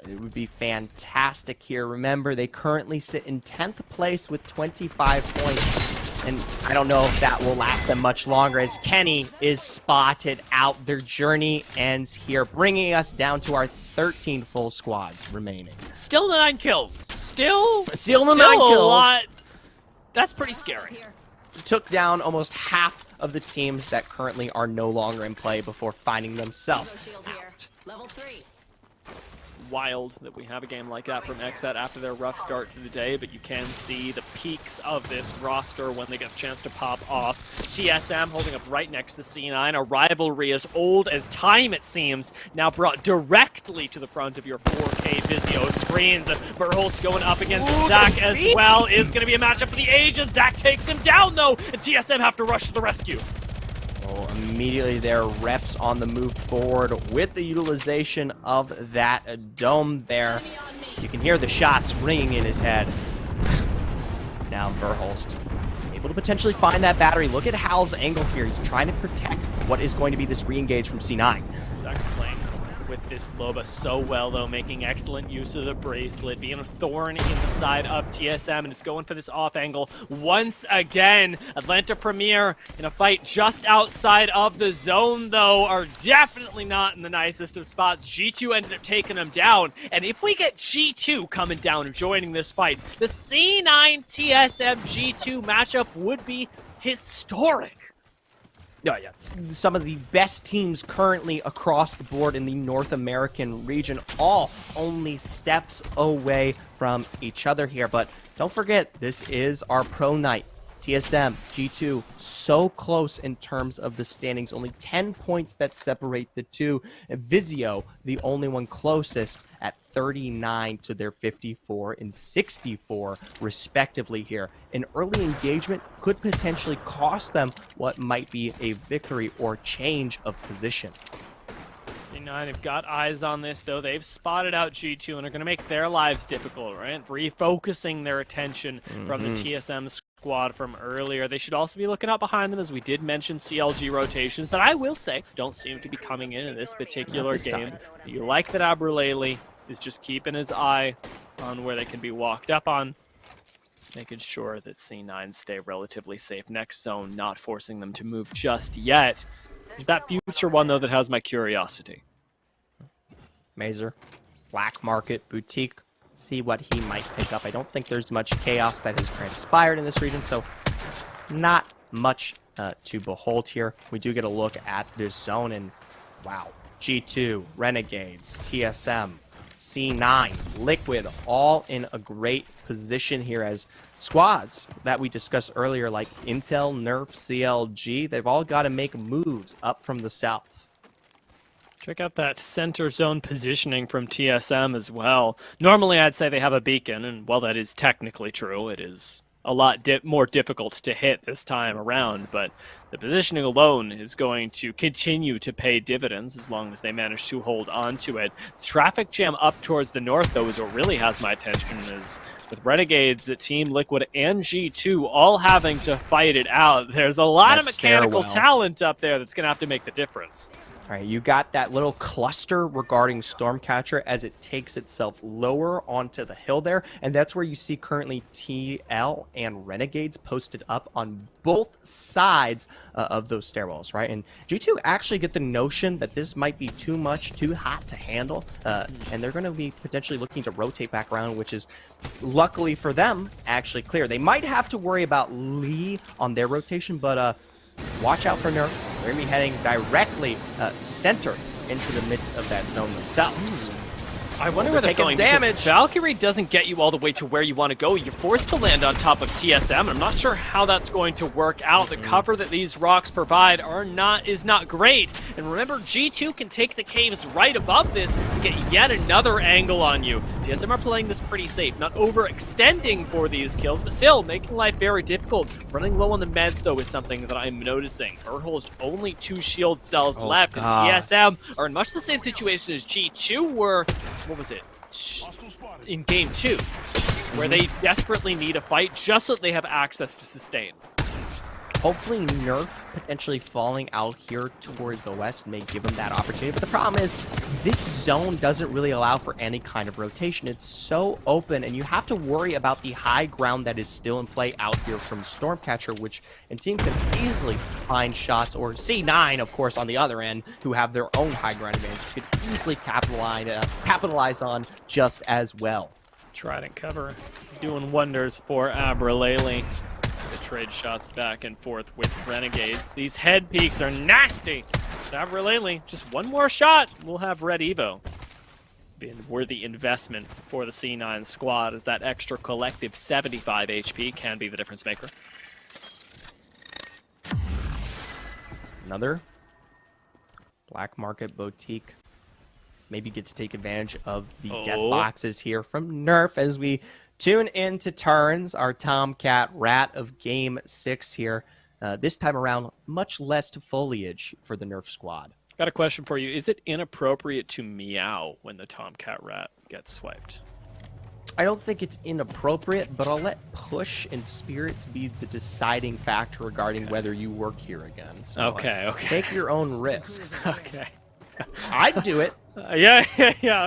It would be fantastic here. Remember, they currently sit in 10th place with 25 points. And I don't know if that will last them much longer as Kenny is spotted out. Their journey ends here, bringing us down to our 13 full squads remaining. Still the 9 kills. Still the 9 kills. A lot. That's pretty scary. Took down almost half of the teams that currently are no longer in play before finding themselves out. Level 3. Wild that we have a game like that from XSET after their rough start to the day, but you can see the peaks of this roster when they get a chance to pop off. TSM holding up right next to C9, a rivalry as old as time it seems, now brought directly to the front of your 4K Vizio screens. Verholst going up against Zach as well is going to be a matchup for the ages. Zach takes him down though, and TSM have to rush to the rescue. Oh, immediately their reps on the move forward with the utilization of that dome there. You can hear the shots ringing in his head. Now Verholst able to potentially find that battery. Look at Hal's angle here. He's trying to protect what is going to be this re-engage from C9. Zach's playing with this Loba so well, though, making excellent use of the bracelet, being a thorn in the side of TSM, and it's going for this off angle once again. Atlanta Premier in a fight just outside of the zone, though, are definitely not in the nicest of spots. G2 ended up taking them down, and if we get G2 coming down and joining this fight, the C9 TSM G2 matchup would be historic. Yeah, some of the best teams currently across the board in the North American region, all only steps away from each other here. But don't forget, this is our pro night. TSM, G2, so close in terms of the standings. Only 10 points that separate the two. And Vizio, the only one closest at 39 to their 54 and 64, respectively here. An early engagement could potentially cost them what might be a victory or change of position. C9 have got eyes on this, though. They've spotted out G2 and are going to make their lives difficult, right? Refocusing their attention from the TSM squad from earlier. They should also be looking out behind them, as we did mention CLG rotations, that I will say don't seem to be coming in this particular game. You like that Abrulele is just keeping his eye on where they can be walked up on, making sure that C9 stay relatively safe next zone, not forcing them to move just yet. There's that future one, though, that has my curiosity. Mazer, Black Market, Boutique, see what he might pick up. I don't think there's much chaos that has transpired in this region, so not much to behold here. We do get a look at this zone, and wow, G2, Renegades, TSM, C9, Liquid, all in a great position here as squads that we discussed earlier, like Intel, Nerf, CLG, they've all got to make moves up from the south. Check out that center zone positioning from TSM as well. Normally I'd say they have a beacon, and while that is technically true, it is a lot more difficult to hit this time around, but the positioning alone is going to continue to pay dividends as long as they manage to hold on to it. Traffic jam up towards the north, though, is what really has my attention, is with Renegades, Team Liquid, and G2 all having to fight it out. There's a lot of mechanical talent up there that's going to have to make the difference. All right, you got that little cluster regarding Stormcatcher as it takes itself lower onto the hill there, and that's where you see currently TL and Renegades posted up on both sides of those stairwells, right? And G2 actually get the notion that this might be too much, too hot to handle, and they're going to be potentially looking to rotate back around, which is, luckily for them, actually clear. They might have to worry about Lee on their rotation, but watch out for Nerf. They're going to be heading directly center into the midst of that zone themselves. I wonder where they're going, because Valkyrie doesn't get you all the way to where you want to go. You're forced to land on top of TSM, and I'm not sure how that's going to work out. The cover that these rocks provide is not great. And remember, G2 can take the caves right above this and get yet another angle on you. TSM are playing this pretty safe, not overextending for these kills, but still making life very difficult. Running low on the meds, though, is something that I'm noticing. Verholst only 2 shield cells left, and TSM are in much the same situation as G2 were. What was it? In game 2, where they desperately need a fight just so that they have access to sustain. Hopefully Nerf potentially falling out here towards the west may give them that opportunity. But the problem is this zone doesn't really allow for any kind of rotation. It's so open, and you have to worry about the high ground that is still in play out here from Stormcatcher, which and team can easily find shots, or C9, of course, on the other end, who have their own high ground advantage, could easily capitalize on just as well. Trident cover doing wonders for Abralele. To trade shots back and forth with Renegades. These head peaks are nasty. Abralele, just one more shot, we'll have Red Evo. Be a worthy investment for the C9 squad, as that extra collective 75 HP can be the difference maker. Another black market boutique. Maybe get to take advantage of the death boxes here from Nerf as we tune into turns. Our Tomcat Rat of Game 6 here. This time around, much less foliage for the Nerf squad. Got a question for you. Is it inappropriate to meow when the Tomcat Rat gets swiped? I don't think it's inappropriate, but I'll let push and spirits be the deciding factor regarding whether you work here again. So, okay. Take your own risks. Okay. I'd do it. Yeah,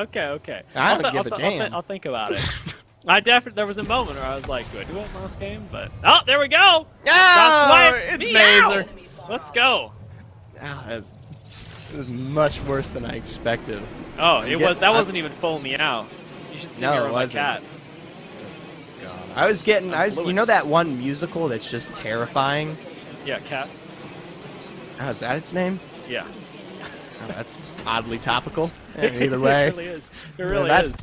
okay. I don't give a damn. I'll think about it. There was a moment where I was like, do I do it last game? But oh, there we go. Yeah, it's Razer. Let's go. It was much worse than I expected. Oh, that wasn't even full meow. You should see me around my cat. God. You know that one musical that's just terrifying? Yeah, Cats. Oh, is that its name? Yeah. Oh, that's oddly topical. Either way. It really is. It really is.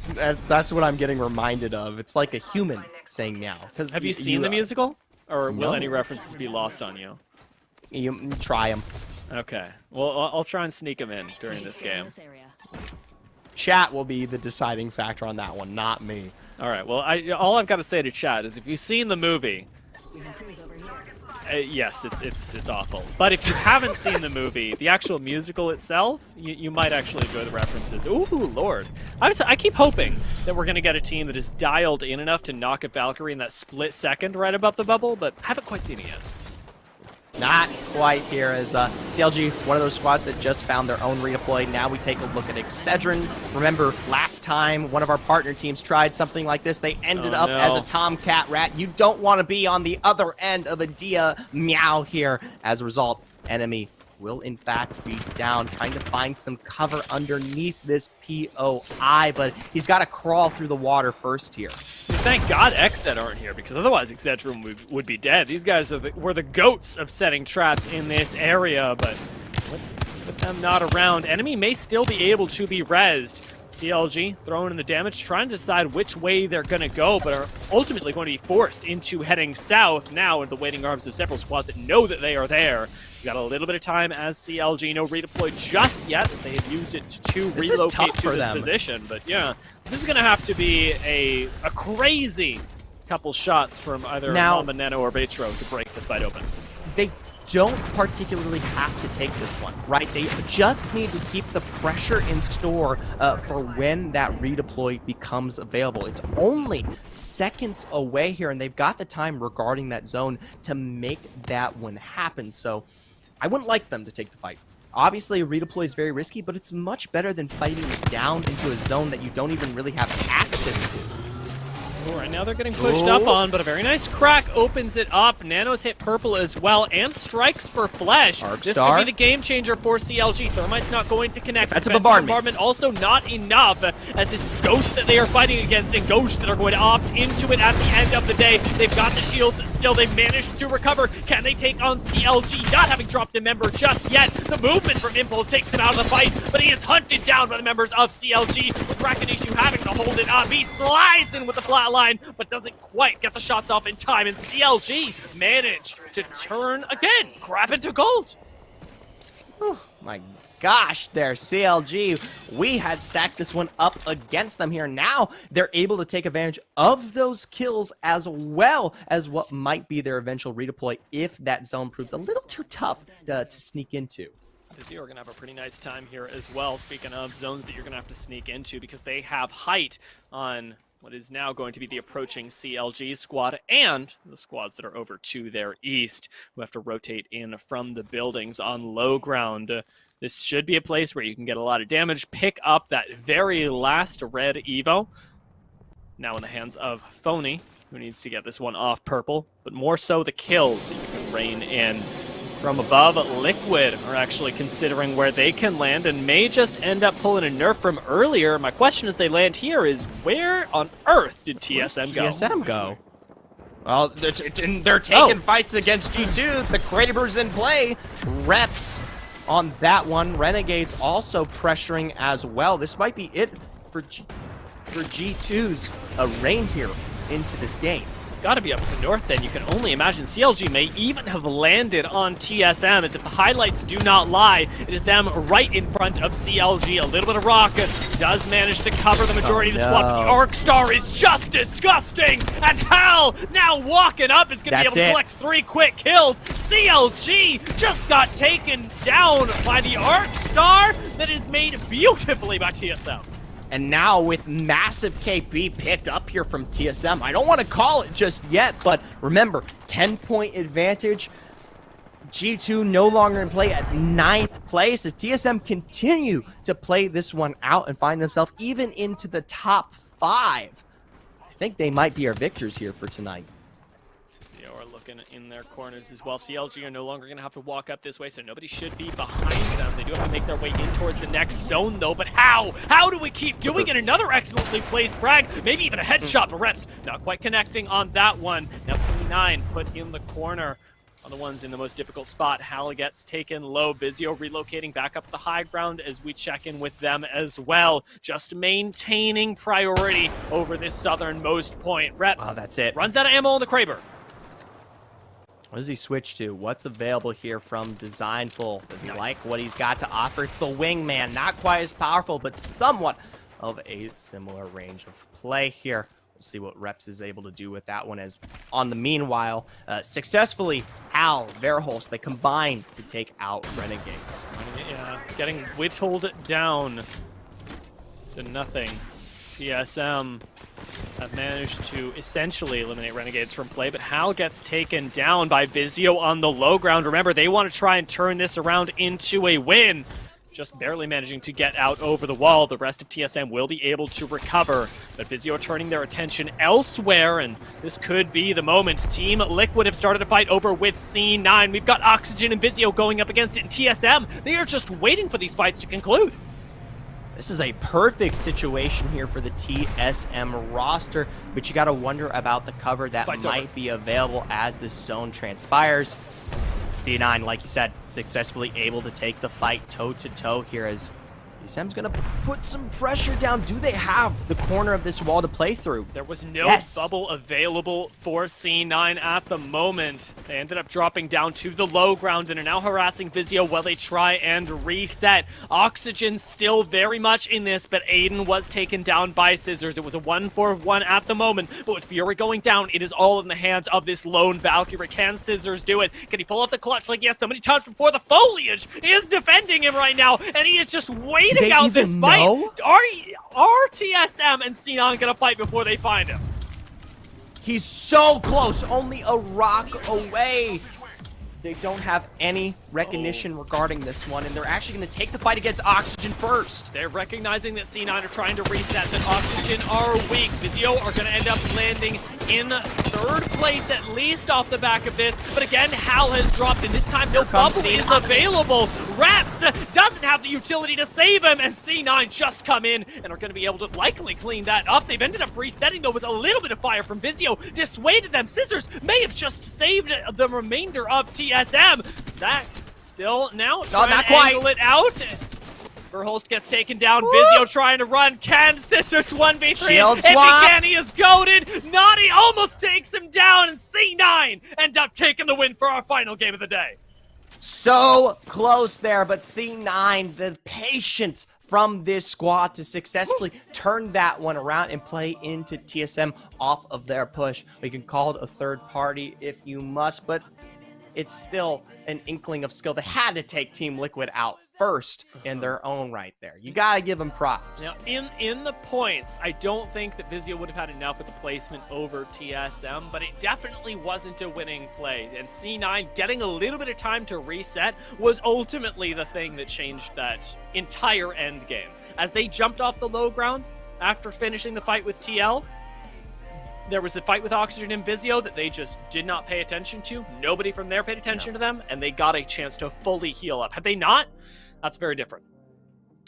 That's what I'm getting reminded of. It's like a human saying meow. Have you seen the musical? Or will any references be lost on you? You try them. Okay. Well, I'll try and sneak them in during this game. Chat will be the deciding factor on that one, not me. All right. Well, all I've got to say to chat is if you've seen the movie, yes, it's awful. But if you haven't seen the movie, the actual musical itself, you might actually enjoy the references. Ooh, Lord. I keep hoping that we're going to get a team that is dialed in enough to knock at Valkyrie in that split second right above the bubble, but haven't quite seen it yet. Not quite here as CLG, one of those squads that just found their own redeploy. Now we take a look at Excedrin. Remember, last time one of our partner teams tried something like this, they ended up as a Tomcat Rat. You don't want to be on the other end of a Dia Meow here. As a result, enemy will in fact be down, trying to find some cover underneath this POI, but he's got to crawl through the water first here. Thank God Xed aren't here, because otherwise Excedrin would be dead. These guys were the goats of setting traps in this area, but with them not around, enemy may still be able to be rezzed. CLG throwing in the damage, trying to decide which way they're going to go, but are ultimately going to be forced into heading south now in the waiting arms of several squads that know that they are there. We got a little bit of time as CLG, no redeploy just yet. They have used it to relocate to this position, but yeah, this is going to have to be a crazy couple shots from either Mamba, Nano, or Batro to break this fight open. They don't particularly have to take this one, right? They just need to keep the pressure in store for when that redeploy becomes available. It's only seconds away here, and they've got the time regarding that zone to make that one happen. So I wouldn't like them to take the fight. Obviously, a redeploy is very risky, but it's much better than fighting down into a zone that you don't even really have access to. Right now they're getting pushed up on, but a very nice crack opens it up. Nanos hit purple as well, and strikes for flesh. This could be the game changer for CLG. Thermite's not going to connect. That's a bombardment. Also not enough, as it's Ghost that they are fighting against, and Ghost that are going to opt into it at the end of the day. They've got the shields still. They've managed to recover. Can they take on CLG? Not having dropped a member just yet. The movement from Impulse takes him out of the fight, but he is hunted down by the members of CLG, with Rakinishu having to hold it up. He slides in with the flatline, but doesn't quite get the shots off in time, and CLG managed to turn again, grab into gold. Oh my gosh, there, CLG. We had stacked this one up against them here. Now they're able to take advantage of those kills as well as what might be their eventual redeploy if that zone proves a little too tough to sneak into. You're going to have a pretty nice time here as well, speaking of zones that you're going to have to sneak into, because they have height on what is now going to be the approaching CLG squad and the squads that are over to their east, who have to rotate in from the buildings on low ground. This should be a place where you can get a lot of damage, pick up that very last red Evo. Now in the hands of Phony, who needs to get this one off purple, but more so the kills that you can rein in. From above, Liquid are actually considering where they can land and may just end up pulling a nerf from earlier. My question as they land here is, where on earth did TSM go? TSM go? Well, they're taking fights against G2. The Kraber's in play. Reps on that one. Renegades also pressuring as well. This might be it for G2's reign here into this game. Got to be up to the north then. You can only imagine CLG may even have landed on TSM, as if the highlights do not lie. It is them right in front of CLG. A little bit of rocket does manage to cover the majority of the squad, but the Arc Star is just disgusting. And Hal now walking up is going to be able to collect 3 quick kills. CLG just got taken down by the Arc Star that is made beautifully by TSM. And now with massive KP picked up here from TSM, I don't want to call it just yet, but remember, 10-point advantage. G2 no longer in play at 9th place. If TSM continue to play this one out and find themselves even into the top 5, I think they might be our victors here for tonight. Looking in their corners as well. CLG are no longer going to have to walk up this way, so nobody should be behind them. They do have to make their way in towards the next zone, though. But how? How do we keep doing it? Another excellently placed frag, maybe even a headshot, but Reps not quite connecting on that one. Now C9 put in the corner on the ones in the most difficult spot. Hal gets taken low. Vizio relocating back up the high ground as we check in with them as well. Just maintaining priority over this southernmost point. Reps. Oh, that's it. Runs out of ammo on the Kraber. What does he switch to? What's available here from Designful? Does he like what he's got to offer? It's the Wingman. Not quite as powerful, but somewhat of a similar range of play here. We'll see what Reps is able to do with that one, as on the meanwhile, successfully, Hal, Verholst, they combine to take out Renegades. Yeah, getting whittled down to nothing. TSM have managed to essentially eliminate Renegades from play, but Hal gets taken down by Vizio on the low ground. Remember, they want to try and turn this around into a win. Just barely managing to get out over the wall. The rest of TSM will be able to recover, but Vizio turning their attention elsewhere, and this could be the moment. Team Liquid have started a fight over with C9. We've got Oxygen and Vizio going up against it, and TSM, they are just waiting for these fights to conclude. This is a perfect situation here for the TSM roster, but you got to wonder about the cover that might be available as this zone transpires. C9, like you said, successfully able to take the fight toe-to-toe here, as TSM's going to put some pressure down. Do they have the corner of this wall to play through? There was no bubble available for C9 at the moment. They ended up dropping down to the low ground and are now harassing Vizio while they try and reset. Oxygen still very much in this, but Aiden was taken down by Scissors. It was a 1-for-1 at the moment, but with Fury going down, it is all in the hands of this lone Valkyrie. Can Scissors do it? Can he pull off the clutch like he has so many times before? The foliage is defending him right now, and he is just waiting out this fight. Are TSM and C9 gonna fight before they find him? He's so close, only a rock away. They don't have any recognition regarding this one, and they're actually going to take the fight against Oxygen first. They're recognizing that C9 are trying to reset, that Oxygen are weak. Vizio are going to end up landing in 3rd place, at least off the back of this. But again, Hal has dropped, and this time no bubble is available. Raps doesn't have the utility to save him, and C9 just come in and are going to be able to likely clean that up. They've ended up resetting, though, with a little bit of fire from Vizio. Dissuaded them. Scissors may have just saved the remainder of TSM. That still now trying to angle it out. Verholst gets taken down. Vizio trying to run. Can Scissors 1v3? Shield if he can, he is goaded. Naughty almost takes him down, and C9 end up taking the win for our final game of the day. So close there, but C9, the patience from this squad to successfully turn that one around and play into TSM off of their push. We can call it a third party if you must, but it's still an inkling of skill. They had to take Team Liquid out first in their own right there. You got to give them props. Now, in the points, I don't think that Vizio would have had enough with the placement over TSM, but it definitely wasn't a winning play. And C9 getting a little bit of time to reset was ultimately the thing that changed that entire end game. As they jumped off the low ground after finishing the fight with TL, there was a fight with Oxygen and Vizio that they just did not pay attention to. Nobody from there paid attention to them, and they got a chance to fully heal up. Had they not, that's very different.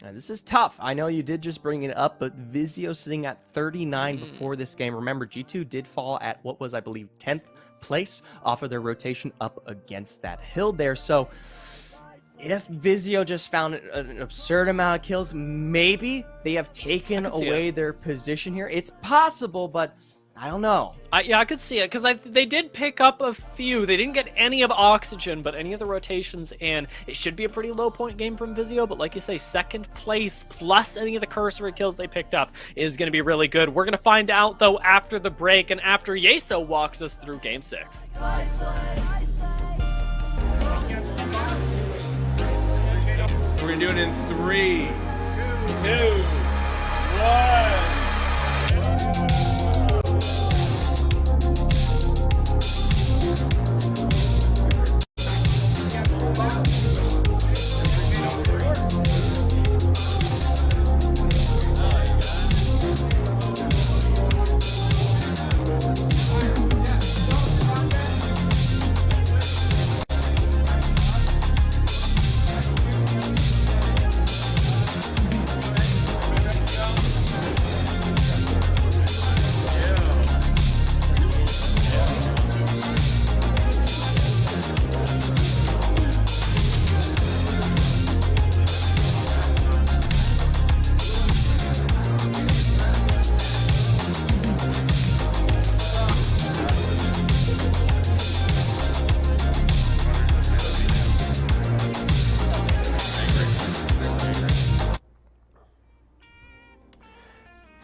And this is tough. I know you did just bring it up, but Vizio sitting at 39 before this game. Remember, G2 did fall at what was, I believe, 10th place off of their rotation up against that hill there. So if Vizio just found an absurd amount of kills, maybe they have taken away their position here. It's possible, but I don't know. Yeah, I could see it, because they did pick up a few. They didn't get any of Oxygen, but any of the rotations, and it should be a pretty low point game from Vizio, but like you say, second place plus any of the cursory kills they picked up is going to be really good. We're going to find out, though, after the break, and after Yeso walks us through Game 6. We're going to do it in 3, 2, 1.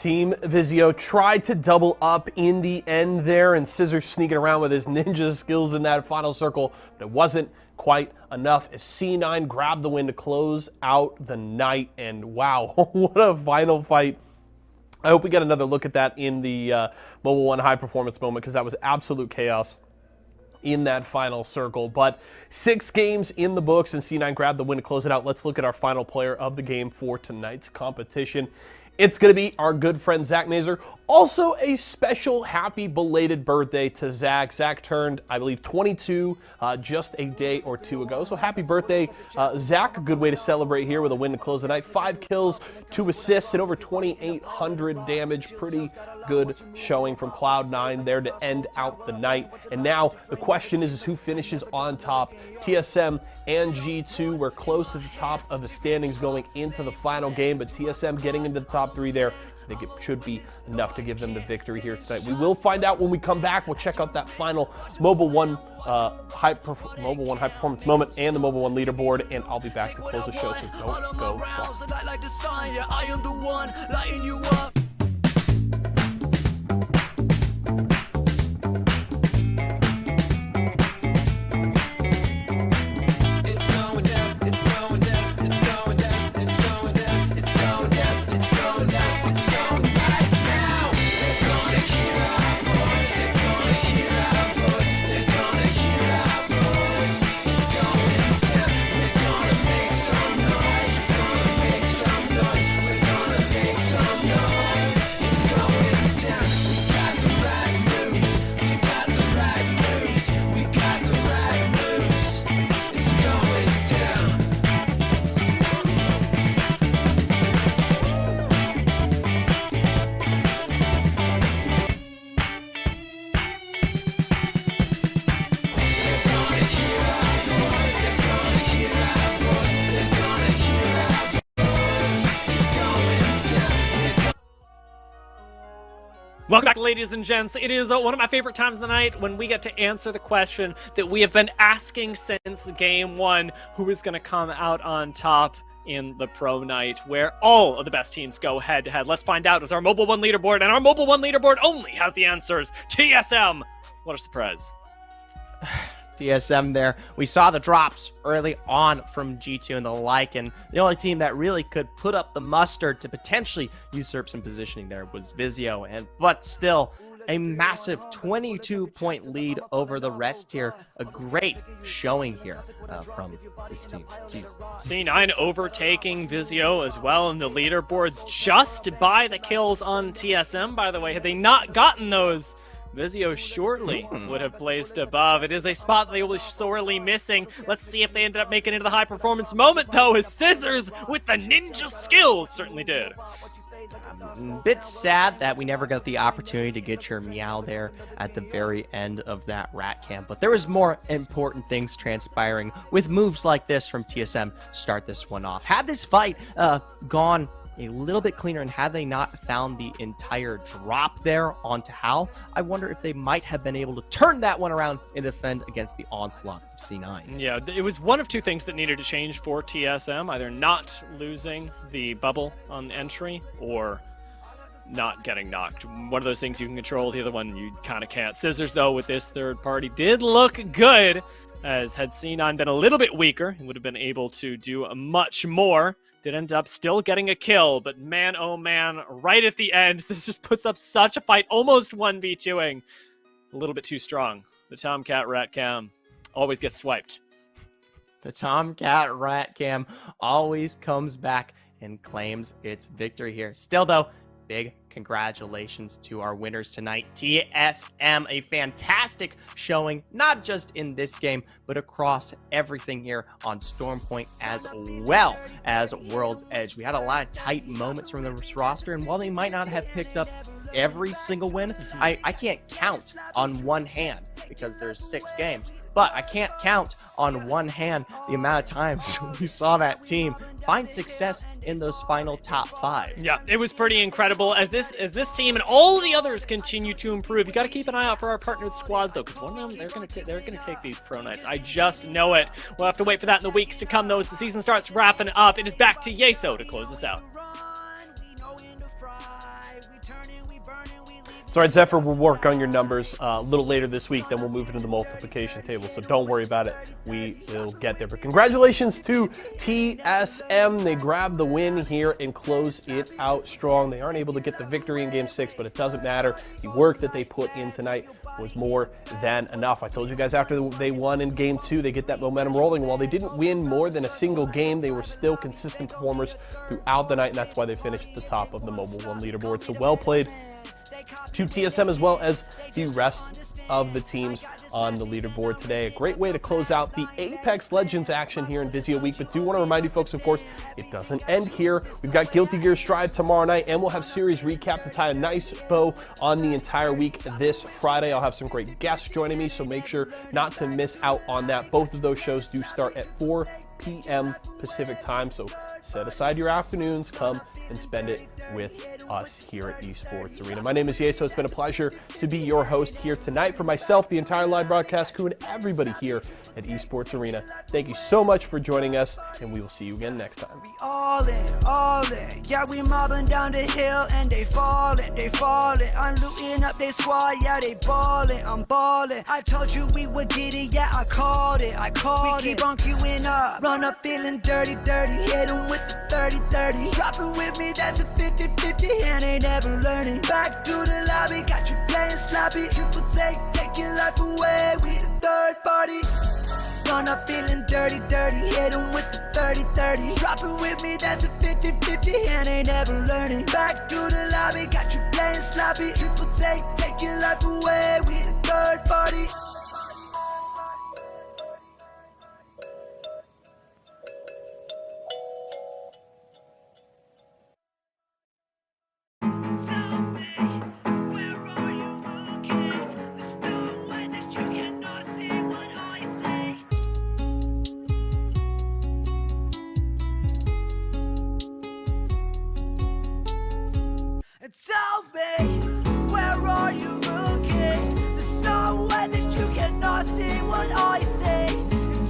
Team Vizio tried to double up in the end there, and Scissor sneaking around with his ninja skills in that final circle, but it wasn't quite enough as C9 grabbed the win to close out the night. And wow, what a final fight. I hope we get another look at that in the Mobile One high performance moment, because that was absolute chaos in that final circle. But 6 games in the books, and C9 grabbed the win to close it out. Let's look at our final player of the game for tonight's competition. It's going to be our good friend Zach Mazer. Also, a special happy belated birthday to Zach. Zach turned, I believe, 22 just a day or two ago. So happy birthday, Zach. A good way to celebrate here with a win to close the night. 5 kills, 2 assists, and over 2,800 damage. Pretty good showing from Cloud9 there to end out the night. And now the question is who finishes on top. TSM and G2 were close to the top of the standings going into the final game, but TSM getting into the top 3 there, I think it should be enough to give them the victory here tonight. We will find out when we come back. We'll check out that final Mobile One high performance moment and the Mobile One leaderboard, and I'll be back to close the show, so don't go far. Welcome back, ladies and gents. It is one of my favorite times of the night when we get to answer the question that we have been asking since Game 1, who is going to come out on top in the Pro Night, where all of the best teams go head-to-head. Let's find out as our Mobile One leaderboard, and our Mobile One leaderboard only has the answers. TSM! What a surprise. TSM there. We saw the drops early on from G2 and the like, and the only team that really could put up the mustard to potentially usurp some positioning there was Vizio, but still a massive 22-point lead over the rest here. A great showing here from this team. Jeez. C9 overtaking Vizio as well in the leaderboards just by the kills on TSM, by the way. Had they not gotten those, Vizio shortly would have placed above. It is a spot they were sorely missing. Let's see if they ended up making it into the high-performance moment, though, as Scissors with the ninja skills certainly did. A bit sad that we never got the opportunity to get your meow there at the very end of that rat camp, but there was more important things transpiring with moves like this from TSM to start this one off. Had this fight gone a little bit cleaner, and had they not found the entire drop there onto Hal, I wonder if they might have been able to turn that one around and defend against the onslaught of C9. Yeah, it was one of two things that needed to change for TSM, either not losing the bubble on entry or not getting knocked. One of those things you can control, the other one you kind of can't. Scissors, though, with this third party did look good, as had C9 been a little bit weaker, he would have been able to do much more. Did end up still getting a kill, but man, oh man, right at the end, this just puts up such a fight, almost 1v2ing. A little bit too strong. The Tomcat Rat Cam always gets swiped. The Tomcat Rat Cam always comes back and claims its victory here. Still, though, big congratulations to our winners tonight. TSM, a fantastic showing, not just in this game, but across everything here on Stormpoint as well as World's Edge. We had a lot of tight moments from this roster, and while they might not have picked up every single win, I can't count on one hand because there's 6 games. But I can't count on one hand the amount of times we saw that team find success in those final top 5. Yeah, it was pretty incredible as this team and all the others continue to improve. You got to keep an eye out for our partnered squads, though, because one of them they're gonna take these pro nights. I just know it. We'll have to wait for that in the weeks to come, though, as the season starts wrapping up. It is back to Yeso to close us out. So, all right, Zephyr, we'll work on your numbers a little later this week, then we'll move into the multiplication table, so don't worry about it. We will get there. But congratulations to TSM. They grabbed the win here and closed it out strong. They aren't able to get the victory in Game 6, but it doesn't matter. The work that they put in tonight was more than enough. I told you guys after they won in Game 2, they get that momentum rolling. While they didn't win more than a single game, they were still consistent performers throughout the night, and that's why they finished at the top of the Mobile One leaderboard. So well played to TSM as well as the rest of the teams on the leaderboard today. A great way to close out the Apex Legends action here in Vizio Week, but do want to remind you folks, of course, it doesn't end here. We've got Guilty Gear Strive tomorrow night, and we'll have series recap to tie a nice bow on the entire week this Friday. I'll have some great guests joining me, so make sure not to miss out on that. Both of those shows do start at 4 p.m. Pacific time, so set aside your afternoons, come and spend it with us here at Esports Arena. My name is Yeso. It's been a pleasure to be your host here tonight. For myself, the entire live broadcast crew, and everybody here at Esports Arena, thank you so much for joining us, and we will see you again next time. All in. Yeah, we mobbing down the hill, and they falling. I'm looting up their squad, yeah, they balling. I'm balling. I told you we would get it, yeah, I called it. We keep on queuing up, run up feeling dirty. Hit them with the 30-30. Dropping with me, that's a 50-50, and they never learning. Back to the lobby, got you playing sloppy. Triple take your life away, we the third party. Run up feeling dirty. Hit them with the 30-30. Dropping with me, that's a 50-50, and they never learning. Back to the lobby, got you playing sloppy. Triple take your life away, we the third party. Tell me, where are you looking? There's no way that you cannot see what I see.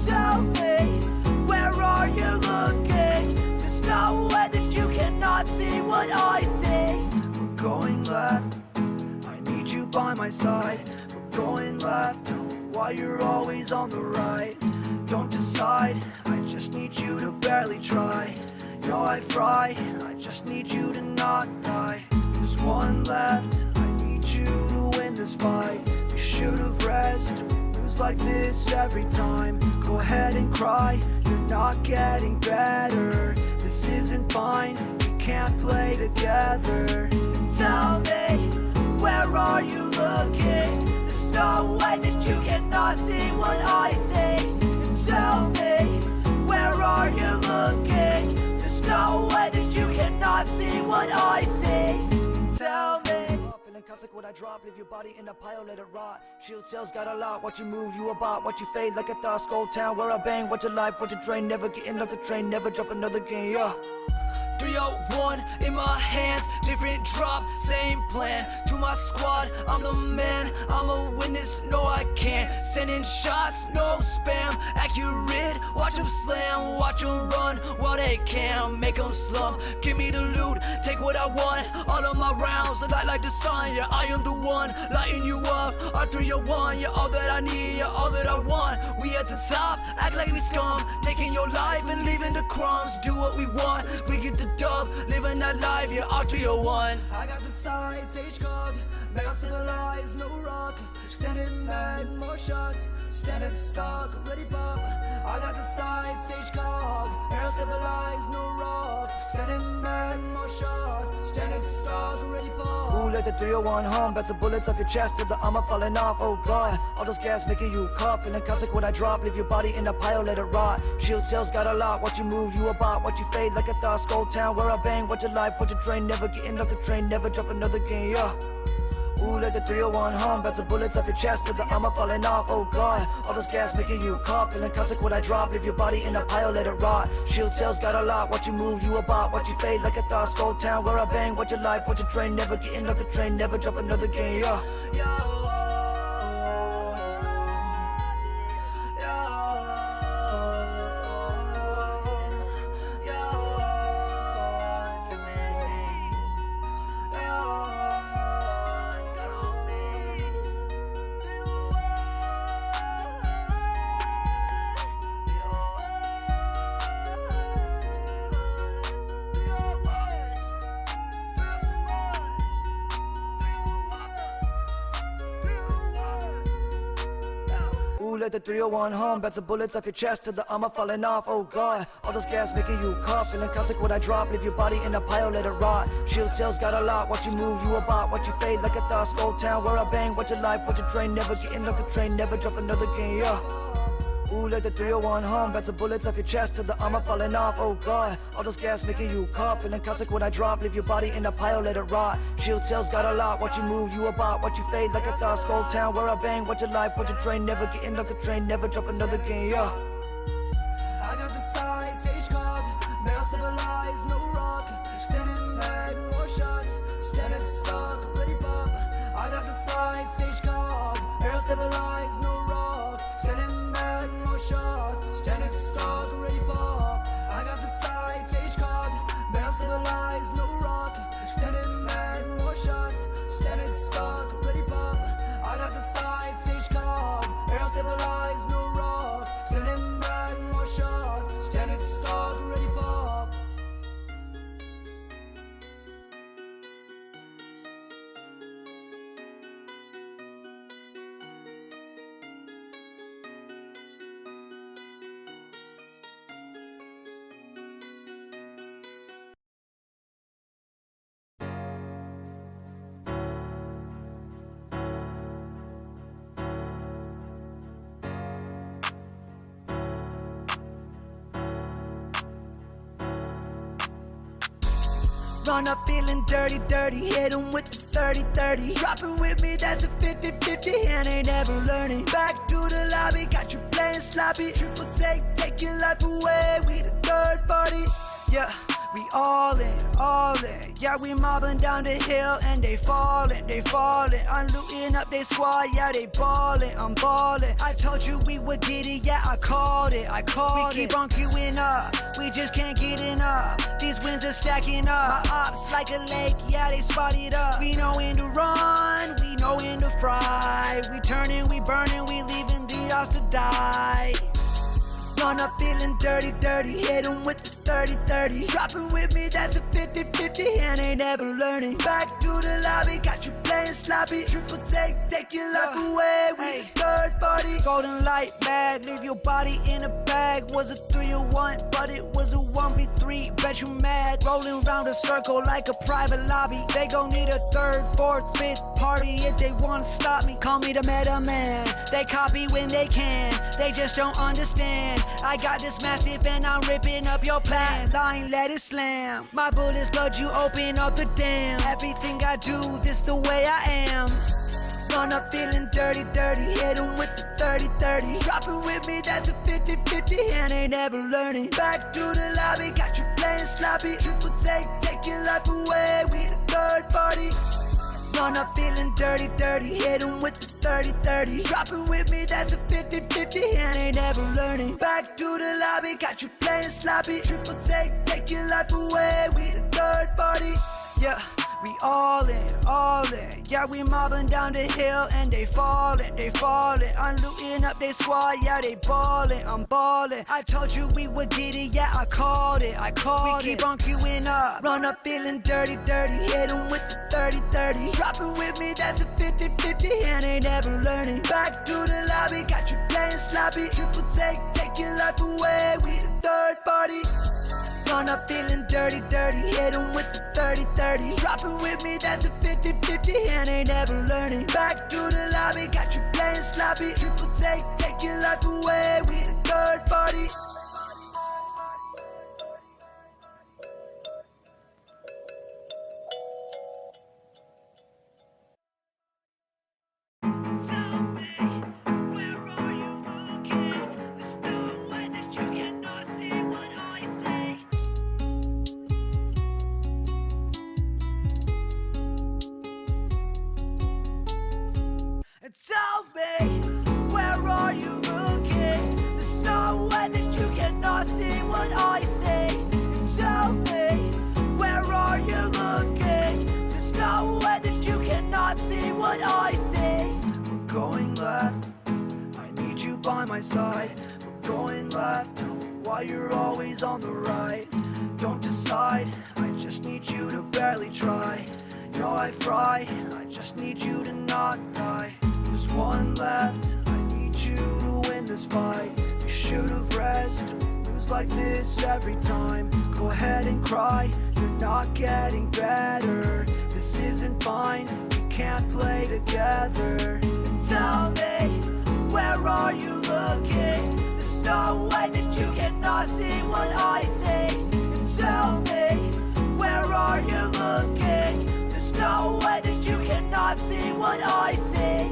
Tell me, where are you looking? There's no way that you cannot see what I see. We're going left, I need you by my side. We're going left, tell me why. why you're always on the right. Don't decide, I just need you to barely try. Yo, I fry, I just need you to not die. There's one left, I need you to win this fight. You should've rested, we lose like this every time. Go ahead and cry, you're not getting better. This isn't fine, we can't play together. Tell me, where are you looking? There's no way that you cannot see what I see. Tell me, where are you looking? There's no way that you cannot see what I see. Tell me. Feeling classic when I drop, leave your body in a pile, let it rot. Shield cells got a lot, watch you move, you about, watch you fade like a thought. Skull town where I bang, watch your life, watch your drain, never getting off the train, never drop another game, yeah. 301 in my hands, different drop, same plan. To my squad, I'm the man, I'ma win this, no I can't. Sending shots, no spam, accurate, watch them slam, watch them run while they can, make them slump. Give me the loot, take what I want, all of my rounds, light like the sun, yeah I am the one, lighting you up. R301, you're all that I need, you're all that I want. We at the top, act like we scum, taking your life and leaving the crumbs. Do what we want, we get the dub, living that life, yeah R301. I got the sides, H-Cog, mega stabilized, no rock. Standing mad, more shots, standing stock, ready pop. I got the sides, H-Cog, mega stabilized, no rock. Standing mad, more shots, standing stock, ready pop. Ooh, let the 301 hum, bets of bullets off your chest till the armor falling off, oh god. All those gas making you cough, feeling classic when I drop, leave your body in a pile, let it rot. Shield cells got a lot, watch you move, you about, watch you fade like a thought. Skull town where I bang, watch your life, watch your drain, never getting off the train, never drop another game, yeah. Ooh, let the 301 hum, bets of bullets off your chest till the armor falling off, oh god. All this gas making you cough, feeling classic when I drop, leave your body in a pile, let it rot. Shield cells got a lot, watch you move, you about, watch you fade like a thought. Skull town where I bang, watch your life, watch your drain, never getting off the train, never drop another game, yeah. Let the 301 hum, bets of bullets off your chest till the armor falling off, oh god. All this gas making you cough, feeling classic when I drop, leave your body in a pile, let it rot. Shield cells got a lot, watch you move, you about, watch you fade like a thought. Skull town where I bang, watch your life, watch your drain, never getting off the train, never drop another game, yeah. Ooh, let the 301 hum, bets of bullets off your chest till the armor falling off, oh god. All this gas making you cough, feeling classic when I drop, leave your body in a pile, let it rot. Shield cells got a lot, watch you move, you about, watch you fade like a thought. Skull town where I bang, watch your life, watch your drain, never getting off the train, never drop another game, yeah. I got the sides, H-Cog, mega stabilized, no rock. Standing mad, more shots, standing stock, ready pop. I got the sides, H-Cog, mega stabilized, no rock. Standing mad, more shots, standing stock, ready pop. I got the sides, H-Cog, mega stabilized, no rock. Standing mad, more shots, standing stock, ready pop. I got the sides, H-Cog, mega stabilized, no rock. Standing mad, more shots, standing stock, ready pop. Run up feeling dirty, dirty, hit him with the 30-30. Drop it with me, that's a 50-50, and ain't never learning. Back to the lobby, got you playing sloppy. Triple take your life away, we the third party. Yeah, we all in, yeah, we mobbing down the hill and they falling, I'm looting up they squad, yeah, they ballin', I'm ballin'. I told you we would get it, yeah, I called it. We keep on queuing up, we just can't get enough. These wins are stacking up, my ops like a lake, yeah, they spotted up. We know when to run, we know when to fry. We turning, we burning, we leaving these about to die. Run up feeling dirty, hit him with the 30-30. Dropping with me, that's a 50-50, and ain't never learning. Back to the lobby, got you playing sloppy. Triple take your life away. We the third party. Golden light bag, leave your body in a bag. Was a 3-1, but it was a 1v3. Bet you mad, rolling round a circle like a private lobby. They gon' need a third, fourth, fifth party if they wanna stop me. Call me the meta man. They copy when they can, they just don't understand. I got this mastiff and I'm ripping up your plans. I ain't let it slam. My bullets flood you, open up the dam. Everything I do, this the way I am. Run up feeling dirty, hit him with the 30-30. Dropping with me, that's a 50-50, and ain't never learning. Back to the lobby, got you playing sloppy. Triple take your life away. We the third party. Run up feeling dirty, hit him with the 30-30. Dropping with me, that's a 50-50, and ain't never learning. Back to the lobby, got you playing sloppy. Triple take your life away. We the third party. Yeah, we all in. Yeah, we mobbing down the hill and they falling. I'm looting up they squad, yeah, they balling. I'm balling. I told you we would get it, yeah, I called it. We keep on queuing up. Run up feeling dirty, hit him with the 30-30. Dropping with me, that's a 50-50, and ain't never learning. Back to the lobby, got you playing sloppy. Triple take your life away. We the third party. Run up feeling dirty, hit him with the 30-30. Dropping with me, that's a 50-50, and ain't never learning. Back to the lobby, got you playing sloppy. Triple take your life away. We the third party. Tell me, where are you looking? There's no way that you cannot see what I see. Tell me, where are you looking? There's no way that you cannot see what I see. We're going left, I need you by my side. We're going left, tell me why you're always on the right. Don't decide, I just need you to barely try. No, I fry, I just need you to not die. There's one left, I need you to win this fight. You should've rested, we lose like this every time. Go ahead and cry, you're not getting better. This isn't fine, we can't play together. And tell me, where are you looking? There's no way that you cannot see what I see. And tell me, where are you looking? There's no way that you cannot see what I see.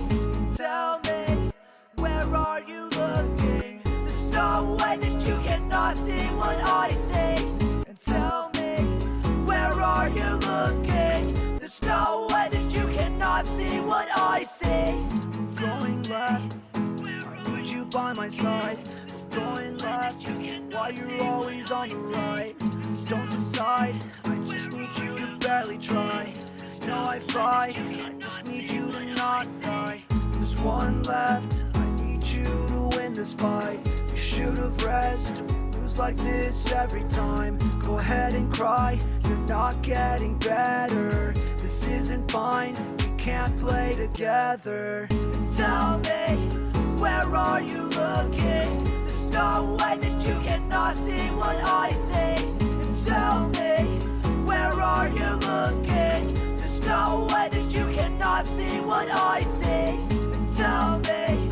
Tell me, where are you looking? There's no way that you cannot see what I see. And tell me, where are you looking? There's no way that you cannot see what I see. Going left, I need you by my side. Going left, why you're always on the right. Don't decide, I just need you to barely try. No, I fry, I just need you to not die. There's one left, I need you to win this fight. You should've rested, we lose like this every time. Go ahead and cry, you're not getting better. This isn't fine, we can't play together. And tell me, where are you looking? There's no way that you cannot see what I see. And tell me, where are you looking? There's no way that you cannot see what I see. And tell me,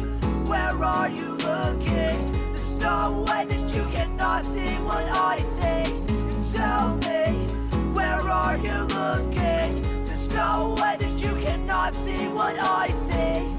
where are you looking? There's no way that you cannot see what I see. And tell me, where are you looking? There's no way that you cannot see what I see.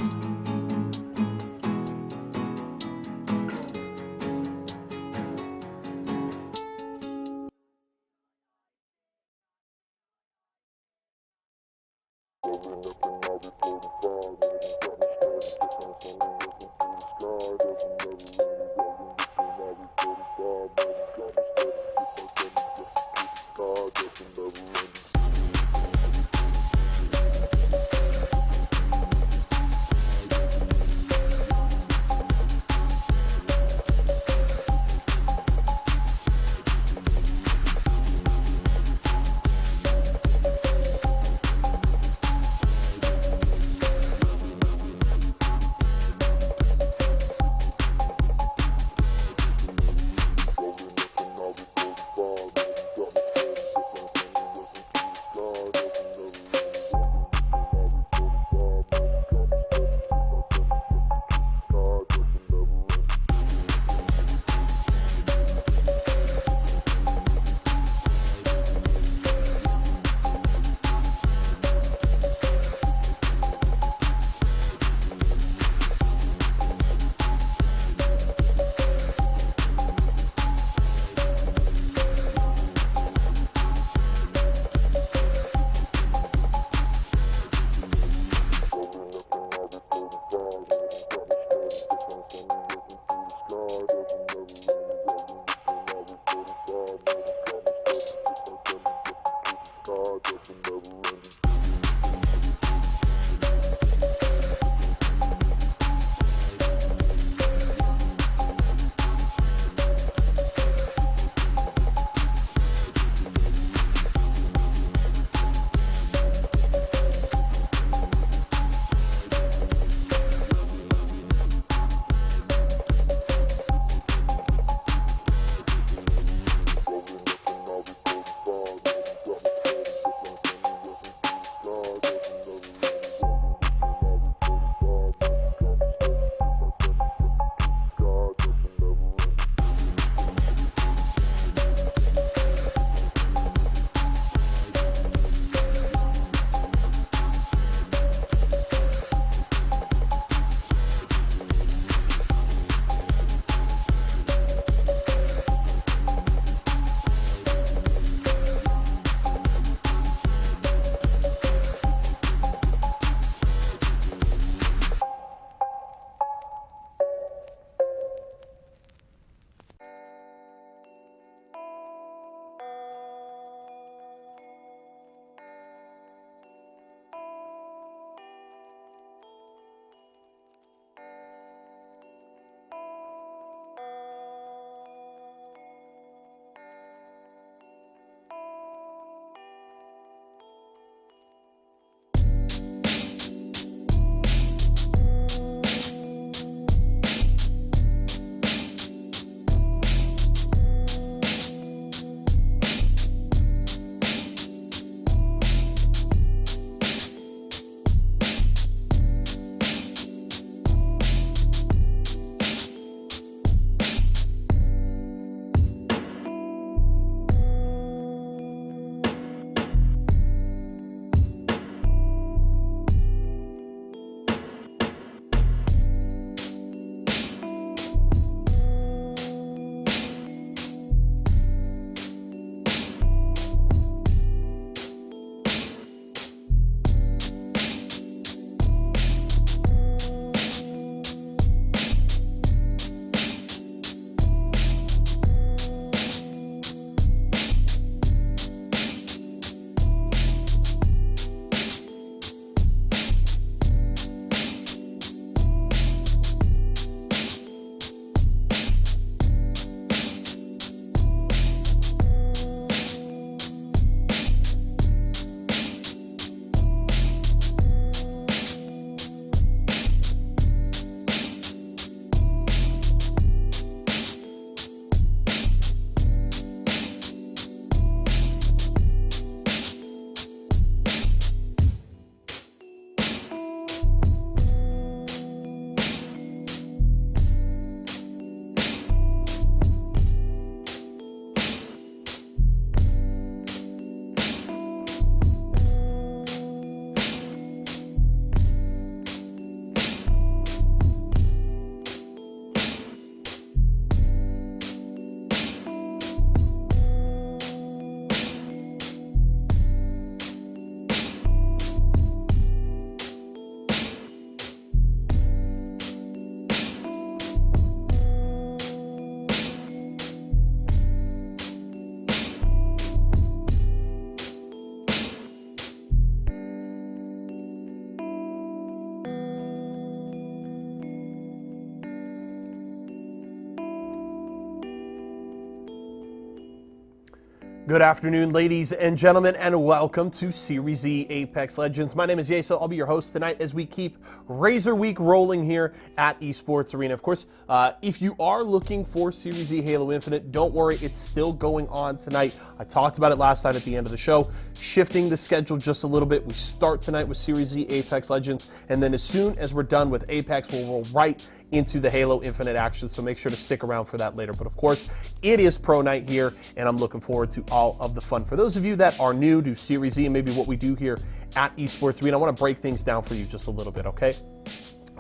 Good afternoon, ladies and gentlemen, and welcome to Series Z Apex Legends. My name is Yeso. I'll be your host tonight as we keep Razer Week rolling here at Esports Arena. Of course, if you are looking for Series Z Halo Infinite, don't worry, it's still going on tonight. I talked about it last night at the end of the show, shifting the schedule just a little bit. We start tonight with Series Z Apex Legends, and then as soon as we're done with Apex, we'll roll right into the Halo Infinite action, so make sure to stick around for that later. But of course, it is Pro Night here, and I'm looking forward to all of the fun. For those of you that are new to Series Z and maybe what we do here at Esports Arena, I want to break things down for you just a little bit, okay?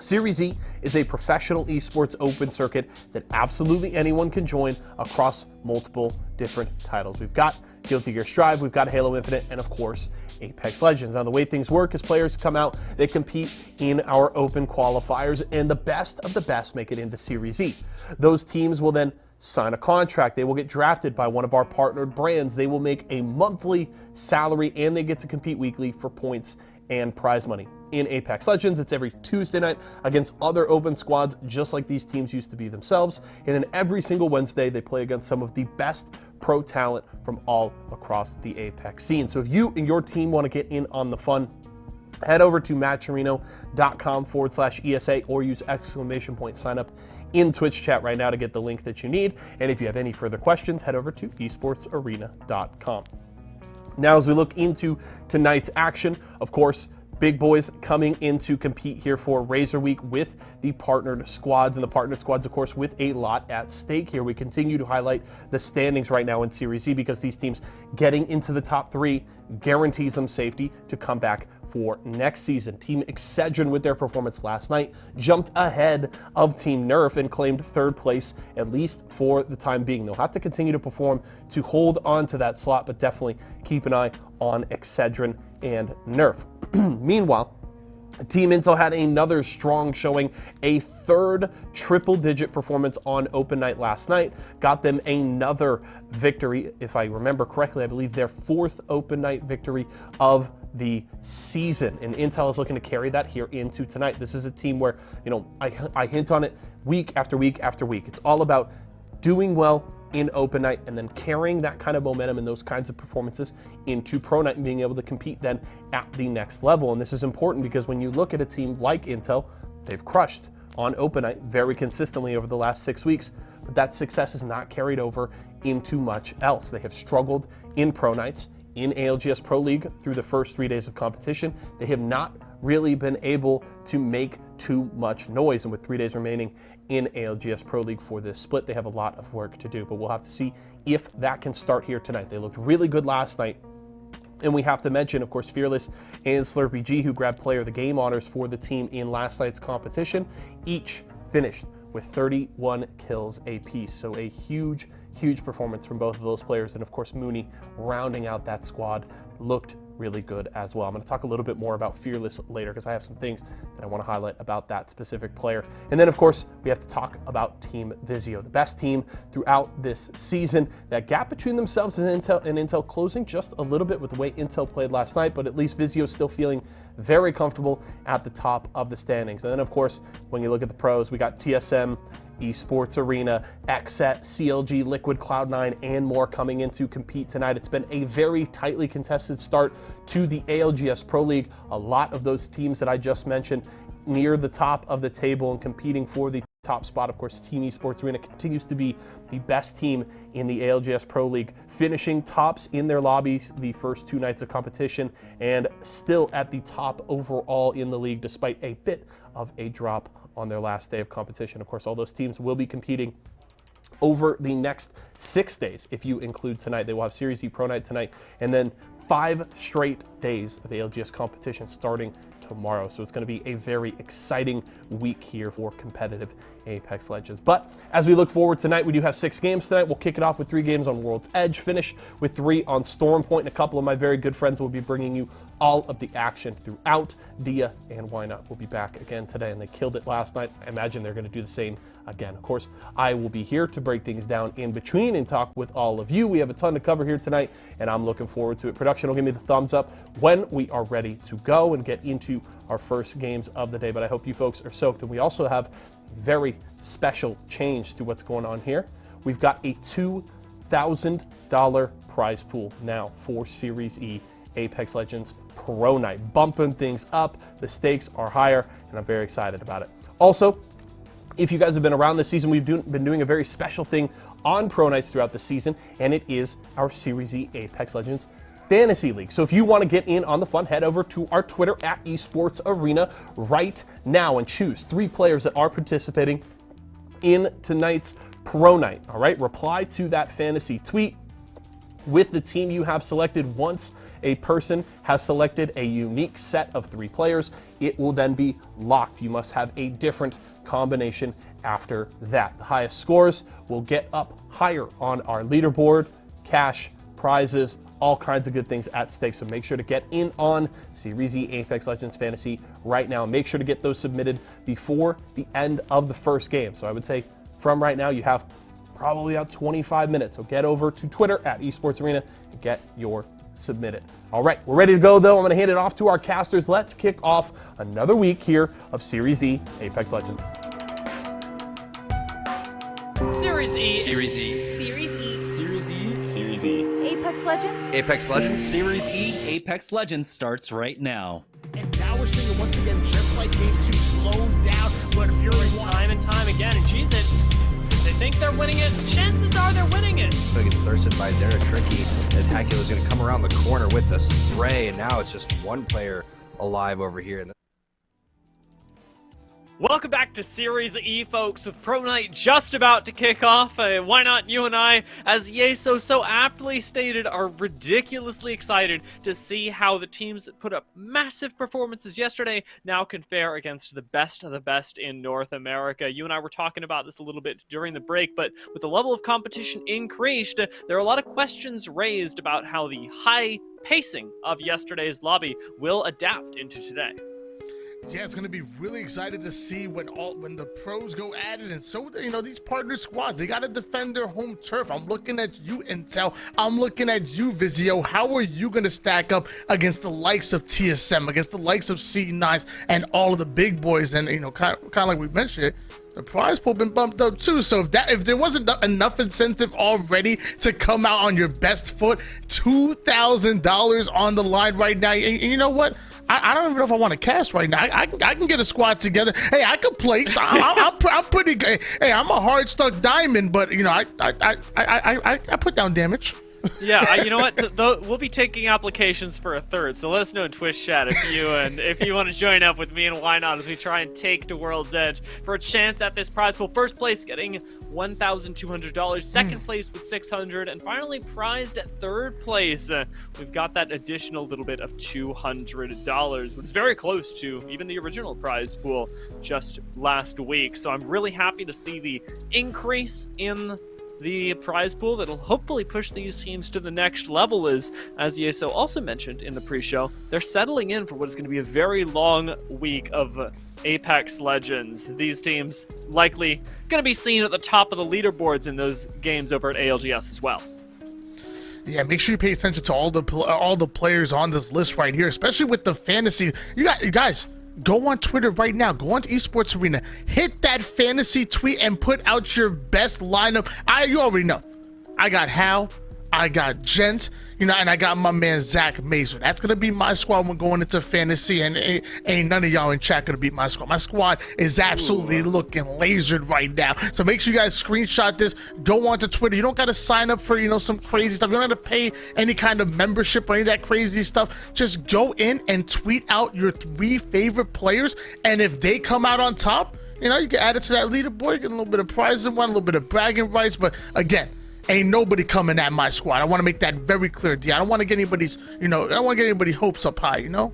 Series Z is a professional esports open circuit that absolutely anyone can join across multiple different titles. We've got Guilty Gear Strive, we've got Halo Infinite, and of course, Apex Legends. Now, the way things work is players come out, they compete in our open qualifiers, and the best of the best make it into Series Z. Those teams will then sign a contract. They will get drafted by one of our partnered brands. They will make a monthly salary, and they get to compete weekly for points and prize money. In Apex Legends, it's every Tuesday night against other open squads, just like these teams used to be themselves. And then every single Wednesday, they play against some of the best pro talent from all across the Apex scene. So if you and your team want to get in on the fun, head over to matcherino.com/ESA or use ! sign up in Twitch chat right now to get the link that you need. And if you have any further questions, head over to esportsarena.com. Now, as we look into tonight's action, of course, big boys coming in to compete here for Razer Week with the partnered squads, and the partnered squads, of course, with a lot at stake here. We continue to highlight the standings right now in Series Z because these teams getting into the top 3 guarantees them safety to come back for next season. Team Excedrin, with their performance last night, jumped ahead of Team Nerf and claimed 3rd place, at least for the time being. They'll have to continue to perform to hold on to that slot, but definitely keep an eye on Excedrin and Nerf. Meanwhile, Team Intel had another strong showing, a 3rd triple-digit performance on Open Night last night, got them another victory. If I remember correctly, I believe their 4th Open Night victory of the season, and Intel is looking to carry that here into tonight. This is a team where, you know, I hint on it week after week after week. It's all about doing well in Open Night and then carrying that kind of momentum and those kinds of performances into Pro Night and being able to compete then at the next level. And this is important because when you look at a team like Intel, they've crushed on Open Night very consistently over the last 6 weeks, but that success is not carried over into much else. They have struggled in Pro Nights, in ALGS Pro League through the first 3 days of competition. They have not really been able to make too much noise, and with 3 days remaining in ALGS Pro League for this split, they have a lot of work to do, but we'll have to see if that can start here tonight. They looked really good last night, and we have to mention, of course, Fearless and Slurpee G, who grabbed Player of the Game honors for the team in last night's competition, each finished with 31 kills apiece. So a huge performance from both of those players. And of course, Mooney rounding out that squad looked really good as well. I'm going to talk a little bit more about Fearless later because I have some things that I want to highlight about that specific player. And then, of course, we have to talk about Team Vizio, the best team throughout this season. That gap between themselves and Intel closing just a little bit with the way Intel played last night, but at least Vizio still feeling very comfortable at the top of the standings. And then, of course, when you look at the pros, we got TSM, Esports Arena, XSET, CLG, Liquid, Cloud9, and more coming in to compete tonight. It's been a very tightly contested start to the ALGS Pro League. A lot of those teams that I just mentioned near the top of the table and competing for the top spot. Of course, Team Esports Arena continues to be the best team in the ALGS Pro League, finishing tops in their lobbies the first 2 nights of competition and still at the top overall in the league despite a bit of a drop on their last day of competition. Of course, all those teams will be competing over the next 6 days. If you include tonight, they will have Series Z Pro Night tonight, and then 5 straight days of ALGS competition starting tomorrow. So it's going to be a very exciting week here for competitive Apex Legends. But as we look forward tonight, we do have 6 games tonight. We'll kick it off with 3 games on World's Edge, finish with 3 on Storm Point, and a couple of my very good friends will be bringing you all of the action throughout. Dia and Why Not will be back again today, and they killed it last night. I imagine they're going to do the same again. Of course, I will be here to break things down in between and talk with all of you. We have a ton to cover here tonight, and I'm looking forward to it. Production will give me the thumbs up when we are ready to go and get into our first games of the day, but I hope you folks are soaked. And we also have very special change to what's going on here. We've got a 2 $1,000 prize pool now for Series E Apex Legends Pro Night, bumping things up. The stakes are higher, and I'm very excited about it. Also, if you guys have been around this season, we've been doing a very special thing on Pro Nights throughout the season, and it is our Series E Apex Legends Fantasy League. So if you want to get in on the fun, head over to our Twitter at Esports Arena right now and choose 3 players that are participating in tonight's Pro Night. All right, reply to that fantasy tweet with the team you have selected. Once a person has selected a unique set of 3 players, it will then be locked. You must have a different combination after that. The highest scores will get up higher on our leaderboard, cash, prizes, all kinds of good things at stake. So make sure to get in on Series E Apex Legends Fantasy right now. Make sure to get those submitted before the end of the first game. So I would say from right now, you have probably about 25 minutes. So get over to Twitter at Esports Arena and get your submitted. All right, we're ready to go though. I'm gonna hand it off to our casters. Let's kick off another week here of Series E Apex Legends. Series E. Series E. Series E. Series E. Series E. Apex Legends. Apex Legends. Series E. Apex Legends starts right now. And now we're seeing it once again, just like Game 2, slowed down, but Fury won. Time and time again, and geez, they think they're winning it. Chances are they're winning it. It gets thirsted by Zera Tricky as Hacula is going to come around the corner with the spray, and now it's just one player alive over here. Welcome back to Series E, folks, with Pro Night just about to kick off. Why not you and I, as Yeso so aptly stated, are ridiculously excited to see how the teams that put up massive performances yesterday now can fare against the best of the best in North America. You and I were talking about this a little bit during the break, but with the level of competition increased, there are a lot of questions raised about how the high pacing of yesterday's lobby will adapt into today. Yeah, it's going to be really excited to see when the pros go at it. And so, you know, these partner squads, they got to defend their home turf. I'm looking at you, Intel. I'm looking at you, Vizio. How are you going to stack up against the likes of TSM, against the likes of C9s, and all of the big boys? And, you know, kind of like we mentioned, the prize pool been bumped up too. So if there wasn't enough incentive already to come out on your best foot, $2,000 on the line right now. And you know what? I don't even know if I want to cast right now. I can get a squad together. Hey, I could place. I'm pretty good. Hey, I'm a hard stuck diamond, but you know, I put down damage. Yeah, you know what? We'll be taking applications for a third, so let us know in Twitch chat if you want to join up with me, and why not, as we try and take to World's Edge for a chance at this prize pool. First place getting $1,200, second place with $600, and finally prized at third place. We've got that additional little bit of $200, which is very close to even the original prize pool just last week. So I'm really happy to see the increase in the prize pool that'll hopefully push these teams to the next level. As Yeso also mentioned in the pre-show, they're settling in for what is going to be a very long week of Apex Legends. These teams likely going to be seen at the top of the leaderboards in those games over at ALGS as well. Yeah, make sure you pay attention to all the players on this list right here, especially with the fantasy. You guys, go on Twitter right now. Go on to Esports Arena. Hit that fantasy tweet and put out your best lineup. You already know. I got Hal. I got Gent, you know, and I got my man Zach Mason. That's gonna be my squad when going into fantasy, and ain't none of y'all in chat gonna beat my squad. My squad is absolutely looking lasered right now. So make sure you guys screenshot this. Go on to Twitter. You don't gotta sign up for, you know, some crazy stuff. You don't have to pay any kind of membership or any of that crazy stuff. Just go in and tweet out your 3 favorite players, and if they come out on top, you know, you can add it to that leaderboard. You get a little bit of prizes and a little bit of bragging rights. But again, ain't nobody coming at my squad. I want to make that very clear, D. I don't want to get anybody's, you know, I don't want to get anybody's hopes up high, you know?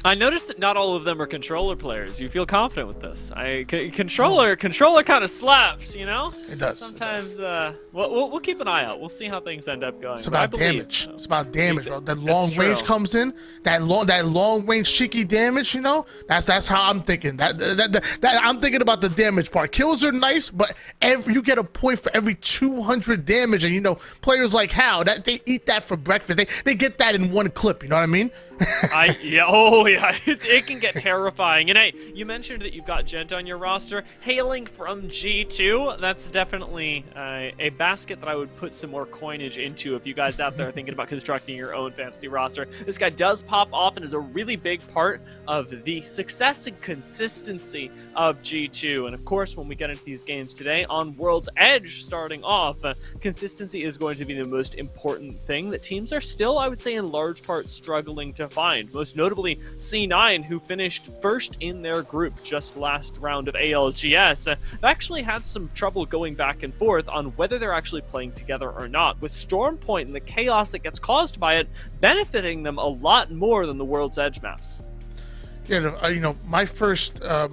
I noticed that not all of them are controller players. You feel confident with this? Controller kind of slaps, you know? It does. Sometimes, it does. We'll keep an eye out. We'll see how things end up going. It's about damage. It's about damage, bro. That long range comes in. That long range cheeky damage, you know? That's how I'm thinking. That I'm thinking about the damage part. Kills are nice, but you get a point for every 200 damage, and you know, players like Hal, that they eat that for breakfast. They get that in one clip. You know what I mean? It can get terrifying. And hey, you mentioned that you've got Gent on your roster, hailing from G2. That's definitely a basket that I would put some more coinage into if you guys out there are thinking about constructing your own fantasy roster. This guy does pop off and is a really big part of the success and consistency of G2. And of course, when we get into these games today on World's Edge starting off, consistency is going to be the most important thing that teams are still, I would say, in large part struggling to find. Most notably C9, who finished first in their group just last round of ALGS. They actually had some trouble going back and forth on whether they're actually playing together or not, with Stormpoint and the chaos that gets caused by it benefiting them a lot more than the World's Edge maps. Yeah, you know, my first, I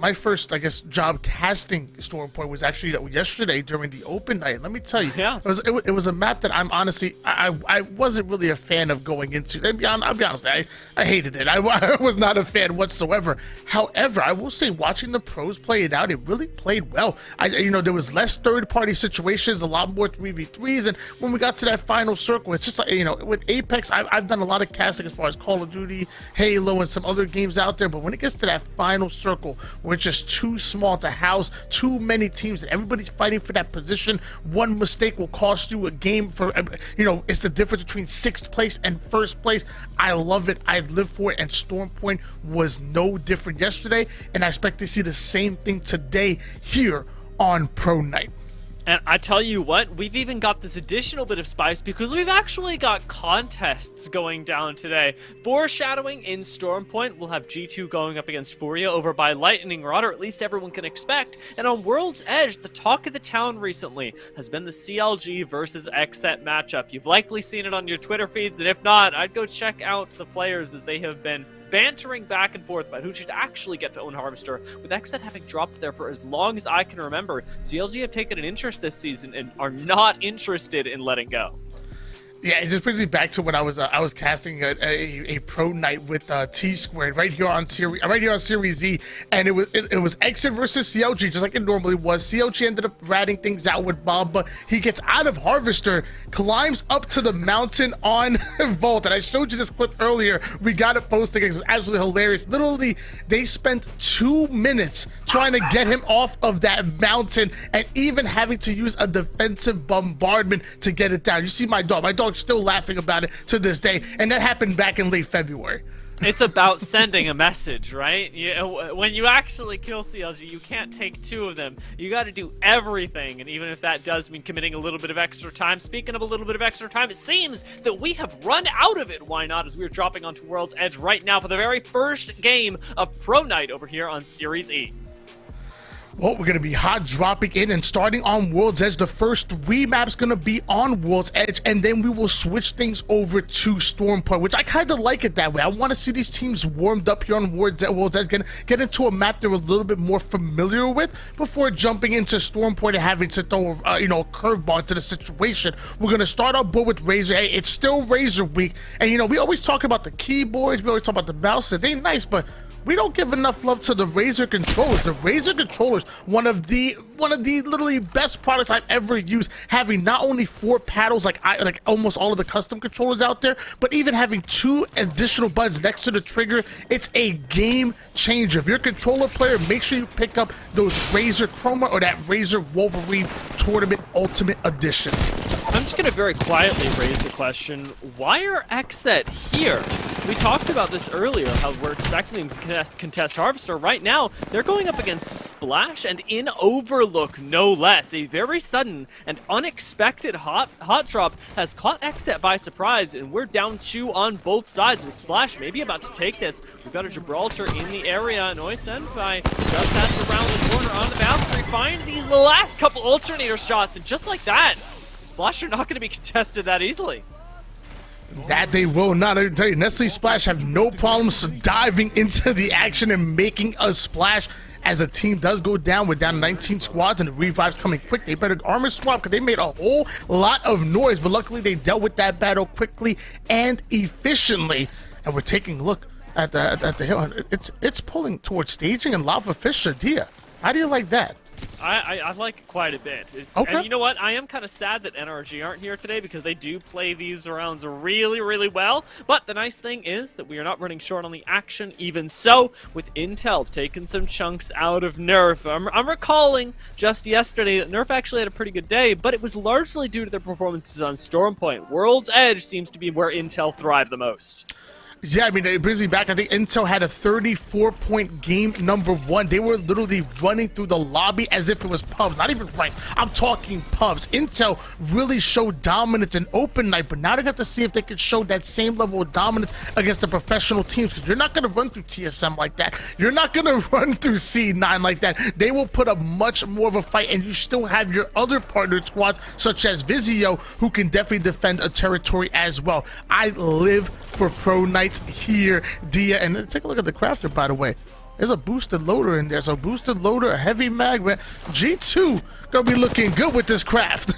guess, job casting Stormpoint was actually yesterday during the open night. Let me tell you, it was a map that I'm honestly, I wasn't really a fan of going into. I'll be honest, I hated it. I was not a fan whatsoever. However, I will say, watching the pros play it out, it really played well. You know, there was less third-party situations, a lot more 3v3s, and when we got to that final circle, it's just like, you know, with Apex, I've done a lot of casting as far as Call of Duty, Halo, and some other games out there, but when it gets to that final circle where it's just too small to house too many teams and everybody's fighting for that position, one mistake will cost you a game. For, you know, it's the difference between 6th place and 1st place. I love it. I live for it, and Stormpoint was no different yesterday, and I expect to see the same thing today here on Pro Night. And I tell you what, we've even got this additional bit of spice because we've actually got contests going down today. Foreshadowing in Stormpoint, we'll have G2 going up against Furia over by Lightning Rod, or at least everyone can expect. And on World's Edge, the talk of the town recently has been the CLG versus XSET matchup. You've likely seen it on your Twitter feeds, and if not, I'd go check out the players as they have been bantering back and forth about who should actually get to own Harvester, with XSET having dropped there for as long as I can remember. CLG have taken an interest this season and are not interested in letting go. Yeah, it just brings me back to when I was casting a pro night with T Squared right here on Series E, and it was XSET versus CLG just like it normally was. CLG ended up ratting things out with Bob, but he gets out of Harvester, climbs up to the mountain on Vault, and I showed you this clip earlier. We got it posted. It was absolutely hilarious. Literally, they spent 2 minutes trying to get him off of that mountain, and even having to use a defensive bombardment to get it down. You see my dog still laughing about it to this day, and that happened back in late February. It's about sending a message, right? When you actually kill CLG, you can't take 2 of them. You got to do everything, and even if that does mean committing a little bit of extra time. Speaking of a little bit of extra time, it seems that we have run out of it. Why not? As we're dropping onto World's Edge right now for the very first game of Pro Night over here on Series E. Well, we're going to be hot dropping in and starting on World's Edge. The first 3 maps going to be on World's Edge, and then we will switch things over to Stormpoint, which I kind of like it that way. I want to see these teams warmed up here on World's Edge, get into a map they're a little bit more familiar with before jumping into Stormpoint and having to throw a curveball into the situation. We're going to start our board with Razer. Hey, it's still Razer week, and we always talk about the keyboards, we always talk about the mouse. They ain't nice, but we don't give enough love to the Razer controllers. The Razer controllers, one of the literally best products I've ever used, having not only 4 paddles like almost all of the custom controllers out there, but even having 2 additional buttons next to the trigger. It's a game changer. If you're a controller player, make sure you pick up those Razer Chroma or that Razer Wolverine Tournament Ultimate Edition. I'm just going to very quietly raise the question, why are XSET here? We talked about this earlier, how we're expecting them to contest Harvester. Right now, they're going up against Splash and in Overlook, no less. A very sudden and unexpected hot drop has caught XSET by surprise, and we're down 2 on both sides, with Splash maybe about to take this. We've got a Gibraltar in the area, and Oisenfai just has to round the corner on the boundary, find these last couple alternator shots, and just like that, Splash are not going to be contested that easily. That they will not. I tell you, Nestle Splash have no problems diving into the action and making a splash. As a team does go down, we're down 19 squads and the revives coming quick. They better armor swap because they made a whole lot of noise, but luckily they dealt with that battle quickly and efficiently. And we're taking a look at the hill. It's pulling towards staging and Lava Fish Shadia. How do you like that? I like it quite a bit. Okay. And you know what? I am kind of sad that NRG aren't here today because they do play these rounds really, really well. But the nice thing is that we are not running short on the action. Even so, with Intel taking some chunks out of Nerf. I'm recalling just yesterday that Nerf actually had a pretty good day, but it was largely due to their performances on Stormpoint. World's Edge seems to be where Intel thrive the most. Yeah, I mean, it brings me back. I think Intel had a 34-point game #1. They were literally running through the lobby as if it was pubs. Not even ranked. I'm talking pubs. Intel really showed dominance in open night, but now they have to see if they can show that same level of dominance against the professional teams, because you're not going to run through TSM like that. You're not going to run through C9 like that. They will put up much more of a fight, and you still have your other partnered squads, such as Vizio, who can definitely defend a territory as well. I live for pro nights here, Dia, and take a look at the crafter, by the way. There's a boosted loader in there, so boosted loader, a heavy mag, man. G2 gonna be looking good with this craft.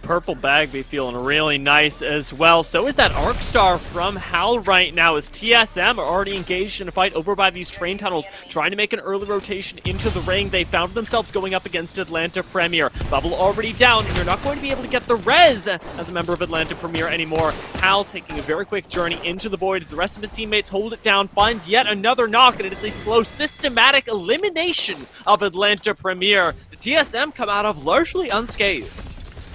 Purple bag be feeling really nice as well. So is that Arc Star from Hal right now, as TSM are already engaged in a fight over by these train tunnels, trying to make an early rotation into the ring. They found themselves going up against Atlanta Premier. Bubble already down, and you're not going to be able to get the res as a member of Atlanta Premier anymore. Hal taking a very quick journey into the void as the rest of his teammates hold it down, finds yet another knock, and it is a slow, systematic elimination of Atlanta Premier. The TSM come out of largely unscathed.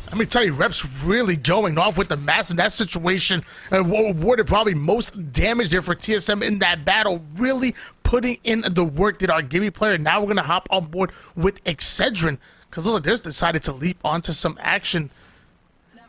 Let me tell you, Rep's really going off with the mass in that situation. Awarded probably most damage there for TSM in that battle. Really putting in the work that our Gibby player. Now we're going to hop on board with Excedrin, because look, they're decided to leap onto some action.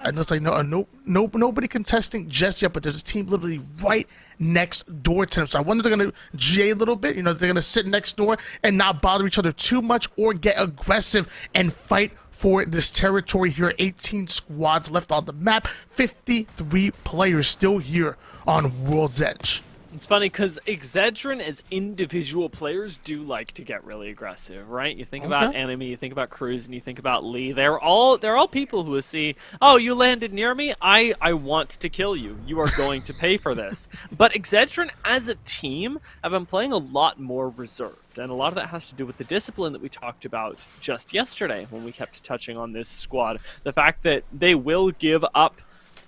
And it's like, nobody contesting just yet, but there's a team literally right next door to them. So I wonder if they're going to GA a little bit. You know, they're going to sit next door and not bother each other too much, or get aggressive and fight for this territory here. 18 squads left on the map, 53 players still here on World's Edge. It's funny because Excedrin as individual players do like to get really aggressive, right? You think about Enemy, you think about Cruz, and you think about Lee. They're all people who will see, oh, you landed near me, I want to kill you. You are going to pay for this. But Excedrin as a team have been playing a lot more reserved. And a lot of that has to do with the discipline that we talked about just yesterday when we kept touching on this squad. The fact that they will give up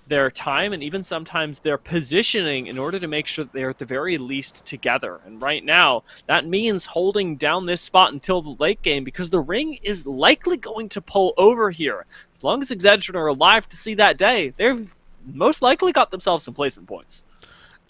their time and even sometimes their positioning in order to make sure that they're at the very least together. And right now, that means holding down this spot until the late game, because the ring is likely going to pull over here. As long as Excedrin are alive to see that day, they've most likely got themselves some placement points.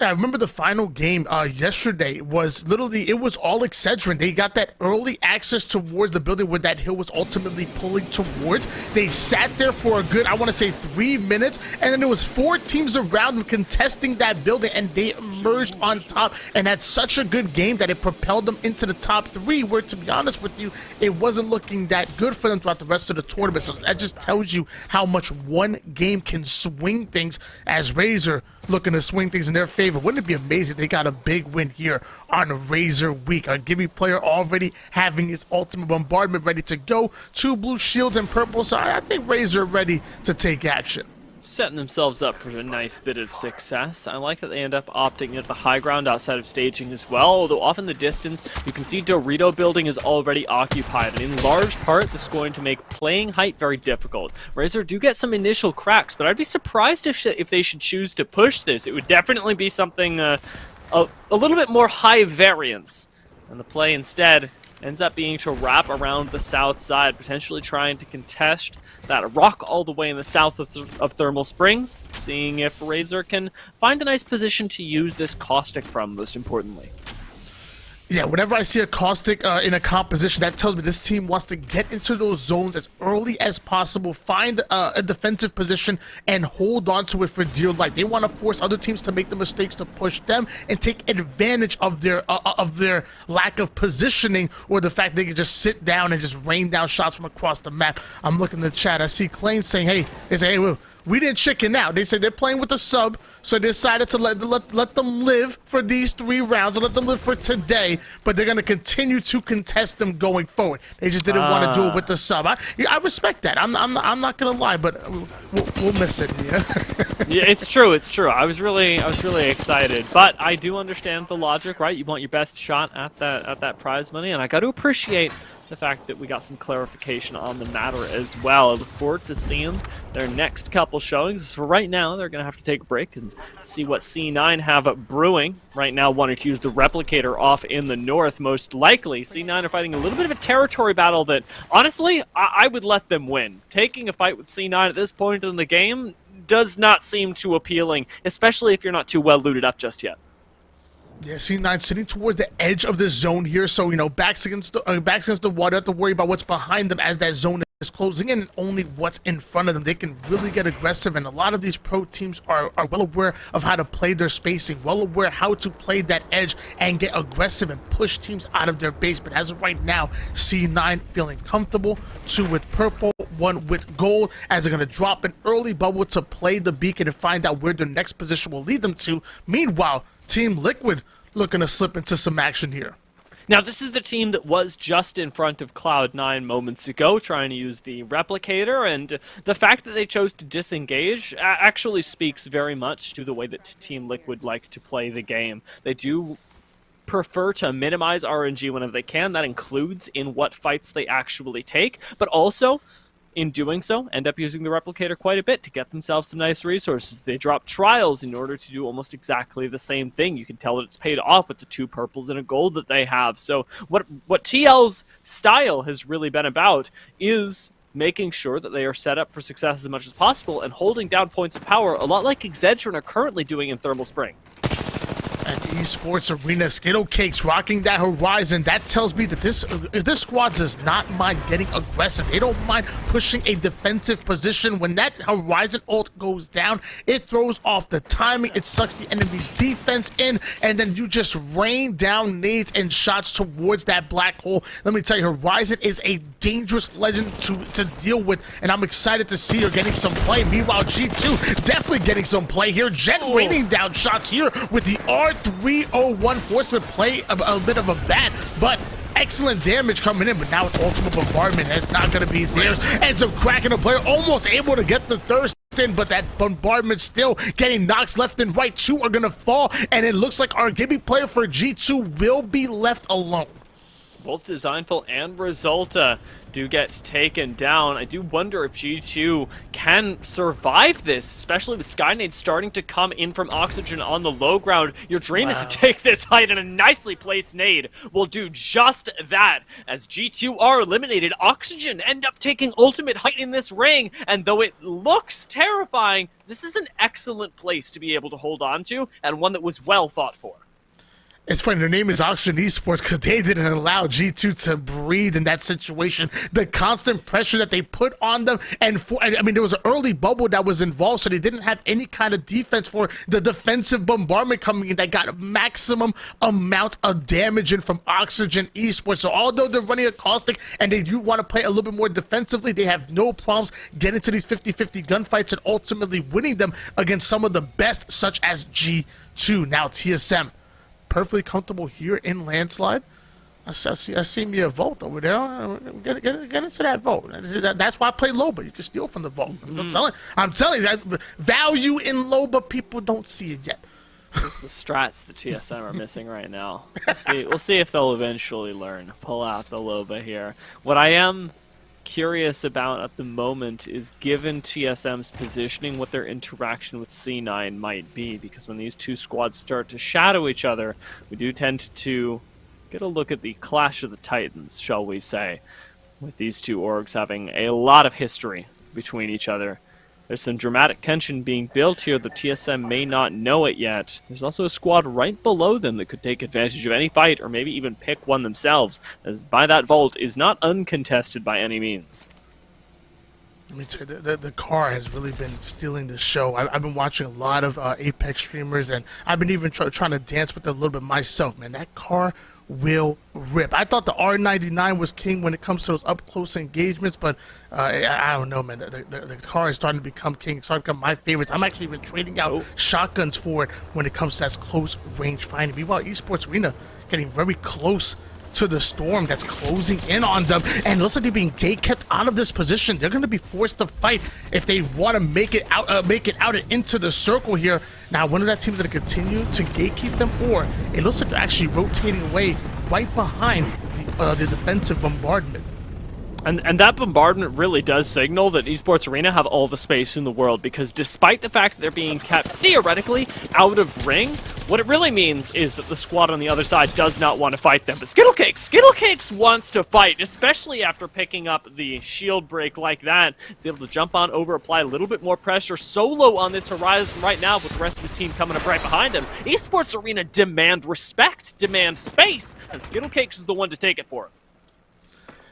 I remember the final game yesterday was literally, it was all Excedrin. They got that early access towards the building where that hill was ultimately pulling towards. They sat there for a good, I want to say 3 minutes, and then there was 4 teams around them contesting that building, and they emerged on top and had such a good game that it propelled them into the top 3, where, to be honest with you, it wasn't looking that good for them throughout the rest of the tournament. So that just tells you how much one game can swing things, as Razer looking to swing things in their favor. Wouldn't it be amazing if they got a big win here on Razer Week? Our Gibby player already having his ultimate bombardment ready to go. 2 blue shields and purple, so I think Razer ready to take action. Setting themselves up for a nice bit of success. I like that they end up opting at the high ground outside of staging as well, although off in the distance you can see Dorito building is already occupied, and in large part this is going to make playing height very difficult. Razer do get some initial cracks, but I'd be surprised if they should choose to push this. It would definitely be something a little bit more high variance, and the play instead ends up being to wrap around the south side, potentially trying to contest that rock all the way in the south of Thermal Springs, seeing if Razer can find a nice position to use this caustic from, most importantly. Yeah, whenever I see a caustic in a composition, that tells me this team wants to get into those zones as early as possible, find a defensive position, and hold on to it for dear life. They want to force other teams to make the mistakes to push them and take advantage of their lack of positioning, or the fact they can just sit down and just rain down shots from across the map. I'm looking in the chat. I see Clay saying, hey, they say, hey, well, we didn't chicken out. They said they're playing with the sub, so they decided to let them live for these 3 rounds, or let them live for today, but they're going to continue to contest them going forward. They just didn't want to do it with the sub. I respect that. I'm not going to lie, but we'll miss it. Yeah, it's true. It's true. I was really excited, but I do understand the logic, right? You want your best shot at that prize money, and I got to appreciate the fact that we got some clarification on the matter as well. I look forward to seeing their next couple showings. For right now, they're going to have to take a break and see what C9 have brewing. Right now, wanting to use the replicator off in the north, most likely. C9 are fighting a little bit of a territory battle that, honestly, I would let them win. Taking a fight with C9 at this point in the game does not seem too appealing, especially if you're not too well looted up just yet. Yeah, C9 sitting towards the edge of the zone here, so, you know, backs against the wall. Don't have to worry about what's behind them as that zone is closing in, and only what's in front of them. They can really get aggressive, and a lot of these pro teams are well aware of how to play their spacing, well aware how to play that edge and get aggressive and push teams out of their base. But as of right now, C9 feeling comfortable, 2 with purple, 1 with gold, as they're going to drop an early bubble to play the beacon and find out where their next position will lead them to. Meanwhile, Team Liquid looking to slip into some action here. Now, this is the team that was just in front of Cloud9 moments ago, trying to use the replicator, and the fact that they chose to disengage actually speaks very much to the way that Team Liquid like to play the game. They do prefer to minimize RNG whenever they can. That includes in what fights they actually take, but also, in doing so, end up using the replicator quite a bit to get themselves some nice resources. They drop trials in order to do almost exactly the same thing. You can tell that it's paid off with the 2 purples and a gold that they have. So what TL's style has really been about is making sure that they are set up for success as much as possible and holding down points of power, a lot like Exedron are currently doing in Thermal Spring. At Esports Arena, Skittle Cakes rocking that horizon. That tells me that this squad does not mind getting aggressive. They don't mind pushing a defensive position. When that horizon ult goes down, it throws off the timing. It sucks the enemy's defense in, and then you just rain down nades and shots towards that black hole. Let me tell you, Horizon is a dangerous legend to deal with, and I'm excited to see her getting some play. Meanwhile, G2 definitely getting some play here. Jet raining down shots here with the R301, forced to play a bit of a bat, but excellent damage coming in. But now it's ultimate bombardment. That's not going to be theirs. Ends up cracking a player, almost able to get the thirst in, but that bombardment still getting knocks left and right. 2 are going to fall, and it looks like our Gibby player for G2 will be left alone. Both Designful and Resulta do get taken down. I do wonder if G2 can survive this, especially with Skynade starting to come in from Oxygen on the low ground. Your dream is to take this height, and a nicely placed nade will do just that. As G2 are eliminated, Oxygen end up taking ultimate height in this ring, and though it looks terrifying, this is an excellent place to be able to hold on to, and one that was well thought for. It's funny, their name is Oxygen Esports because they didn't allow G2 to breathe in that situation. The constant pressure that they put on them, and I mean, there was an early bubble that was involved, so they didn't have any kind of defense for the defensive bombardment coming in that got a maximum amount of damage in from Oxygen Esports. So although they're running a caustic and they do want to play a little bit more defensively, they have no problems getting to these 50-50 gunfights and ultimately winning them against some of the best, such as G2. Now TSM. Perfectly comfortable here in Landslide. I see me a Vault over there. Get into that Vault. That's why I play Loba. You can steal from the Vault. I'm telling you, that value in Loba, people don't see it yet. It's the strats the TSM are missing right now. We'll see if they'll eventually learn. Pull out the Loba here. What I am curious about at the moment is, given TSM's positioning, what their interaction with C9 might be, because when these two squads start to shadow each other, we do tend to get a look at the clash of the titans, shall we say, with these two orgs having a lot of history between each other. There's some dramatic tension being built here. The TSM may not know it yet. There's also a squad right below them that could take advantage of any fight, or maybe even pick one themselves, as by that Vault is not uncontested by any means. Let me tell you, the car has really been stealing the show. I've been watching a lot of Apex streamers, and I've been even trying to dance with it a little bit myself, man. That car will rip. I thought the R99 was king when it comes to those up-close engagements, but I don't know, man. The car is starting to become king. It's starting to become my favorites. I'm actually even trading out shotguns for it when it comes to that close-range fighting. Meanwhile, Esports Arena getting very close to the storm that's closing in on them, and it looks like they're being gate-kept out of this position. They're going to be forced to fight if they want to make it out and into the circle here. Now, one of that team's going to continue to gatekeep them, or it looks like they're actually rotating away right behind the defensive bombardment. And that bombardment really does signal that Esports Arena have all the space in the world, because despite the fact that they're being kept theoretically out of ring, what it really means is that the squad on the other side does not want to fight them. But Skittlecakes wants to fight, especially after picking up the shield break like that. He's able to jump on over, apply a little bit more pressure solo on this horizon right now, with the rest of his team coming up right behind him. Esports Arena demand respect, demand space, and Skittlecakes is the one to take it for him.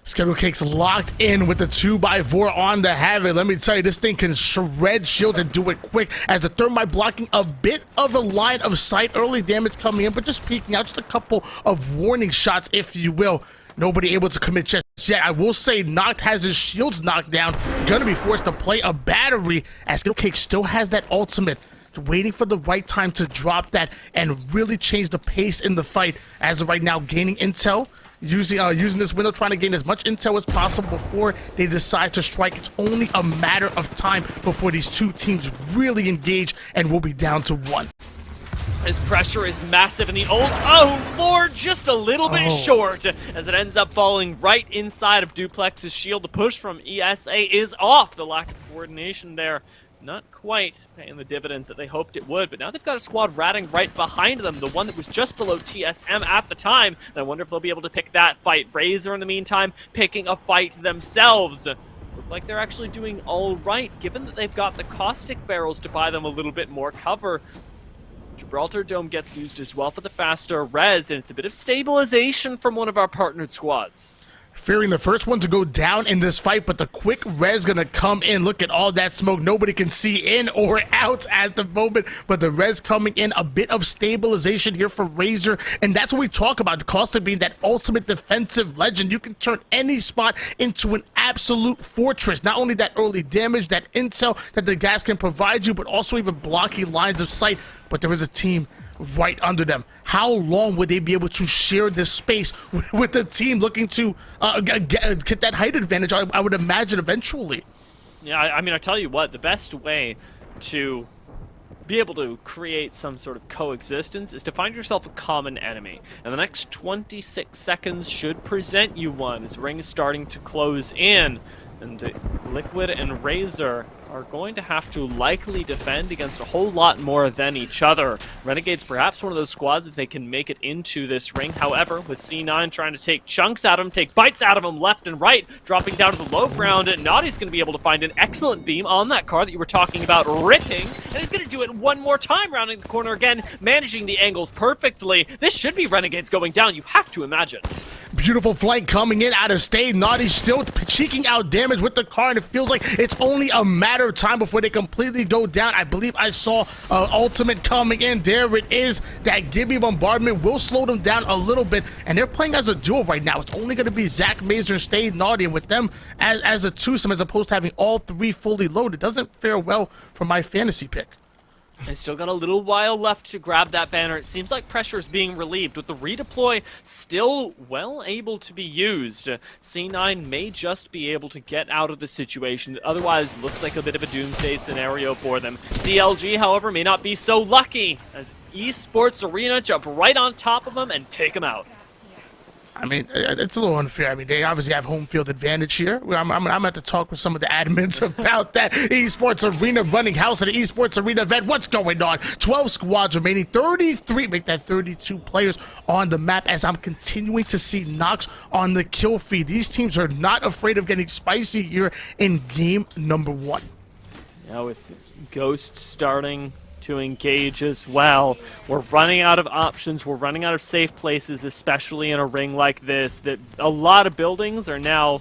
Skittlecakes locked in with the 2x4 on the Havoc. Let me tell you, this thing can shred shields and do it quick, as the Thermite blocking a bit of a line of sight. Early damage coming in, but just peeking out, just a couple of warning shots, if you will. Nobody able to commit just yet. I will say Noct has his shields knocked down. Gonna be forced to play a battery, as Skittlecakes still has that ultimate. Waiting for the right time to drop that and really change the pace in the fight. As of right now, gaining intel. Using this window, trying to gain as much intel as possible before they decide to strike. It's only a matter of time before these two teams really engage, and we'll be down to 1. His pressure is massive, and the ult, oh lord, just a little bit short, as it ends up falling right inside of Duplex's shield. The push from ESA is off. The lack of coordination there, not quite paying the dividends that they hoped it would, but now they've got a squad ratting right behind them, the one that was just below TSM at the time. And I wonder if they'll be able to pick that fight. Razer, in the meantime, picking a fight themselves. Look like they're actually doing all right, given that they've got the caustic barrels to buy them a little bit more cover. Gibraltar Dome gets used as well for the faster res, and it's a bit of stabilization from one of our partnered squads. Fearing the first one to go down in this fight, but the quick res gonna come in. Look at all that smoke. Nobody can see in or out at the moment, but the res coming in. A bit of stabilization here for Razer, and that's what we talk about. The cost of being that ultimate defensive legend. You can turn any spot into an absolute fortress. Not only that early damage, that intel that the guys can provide you, but also even blocking lines of sight. But there is a team right under them. How long would they be able to share this space with the team looking to get that height advantage? I would imagine eventually. Yeah, I mean, I tell you what, the best way to be able to create some sort of coexistence is to find yourself a common enemy. And the next 26 seconds should present you one, as ring is starting to close in. And Liquid and Razer are going to have to likely defend against a whole lot more than each other. Renegade's perhaps one of those squads if they can make it into this ring. However, with C9 trying to take chunks out of him, take bites out of him left and right, dropping down to the low ground, Naughty's going to be able to find an excellent beam on that car that you were talking about ripping, and he's going to do it one more time, rounding the corner again, managing the angles perfectly. This should be Renegades going down, you have to imagine. Beautiful flank coming in out of state. Naughty still cheeking out damage with the car, and it feels like it's only a matter of time before they completely go down. I believe I saw ultimate coming in. There it is. That Gibby bombardment will slow them down a little bit, and they're playing as a duo right now. It's only going to be Zach, Mazer, and Stade Naughty, and with them as a twosome, as opposed to having all three fully loaded. Doesn't fare well for my fantasy pick. They still got a little while left to grab that banner. It seems like pressure is being relieved, with the redeploy still well able to be used. C9 may just be able to get out of the situation. Otherwise, looks like a bit of a doomsday scenario for them. CLG, however, may not be so lucky, as Esports Arena jump right on top of them and take them out. I mean, it's a little unfair. I mean, they obviously have home field advantage here. I'm going to have to talk with some of the admins about that. Esports Arena running house at the Esports Arena event. What's going on? 12 squads remaining, 33, make that 32 players on the map, as I'm continuing to see knocks on the kill feed. These teams are not afraid of getting spicy here in game number 1. Now with Ghost starting to engage as well. We're running out of options. We're running out of safe places, especially in a ring like this, that a lot of buildings are now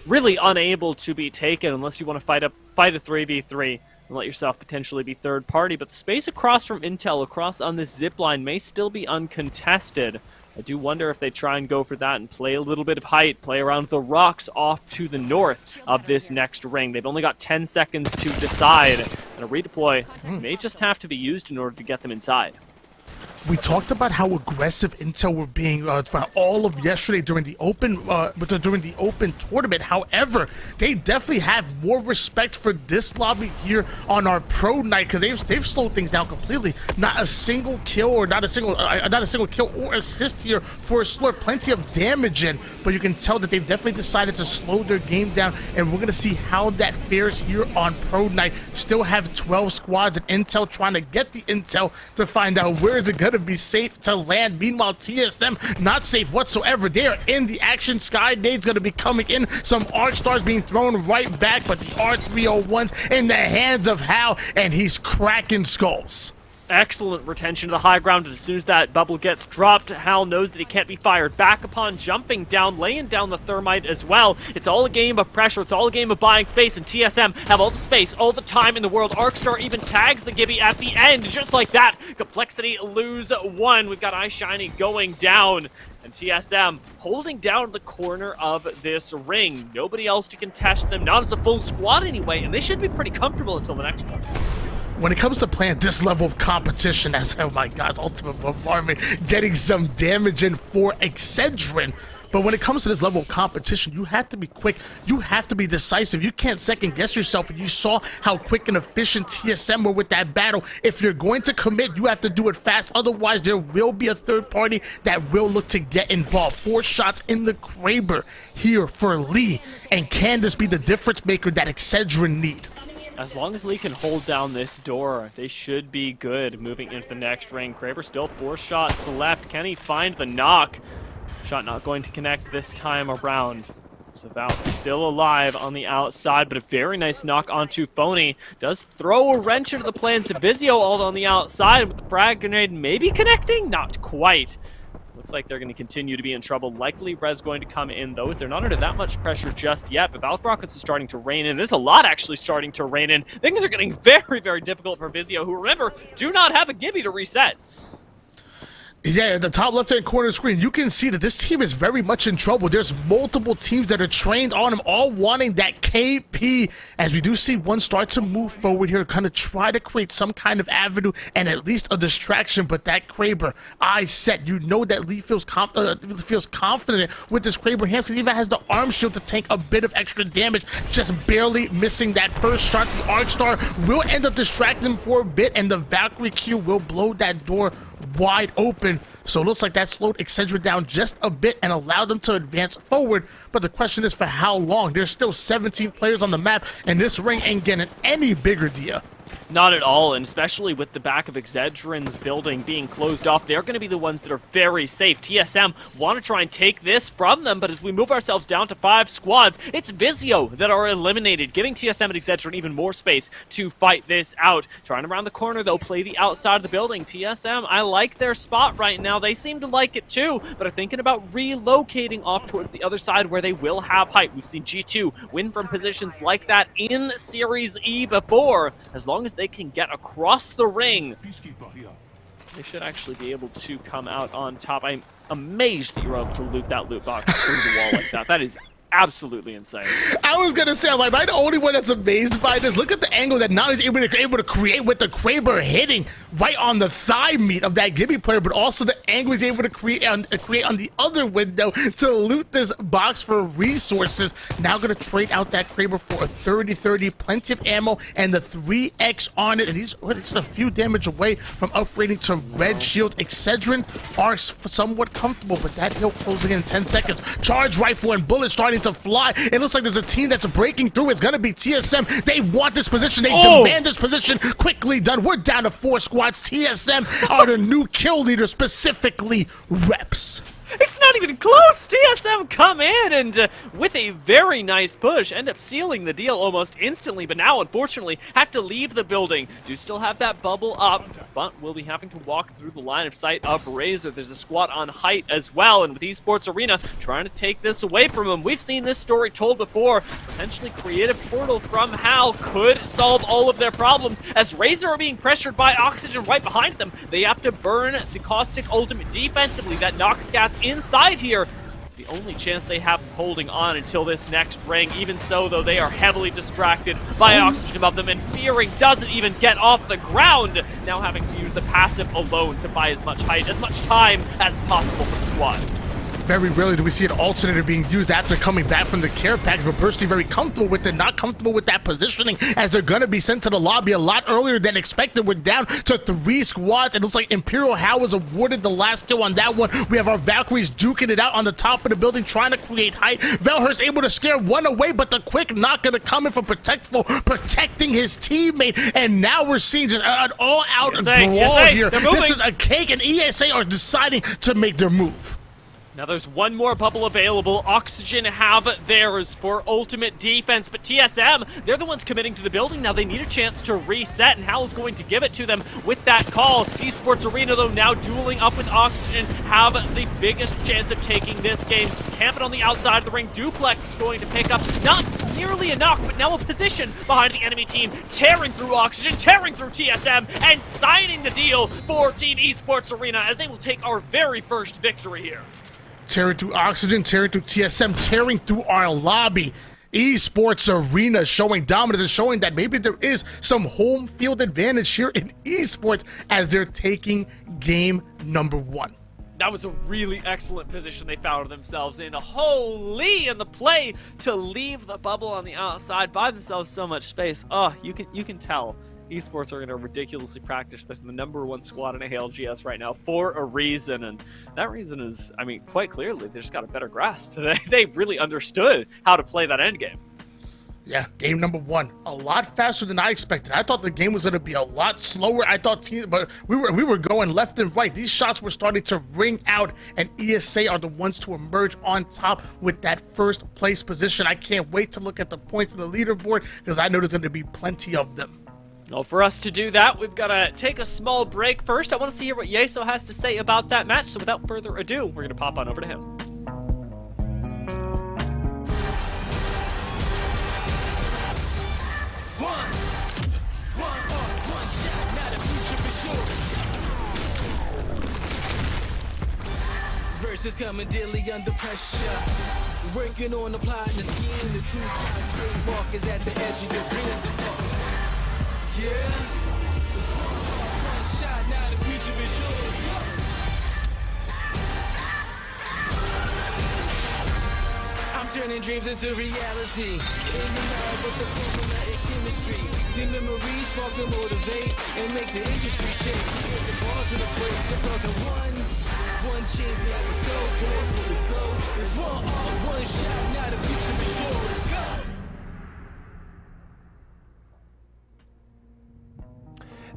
really unable to be taken unless you want to fight a 3v3 and let yourself potentially be third party. But the space across from Intel, across on this zip line, may still be uncontested. I do wonder if they try and go for that and play a little bit of height, play around the rocks off to the north of this next ring. They've only got 10 seconds to decide, and a redeploy may just have to be used in order to get them inside. We talked about how aggressive Intel were being throughout all of yesterday during the open tournament. However, they definitely have more respect for this lobby here on our pro night because they've slowed things down completely. Not a single kill or not a single kill or assist here for Slur. Plenty of damage in, but you can tell that they've definitely decided to slow their game down, and we're gonna see how that fares here on pro night. Still have 12 squads and Intel trying to get the intel to find out where is it gonna be safe to land. Meanwhile, TSM not safe whatsoever. They are in the action. Skynade's gonna be coming in. Some arc stars being thrown right back, but the R301's in the hands of Hal, and he's cracking skulls. Excellent retention of the high ground, and as soon as that bubble gets dropped, Hal knows that he can't be fired back upon, jumping down, laying down the thermite as well. It's all a game of pressure, it's all a game of buying space, and TSM have all the space, all the time in the world. Arcstar even tags the Gibby at the end, just like that. Complexity lose one. We've got Eye Shiny going down, and TSM holding down the corner of this ring. Nobody else to contest them, not as a full squad anyway, and they should be pretty comfortable until the next one. When it comes to playing this level of competition, as oh my gosh, Ultimate Bombardment getting some damage in for Excedrin. But when it comes to this level of competition, you have to be quick. You have to be decisive. You can't second guess yourself. And you saw how quick and efficient TSM were with that battle. If you're going to commit, you have to do it fast. Otherwise, there will be a third party that will look to get involved. 4 shots in the Kraber here for Lee. And can this be the difference maker that Excedrin need? As long as Lee can hold down this door, they should be good moving into the next ring. Kraber still 4 shots left. Can he find the knock? Shot not going to connect this time around. So Val still alive on the outside, but a very nice knock onto Phony. Does throw a wrench into the plans of Vizio all on the outside with the frag grenade maybe connecting? Not quite. Looks like they're going to continue to be in trouble. Likely Rez going to come in, though, as they're not under that much pressure just yet. But Valk Rockets is starting to rain in. There's a lot actually starting to rain in. Things are getting very, very difficult for Vizio, who, remember, do not have a Gibby to reset. Yeah, at the top left-hand corner of the screen, you can see that this team is very much in trouble. There's multiple teams that are trained on them, all wanting that KP. As we do see one start to move forward here, kind of try to create some kind of avenue and at least a distraction. But that Kraber, eye set. You know that Lee feels confident with this Kraber hands, because he even has the arm shield to tank a bit of extra damage. Just barely missing that first shot. The Arcstar will end up distracting him for a bit, and the Valkyrie Q will blow that door wide open. So it looks like that slowed Excedrin down just a bit and allowed them to advance forward. But the question is for how long? There's still 17 players on the map, and this ring ain't getting any bigger, Dia. Not at all, and especially with the back of Excedrin's building being closed off, they're going to be the ones that are very safe. TSM want to try and take this from them, but as we move ourselves down to 5 squads, it's Vizio that are eliminated, giving TSM and Excedrin even more space to fight this out. Trying around the corner, though, play the outside of the building. TSM, I like their spot right now. They seem to like it too, but are thinking about relocating off towards the other side where they will have height. We've seen G2 win from positions like that in Series E before. As long as they can get across the ring, they should actually be able to come out on top. I'm amazed that you're able to loot that loot box through the wall like that. That is absolutely insane. I was gonna say, am I the only one that's amazed by this? Look at the angle that now he's able to create with the Kraber hitting right on the thigh meat of that Gibby player, but also the angle he's able to create on the other window to loot this box for resources. Now gonna trade out that Kraber for a 30-30, plenty of ammo, and the 3x on it, and he's just a few damage away from upgrading to red shield. Excedrin are somewhat comfortable, but that hill closing in 10 seconds. Charge rifle and bullets starting to fly. It looks like there's a team that's breaking through. It's gonna be TSM. They want this position. They demand this position. Quickly done. We're down to 4 squads. TSM are the new kill leader, specifically Reps. It's not even close! TSM come in and with a very nice push, end up sealing the deal almost instantly, but now unfortunately have to leave the building. Do still have that bubble up, but will be having to walk through the line of sight of Razer. There's a squad on height as well, and with Esports Arena trying to take this away from him. We've seen this story told before. Potentially creative portal from Hal could solve all of their problems, as Razer are being pressured by Oxygen right behind them. They have to burn the Caustic ultimate defensively. That knocks gas inside here. the only chance they have of holding on until this next ring. Even so, though, they are heavily distracted by oxygen above them, and Fearing doesn't even get off the ground, now having to use the passive alone to buy as much height, as much time as possible for the squad. Very rarely do we see an alternator being used after coming back from the care packs, but Bursty very comfortable with it, not comfortable with that positioning, as they're going to be sent to the lobby a lot earlier than expected. We're down to 3 squads. It looks like Imperial How was awarded the last kill on that one. We have our Valkyries duking it out on the top of the building, trying to create height. Velhurst able to scare one away, but the quick not going to come in from protecting his teammate, and now we're seeing just an all-out brawl here. This is a cake, and ESA are deciding to make their move. Now there's one more bubble available. Oxygen have theirs for ultimate defense, but TSM, they're the ones committing to the building. Now they need a chance to reset, and Hal is going to give it to them with that call. Esports Arena, though, now dueling up with Oxygen, have the biggest chance of taking this game. Camping on the outside of the ring. Duplex is going to pick up not nearly a knock, but now a position behind the enemy team, tearing through Oxygen, tearing through TSM, and signing the deal for Team Esports Arena, as they will take our very first victory here. Tearing through Oxygen, tearing through TSM, tearing through our lobby. Esports Arena showing dominance and showing that maybe there is some home field advantage here in esports as they're taking game number 1. That was a really excellent position they found themselves in. Holy, and the play to leave the bubble on the outside, buy themselves so much space. Oh, you can tell. Esports are going to ridiculously practice the number 1 squad in ALGS right now for a reason, and that reason is, I mean, quite clearly, they just got a better grasp. They really understood how to play that end game. Yeah, game number 1, a lot faster than I expected. I thought the game was going to be a lot slower. I thought but we were going left and right. These shots were starting to ring out, and ESA are the ones to emerge on top with that first place position. I can't wait to look at the points in the leaderboard, because I know there's going to be plenty of them. Well, for us to do that, we've got to take a small break first. I want to see what Yeso has to say about that match, so without further ado, we're going to pop on over to him. Versus coming daily under pressure. Working on the plot and the scheme. The true side trademark is at the edge of your dreams. I'm talking. Yeah. One shot, now the future is yours. I'm turning dreams into reality. In the lab with the formula and chemistry. The memories spark and motivate and make the industry shake. Put the bars in the place. I'm talking one chance that was so good for the goal. It's one shot, now the future is yours. Go!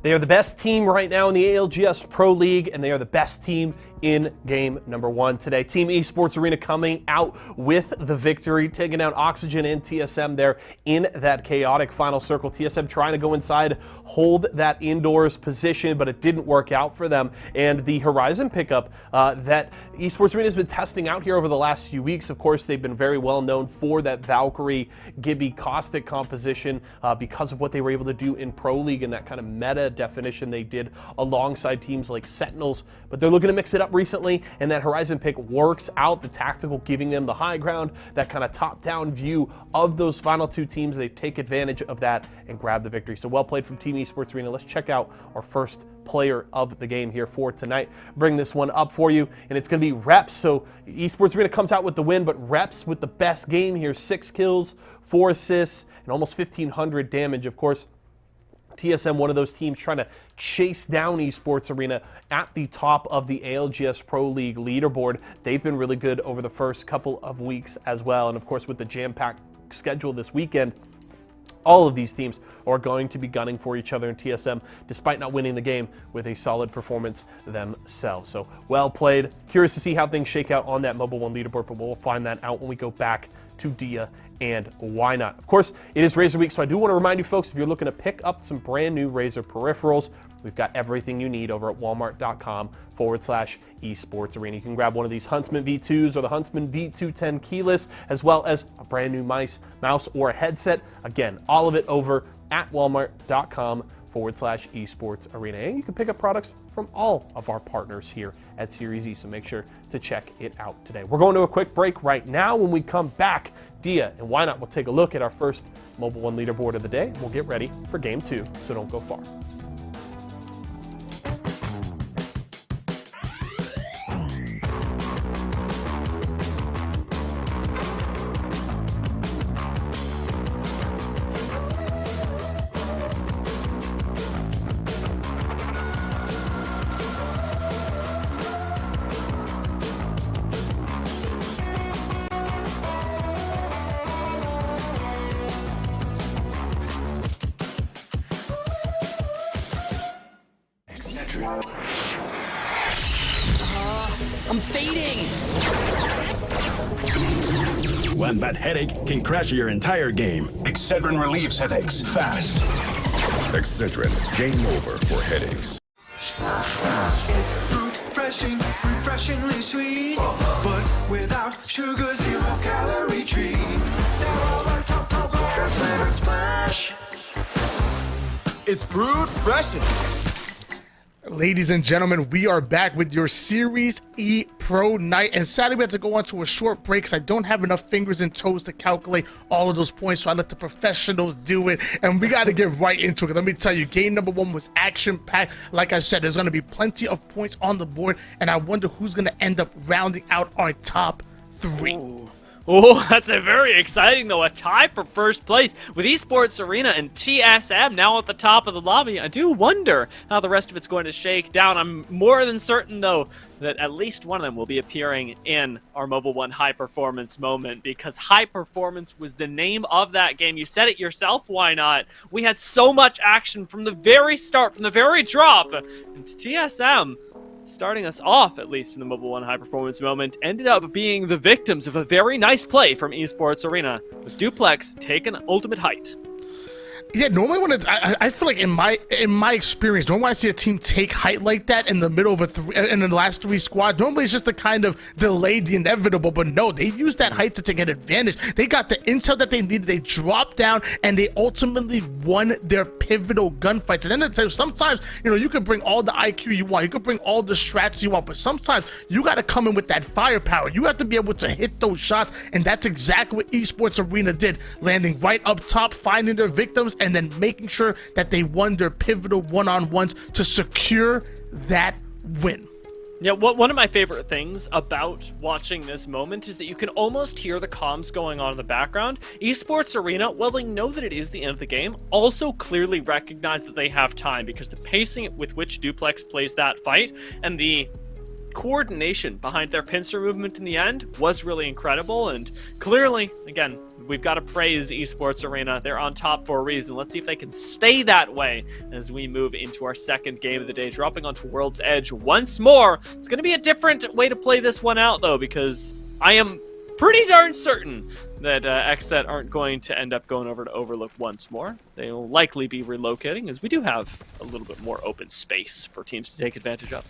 They are the best team right now in the ALGS Pro League, and they are the best team in game number 1 today. Team Esports Arena coming out with the victory, taking out Oxygen and TSM there in that chaotic final circle. TSM trying to go inside, hold that indoors position, but it didn't work out for them. And the Horizon pickup that Esports Arena has been testing out here over the last few weeks, of course, they've been very well known for that Valkyrie, Gibby, Caustic composition because of what they were able to do in Pro League and that kind of meta definition they did alongside teams like Sentinels. But they're looking to mix it up recently, and that Horizon pick works out, the tactical giving them the high ground, that kind of top-down view of those final 2 teams. They take advantage of that and grab the victory. So well played from Team Esports Arena. Let's check out our first player of the game here for tonight. Bring this one up for you, and it's going to be Reps. So Esports Arena comes out with the win, but Reps with the best game here. 6 kills, 4 assists, and almost 1,500 damage. Of course, TSM, one of those teams trying to chase down Esports Arena at the top of the ALGS Pro League leaderboard. They've been really good over the first couple of weeks as well. And of course, with the jam-packed schedule this weekend, all of these teams are going to be gunning for each other in TSM, despite not winning the game, with a solid performance themselves. So well played. Curious to see how things shake out on that Mobile One leaderboard, but we'll find that out when we go back to Dia and why not. Of course, it is Razer Week, so I do want to remind you folks, if you're looking to pick up some brand new Razer peripherals, we've got everything you need over at walmart.com/esports arena. You can grab one of these Huntsman V2s or the Huntsman V210 keyless, as well as a brand new mouse, or a headset. Again, all of it over at walmart.com/esports arena. And you can pick up products from from all of our partners here at Series E, so make sure to check it out today. We're going to a quick break right now. When we come back, Dia and Why Not will take a look at our first Mobile One leaderboard of the day. We'll get ready for Game 2, so don't go far. I'm fading! One bad headache can crash your entire game. Excedrin relieves headaches fast. Excedrin, game over for headaches. It's fruit refreshingly sweet, but without sugar, 0 calorie treat. Now all our top flavored splash. It's fruit freshen. Ladies and gentlemen, we are back with your Series E Pro night, and sadly we had to go on to a short break because I don't have enough fingers and toes to calculate all of those points, so I let the professionals do it, and we got to get right into it. Let me tell you, game number 1 was action-packed. Like I said, there's going to be plenty of points on the board, and I wonder who's going to end up rounding out our top 3. Ooh. Oh, that's a very exciting, though. A tie for first place with Esports Arena and TSM now at the top of the lobby. I do wonder how the rest of it's going to shake down. I'm more than certain, though, that at least one of them will be appearing in our Mobile One High Performance moment, because High Performance was the name of that game. You said it yourself, why not? We had so much action from the very start, from the very drop. And TSM, starting us off, at least in the Mobile One High Performance moment, ended up being the victims of a very nice play from Esports Arena, with Duplex taking ultimate height. Yeah, normally when I feel like in my experience, normally when I see a team take height like that in the middle of in the last 3 squads, normally it's just to kind of delay the inevitable. But no, they used that height to take an advantage. They got the intel that they needed. They dropped down and they ultimately won their pivotal gunfights. And then sometimes, you know, you can bring all the IQ you want, you can bring all the strats you want, but sometimes you got to come in with that firepower. You have to be able to hit those shots, and that's exactly what Esports Arena did, landing right up top, finding their victims, and then making sure that they won their pivotal one-on-ones to secure that win. Yeah, one of my favorite things about watching this moment is that you can almost hear the comms going on in the background. Esports Arena, while they know that it is the end of the game, also clearly recognize that they have time, because the pacing with which Duplex plays that fight and the coordination behind their pincer movement in the end was really incredible. And clearly, again, we've got to praise Esports Arena. They're on top for a reason. Let's see if they can stay that way as we move into our second game of the day, dropping onto World's Edge once more. It's going to be a different way to play this one out, though, because I am pretty darn certain that XSET aren't going to end up going over to Overlook once more. They'll likely be relocating, as we do have a little bit more open space for teams to take advantage of.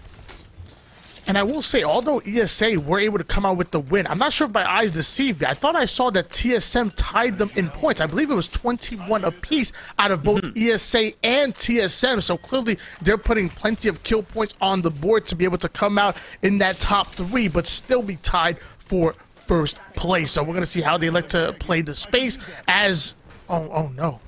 And I will say, although ESA were able to come out with the win, I'm not sure if my eyes deceived me. I thought I saw that TSM tied them in points. I believe it was 21 apiece out of both ESA and TSM. So clearly they're putting plenty of kill points on the board to be able to come out in that top 3, but still be tied for first place. So we're going to see how they like to play the space as, oh no,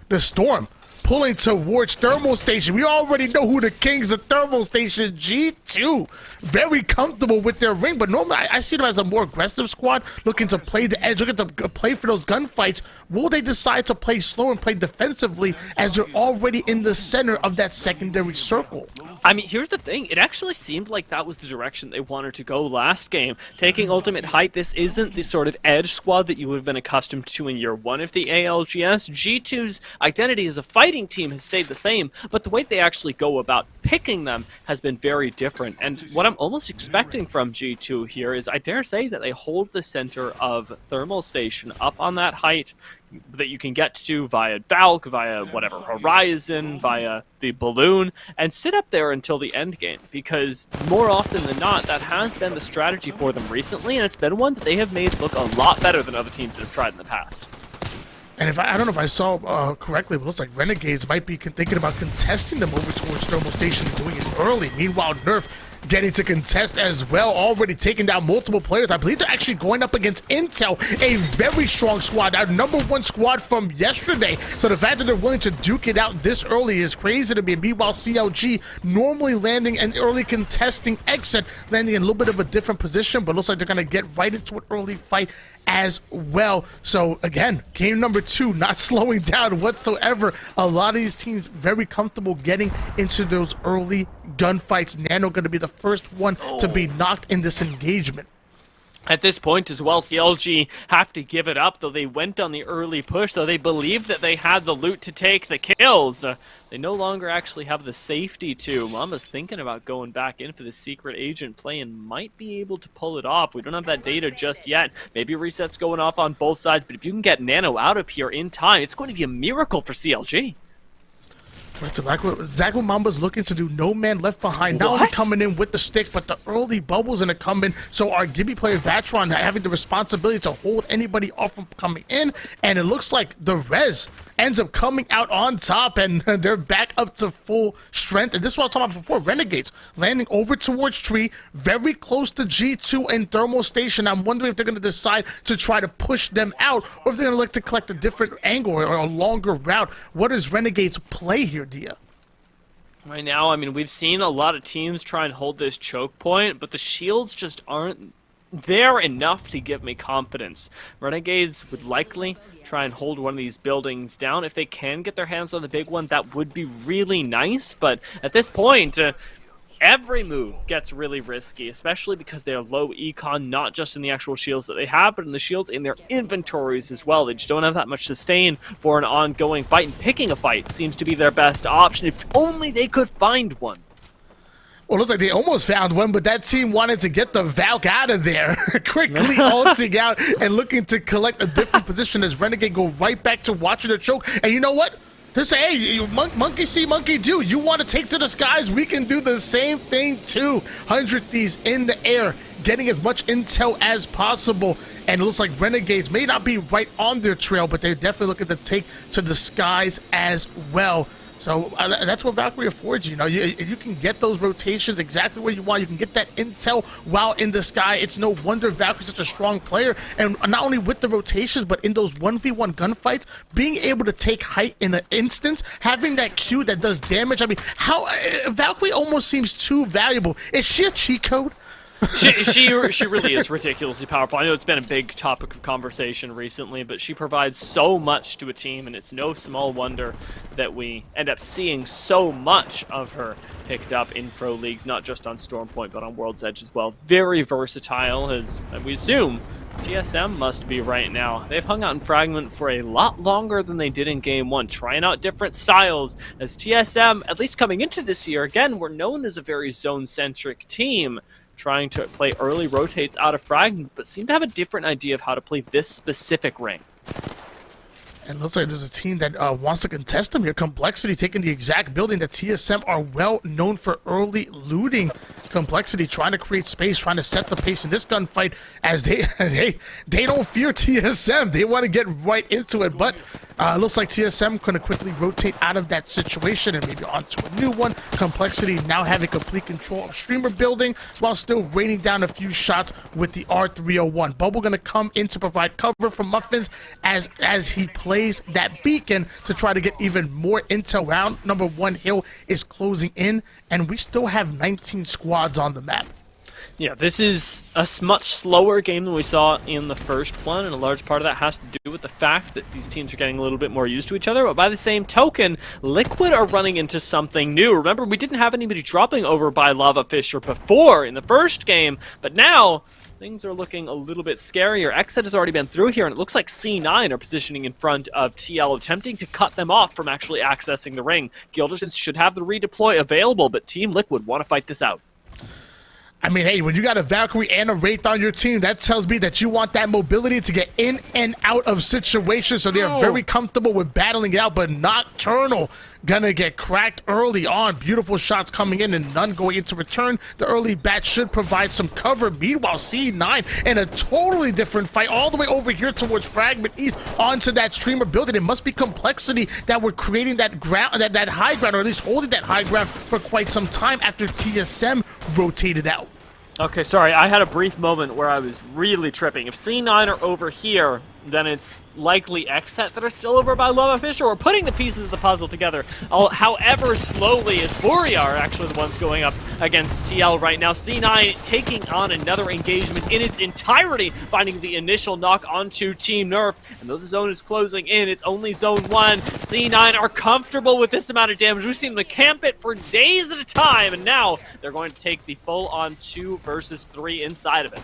the Storm pulling towards Thermal Station. We already know who the kings of Thermal Station, G2. Very comfortable with their ring, but normally I see them as a more aggressive squad, looking to play the edge, looking to play for those gunfights. Will they decide to play slow and play defensively as they're already in the center of that secondary circle? I mean, here's the thing. It actually seemed like that was the direction they wanted to go last game. Taking ultimate height, this isn't the sort of edge squad that you would have been accustomed to in year 1 of the ALGS. G2's identity as a fighting team has stayed the same, but the way they actually go about picking them has been very different. And what I'm almost expecting from G2 here is, I dare say, that they hold the center of Thermal Station up on that height that you can get to via Valk, via whatever, Horizon, via the Balloon, and sit up there until the end game, because more often than not, that has been the strategy for them recently, and it's been one that they have made look a lot better than other teams that have tried in the past. And if I don't know if I saw correctly, but it looks like Renegades might be thinking about contesting them over towards Thermal Station and doing it early. Meanwhile, Nerf getting to contest as well, already taking down multiple players. I believe they're actually going up against Intel, a very strong squad, our #1 squad from yesterday. So the fact that they're willing to duke it out this early is crazy to me. Meanwhile, CLG normally landing an early contesting exit, landing in a little bit of a different position, but looks like they're going to get right into an early fight as well. So again, game number 2 not slowing down whatsoever. A lot of these teams very comfortable getting into those early gunfights. Nano going to be the first one to be knocked in this engagement. At this point as well, CLG have to give it up, though they went on the early push, though they believed that they had the loot to take the kills. They no longer actually have the safety to. Mama's thinking about going back in for the secret agent play and might be able to pull it off. We don't have that data just yet. Maybe reset's going off on both sides, but if you can get Nano out of here in time, it's going to be a miracle for CLG. That's exactly what Mamba's looking to do. No man left behind. Not only coming in with the stick, but the early bubbles in the coming. So our Gibby player Vatron having the responsibility to hold anybody off from coming in. And it looks like the Rez ends up coming out on top, and they're back up to full strength. And this is what I was talking about before. Renegades landing over towards Tree, very close to G2 and Thermal Station. I'm wondering if they're going to decide to try to push them out, or if they're going to look to collect a different angle or a longer route. What does Renegades play here, Dia? Right now, I mean, we've seen a lot of teams try and hold this choke point, but the shields just aren't there enough to give me confidence. Renegades would likely try and hold one of these buildings down. If they can get their hands on the big one, that would be really nice, but at this point, every move gets really risky, especially because they're low econ, not just in the actual shields that they have, but in the shields in their inventories as well. They just don't have that much sustain for an ongoing fight, and picking a fight seems to be their best option, if only they could find one. Well, it looks like they almost found one, but that team wanted to get the Valk out of there. Quickly ulting out and looking to collect a different position as Renegade go right back to watching the choke. And you know what? They say, hey, monkey see, monkey do. You want to take to the skies? We can do the same thing too. 100 Thieves in the air, getting as much intel as possible. And it looks like Renegades may not be right on their trail, but they're definitely looking to take to the skies as well. So that's what Valkyrie affords you. You know, you can get those rotations exactly where you want. You can get that intel while in the sky. It's no wonder Valkyrie's such a strong player. And not only with the rotations, but in those 1v1 gunfights, being able to take height in an instance, having that Q that does damage. I mean, how Valkyrie almost seems too valuable. Is she a cheat code? She really is ridiculously powerful. I know it's been a big topic of conversation recently, but she provides so much to a team, and it's no small wonder that we end up seeing so much of her picked up in pro leagues, not just on Stormpoint, but on World's Edge as well. Very versatile, as we assume TSM must be right now. They've hung out in Fragment for a lot longer than they did in Game 1, trying out different styles, as TSM, at least coming into this year, again, we're known as a very zone-centric team, trying to play early rotates out of Fragment, but seem to have a different idea of how to play this specific ring. And it looks like there's a team that wants to contest them here. Complexity taking the exact building that TSM are well known for early looting. Complexity trying to create space, trying to set the pace in this gunfight as they don't fear TSM. They want to get right into it, but it looks like TSM going to quickly rotate out of that situation and maybe onto a new one. Complexity now having complete control of streamer building while still raining down a few shots with the R301. Bubble going to come in to provide cover for Muffins as he plays that beacon to try to get even more intel. Round number 1 hill is closing in, and we still have 19 squads on the map. Yeah, this is a much slower game than we saw in the first one, and a large part of that has to do with the fact that these teams are getting a little bit more used to each other, but by the same token, Liquid are running into something new. Remember, we didn't have anybody dropping over by Lava Fisher before in the first game, but now things are looking a little bit scarier. Exit has already been through here, and it looks like C9 are positioning in front of TL, attempting to cut them off from actually accessing the ring. Gildersons should have the redeploy available, but Team Liquid want to fight this out. I mean, hey, when you got a Valkyrie and a Wraith on your team, that tells me that you want that mobility to get in and out of situations, so they're very comfortable with battling it out. But Nocturnal gonna get cracked early on. Beautiful shots coming in and none going into return. The early bat should provide some cover. Meanwhile, C9 in a totally different fight all the way over here towards Fragment East onto that streamer building. It must be Complexity that we're creating that ground, that high ground, or at least holding that high ground for quite some time after TSM rotated out. Okay, sorry, I had a brief moment where I was really tripping. If C9 are over here, then it's likely Xset that are still over by Lava Fisher, or putting the pieces of the puzzle together. However slowly, as Furia are actually the ones going up against TL right now. C9 taking on another engagement in its entirety, finding the initial knock onto Team Nerf. And though the zone is closing in, it's only zone 1. C9 are comfortable with this amount of damage. We've seen them camp it for days at a time, and now they're going to take the full-on 2 versus 3 inside of it.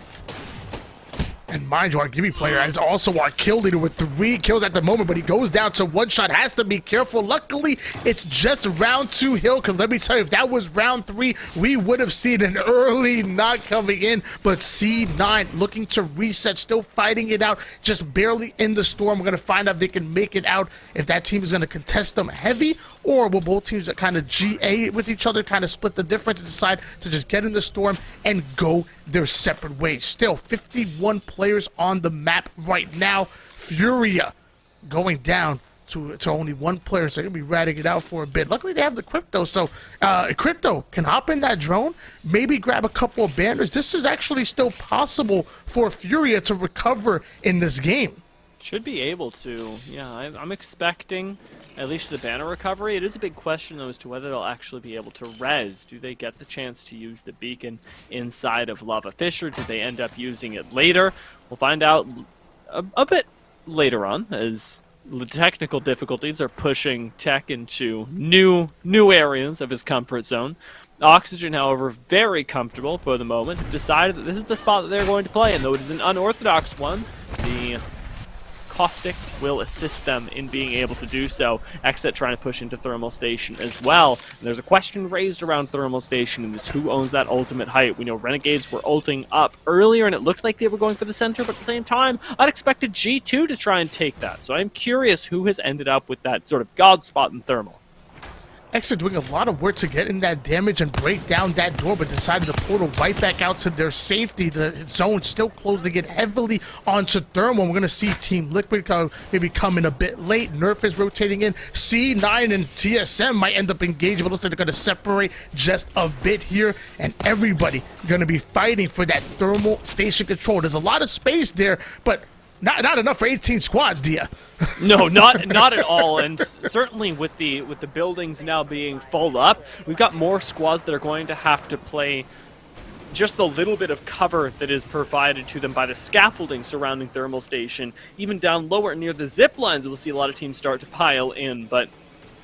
And mind you, our Gibby player is also our kill leader with 3 kills at the moment, but he goes down to 1 shot, has to be careful. Luckily, it's just round 2 hill, because let me tell you, if that was round 3, we would have seen an early knock coming in, but C9 looking to reset, still fighting it out, just barely in the storm. We're going to find out if they can make it out, if that team is going to contest them heavy, or will both teams kind of GA with each other, kind of split the difference and decide to just get in the storm and go their separate ways. Still, 51 players on the map right now. Furia going down to only 1 player, so they're going to be ratting it out for a bit. Luckily, they have the Crypto, so Crypto can hop in that drone, maybe grab a couple of banners. This is actually still possible for Furia to recover in this game. Should be able to. Yeah, I'm expecting at least the banner recovery. It is a big question, though, as to whether they'll actually be able to res. Do they get the chance to use the beacon inside of Lava Fisher? Do they end up using it later? We'll find out a bit later on, as the technical difficulties are pushing Tech into new areas of his comfort zone. Oxygen, however, very comfortable for the moment, have decided that this is the spot that they're going to play, and though it is an unorthodox one, the Caustic will assist them in being able to do so. Xset trying to push into Thermal Station as well. And there's a question raised around Thermal Station, and this who owns that ultimate height. We know Renegades were ulting up earlier, and it looked like they were going for the center, but at the same time, I'd expected G2 to try and take that. So I'm curious who has ended up with that sort of god spot in Thermal. Xset doing a lot of work to get in that damage and break down that door, but decided to portal right back out to their safety. The zone still closing it heavily onto Thermal. We're going to see Team Liquid maybe coming a bit late. Nerf is rotating in. C9 and TSM might end up engaging, but looks like they're going to separate just a bit here, and everybody going to be fighting for that Thermal Station control. There's a lot of space there, but not enough for 18 squads, Dia. No, not at all, and certainly with the buildings now being full up, we've got more squads that are going to have to play just the little bit of cover that is provided to them by the scaffolding surrounding Thermal Station. Even down lower near the zip lines, we'll see a lot of teams start to pile in, but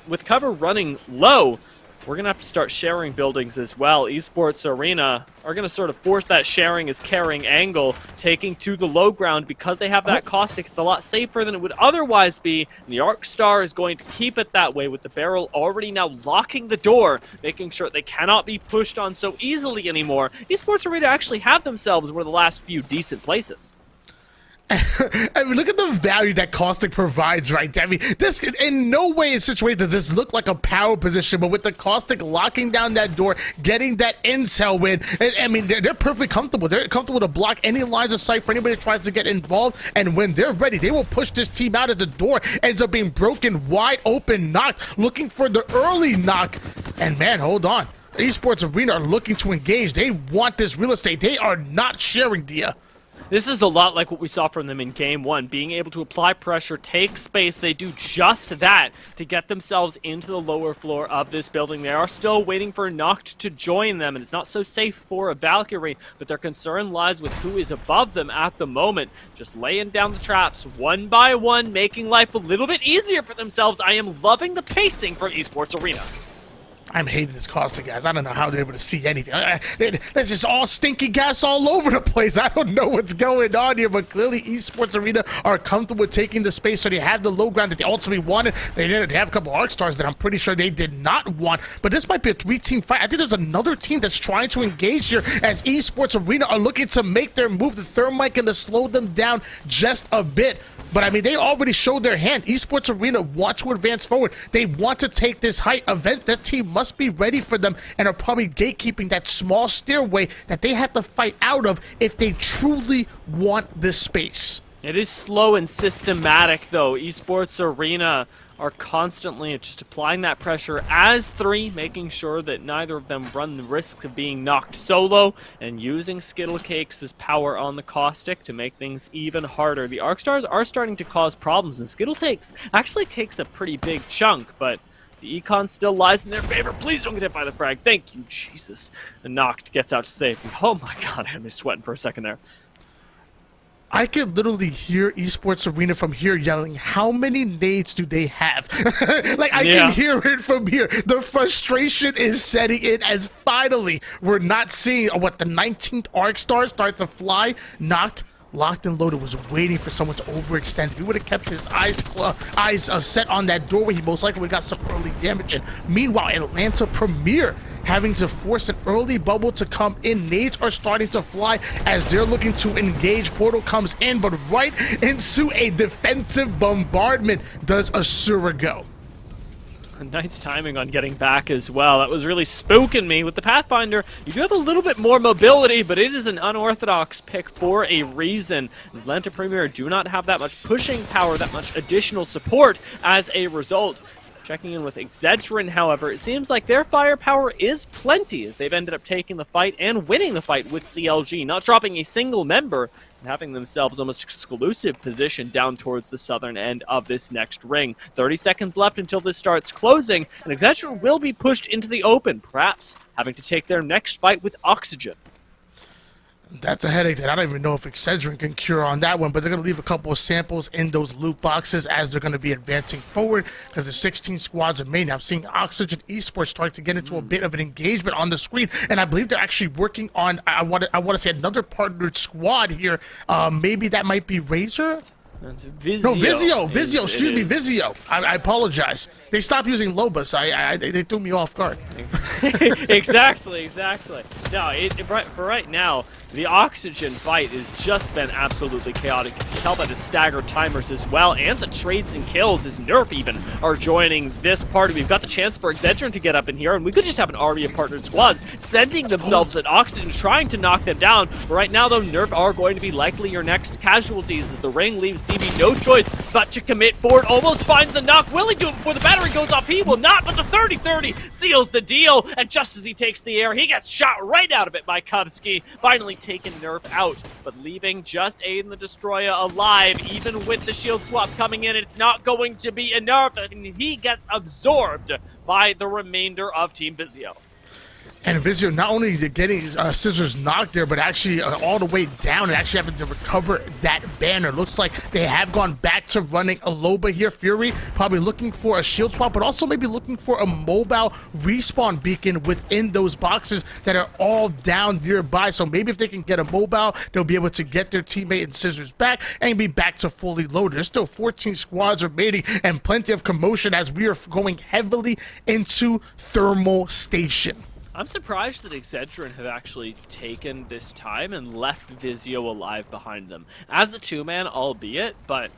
with cover running low, we're going to have to start sharing buildings as well. Esports Arena are going to sort of force that sharing is caring angle, taking to the low ground because they have that caustic. It's a lot safer than it would otherwise be, and the Arc Star is going to keep it that way with the barrel already now locking the door, making sure they cannot be pushed on so easily anymore. Esports Arena actually have themselves one of the last few decent places. I mean, look at the value that Caustic provides right there. I mean, this in no way in situation does this look like a power position, but with the Caustic locking down that door, getting that intel win, I mean, they're perfectly comfortable. They're comfortable to block any lines of sight for anybody that tries to get involved, and when they're ready, they will push this team out as the door ends up being broken, wide open, knocked, looking for the early knock. And man, hold on. Esports Arena are looking to engage. They want this real estate. They are not sharing, Dia. This is a lot like what we saw from them in Game 1, being able to apply pressure, take space. They do just that to get themselves into the lower floor of this building. They are still waiting for Noct to join them, and it's not so safe for a Valkyrie, but their concern lies with who is above them at the moment. Just laying down the traps one by one, making life a little bit easier for themselves. I am loving the pacing from Esports Arena. I'm hating this Caustic, guys. I don't know how they're able to see anything. There's just all stinky gas all over the place. I don't know what's going on here, but clearly Esports Arena are comfortable with taking the space, so they have the low ground that they ultimately wanted. They have a couple Arc Stars that I'm pretty sure they did not want, but this might be a 3-team fight. I think there's another team that's trying to engage here as Esports Arena are looking to make their move. The Thermite going to slow them down just a bit. But I mean, they already showed their hand. Esports Arena want to advance forward. They want to take this height. That team must be ready for them and are probably gatekeeping that small stairway that they have to fight out of if they truly want this space. It is slow and systematic, though. Esports Arena are constantly just applying that pressure as three, making sure that neither of them run the risk of being knocked solo, and using Skittle Cakes' power on the caustic to make things even harder. The Arcstars are starting to cause problems, and Skittle Cakes actually takes a pretty big chunk, but the econ still lies in their favor. Please don't get hit by the frag. Thank you, Jesus. And Noct gets out to save me. Oh my god, I had me sweating for a second there. I could literally hear Esports Arena from here yelling, how many nades do they have? Like, I can hear it from here. The frustration is setting in as finally we're not seeing what the 19th Arcstar start to fly. Noct, locked and loaded, was waiting for someone to overextend. If he would have kept his eyes set on that doorway, he most likely would have got some early damage in. Meanwhile, Atlanta Premier having to force an early bubble to come in. Nades are starting to fly as they're looking to engage. Portal comes in, but right into a defensive bombardment does Asura go. Nice timing on getting back as well. That was really spooking me. With the Pathfinder, you do have a little bit more mobility, but it is an unorthodox pick for a reason. Atlanta Premier do not have that much pushing power, that much additional support as a result. Checking in with Excedrin, however, it seems like their firepower is plenty, as they've ended up taking the fight and winning the fight with CLG, not dropping a single member, and having themselves almost exclusive position down towards the southern end of this next ring. 30 seconds left until this starts closing, and Excedrin will be pushed into the open, perhaps having to take their next fight with Oxygen. That's a headache that I don't even know if Excedrin can cure on that one, but they're going to leave a couple of samples in those loot boxes as they're going to be advancing forward because there's 16 squads remaining. I'm seeing Oxygen Esports start to get into a bit of an engagement on the screen, and I believe they're actually working on, I want to say, another partnered squad here. Maybe that might be Razer? Vizio. No, Vizio, excuse me, Vizio. I apologize. They stopped using Lobus. They threw me off guard. Exactly. No, for right now, the Oxygen fight has just been absolutely chaotic. You can tell by the staggered timers as well, and the trades and kills as Nerf even are joining this party. We've got the chance for Excedrin to get up in here, and we could just have an army of partnered squads sending themselves at Oxygen, trying to knock them down. But right now, though, Nerf are going to be likely your next casualties, as the ring leaves DB no choice but to commit forward. Almost finds the knock. Will he do it before the battery goes off? He will not, but the 30-30 seals the deal, and just as he takes the air, he gets shot right out of it by Kubsky, finally taking Nerf out, but leaving just Aiden the Destroyer alive, even with the shield swap coming in. It's not going to be enough, and he gets absorbed by the remainder of Team Vizio. And Vizio not only getting Scissors knocked there, but actually all the way down and actually having to recover that banner. Looks like they have gone back to running a Loba here. Fury probably looking for a shield swap, but also maybe looking for a mobile respawn beacon within those boxes that are all down nearby. So maybe if they can get a mobile, they'll be able to get their teammate and Scissors back and be back to fully loaded. There's still 14 squads remaining and plenty of commotion as we are going heavily into Thermal Station. I'm surprised that Excedrin have actually taken this time and left Vizio alive behind them. As a two-man, albeit, but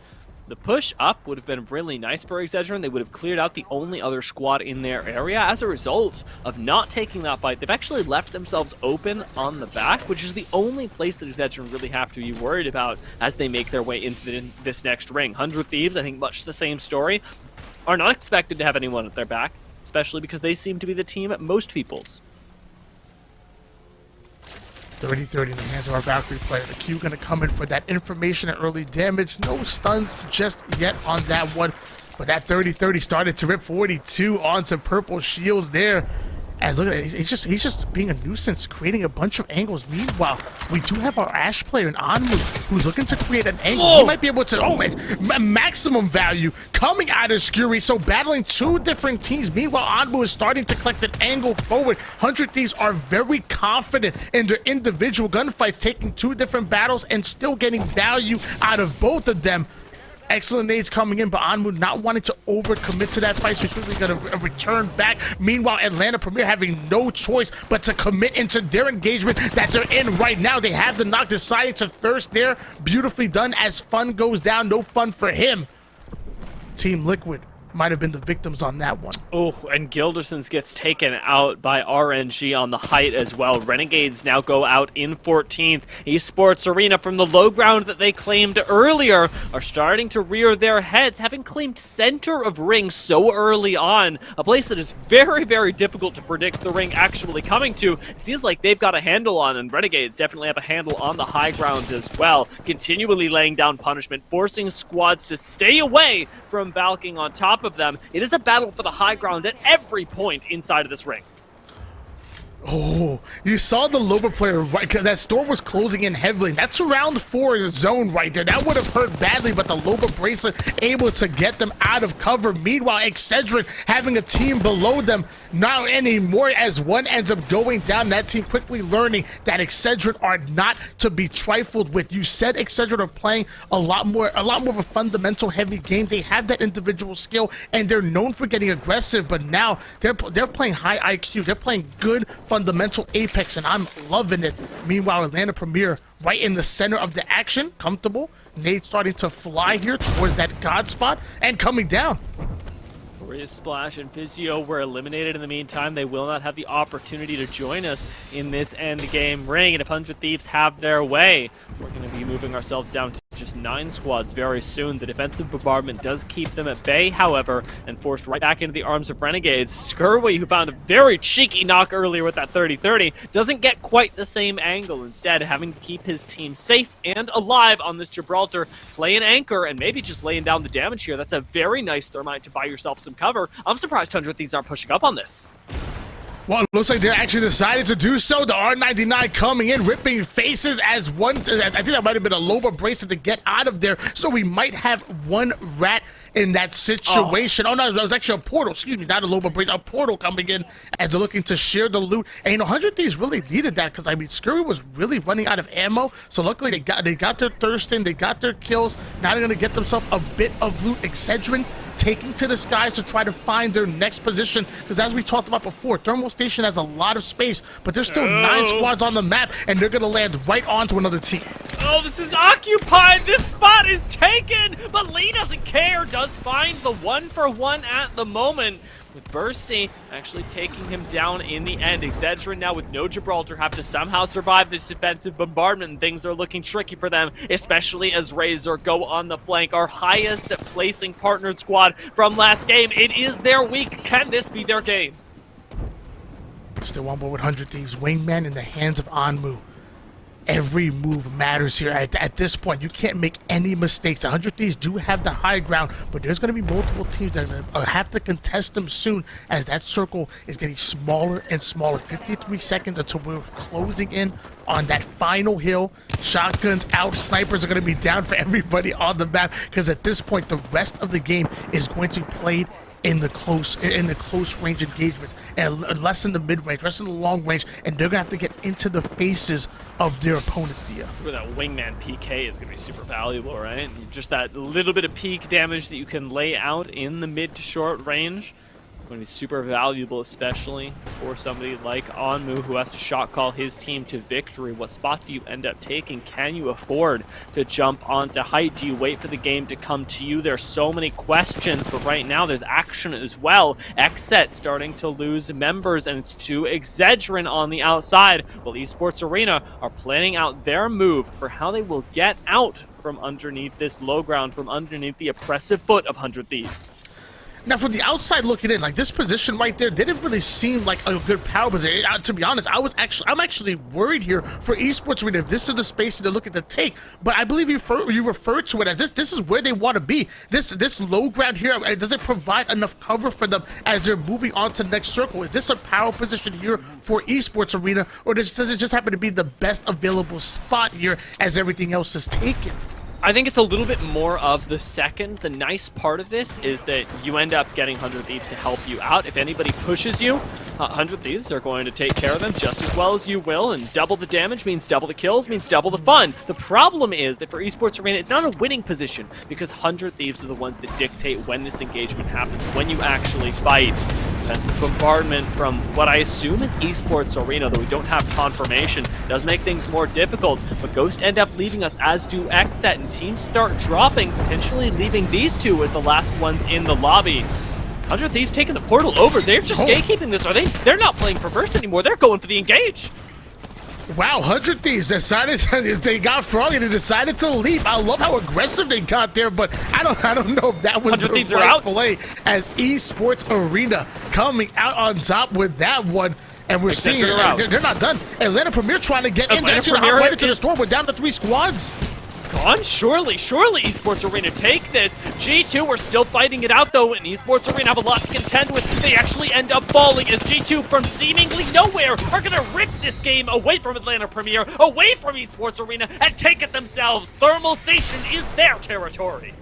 the push up would have been really nice for Excedrin. They would have cleared out the only other squad in their area. As a result of not taking that fight, they've actually left themselves open on the back, which is the only place that Excedrin really have to be worried about as they make their way into this next ring. 100 Thieves, I think much the same story, are not expected to have anyone at their back, especially because they seem to be the team at most people's. 30-30 in the hands of our Valkyrie player. The Q going to come in for that information and early damage. No stuns just yet on that one. But that 30-30 started to rip 42 onto purple shields there. As look at it, he's just being a nuisance, creating a bunch of angles. Meanwhile, we do have our Ashe player in Anmu who's looking to create an angle. He might be able to, maximum value coming out of Skuri. So battling two different teams. Meanwhile, Anmu is starting to collect an angle forward. 100 Thieves are very confident in their individual gunfights, taking two different battles and still getting value out of both of them. Excellent nades coming in, but Anmu not wanting to overcommit to that fight, so he's quickly going to return back. Meanwhile, Atlanta Premier having no choice but to commit into their engagement that they're in right now. They have the knock, deciding to thirst there. Beautifully done as Fun goes down. No fun for him. Team Liquid might have been the victims on that one. Oh, and Gilderson's gets taken out by RNG on the height as well. Renegades now go out in 14th. Esports Arena, from the low ground that they claimed earlier, are starting to rear their heads, having claimed center of ring so early on. A place that is very, very difficult to predict the ring actually coming to. It seems like they've got a handle on, and Renegades definitely have a handle on the high ground as well. Continually laying down punishment, forcing squads to stay away from balking on top of them. It is a battle for the high ground at every point inside of this ring. Oh, you saw the Loba player, right? Because that storm was closing in heavily. That's round 4 zone right there. That would have hurt badly, but the Loba bracelet able to get them out of cover. Meanwhile, Excedrin having a team below them, not anymore, as one ends up going down. That team quickly learning that Excedrin are not to be trifled with. You said Excedrin are playing a lot more of a fundamental heavy game. They have that individual skill, and they're known for getting aggressive, but now they're playing high IQ. They're playing good fundamental Apex, and I'm loving it. Meanwhile, Atlanta Premier right in the center of the action, comfortable. Nade starting to fly here towards that God spot and coming down. Splash and Physio were eliminated in the meantime. They will not have the opportunity to join us in this end game ring, and if 100 Thieves have their way, we're going to be moving ourselves down to just 9 squads very soon. The defensive bombardment does keep them at bay, however, and forced right back into the arms of Renegades. Skirwy, who found a very cheeky knock earlier with that 30-30, doesn't get quite the same angle, instead having to keep his team safe and alive on this Gibraltar, play an anchor, and maybe just laying down the damage here. That's a very nice thermite to buy yourself some cover. I'm surprised 100 Thieves aren't pushing up on this. Well, it looks like they're actually decided to do so. The R99 coming in, ripping faces as one. I think that might have been a Loba bracelet to get out of there. So we might have one rat in that situation. Oh, no, that was actually a portal. Excuse me, not a Loba bracelet. A portal coming in as they're looking to share the loot. And 100 Thieves really needed that because, I mean, Scurry was really running out of ammo. So luckily they got their thirst in. They got their kills. Now they're going to get themselves a bit of loot. Excedrin taking to the skies to try to find their next position, because as we talked about before, Thermal Station has a lot of space, but there's still 9 squads on the map, and they're going to land right onto another team. Oh, this is occupied! This spot is taken! But Lee doesn't care, does find the 1-for-1 at the moment, with Bursty actually taking him down in the end. Excedrin now with no Gibraltar have to somehow survive this defensive bombardment, and things are looking tricky for them, especially as Razer go on the flank. Our highest placing partnered squad from last game. It is their week. Can this be their game? Still on board with 100 Thieves. Wingman in the hands of Anmu. Every move matters here. At this point, you can't make any mistakes. 100 Thieves do have the high ground, but there's going to be multiple teams that have to contest them soon, as that circle is getting smaller and smaller. 53 seconds until we're closing in on that final hill. Shotguns out, snipers are going to be down for everybody on the map, because at this point, the rest of the game is going to be played in the close range engagements, and less in the mid range, less in the long range, and they're gonna have to get into the faces of their opponents. Where that wingman PK is gonna be super valuable, right? Just that little bit of peak damage that you can lay out in the mid to short range. Going to be super valuable, especially for somebody like Anmu, who has to shot call his team to victory. What spot do you end up taking? Can you afford to jump onto height? Do you wait for the game to come to you? There's so many questions, but right now there's action as well. Xset starting to lose members, and it's to Excedrin on the outside, while Esports Arena are planning out their move for how they will get out from underneath this low ground, from underneath the oppressive foot of 100 Thieves. Now, from the outside looking in, like this position right there didn't really seem like a good power position. To be honest, I'm actually worried here for Esports Arena if this is the space they're looking to take. But I believe you referred to it as this is where they want to be. This low ground here, does it provide enough cover for them as they're moving on to the next circle? Is this a power position here for Esports Arena, or does it just happen to be the best available spot here as everything else is taken? I think it's a little bit more of the second. The nice part of this is that you end up getting 100 Thieves to help you out. If anybody pushes you, 100 Thieves are going to take care of them just as well as you will, and double the damage means double the kills, means double the fun. The problem is that for Esports Arena, it's not a winning position, because 100 Thieves are the ones that dictate when this engagement happens, when you actually fight. Defensive bombardment from what I assume is Esports Arena, though we don't have confirmation, does make things more difficult, but Ghost end up leaving us, as do Xset, and teams start dropping, potentially leaving these two as the last ones in the lobby. 100 Thieves taking the portal over. They're just gatekeeping this. They're not playing for first anymore. They're going for the engage. Wow, 100 Thieves decided they got froggy and they decided to leave. I love how aggressive they got there, but I don't know if that was the right play, as Esports Arena coming out on top with that one. And we're seeing they're not done. Atlanta Premier trying to get in. They're actually right into the storm. We're down to 3 squads. Gone? Surely Esports Arena take this. G2 are still fighting it out though, and Esports Arena have a lot to contend with. They actually end up falling as G2 from seemingly nowhere are gonna rip this game away from Atlanta Premier, away from Esports Arena, and take it themselves. Thermal Station is their territory.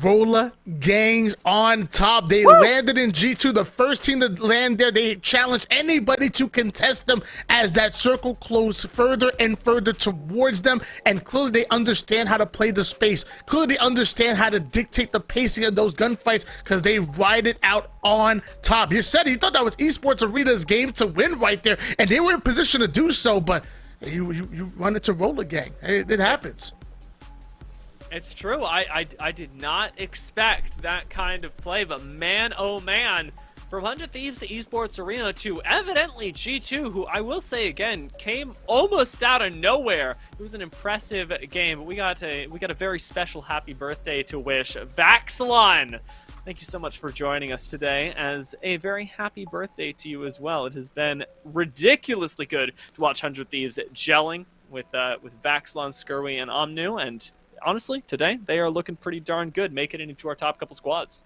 Roller Gangs on top. They landed in G2, the first team to land there. They challenged anybody to contest them as that circle closed further and further towards them. And clearly they understand how to play the space. Clearly they understand how to dictate the pacing of those gunfights, because they ride it out on top. You said he thought that was Esports Arena's game to win right there, and they were in position to do so, but you run into Roller Gang. It happens. It's true. I did not expect that kind of play, but man, oh man, from 100 Thieves to Esports Arena to evidently G2, who I will say again came almost out of nowhere. It was an impressive game, but we got a very special happy birthday to wish. Vaxilon, thank you so much for joining us today. As a very happy birthday to you as well. It has been ridiculously good to watch 100 Thieves gelling with Vaxilon, Skirwy, and Omnu, and honestly, today, they are looking pretty darn good, making it into our top couple squads.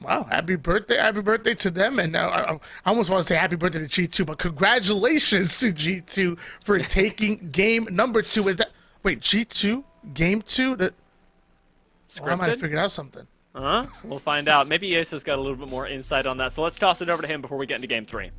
Wow, happy birthday to them. And I almost want to say happy birthday to G2, but congratulations to G2 for taking game number 2. Is that, wait, G2, game 2? I might have figured out something. We'll find out. Maybe Ace has got a little bit more insight on that, so let's toss it over to him before we get into game 3.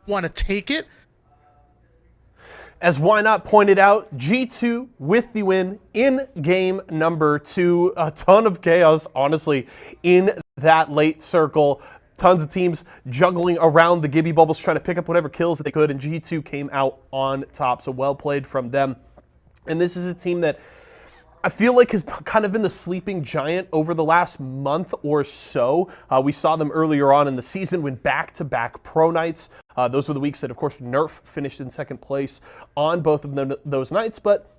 Want to take it? As Why Not pointed out, G2 with the win in game number 2. A ton of chaos, honestly, in that late circle. Tons of teams juggling around the Gibby bubbles, trying to pick up whatever kills that they could, and G2 came out on top. So well played from them. And this is a team that I feel like has kind of been the sleeping giant over the last month or so. We saw them earlier on in the season win back-to-back pro nights. Those were the weeks that, of course, Nerf finished in second place on both of those nights, but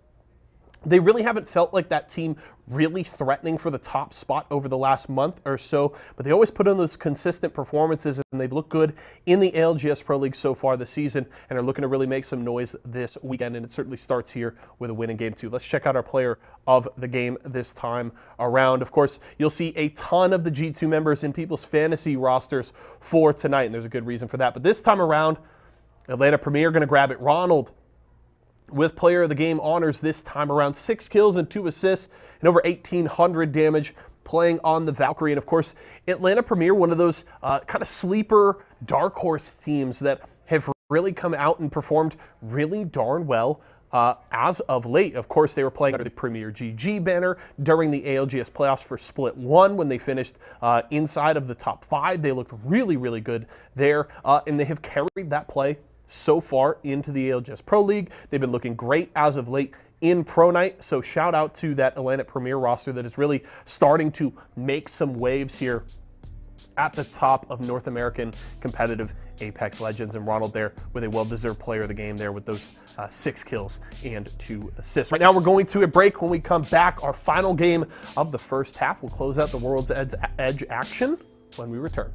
they really haven't felt like that team really threatening for the top spot over the last month or so, but they always put in those consistent performances, and they've looked good in the ALGS Pro League so far this season and are looking to really make some noise this weekend, and it certainly starts here with a win in game 2. Let's check out our player of the game this time around. Of course, you'll see a ton of the G2 members in people's fantasy rosters for tonight, and there's a good reason for that. But this time around, Atlanta Premier going to grab it. Ronald with player of the game honors this time around. 6 kills and 2 assists and over 1,800 damage, playing on the Valkyrie. And of course, Atlanta Premier, one of those kind of sleeper dark horse teams that have really come out and performed really darn well as of late. Of course, they were playing under the Premier GG banner during the ALGS playoffs for Split 1 when they finished inside of the top 5. They looked really, really good there, and they have carried that play so far into the ALGS Pro League. They've been looking great as of late in Pro Night, so shout out to that Atlantic Premier roster that is really starting to make some waves here at the top of North American competitive Apex Legends, and Ronald there with a well-deserved player of the game there with those 6 kills and 2 assists. Right now we're going to a break. When we come back, our final game of the first half. We'll close out the World's Edge action when we return.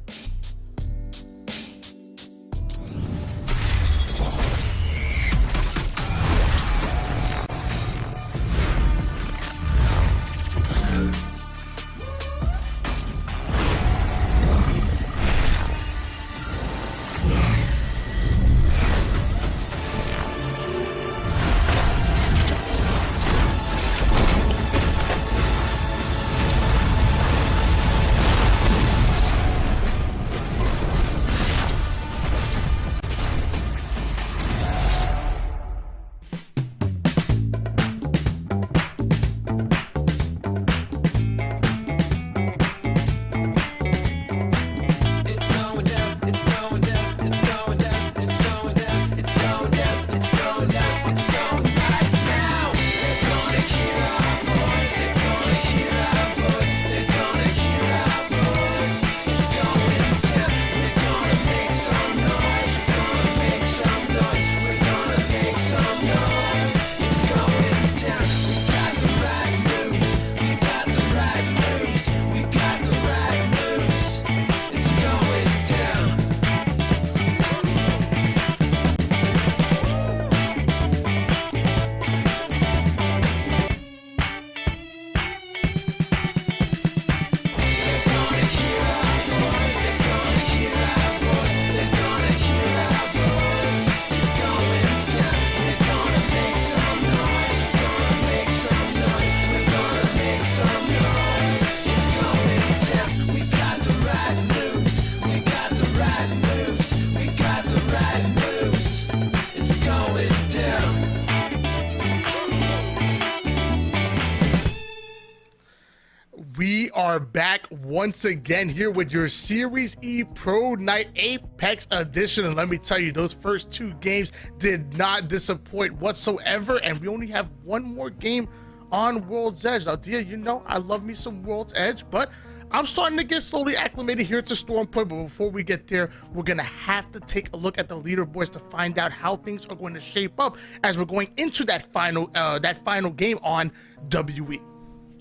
We are back once again here with your Series E Pro Night Apex Edition, and let me tell you, those first 2 games did not disappoint whatsoever, and we only have one more game on World's Edge. Now, Dia, you know I love me some World's Edge, but I'm starting to get slowly acclimated here to Storm Point. But before we get there, we're gonna have to take a look at the leaderboards to find out how things are going to shape up as we're going into that final game on WE.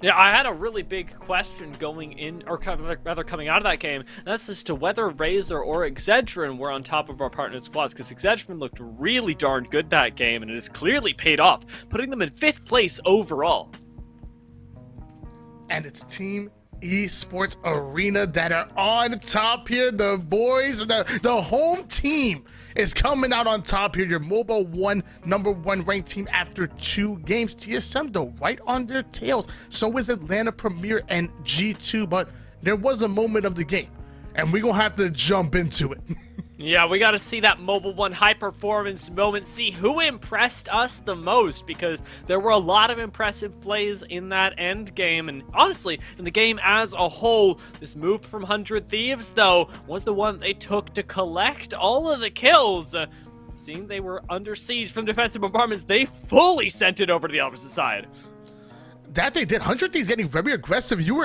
Yeah, I had a really big question going in, or rather coming out of that game, and that's as to whether Razer or Excedrin were on top of our partnered squads, because Excedrin looked really darn good that game, and it has clearly paid off, putting them in 5th place overall. And it's Team Esports Arena that are on top here. The boys, the home team is coming out on top here. Your Mobile 1 #1 ranked team after 2 games. TSM though right on their tails. So is Atlanta Premier and G2, but there was a moment of the game, and we're gonna have to jump into it. Yeah, we got to see that Mobile 1 high-performance moment, see who impressed us the most, because there were a lot of impressive plays in that end game, and honestly, in the game as a whole, this move from 100 Thieves, though, was the one they took to collect all of the kills. Seeing they were under siege from defensive bombardments, they fully sent it over to the opposite side. That they did. 100 Thieves getting very aggressive. You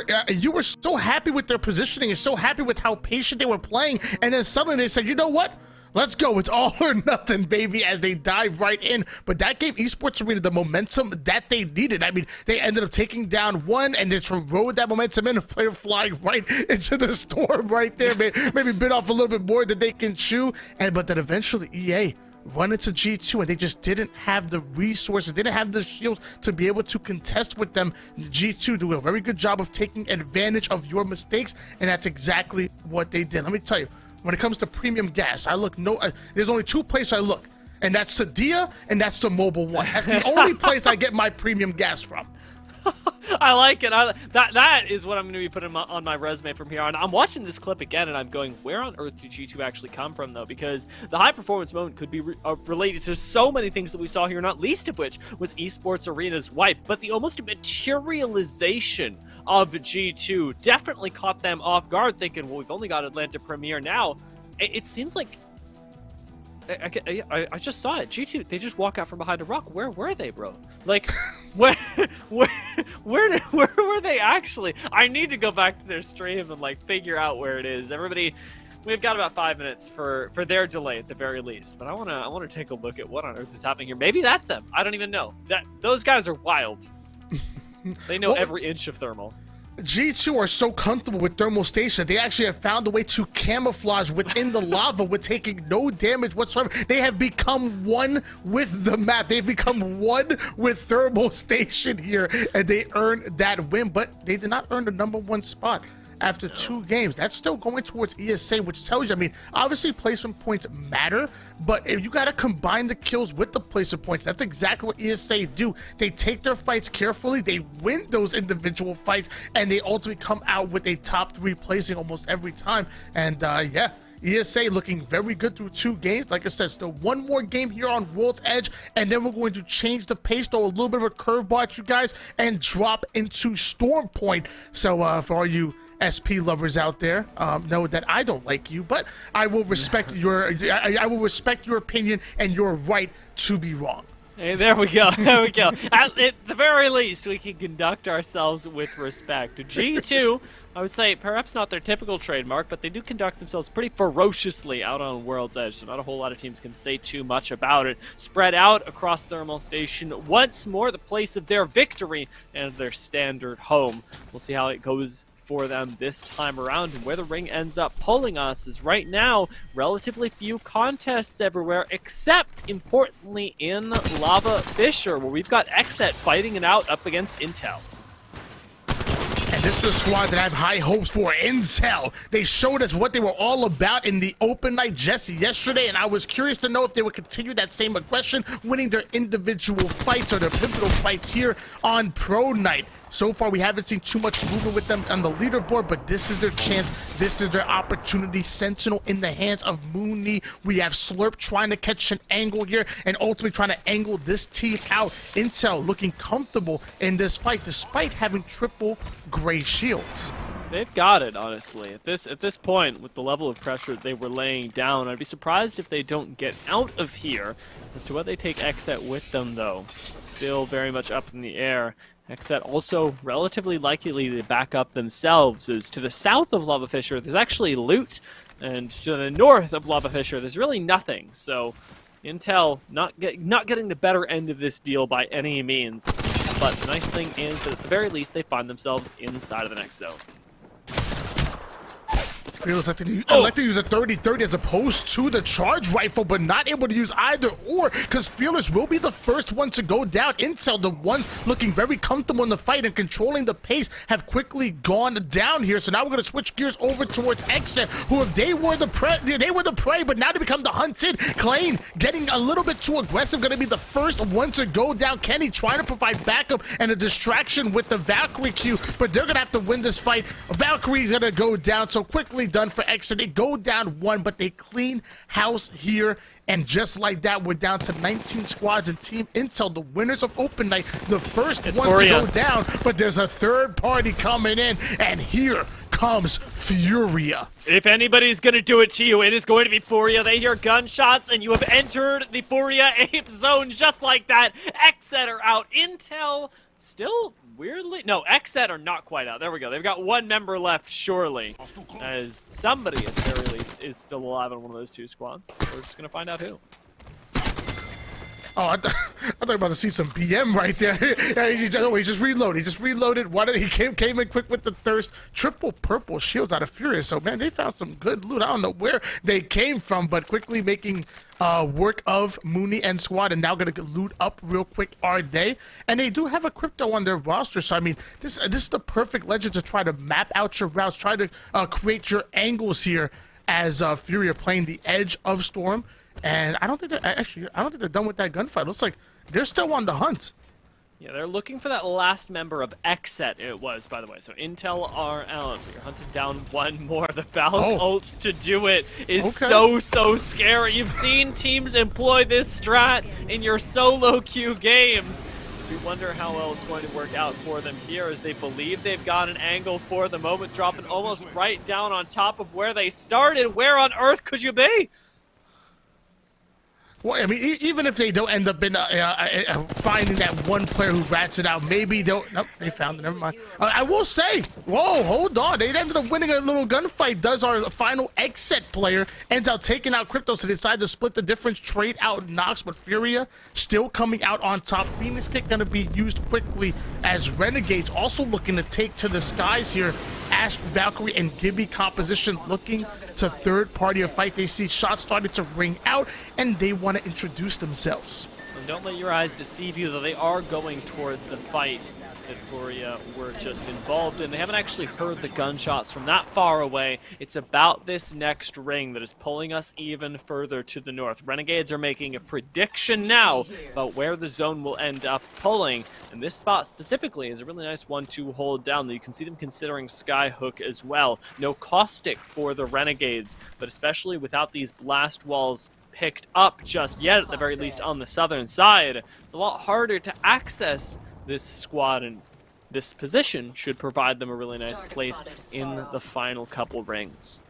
were so happy with their positioning and so happy with how patient they were playing, and then suddenly they said, you know what? Let's go. It's all or nothing, baby, as they dive right in. But that gave Esports Arena the momentum that they needed. I mean, they ended up taking down 1 and just rode that momentum in, a player flying right into the storm right there. Maybe bit off a little bit more than they can chew. But then eventually EA run into G2, and they just didn't have the resources, didn't have the shields to be able to contest with them. G2 do a very good job of taking advantage of your mistakes, and that's exactly what they did. Let me tell you, when it comes to premium gas, there's only 2 places I look, and that's to Dia and that's to Mobile 1. That's the only place I get my premium gas from. I like it. That is what I'm going to be putting on my resume from here on. I'm watching this clip again, and I'm going, where on earth did G2 actually come from, though? Because the high-performance moment could be related to so many things that we saw here, not least of which was Esports Arena's wipe. But the almost materialization of G2 definitely caught them off guard, thinking, well, we've only got Atlanta Premier now. It seems like I just saw it. G2, they just walk out from behind a rock. Where were they, bro? Like, where were they actually? I need to go back to their stream and like figure out where it is. Everybody, we've got about 5 minutes for their delay at the very least. But I wanna take a look at what on earth is happening here. Maybe that's them. I don't even know. Those guys are wild. They know every inch of thermal. G2 are so comfortable with thermal station, they actually have found a way to camouflage within the lava with taking no damage whatsoever. They have become one with the map. They've become one with thermal station here, and they earned that win, but they did not earn the #1 spot. After 2 games, that's still going towards ESA, which tells you, I mean, obviously placement points matter, but if you got to combine the kills with the placement points, that's exactly what ESA do. They take their fights carefully, they win those individual fights, and they ultimately come out with a top 3 placing almost every time. And yeah, ESA looking very good through 2 games. Like I said, still 1 more game here on World's Edge, and then we're going to change the pace, throw a little bit of a curveball at you guys, and drop into Storm Point. So for all you SP lovers out there, know that I don't like you, but I will respect I will respect your opinion and your right to be wrong. Hey, there we go. There we go. At the very least, we can conduct ourselves with respect. G2, I would say, perhaps not their typical trademark, but they do conduct themselves pretty ferociously out on World's Edge, so not a whole lot of teams can say too much about it. Spread out across Thermal Station, once more the place of their victory and their standard home. We'll see how it goes for them this time around, and where the ring ends up pulling us is right now relatively few contests everywhere, except importantly in Lava Fisher, where we've got Xset fighting it out up against Intel. And this is a squad that I have high hopes for. Intel, they showed us what they were all about in the open night just yesterday, and I was curious to know if they would continue that same aggression, winning their individual fights or their pivotal fights here on Pro Night. So far, we haven't seen too much movement with them on the leaderboard, but this is their chance. This is their opportunity. Sentinel in the hands of Mooney. We have Slurp trying to catch an angle here and ultimately trying to angle this team out. Intel looking comfortable in this fight despite having triple gray shields. They've got it, honestly. At this point, with the level of pressure they were laying down, I'd be surprised if they don't get out of here. As to whether they take Xset with them, though, still very much up in the air. Xset also relatively likely to back up themselves, as to the south of Lava Fisher there's actually loot, and to the north of Lava Fisher there's really nothing. So Intel not getting the better end of this deal by any means, but the nice thing is that at the very least they find themselves inside of the next zone. Feels like I like to use a 30-30 as opposed to the charge rifle, but not able to use either or, because Fearless will be the first one to go down. Intel, the ones looking very comfortable in the fight and controlling the pace, have quickly gone down here. So now we're going to switch gears over towards Xset, who if they were the prey, but now they become the hunted. Klein getting a little bit too aggressive, going to be the first one to go down. Kenny trying to provide backup and a distraction with the Valkyrie Q, but they're going to have to win this fight. Valkyrie's going to go down, so quickly done for Xset. They go down 1, but they clean house here, and just like that, we're down to 19 squads, and Team Intel, the winners of Open Night, the first ones to go down, but there's a third party coming in, and here comes Furia. If anybody's gonna do it to you, it is going to be Furia. They hear gunshots, and you have entered the Furia ape zone just like that. Xset are out. Intel still weirdly, no, Xset are not quite out. There we go. They've got 1 member left, surely, as somebody at the very least is still alive on one of those 2 squads. We're just gonna find out who. Oh, I thought you were about to see some BM right there. He just reloaded. He just reloaded. He came in quick with the thirst. Triple purple shields out of Furious. So, man, they found some good loot. I don't know where they came from, but quickly making work of Mooney and squad, and now going to loot up real quick, are they? And they do have a crypto on their roster. So, I mean, this is the perfect legend to try to map out your routes, try to create your angles here as Fury are playing the edge of Storm. And I don't think they're done with that gunfight. Looks like they're still on the hunt. Yeah, they're looking for that last member of Xset, it was, by the way. So Intel are out. You're hunting down 1 more. The Valk ult to do it is so scary. You've seen teams employ this strat in your solo queue games. We wonder how well it's going to work out for them here, as they believe they've got an angle for the moment, dropping almost right down on top of where they started. Where on earth could you be? Well, I mean, even if they don't end up in finding that one player who rats it out, maybe they'll... Nope, they found it. Never mind. I will say, whoa, hold on. They ended up winning a little gunfight. Does our final exit player ends out taking out Crypto, so they decide to split the difference, trade out Nox, but Furia still coming out on top. Phoenix Kick going to be used quickly as Renegades also looking to take to the skies here. Ash, Valkyrie, and Gibby composition looking to third-party a fight. They see shots starting to ring out, and they want to introduce themselves. And don't let your eyes deceive you, though they are going towards the fight that Furia were just involved in. They haven't actually heard the gunshots from that far away. It's about this next ring that is pulling us even further to the north. Renegades are making a prediction now about where the zone will end up pulling. And this spot specifically is a really nice one to hold down. You can see them considering Skyhook as well. No caustic for the Renegades, but especially without these blast walls picked up just yet, at the very least on the southern side, it's a lot harder to access this squad, and this position should provide them a really nice place in the final couple rings.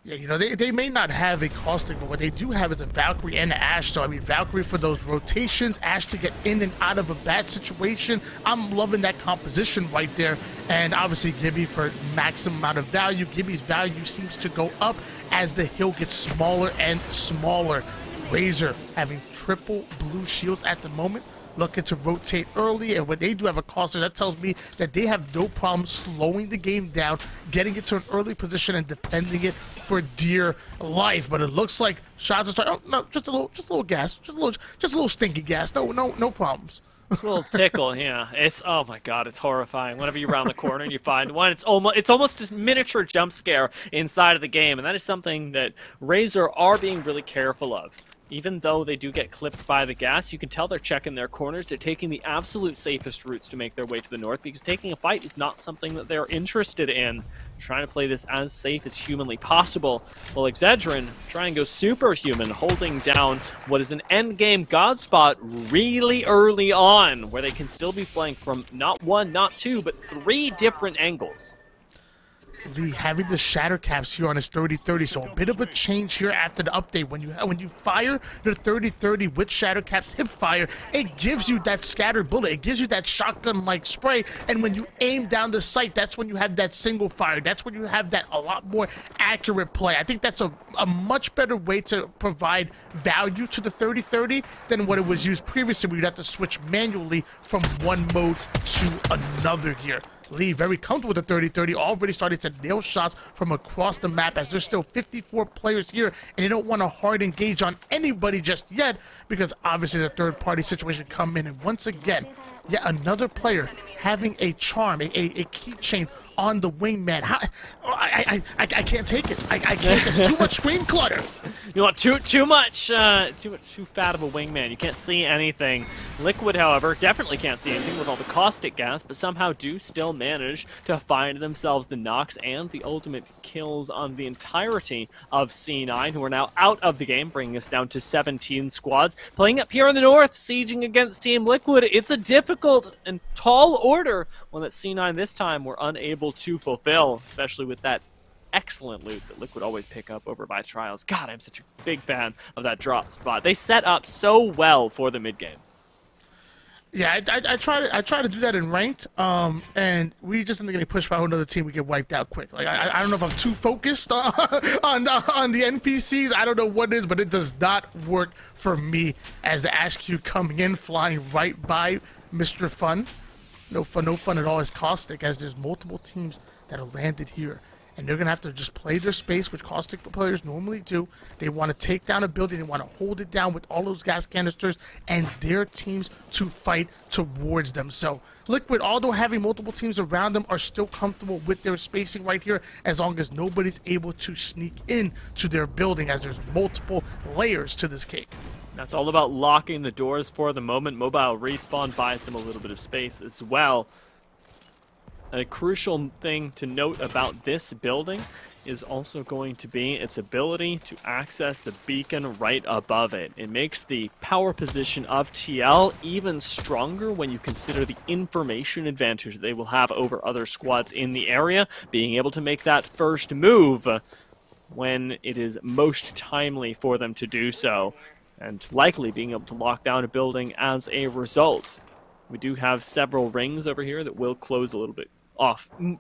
Yeah, you know, they may not have a caustic, but what they do have is a Valkyrie and an Ash. So, I mean, Valkyrie for those rotations, Ash to get in and out of a bad situation. I'm loving that composition right there. And obviously, Gibby for maximum amount of value. Gibby's value seems to go up as the hill gets smaller and smaller. Razer having triple blue shields at the moment, looking to rotate early, and when they do have a caster, that tells me that they have no problem slowing the game down, getting it to an early position and defending it for dear life. But it looks like shots are starting. Oh, no, just a little gas, just a little stinky gas. No problems. A little tickle, yeah. It's, oh my god, it's horrifying. Whenever you round the corner and you find one, it's almost a miniature jump scare inside of the game, and that is something that Razer are being really careful of. Even though they do get clipped by the gas, you can tell they're checking their corners. They're taking the absolute safest routes to make their way to the north, because taking a fight is not something that they're interested in. Trying to play this as safe as humanly possible. While Excedrin try and go superhuman, holding down what is an endgame god spot really early on, where they can still be flanked from not one, not two, but 3 different angles. Lee having the shatter caps here on his 30-30, so a bit of a change here after the update. When you fire the 30-30 with shatter caps hip fire, it gives you that scattered bullet, it gives you that shotgun-like spray, and when you aim down the sight, that's when you have that single fire. That's when you have that a lot more accurate play. I think that's a much better way to provide value to the 30-30 than what it was used previously, where you'd have to switch manually from one mode to another here. Lee very comfortable with the 30-30, already started to nail shots from across the map, as there's still 54 players here, and they don't want to hard engage on anybody just yet, because obviously the third-party situation come in, and once again, yet another player having a charm, a keychain on the wingman. I can't take it. I can't. It's too much screen clutter. You want too fat of a wingman. You can't see anything. Liquid, however, definitely can't see anything with all the caustic gas, but somehow do still manage to find themselves the knocks and the ultimate kills on the entirety of C9, who are now out of the game, bringing us down to 17 squads. Playing up here in the north, sieging against Team Liquid. It's a difficult and tall order, one that C9 this time were unable to fulfill, especially with that excellent loot that Liquid always pick up over by Trials. God, I'm such a big fan of that drop spot. They set up so well for the mid game. Yeah, I try to do that in ranked, and we just end up getting pushed by another team. We get wiped out quick. Like I don't know if I'm too focused on the NPCs. I don't know what it is, but it does not work for me. As the Ash Q coming in, flying right by Mr. Fun. No fun at all. Is caustic, as there's multiple teams that are landed here. And they're going to have to just play their space, which caustic players normally do. They want to take down a building. They want to hold it down with all those gas canisters and their teams to fight towards them. So Liquid, although having multiple teams around them, are still comfortable with their spacing right here, as long as nobody's able to sneak in to their building, as there's multiple layers to this cake. That's all about locking the doors for the moment. Mobile respawn buys them a little bit of space as well. A crucial thing to note about this building is also going to be its ability to access the beacon right above it. It makes the power position of TL even stronger when you consider the information advantage they will have over other squads in the area, being able to make that first move when it is most timely for them to do so. and likely being able to lock down a building as a result. We do have several rings over here that will close a little bit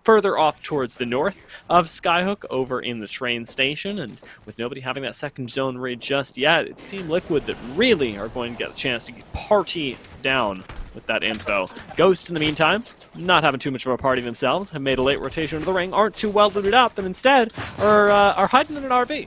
further off towards the north of Skyhook over in the train station, and with nobody having that second zone raid just yet, it's Team Liquid that really are going to get a chance to party down with that info. Ghost, in the meantime, not having too much of a party themselves, have made a late rotation into the ring, aren't too well looted up, and instead are hiding in an RV.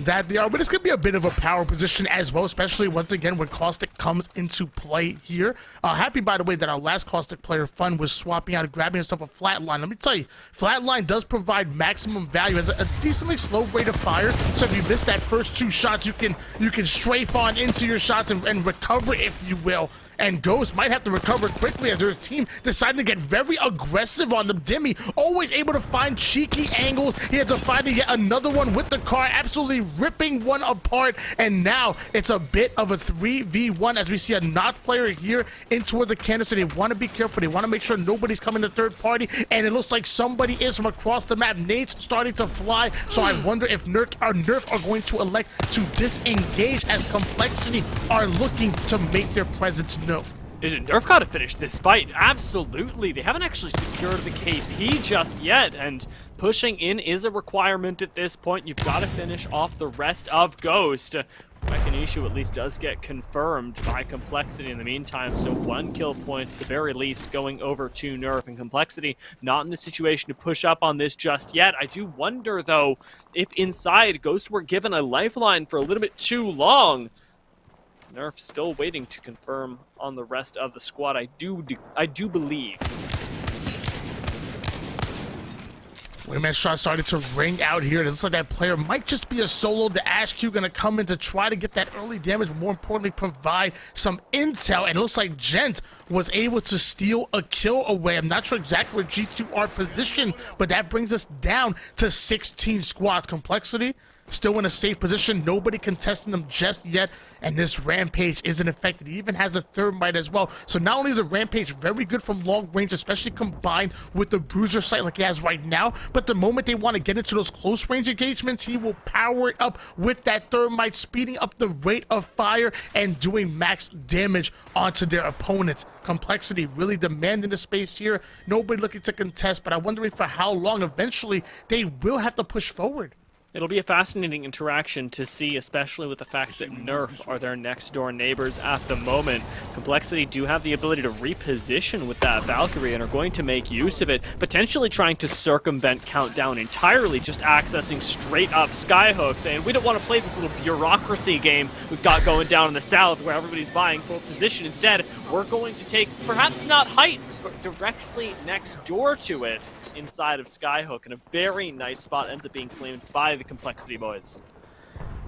That they are, but it's going to be a bit of a power position as well, especially once again when Caustic comes into play here. Happy, by the way, that our last Caustic player, Fun, was swapping out and grabbing himself a Flatline. Let me tell you, Flatline does provide maximum value as a decently slow rate of fire, so if you miss that first 2 shots, you can strafe on into your shots and recover, if you will. And Ghost might have to recover quickly as their team deciding to get very aggressive on them. Dimmy always able to find cheeky angles. He had to find yet another one with the car, absolutely ripping one apart. And now it's a bit of a 3v1 as we see a Not player here in toward the canister. They want to be careful. They want to make sure nobody's coming to third party. And it looks like somebody is from across the map. Nate's starting to fly. So I wonder if Nerf are going to elect to disengage as Complexity are looking to make their presence known. Nerf got to finish this fight, absolutely. They haven't actually secured the KP just yet, and pushing in is a requirement at this point. You've got to finish off the rest of Ghost. Mechanishu at least does get confirmed by Complexity in the meantime, so 1 kill point at the very least going over to Nerf, and Complexity not in a situation to push up on this just yet. I do wonder, though, if inside Ghost were given a lifeline for a little bit too long. Nerf still waiting to confirm on the rest of the squad, I do believe. Wingman shot started to ring out here. It looks like that player might just be a solo. The Ash Q going to come in to try to get that early damage, but more importantly, provide some intel. And it looks like Gent was able to steal a kill away. I'm not sure exactly where G2 are positioned, but that brings us down to 16 squads. Complexity still in a safe position, nobody contesting them just yet, and this Rampage isn't affected. He even has a Thermite as well. So not only is the Rampage very good from long range, especially combined with the Bruiser sight like he has right now, but the moment they want to get into those close range engagements, he will power it up with that Thermite, speeding up the rate of fire and doing max damage onto their opponents. Complexity really demanding the space here. Nobody looking to contest, but I'm wondering for how long. Eventually, they will have to push forward. It'll be a fascinating interaction to see, especially with the fact that Nerf are their next door neighbors at the moment. Complexity do have the ability to reposition with that Valkyrie and are going to make use of it, potentially trying to circumvent Countdown entirely, just accessing straight up Skyhook, saying we don't want to play this little bureaucracy game we've got going down in the south where everybody's buying full position. Instead, we're going to take perhaps not height, but directly next door to it, inside of Skyhook, and a very nice spot ends up being claimed by the Complexity boys.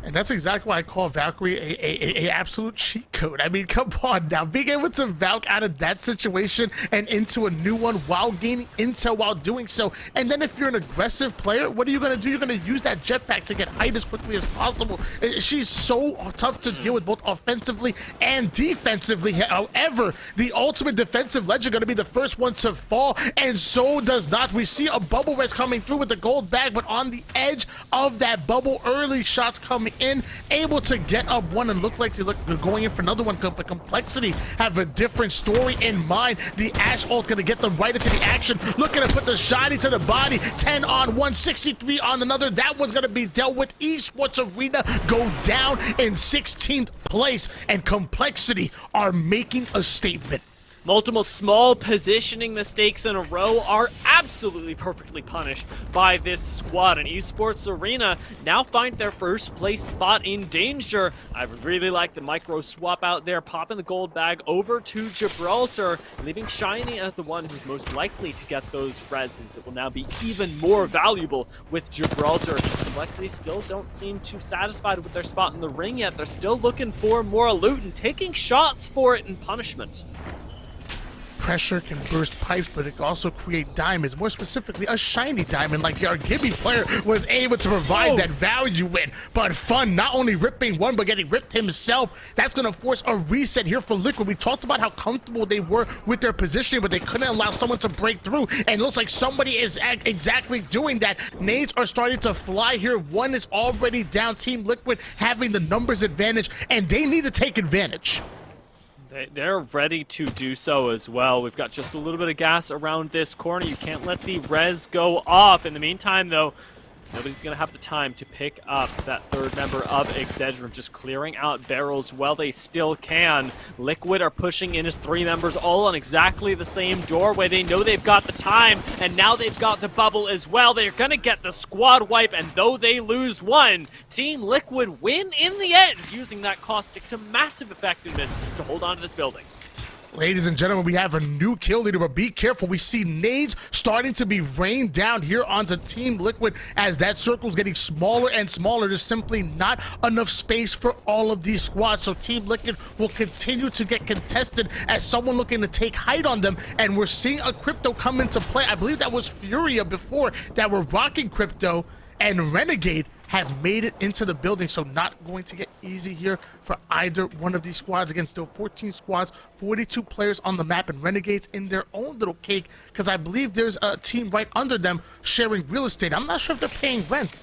And that's exactly why I call Valkyrie a absolute cheat code. I mean, come on now. Being able to Valk out of that situation and into a new one while gaining intel while doing so. And then if you're an aggressive player, what are you going to do? You're going to use that jetpack to get height as quickly as possible. She's so tough to deal with both offensively and defensively. However, the ultimate defensive ledge are going to be the first one to fall, and so does not. We see a bubble rest coming through with the gold bag, but on the edge of that bubble, early shots coming in, able to get up one and look like they're going in for another one. But Complexity have a different story in mind. The Ash ult gonna get them right into the action, looking to put the shiny to the body. 10 on 163 on another. That one's gonna be dealt with. Esports Arena go down in 16th place, and Complexity are making a statement. Multiple small positioning mistakes in a row are absolutely perfectly punished by this squad, and Esports Arena now find their first place spot in danger. I really like the micro swap out there, popping the gold bag over to Gibraltar, leaving Shiny as the one who's most likely to get those reses that will now be even more valuable with Gibraltar. Complexity still don't seem too satisfied with their spot in the ring yet. They're still looking for more loot and taking shots for it in punishment. pressure can burst pipes, but it can also create diamonds. More specifically, a shiny diamond like our Gibby player was able to provide that value in. But Fun not only ripping one, but getting ripped himself. That's going to force a reset here for Liquid. We talked about how comfortable they were with their positioning, but they couldn't allow someone to break through. And it looks like somebody is exactly doing that. Nades are starting to fly here. One is already down. Team Liquid having the numbers advantage, and they need to take advantage. They're ready to do so as well. We've got just a little bit of gas around this corner. You can't let the res go off. In the meantime, though, nobody's going to have the time to pick up that third member of Excedrin, just clearing out barrels while they still can. Liquid are pushing in as 3 members all on exactly the same doorway. They know they've got the time, and now they've got the bubble as well. They're going to get the squad wipe, and though they lose one, Team Liquid win in the end, using that caustic to massive effectiveness to hold on to this building. Ladies and gentlemen, we have a new kill leader, but be careful. We see nades starting to be rained down here onto Team Liquid as that circle's getting smaller and smaller. There's simply not enough space for all of these squads, so Team Liquid will continue to get contested as someone looking to take height on them, and we're seeing a Crypto come into play. I believe that was Furia before that were rocking Crypto, and Renegade have made it into the building, so not going to get easy here for either one of these squads. Again, still 14 squads, 42 players on the map, and Renegades in their own little cake, because I believe there's a team right under them sharing real estate. I'm not sure if they're paying rent.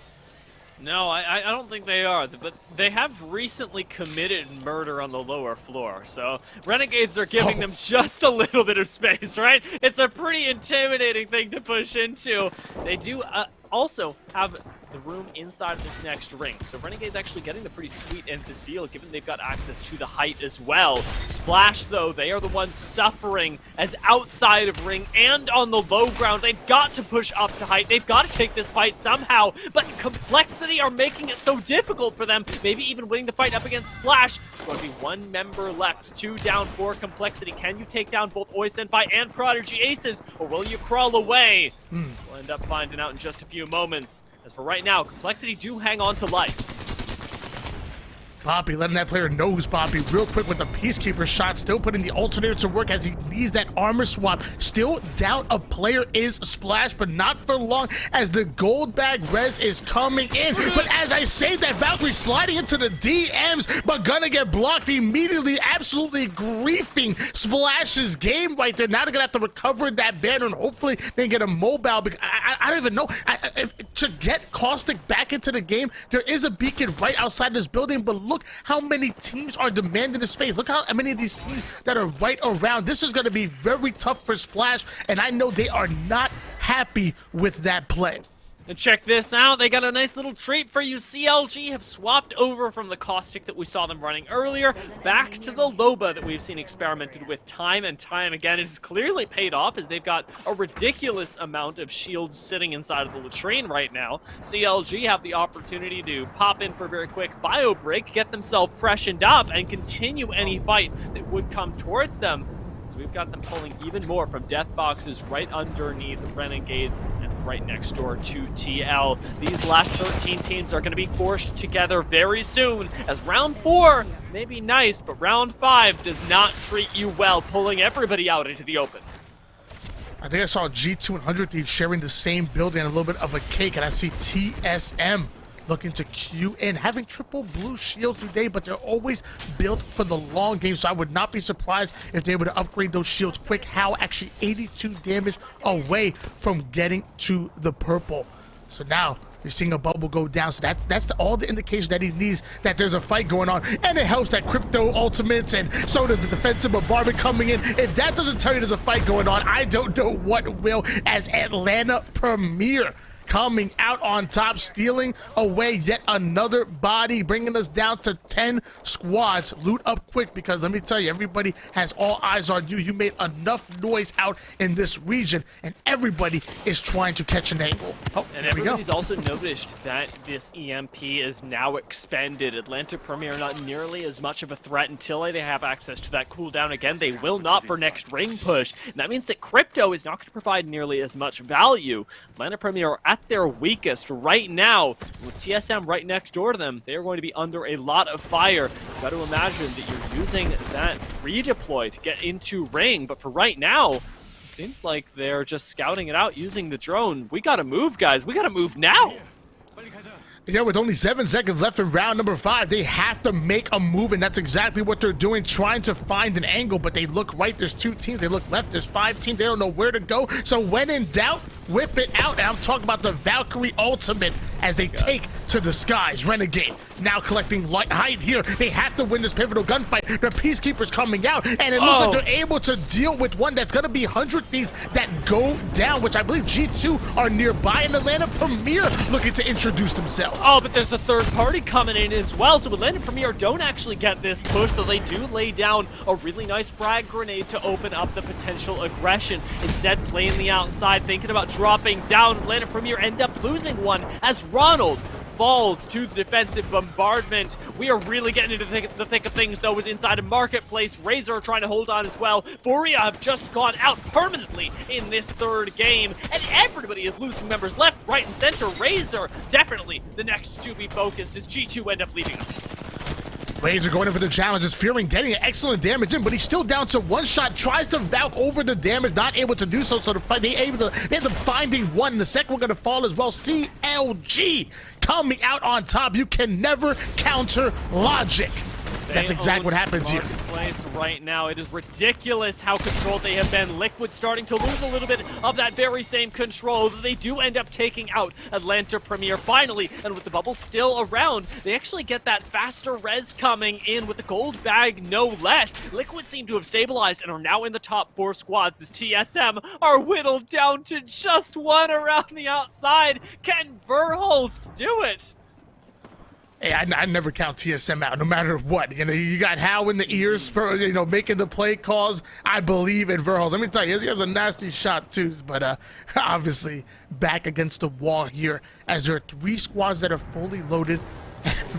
No, I don't think they are, but they have recently committed murder on the lower floor, so Renegades are giving them just a little bit of space, right? It's a pretty intimidating thing to push into. They do also have the room inside of this next ring. So Renegade's actually getting the pretty sweet end of this deal, given they've got access to the height as well. Splash, though, they are the ones suffering as outside of ring and on the low ground. They've got to push up to height. They've got to take this fight somehow, but Complexity are making it so difficult for them, maybe even winning the fight up against Splash. There's going to be 1 member left, 2 down for Complexity. Can you take down both Oi Senpai and Prodigy Aces, or will you crawl away? We'll end up finding out in just a few moments. As for right now, Complexity do hang on to life. Poppy letting that player know who's Poppy real quick with the Peacekeeper shot, still putting the alternator to work as he needs that armor swap. Still down a player is Splash, but not for long as the gold bag res is coming in. But as I say that, Valkyrie sliding into the DMs, but gonna get blocked immediately, absolutely griefing Splash's game right there. Now they're gonna have to recover that banner and hopefully they get a mobile. Because I don't even know. To get Caustic back into the game, there is a beacon right outside this building, but look how many teams are demanding the space. Look how many of these teams that are right around. This is going to be very tough for Splash, and I know they are not happy with that play. And check this out, they got a nice little treat for you. CLG have swapped over from the Caustic that we saw them running earlier back to the Loba that we've seen experimented with time and time again. It has clearly paid off as they've got a ridiculous amount of shields sitting inside of the latrine right now. CLG have the opportunity to pop in for a very quick bio break, get themselves freshened up, and continue any fight that would come towards them. We've got them pulling even more from death boxes right underneath Renegades and right next door to TL. These last 13 teams are going to be forced together very soon, as round 4 may be nice, but round 5 does not treat you well, pulling everybody out into the open. I think I saw G2 and 100 Thieves sharing the same building and a little bit of a cake, and I see TSM looking to queue in, having triple blue shields today, but they're always built for the long game, so I would not be surprised if they're able to upgrade those shields quick. How actually 82 damage away from getting to the purple. So now you're seeing a bubble go down, so that's all the indication that he needs that there's a fight going on, and it helps that Crypto ultimates, and so does the defensive bombardment coming in. If that doesn't tell you there's a fight going on, I don't know what will, as Atlanta Premier coming out on top, stealing away yet another body, bringing us down to 10 squads. Loot up quick, because let me tell you, everybody has all eyes on you. You made enough noise out in this region, and everybody is trying to catch an angle. Oh, and everybody's also noticed that this EMP is now expended. Atlanta Premier not nearly as much of a threat until they have access to that cooldown again. They will not for next ring push, and that means that Crypto is not going to provide nearly as much value. Atlanta Premier are at at their weakest right now. With TSM right next door to them, they are going to be under a lot of fire. You've got to imagine that you're using that redeploy to get into ring, but for right now, it seems like they're just scouting it out using the drone. We gotta move, guys. We gotta move now. Yeah, with only 7 seconds left in round number 5, they have to make a move, and that's exactly what they're doing, trying to find an angle, but they look right, there's 2 teams, they look left, there's 5 teams, they don't know where to go, so when in doubt, whip it out, and I'm talking about the Valkyrie ultimate as they take to the skies. Renegade now collecting light height here. They have to win this pivotal gunfight. The Peacekeeper's coming out, and it looks like they're able to deal with one that's going to be 100 Thieves that go down, which I believe G2 are nearby, and Atlanta Premier looking to introduce themselves. Oh, but there's a third party coming in as well, so Atlanta Premier don't actually get this push, though they do lay down a really nice frag grenade to open up the potential aggression. Instead, playing the outside, thinking about dropping down. Atlanta Premier end up losing one as Ronald falls to the defensive bombardment. We are really getting into the thick of things, though, is inside a marketplace. Razer are trying to hold on as well. Furia have just gone out permanently in this third game, and everybody is losing members left, right, and center. Razer, definitely the next to be focused as G2 end up leading us. Razer going in for the challenge, is fearing getting an excellent damage in, but he's still down to 1 shot, tries to Valk over the damage, not able to do so, so they end up finding one. The second one going to fall as well. CLG coming out on top. You can never counter logic. That's exactly what happens here. Right now, it is ridiculous how controlled they have been. Liquid starting to lose a little bit of that very same control. They do end up taking out Atlanta Premier finally, and with the bubble still around, they actually get that faster res coming in with the gold bag, no less. Liquid seem to have stabilized and are now in the top 4 squads as TSM are whittled down to just 1 around the outside. Can Verhulst do it? Hey, I never count TSM out, no matter what. You know, you got Hal in the ears, you know, making the play calls. I believe in Verhulst. Let me tell you, he has a nasty shot too, but obviously back against the wall here as there are 3 squads that are fully loaded.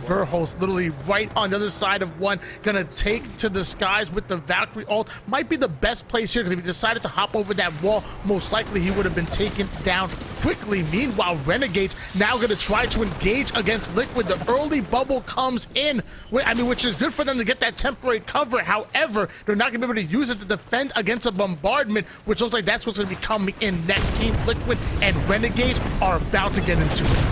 Verhulst literally right on the other side of one, gonna take to the skies with the Valkyrie ult. Might be the best place here, because if he decided to hop over that wall, most likely he would have been taken down quickly. Meanwhile, Renegades now gonna try to engage against Liquid. The early bubble comes in, which is good for them to get that temporary cover. However, they're not gonna be able to use it to defend against a bombardment, which looks like that's what's gonna be coming in next. Team Liquid and Renegades are about to get into it.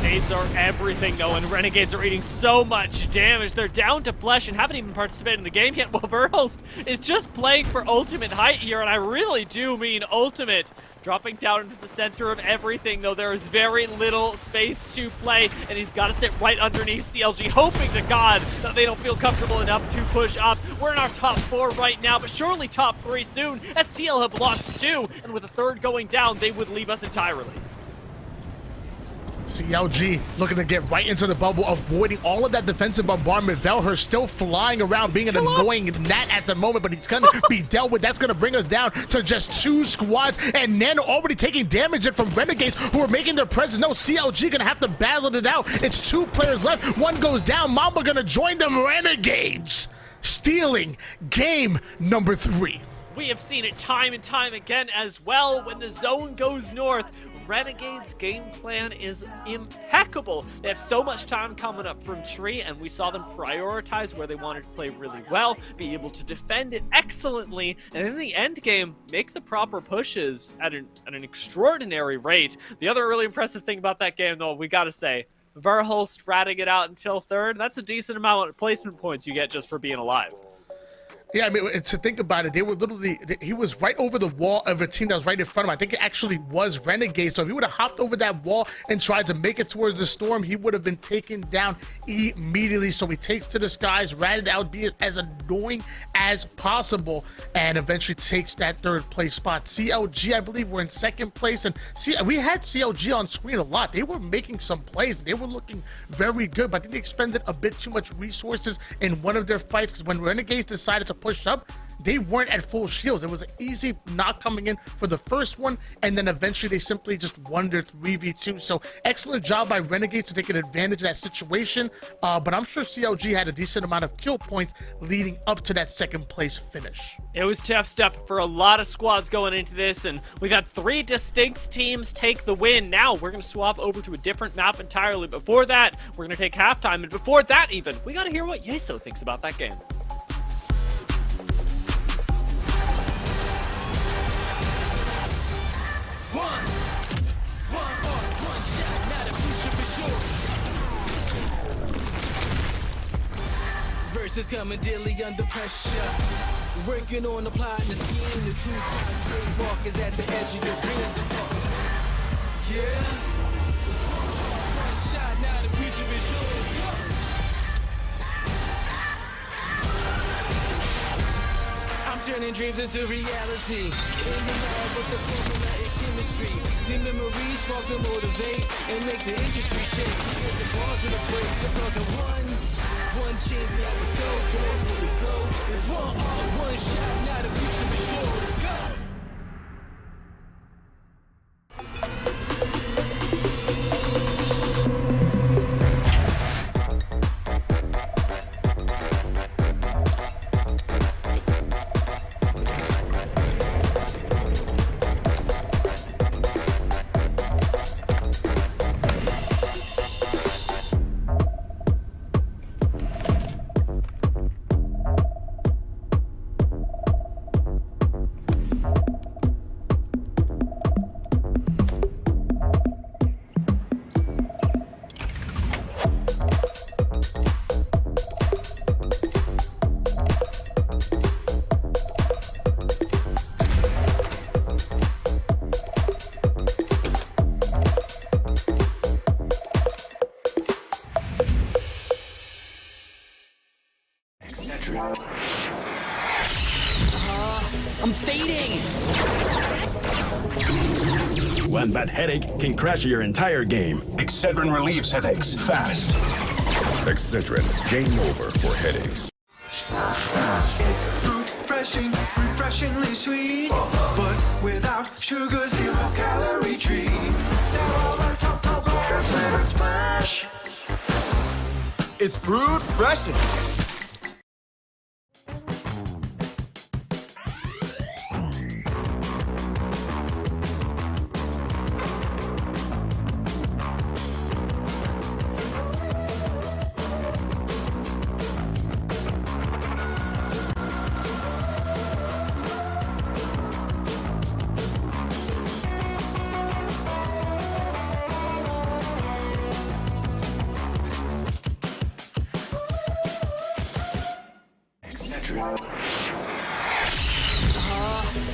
Nades are everything, though, and Renegades are eating so much damage. They're down to flesh and haven't even participated in the game yet. Well, Verhulst is just playing for ultimate height here, and I really do mean ultimate. Dropping down into the center of everything, though there is very little space to play, and he's got to sit right underneath CLG, hoping to God that they don't feel comfortable enough to push up. We're in our top 4 right now, but surely top 3 soon, as TL have lost 2, and with a third going down, they would leave us entirely. CLG looking to get right into the bubble, avoiding all of that defensive bombardment. Velhur still flying around, being an annoying gnat at the moment, but he's going to be dealt with. That's going to bring us down to just 2 squads, and Nano already taking damage from Renegades, who are making their presence. No, CLG going to have to battle it out. It's 2 players left. One goes down. Mamba going to join them. Renegades stealing game number 3. We have seen it time and time again as well. When the zone goes north, Renegades' game plan is impeccable. They have so much time coming up from tree, and we saw them prioritize where they wanted to play really well, be able to defend it excellently, and in the end game, make the proper pushes at an extraordinary rate. The other really impressive thing about that game, though, we gotta say, Verhulst ratting it out until 3rd. That's a decent amount of placement points you get just for being alive. Yeah, I mean, to think about it, they were literally, he was right over the wall of a team that was right in front of him. I think it actually was Renegade. So if he would have hopped over that wall and tried to make it towards the storm, he would have been taken down immediately. So he takes to the skies, ratted out, be as annoying as possible, and eventually takes that 3rd place spot. CLG, I believe, were in 2nd place, and we had CLG on screen a lot. They were making some plays, and they were looking very good, but I think they expended a bit too much resources in one of their fights, because when Renegades decided to push up, they weren't at full shields. It was an easy knock coming in for the first one, and then eventually they simply just won their 3v2. So excellent job by Renegades to take an advantage of that situation, but I'm sure CLG had a decent amount of kill points leading up to that second place finish. It was tough stuff for a lot of squads going into this, and we've had 3 distinct teams take the win. Now we're going to swap over to a different map entirely. Before that, we're going to take halftime, and before that even, we got to hear what Yeso thinks about that game. Versus coming daily under pressure. Working on the plot and the scheme. The true side trademark is at the edge of your dreams. I'm talking. Yeah. One shot, now the future is yours. I'm turning dreams into reality. In the lab with the formula and chemistry. The memories spark and motivate and make the industry shake. With the bars and the breaks, I'm talking one chance, I was so good for the goal. It's one shot, now the future is yours. Let's go. I'm fading! One bad headache can crash your entire game. Excedrin relieves headaches fast. Excedrin, game over for headaches. It's fruit refreshingly sweet, but without sugar, 0 calorie treat. They're all our top favorite smash. It's fruit freshen.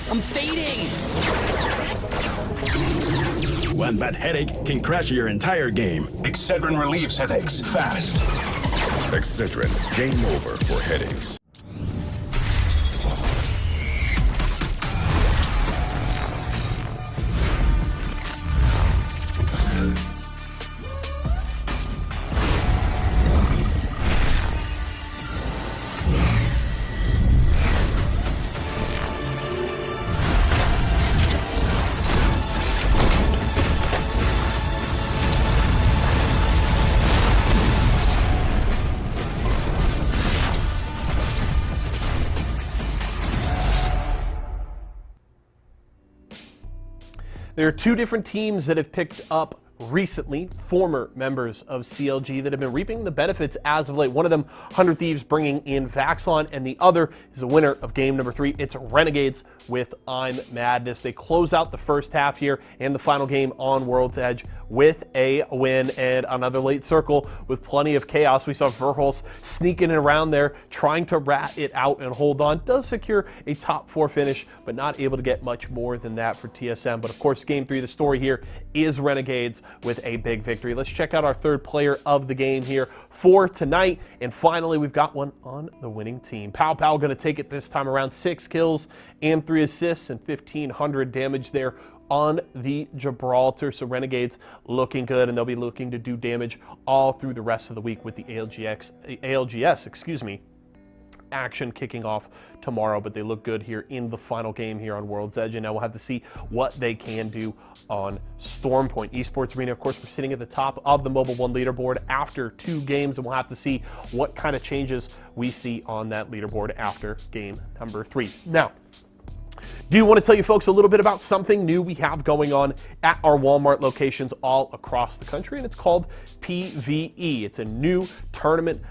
I'm fading! One bad headache can crash your entire game. Excedrin relieves headaches fast. Excedrin, game over for headaches. There are 2 different teams that have picked up recently, former members of CLG that have been reaping the benefits as of late. One of them, 100 Thieves, bringing in Vaxlon, and the other is the winner of game number 3. It's Renegades with I'm Madness. They close out the first half here and the final game on World's Edge with a win and another late circle with plenty of chaos. We saw Verholz sneaking around there, trying to rat it out and hold on. Does secure a top 4 finish, but not able to get much more than that for TSM. But of course, game 3, the story here is Renegades with a big victory. Let's check out our third player of the game here for tonight. And finally, we've got one on the winning team. Pow Pow going to take it this time around. 6 kills and 3 assists and 1,500 damage there on the Gibraltar. So Renegades looking good, and they'll be looking to do damage all through the rest of the week with the ALGS, action kicking off tomorrow, but they look good here in the final game here on World's Edge, and now we'll have to see what they can do on Stormpoint. Esports Arena, of course, we're sitting at the top of the Mobile 1 leaderboard after 2 games, and we'll have to see what kind of changes we see on that leaderboard after game number 3. Now, do want to tell you folks a little bit about something new we have going on at our Walmart locations all across the country, and it's called PvE. It's a new tournament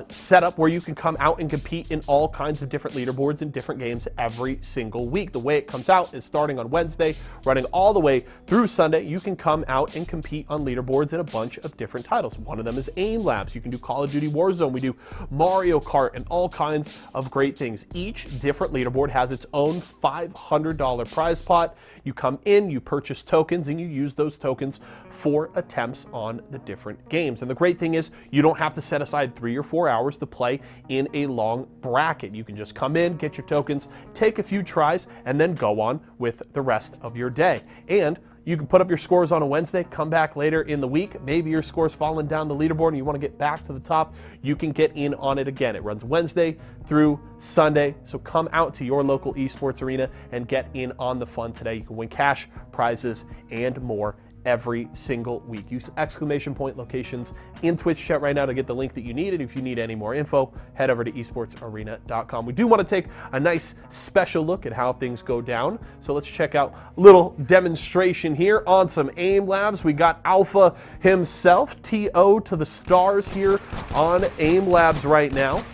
setup where you can come out and compete in all kinds of different leaderboards and different games every single week. The way it comes out is starting on Wednesday, running all the way through Sunday. You can come out and compete on leaderboards in a bunch of different titles. One of them is Aim Labs. You can do Call of Duty Warzone. We do Mario Kart and all kinds of great things. Each different leaderboard has its own $500 prize pot. You come in, you purchase tokens, and you use those tokens for attempts on the different games. And the great thing is you don't have to set aside 3 or 4 hours to play in a long bracket. You can just come in, get your tokens, take a few tries, and then go on with the rest of your day. And you can put up your scores on a Wednesday, come back later in the week. Maybe your score's fallen down the leaderboard and you want to get back to the top. You can get in on it again. It runs Wednesday through Sunday. So come out to your local esports arena and get in on the fun today. You can win cash, prizes, and more every single week. Use exclamation point locations in Twitch chat right now to get the link that you need. And if you need any more info, head over to esportsarena.com. We do want to take a nice special look at how things go down. So let's check out a little demonstration here on some Aim Labs. We got Alpha himself, TO to the stars here on Aim Labs right now.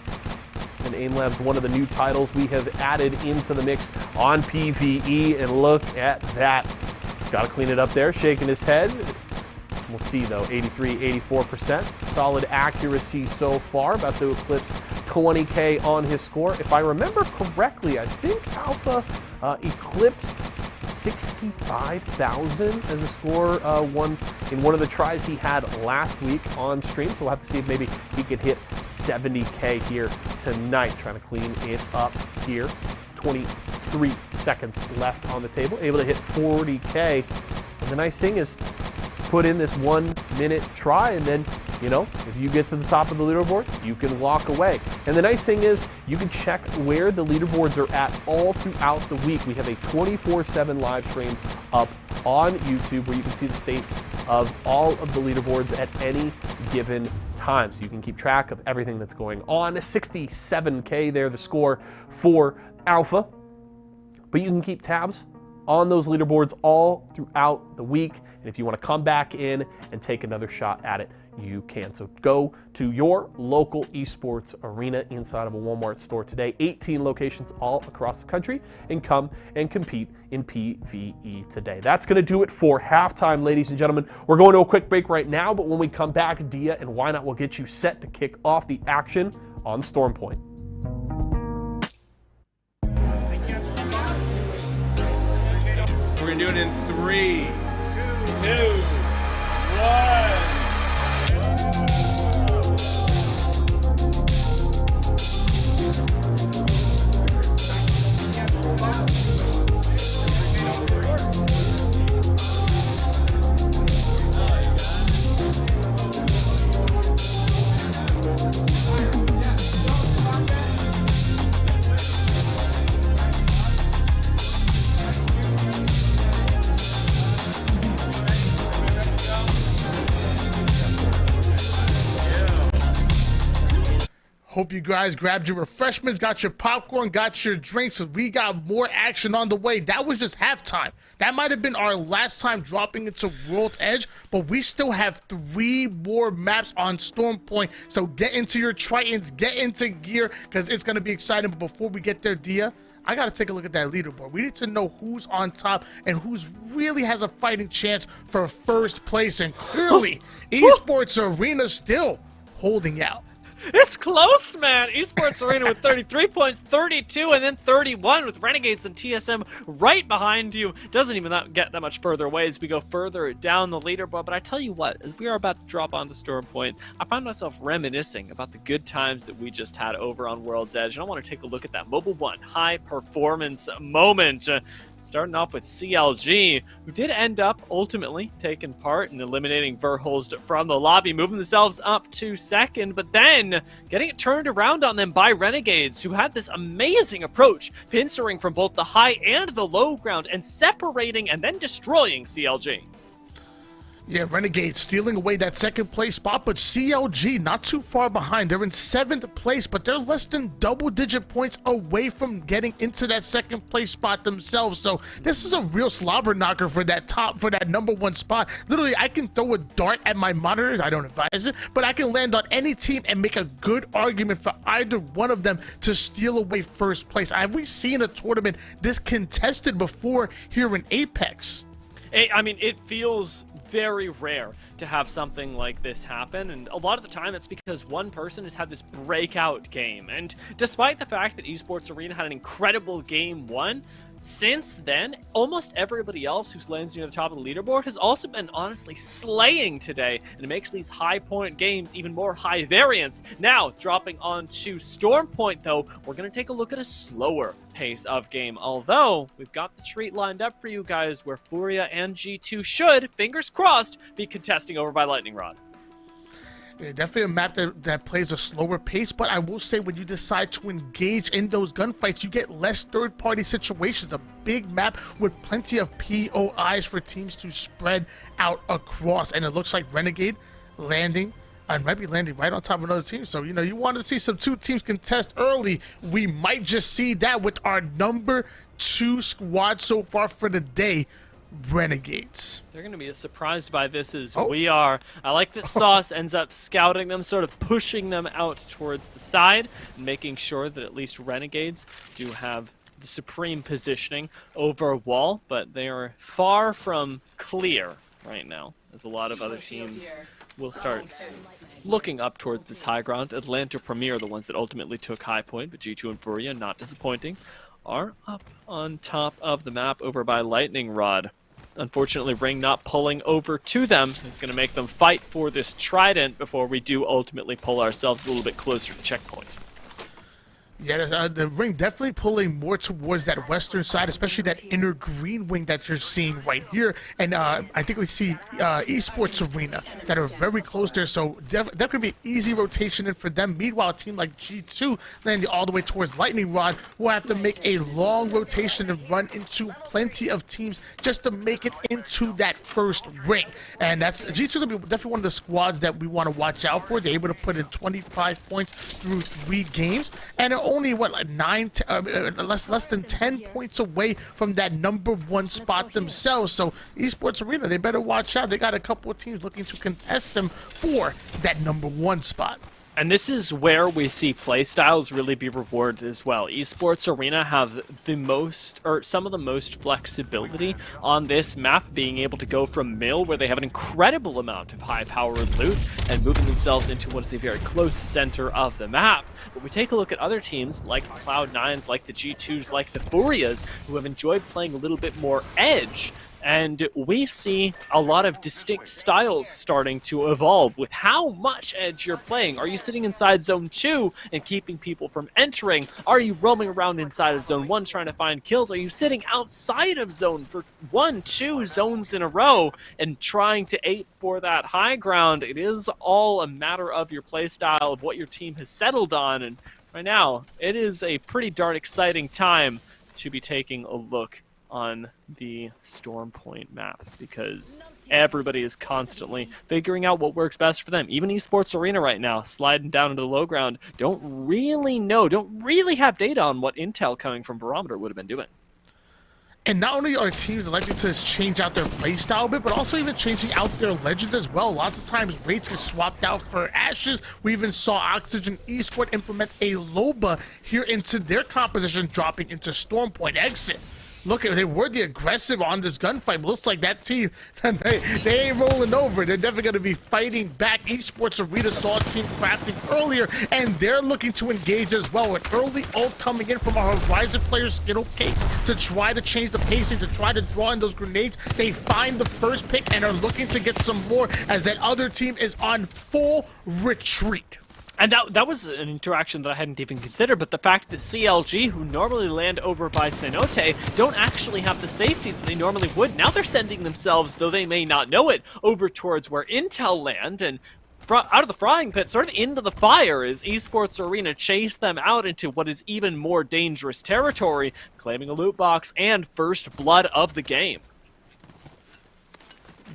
And Aim Labs, one of the new titles we have added into the mix on PvE. And look at that. Got to clean it up there, shaking his head. We'll see though, 83, 84%. Solid accuracy so far, about to eclipse 20K on his score. If I remember correctly, I think Alpha eclipsed 65,000 as a score in one of the tries he had last week on stream. So we'll have to see if maybe he could hit 70K here tonight. Trying to clean it up here. 23 seconds left on the table, able to hit 40K. And the nice thing is put in this 1 minute try, and then, you know, if you get to the top of the leaderboard, you can walk away. And the nice thing is you can check where the leaderboards are at all throughout the week. We have a 24/7 live stream up on YouTube where you can see the states of all of the leaderboards at any given time. So you can keep track of everything that's going on. 67K there, the score for Alpha. But you can keep tabs on those leaderboards all throughout the week. And if you want to come back in and take another shot at it, you can. So go to your local esports arena inside of a Walmart store today. 18 locations all across the country, and come and compete in PvE today. That's going to do it for halftime, ladies and gentlemen. We're going to a quick break right now, but when we come back, Dia and Why Not will get you set to kick off the action on Stormpoint. We're going to do it in 3, 2, 1. Hope you guys grabbed your refreshments, got your popcorn, got your drinks. We got more action on the way. That was just halftime. That might have been our last time dropping into World's Edge, but we still have 3 more maps on Stormpoint. So get into your Tritons, get into gear, because it's going to be exciting. But before we get there, Dia, I got to take a look at that leaderboard. We need to know who's on top and who's really has a fighting chance for first place. And clearly, Esports Arena still holding out. It's close, man. Esports Arena with 33 points, 32, and then 31 with Renegades and TSM right behind you. Doesn't even get that much further away as we go further down the leaderboard. But I tell you what, as we are about to drop onto Stormpoint, I find myself reminiscing about the good times that we just had over on World's Edge. And I want to take a look at that Mobile 1 high performance moment. Starting off with CLG, who did end up ultimately taking part in eliminating Verhulst from the lobby, moving themselves up to second, but then getting it turned around on them by Renegades, who had this amazing approach, pincering from both the high and the low ground, and separating and then destroying CLG. Yeah, Renegade stealing away that second place spot, but CLG not too far behind. They're in 7th place, but they're less than double-digit points away from getting into that second place spot themselves. So this is a real slobber knocker for that number 1 spot. Literally, I can throw a dart at my monitors. I don't advise it, but I can land on any team and make a good argument for either one of them to steal away first place. Have we seen a tournament this contested before here in Apex? I mean, it feels very rare to have something like this happen, and a lot of the time it's because one person has had this breakout game. And despite the fact that Esports Arena had an incredible game 1, since then, almost everybody else who's landed near the top of the leaderboard has also been honestly slaying today, and it makes these high-point games even more high variance. Now, dropping onto Stormpoint, though, we're going to take a look at a slower pace of game, although we've got the treat lined up for you guys where Furia and G2 should, fingers crossed, be contesting over by Lightning Rod. Yeah, definitely a map that plays a slower pace, but I will say when you decide to engage in those gunfights, you get less third-party situations. A big map with plenty of POIs for teams to spread out across, and it looks like Renegade landing and might be landing right on top of another team. So, you know, you want to see some 2 teams contest early. We might just see that with our number 2 squad so far for the day, Renegades. They're going to be as surprised by this as we are. I like that Sauce ends up scouting them, sort of pushing them out towards the side, and making sure that at least Renegades do have the supreme positioning over wall, but they are far from clear right now, as a lot of other teams will start looking up towards this high ground. Atlanta Premier, the ones that ultimately took High Point, but G2 and Furia, not disappointing, are up on top of the map over by Lightning Rod. Unfortunately, Ring not pulling over to them is going to make them fight for this Trident before we do ultimately pull ourselves a little bit closer to checkpoint. Yeah, the Ring definitely pulling more towards that western side, especially that inner green wing that you're seeing right here. And I think we see Esports Arena that are very close there, so that could be easy rotation in for them. Meanwhile, a team like G2 landing all the way towards Lightning Rod will have to make a long rotation and run into plenty of teams just to make it into that first ring. And that's G2's gonna be definitely one of the squads that we want to watch out for. They're able to put in 25 points through 3 games, and only what, like less than 10 points away from that number 1 spot themselves. So Esports Arena, they better watch out. They got a couple of teams looking to contest them for that number 1 spot. And this is where we see playstyles really be rewarded as well. Esports Arena have the most, or some of the most flexibility on this map, being able to go from mill, where they have an incredible amount of high-powered loot, and moving themselves into what is a very close center of the map. But we take a look at other teams, like Cloud9s, like the G2s, like the Furias, who have enjoyed playing a little bit more edge. And we see a lot of distinct styles starting to evolve with how much edge you're playing. Are you sitting inside Zone 2 and keeping people from entering? Are you roaming around inside of Zone 1 trying to find kills? Are you sitting outside of Zone for 1-2 zones in a row and trying to aim for that high ground? It is all a matter of your playstyle, of what your team has settled on. And right now, it is a pretty darn exciting time to be taking a look on the Stormpoint map, because everybody is constantly figuring out what works best for them. Even Esports Arena right now, sliding down into the low ground, don't really have data on what intel coming from Barometer would have been doing. And not only are teams electing to change out their playstyle a bit, but also even changing out their legends as well. Lots of times, Wraiths get swapped out for Ashes. We even saw Oxygen Esport implement a Loba here into their composition, dropping into Stormpoint Exit. Look at, they were the aggressive on this gunfight. Looks like that team, they ain't rolling over. They're definitely going to be fighting back. Esports Arena saw a team crafting earlier, and they're looking to engage as well. An early ult coming in from our Horizon players, Skittle Cakes, to try to change the pacing, to try to draw in those grenades. They find the first pick and are looking to get some more, as that other team is on full retreat. And that was an interaction that I hadn't even considered, but the fact that CLG, who normally land over by Cenote, don't actually have the safety that they normally would. Now they're sending themselves, though they may not know it, over towards where Intel land, and out of the frying pit, sort of into the fire, as Esports Arena chase them out into what is even more dangerous territory, claiming a loot box and first blood of the game.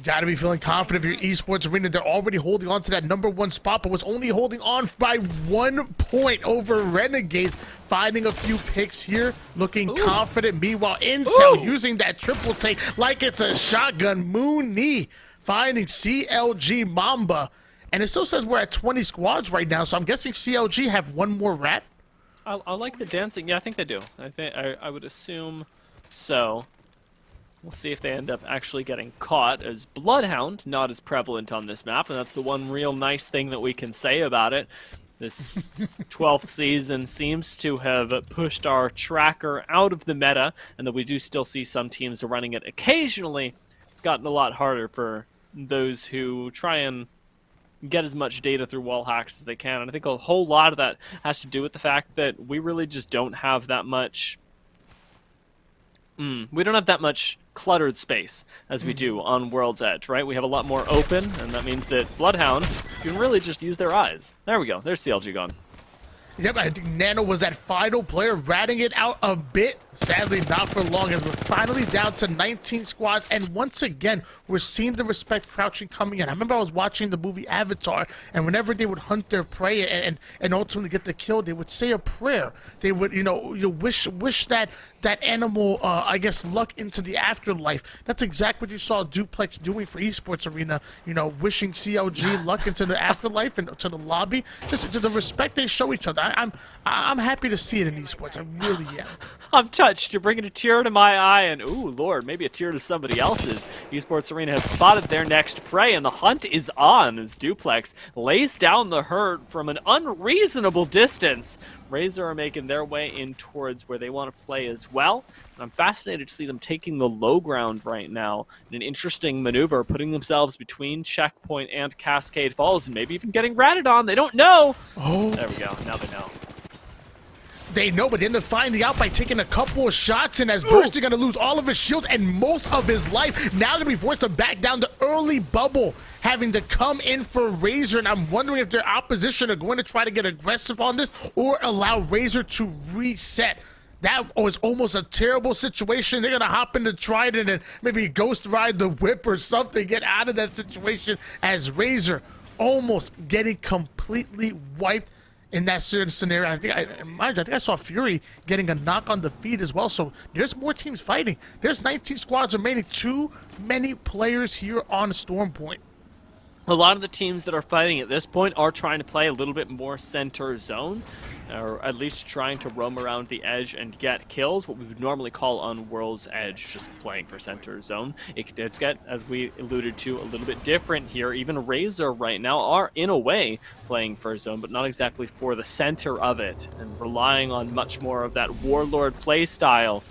Got to be feeling confident if you're Esports Arena. They're already holding on to that #1 spot, but was only holding on by 1 point over Renegades. Finding a few picks here, looking confident. Meanwhile, Incel using that triple take like it's a shotgun. Mooney finding CLG Mamba. And it still says we're at 20 squads right now, so I'm guessing CLG have 1 more rat. I like the dancing. Yeah, I think they do. I would assume so. We'll see if they end up actually getting caught, as Bloodhound, not as prevalent on this map, and that's the one real nice thing that we can say about it. This 12th season seems to have pushed our tracker out of the meta, and that we do still see some teams running it occasionally. It's gotten a lot harder for those who try and get as much data through wall hacks as they can, and I think a whole lot of that has to do with the fact that we really just don't have that much we don't have that much cluttered space as we do on World's Edge, right? We have a lot more open, and that means that Bloodhound can really just use their eyes. There we go. There's CLG gone. Yep, I think Nano was that final player, ratting it out a bit. Sadly, not for long, as we're finally down to 19 squads. And once again, we're seeing the respect crouching coming in. I remember I was watching the movie Avatar, and whenever they would hunt their prey and ultimately get the kill, they would say a prayer. They would, you wish that animal, I guess, luck into the afterlife. That's exactly what you saw Duplex doing for Esports Arena. Wishing CLG luck into the afterlife and to the lobby. Just to the respect they show each other. I'm happy to see it in esports. I really am. I'm touched. You're bringing a tear to my eye, and ooh, Lord, maybe a tear to somebody else's. Esports Arena has spotted their next prey, and the hunt is on as Duplex lays down the herd from an unreasonable distance. Razer are making their way in towards where they want to play as well. And I'm fascinated to see them taking the low ground right now in an interesting maneuver, putting themselves between Checkpoint and Cascade Falls, and maybe even getting ratted on. They don't know. Oh, there we go. Now they know. They know, but then they're finding out by taking a couple of shots, and as Bursty going to lose all of his shields and most of his life, now going to be forced to back down the early bubble, having to come in for Razer, and I'm wondering if their opposition are going to try to get aggressive on this or allow Razer to reset. That was almost a terrible situation. They're going to hop into Trident and maybe ghost ride the whip or something, get out of that situation, as Razer almost getting completely wiped in that certain scenario. I think I saw Fury getting a knock on the feet as well. So there's more teams fighting. There's 19 squads remaining. Too many players here on Storm Point. A lot of the teams that are fighting at this point are trying to play a little bit more center zone, or at least trying to roam around the edge and get kills, what we would normally call on World's Edge, just playing for center zone. It does get, as we alluded to, a little bit different here. Even Razer right now are, in a way, playing for zone, but not exactly for the center of it, and relying on much more of that Warlord play style.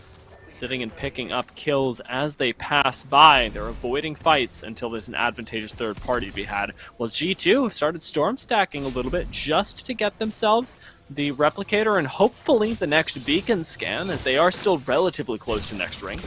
Sitting and picking up kills as they pass by. They're avoiding fights until there's an advantageous third party to be had. Well, G2 have started storm stacking a little bit just to get themselves the replicator and hopefully the next beacon scan, as they are still relatively close to next ring.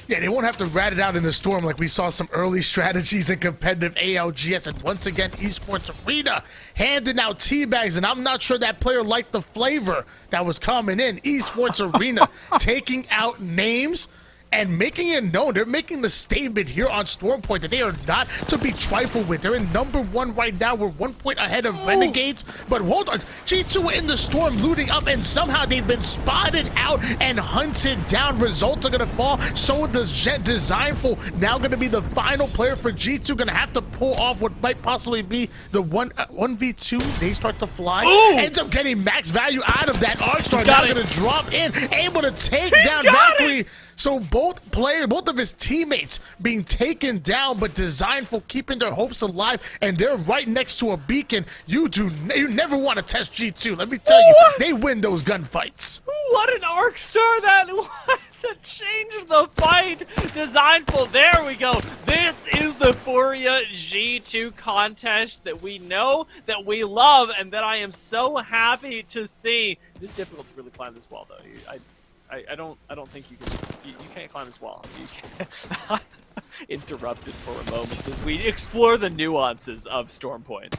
Yeah, they won't have to rat it out in the storm like we saw some early strategies in competitive ALGS. And once again, Esports Arena handing out teabags, and I'm not sure that player liked the flavor that was coming in. Esports Arena taking out names and making it known. They're making the statement here on Storm Point that they are not to be trifled with. They're in #1 right now. We're 1 point ahead of Renegades. But hold on, G2 in the storm looting up, and somehow they've been spotted out and hunted down. Results are going to fall. So does Jet Designful. Now going to be the final player for G2. Going to have to pull off what might possibly be the 1v2. They start to fly. Ends up getting max value out of that Arcstar. Now going to drop in, able to take down Valkyrie. So both of his teammates being taken down, but Designful keeping their hopes alive, and they're right next to a beacon. You never want to test G2. Let me tell you, they win those gunfights. What an Arcstar that was! that changed the fight. Designful, there we go. This is the Furia G2 contest that we know, that we love, and that I am so happy to see. It is difficult to really climb this wall, though. I don't think you can. You can't climb this wall. You can't. Interrupted for a moment as we explore the nuances of Stormpoint.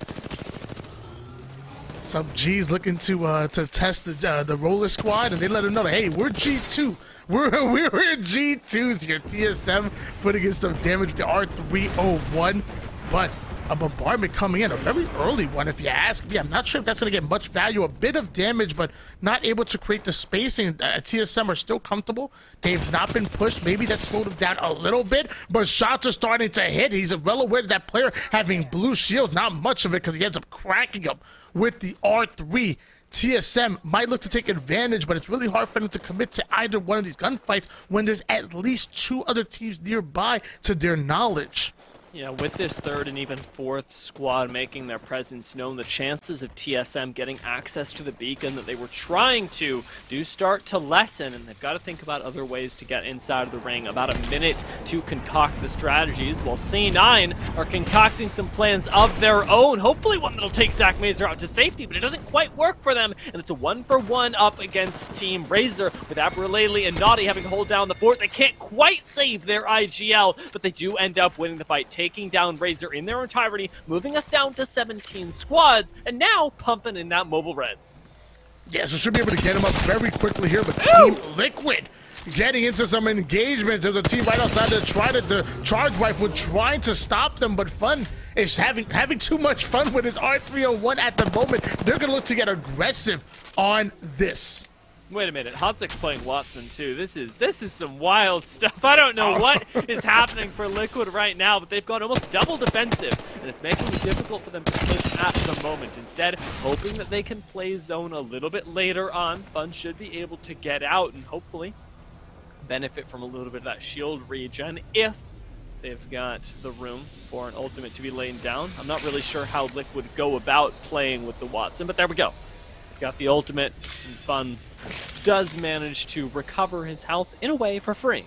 Some G's looking to test the roller squad, and they let them know that, hey, we're G2. We're G2s here. TSM putting in some damage to R301, but a bombardment coming in, a very early one if you ask me. I'm not sure if that's going to get much value. A bit of damage, but not able to create the spacing. TSM are still comfortable. They've not been pushed. Maybe that slowed them down a little bit, but shots are starting to hit. He's well aware of that player having blue shields. Not much of it because he ends up cracking up with the R3. TSM might look to take advantage, but it's really hard for them to commit to either one of these gunfights when there's at least 2 other teams nearby to their knowledge. Yeah, with this third and even fourth squad making their presence known, the chances of TSM getting access to the beacon that they were trying to do start to lessen, and they've got to think about other ways to get inside of the ring. About a minute to concoct the strategies, while C9 are concocting some plans of their own. Hopefully one that'll take Zach Mazer out to safety, but it doesn't quite work for them, and it's a 1-for-1 up against Team Razer, with Abraleli and Naughty having to hold down the fort. They can't quite save their IGL, but they do end up winning the fight, taking down Razer in their entirety, moving us down to 17 squads, and now pumping in that mobile reds. Yeah, so should be able to get him up very quickly here, but Team Liquid getting into some engagements. There's a team right outside the charge rifle trying to stop them, but Fun is having too much fun with his R301 at the moment. They're going to look to get aggressive on this. Wait a minute, Hotzik's playing Watson too. This is some wild stuff. I don't know what is happening for Liquid right now, but they've gone almost double defensive, and it's making it difficult for them to push at the moment. Instead, hoping that they can play zone a little bit later on. Fun should be able to get out and hopefully benefit from a little bit of that shield regen if they've got the room for an ultimate to be laying down. I'm not really sure how Liquid go about playing with the Watson, but there we go. Got the ultimate, and Fun does manage to recover his health in a way for free.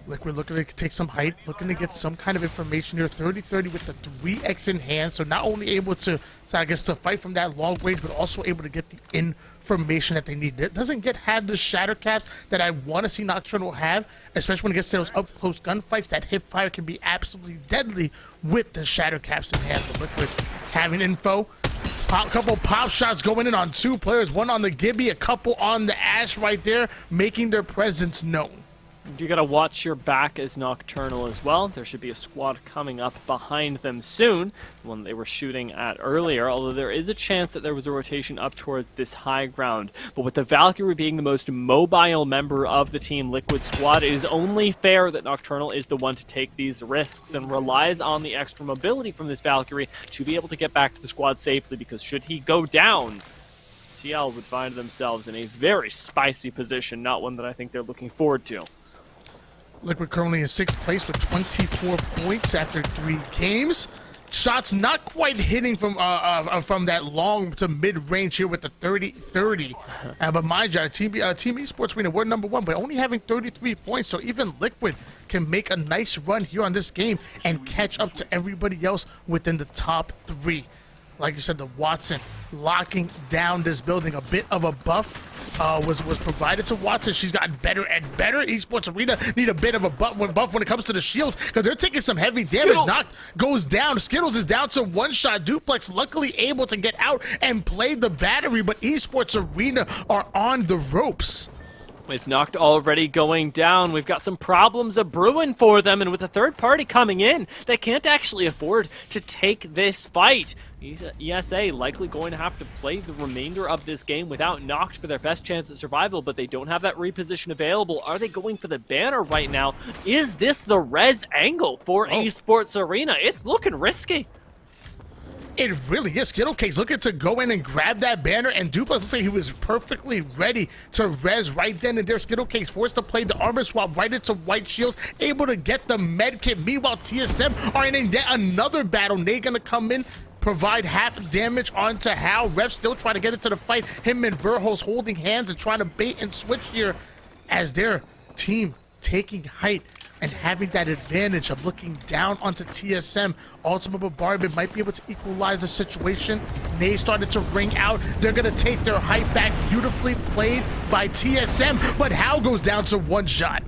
Liquid looking to take some height, looking to get some kind of information here. 30-30 with the 3x in hand, so not only able to, I guess, to fight from that long range, but also able to get the information that they need. It doesn't have the shatter caps that I want to see Nocturnal have, especially when it gets to those up-close gunfights. That hip fire can be absolutely deadly with the shatter caps in hand. But Liquid having info. A couple pop shots going in on 2 players, one on the Gibby, a couple on the Ash right there, making their presence known. You gotta watch your back as Nocturnal as well. There should be a squad coming up behind them soon, the one they were shooting at earlier, although there is a chance that there was a rotation up towards this high ground. But with the Valkyrie being the most mobile member of the Team Liquid squad, it is only fair that Nocturnal is the one to take these risks and relies on the extra mobility from this Valkyrie to be able to get back to the squad safely, because should he go down, TL would find themselves in a very spicy position, not one that I think they're looking forward to. Liquid currently in 6th place with 24 points after 3 games. Shots not quite hitting from that long to mid-range here with the 30-30. But mind you, Team Esports Arena, we're #1, but only having 33 points, so even Liquid can make a nice run here on this game and catch up to everybody else within the top 3. Like you said, the Watson locking down this building. A bit of a buff was provided to Watson. She's gotten better and better. Esports Arena need a bit of a buff when it comes to the shields, because they're taking some heavy damage. Knock goes down. Skittles is down to 1 shot. Duplex luckily able to get out and play the battery, but Esports Arena are on the ropes. With Noct already going down, we've got some problems a-brewing for them, and with a third party coming in, they can't actually afford to take this fight. ESA likely going to have to play the remainder of this game without Noct for their best chance at survival, but they don't have that reposition available. Are they going for the banner right now? Is this the res angle for Esports Arena? It's looking risky. It really is. Skittle Case looking to go in and grab that banner, and Duplex looks like he was perfectly ready to res right then and there. Skittle Case forced to play the armor swap right into White Shields, able to get the med kit. Meanwhile, TSM are in yet another battle. Nate gonna come in, provide half damage onto Hal. Ref still trying to get into the fight. Him and Verhulst holding hands and trying to bait and switch here as their team taking height and having that advantage of looking down onto TSM. Ultimate Bombardment might be able to equalize the situation. Ney started to ring out. They're going to take their height back. Beautifully played by TSM, but Hal goes down to one shot.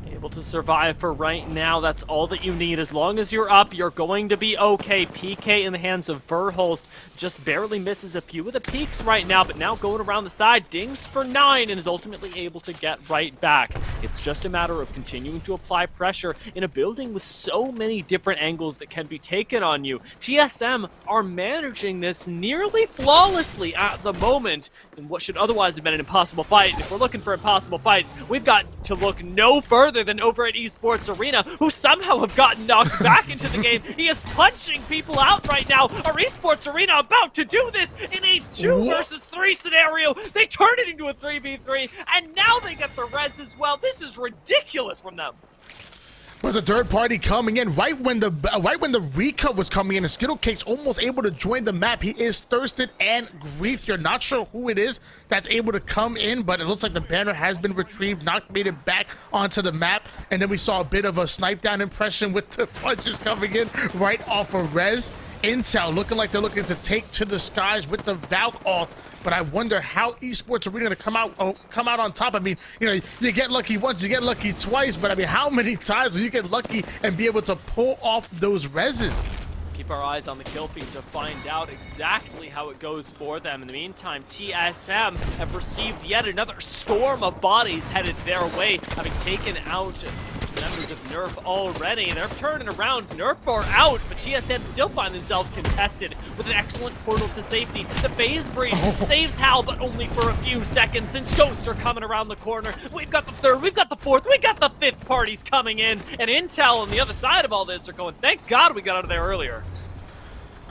Able to survive for right now. That's all that you need. As long as you're up, you're going to be okay. PK in the hands of Verhulst just barely misses a few of the peaks right now, but now going around the side, dings for 9 and is ultimately able to get right back. It's just a matter of continuing to apply pressure in a building with so many different angles that can be taken on you. TSM are managing this nearly flawlessly at the moment in what should otherwise have been an impossible fight. If we're looking for impossible fights, we've got to look no further than over at Esports Arena, who somehow have gotten knocked back into the game. He is punching people out right now. Our Esports Arena about to do this in a 2 versus 3 scenario. They turn it into a 3v3, and now they get the res as well. This is ridiculous from them. But the third party coming in right when the recut was coming in, and Skittlecake's almost able to join the map. He is thirsted and griefed. You're not sure who it is that's able to come in, but it looks like the banner has been retrieved. Knock made it back onto the map, and then we saw a bit of a snipe down impression with the punches coming in right off of res. Intel looking like they're looking to take to the skies with the Valk ult, but I wonder how Esports Arena gonna come out on top. I mean, you know, you get lucky once, you get lucky twice, but I mean, how many times will you get lucky and be able to pull off those reses? Keep our eyes on the kill feed to find out exactly how it goes for them. In the meantime, TSM have received yet another storm of bodies headed their way, having taken out members of Nerf already. They're turning around. Nerf are out, but TSM still find themselves contested with an excellent portal to safety. The phase breach saves Hal, but only for a few seconds since Ghosts are coming around the corner. We've got the third, we've got the fourth, we got the fifth parties coming in, and Intel on the other side of all this are going, thank God we got out of there earlier.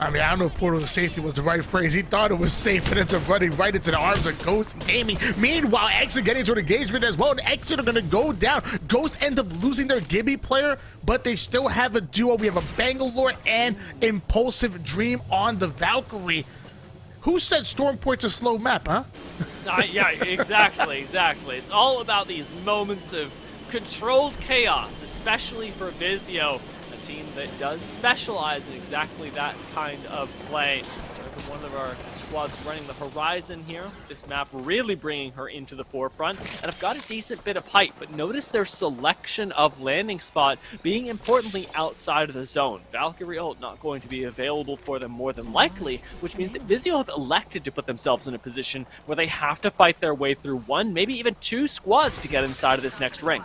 I mean, I don't know if portal to safety was the right phrase. He thought it was safe, but it's running right into the arms of Ghost Gaming. Meanwhile, Exit getting into an engagement as well, and Exit are going to go down. Ghost end up losing their Gibby player, but they still have a duo. We have a Bangalore and Impulsive Dream on the Valkyrie. Who said Storm Point's a slow map, huh? Yeah, exactly. It's all about these moments of controlled chaos, especially for Vizio, a team that does specialize in exactly that kind of play. One of our squads running the horizon here. This map really bringing her into the forefront, and I've got a decent bit of height, but notice their selection of landing spot being importantly outside of the zone. Valkyrie ult not going to be available for them more than likely, which means that Vizio have elected to put themselves in a position where they have to fight their way through one, maybe even two squads to get inside of this next ring.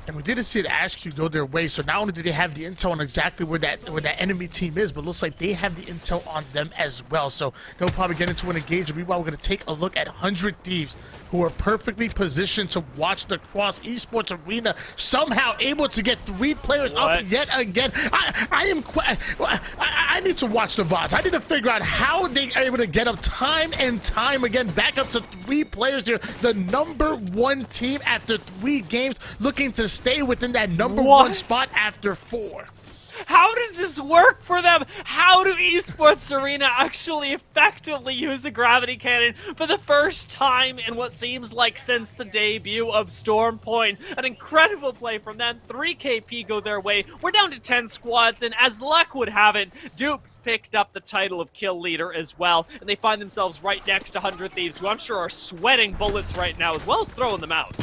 And we didn't see an Ash-Q go their way, so not only do they have the intel on exactly where that enemy team is, but it looks like they have the intel on them as well. So they'll probably get into an engagement. Meanwhile, we're going to take a look at 100 Thieves, who are perfectly positioned to watch the Cross Esports Arena, somehow able to get 3 players up yet again. I need to watch the VODs. I need to figure out how they are able to get up time and time again, back up to 3 players here. The #1 team after 3 games, looking to stay within that #1 spot after 4. How does this work for them? How do Esports Arena actually effectively use the gravity cannon for the first time in what seems like since the debut of Storm Point? An incredible play from them. 3 KP go their way. We're down to 10 squads, and as luck would have it, Dupes picked up the title of kill leader as well, and they find themselves right next to 100 Thieves, who I'm sure are sweating bullets right now, as well as throwing them out.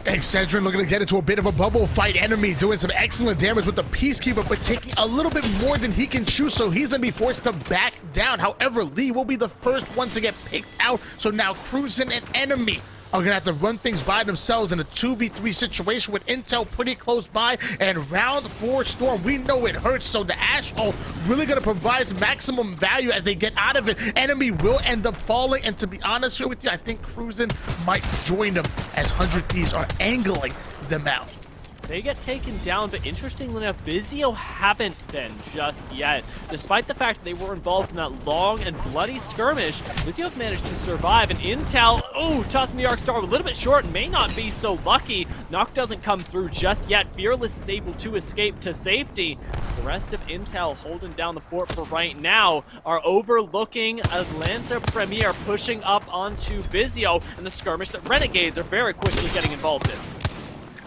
Excedrin looking to get into a bit of a bubble fight. Enemy doing some excellent damage with the Peacekeeper, but taking a little bit more than he can chew, so he's going to be forced to back down. However, Lee will be the first one to get picked out, so now Cruisin' and Enemy are going to have to run things by themselves in a 2v3 situation with Intel pretty close by. And round 4 Storm, we know it hurts, so the Ash ult really going to provide maximum value as they get out of it. Enemy will end up falling, and to be honest with you, I think Cruisin' might join them as 100 Thieves are angling them out. They get taken down, but interestingly enough, Vizio haven't been just yet. Despite the fact that they were involved in that long and bloody skirmish, Vizio have managed to survive, and Intel, tossing the Arc Star a little bit short and may not be so lucky. Knock doesn't come through just yet. Fearless is able to escape to safety. The rest of Intel holding down the fort for right now are overlooking Atlanta Premier, pushing up onto Vizio, and the skirmish that Renegades are very quickly getting involved in.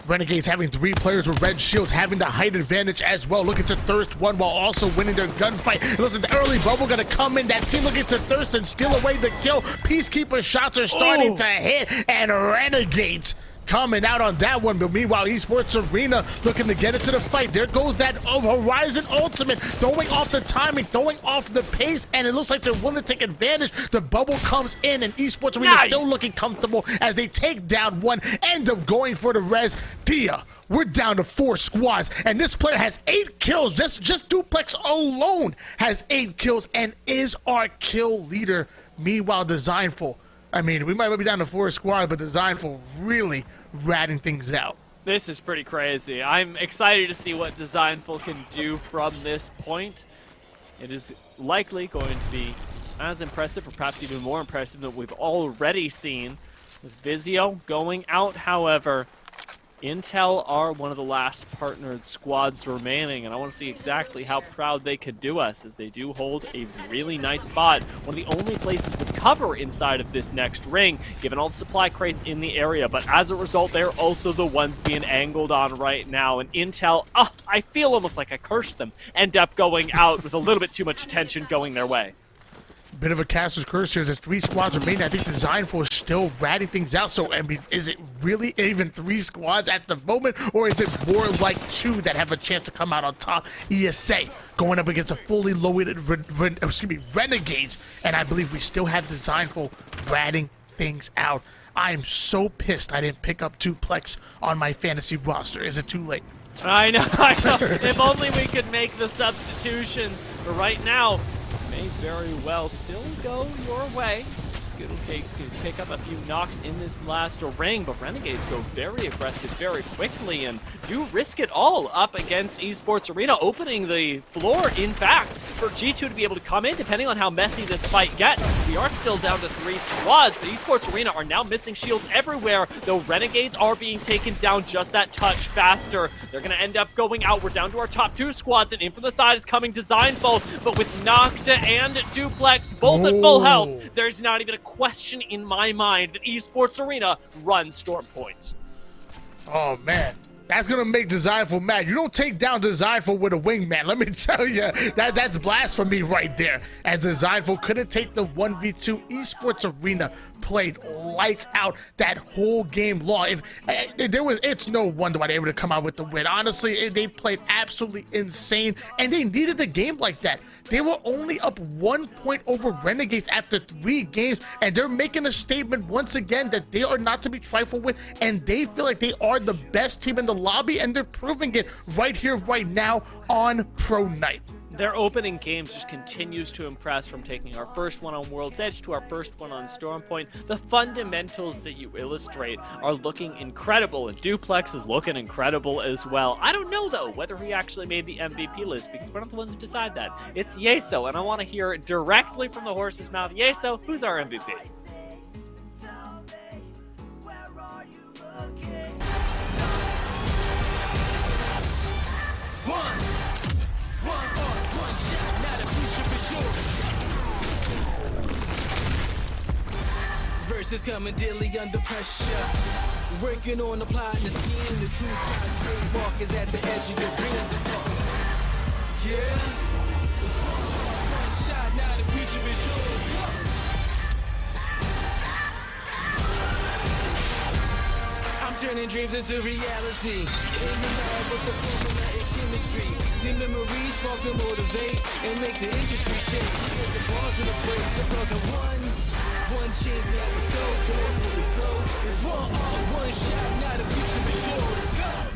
Renegades having 3 players with red shields, having the height advantage as well, looking to thirst one while also winning their gunfight. Listen, the early bubble gonna come in. That team looking to thirst and steal away the kill. Peacekeeper shots are starting to hit, and Renegades coming out on that one. But meanwhile, Esports Arena looking to get into the fight. There goes that Horizon ultimate, throwing off the timing, throwing off the pace, and it looks like they're willing to take advantage. The bubble comes in, and Esports Arena still looking comfortable as they take down one, end up going for the res. Dia, we're down to 4 squads, and this player has 8 kills. Just Duplex alone has 8 kills and is our kill leader. Meanwhile, Designful, I mean, we might be down to 4 squads, but Designful really ratting things out. This is pretty crazy. I'm excited to see what Designful can do from this point. It is likely going to be as impressive, or perhaps even more impressive, than we've already seen. With Vizio going out, however, Intel are one of the last partnered squads remaining, and I want to see exactly how proud they could do us, as they do hold a really nice spot. One of the only places with cover inside of this next ring, given all the supply crates in the area, but as a result, they're also the ones being angled on right now, and Intel, I feel almost like I cursed them, end up going out with a little bit too much attention going their way. Bit of a caster's curse here. There's 3 squads remaining. I think Designful is still ratting things out. So, I mean, is it really even 3 squads at the moment? Or is it more like 2 that have a chance to come out on top? ESA going up against a fully loaded Renegades. And I believe we still have Designful ratting things out. I am so pissed I didn't pick up Duplex on my fantasy roster. Is it too late? I know. If only we could make the substitutions. But right now, may very well still go your way. Skittlecake can pick up a few knocks in this last ring, but Renegades go very aggressive very quickly and do risk it all up against Esports Arena, opening the floor, in fact, for G2 to be able to come in, depending on how messy this fight gets. We are still down to 3 squads. The Esports Arena are now missing shields everywhere, though Renegades are being taken down just that touch faster. They're going to end up going out. We're down to our top 2 squads, and in from the side is coming Designful, but with Nocta and Duplex both at full health, there's not even a question in my mind that Esports Arena runs Storm Point. Oh, man. That's going to make Designful mad. You don't take down Designful with a wingman. Let me tell you, that's blasphemy right there. As Designful couldn't take the 1v2, Esports Arena played lights out that whole game long. It's no wonder why they were able to come out with the win. Honestly, they played absolutely insane, and they needed a game like that. They were only up 1 point over Renegades after 3 games, and they're making a statement once again that they are not to be trifled with, and they feel like they are the best team in the lobby, and they're proving it right here, right now on Pro Night. Their opening games just continues to impress, from taking our first one on World's Edge to our first one on Storm Point. The fundamentals that you illustrate are looking incredible, and Duplex is looking incredible as well. I don't know, though, whether he actually made the MVP list, because we're not the ones who decide that. It's Yeso, and I want to hear it directly from the horse's mouth. Yeso, who's our MVP? Verses coming daily under pressure. Working on applying the scheme. The true side trademark is at the edge of your dreams. I'm talking. Yeah. One shot, now the future is yours. I'm turning dreams into reality. In the lab with the formula and chemistry. The memories spark and motivate and make the industry shake. Put the bars in the breaks. I'm talking one chance that was so good for the code. It's one shot, now the future is yours. Go!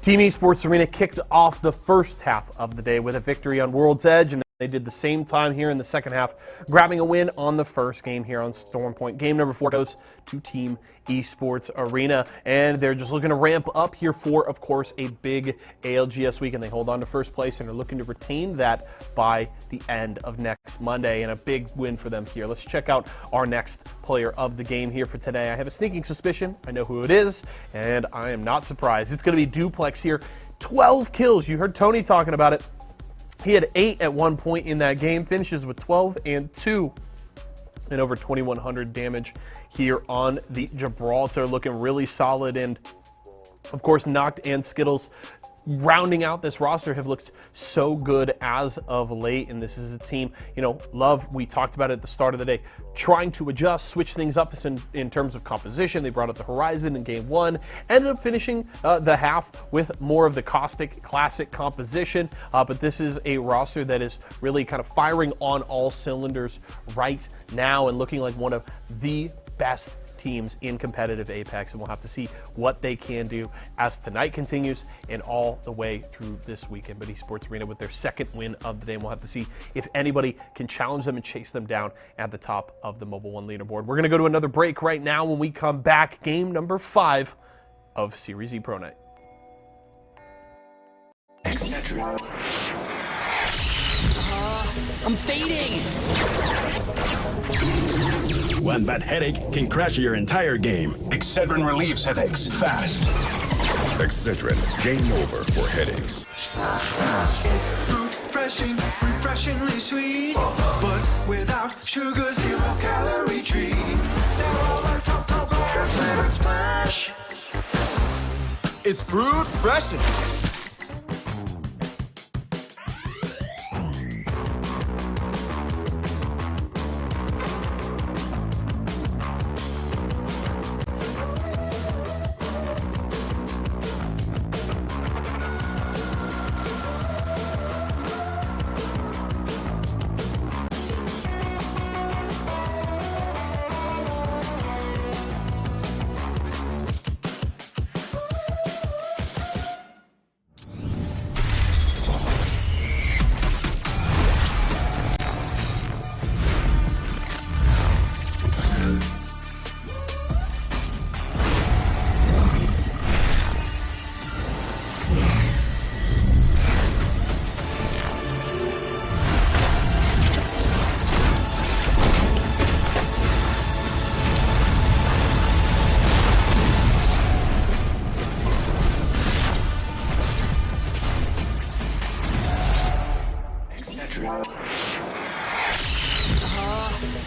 Team Esports Arena kicked off the first half of the day with a victory on World's Edge, and they did the same time here in the second half, grabbing a win on the first game here on Storm Point. Game number 4 goes to Team Esports Arena, and they're just looking to ramp up here for, of course, a big ALGS week, and they hold on to first place and are looking to retain that by the end of next Monday, and a big win for them here. Let's check out our next player of the game here for today. I have a sneaking suspicion I know who it is, and I am not surprised. It's going to be Duplex here. 12 kills. You heard Tony talking about it. He had 8 at one point in that game, finishes with 12 and 2 and over 2,100 damage here on the Gibraltar, looking really solid. And of course, Noct and Skittles rounding out this roster have looked so good as of late. And this is a team, you know, Love, we talked about it at the start of the day, trying to adjust, switch things up in terms of composition. They brought up the Horizon in game 1, ended up finishing the half with more of the Caustic classic composition. But this is a roster that is really kind of firing on all cylinders right now and looking like one of the best teams in competitive Apex, and we'll have to see what they can do as tonight continues and all the way through this weekend. But Esports Arena with their second win of the day, and we'll have to see if anybody can challenge them and chase them down at the top of the Mobile One leaderboard. We're going to go to another break right now. When we come back, game number 5 of Series E Pro Night. I'm fading. One bad headache can crash your entire game. Excedrin relieves headaches fast. Excedrin, game over for headaches. Refreshing, refreshingly sweet, but without sugar, 0 calorie treat. They're all our top flavored splash. It's fruit freshen.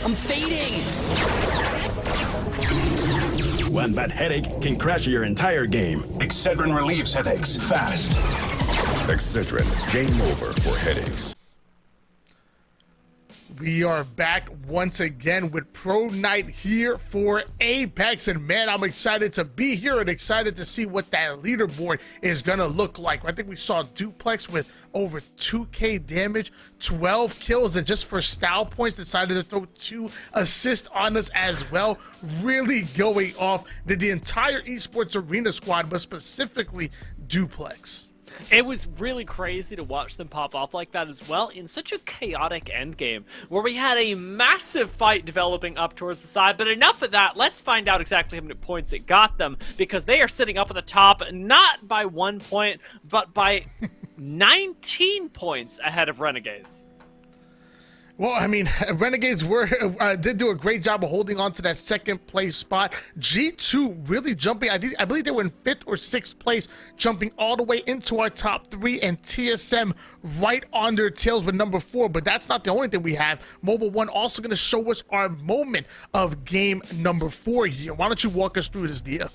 I'm fading. One bad headache can crash your entire game. Excedrin relieves headaches fast. Excedrin, game over for headaches. We are back once again with Pro Night here for Apex, and man, I'm excited to be here and excited to see what that leaderboard is gonna look like. I think we saw Duplex with over 2k damage, 12 kills, and just for style points decided to throw 2 assists on us as well. Really going off the entire Esports Arena squad, but specifically Duplex. It was really crazy to watch them pop off like that as well in such a chaotic endgame where we had a massive fight developing up towards the side. But enough of that, let's find out exactly how many points it got them, because they are sitting up at the top, not by 1 point, but by 19 points ahead of Renegades. Well, I mean, Renegades did do a great job of holding on to that second place spot. G2 really jumping. I believe they were in 5th or 6th place, jumping all the way into our top 3, and TSM right on their tails with number 4. But that's not the only thing we have. Mobile One also going to show us our moment of game number 4 here. Why don't you walk us through this, Dia?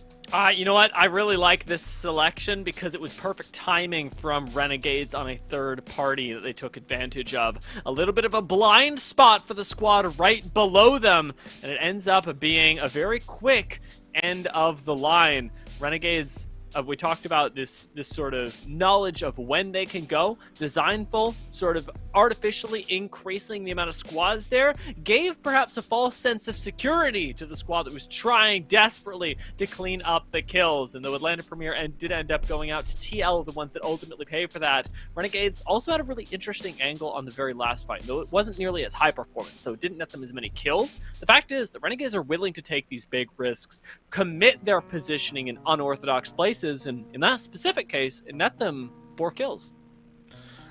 You know what? I really like this selection because it was perfect timing from Renegades on a third party that they took advantage of. A little bit of a blind spot for the squad right below them, and it ends up being a very quick end of the line. Renegades we talked about this sort of knowledge of when they can go. Designful, sort of artificially increasing the amount of squads there, gave perhaps a false sense of security to the squad that was trying desperately to clean up the kills. And the Atlanta Premier did end up going out to TL, the ones that ultimately pay for that. Renegades also had a really interesting angle on the very last fight, though it wasn't nearly as high performance, so it didn't net them as many kills. The fact is that Renegades are willing to take these big risks, commit their positioning in unorthodox places, and in that specific case, it net them 4 kills.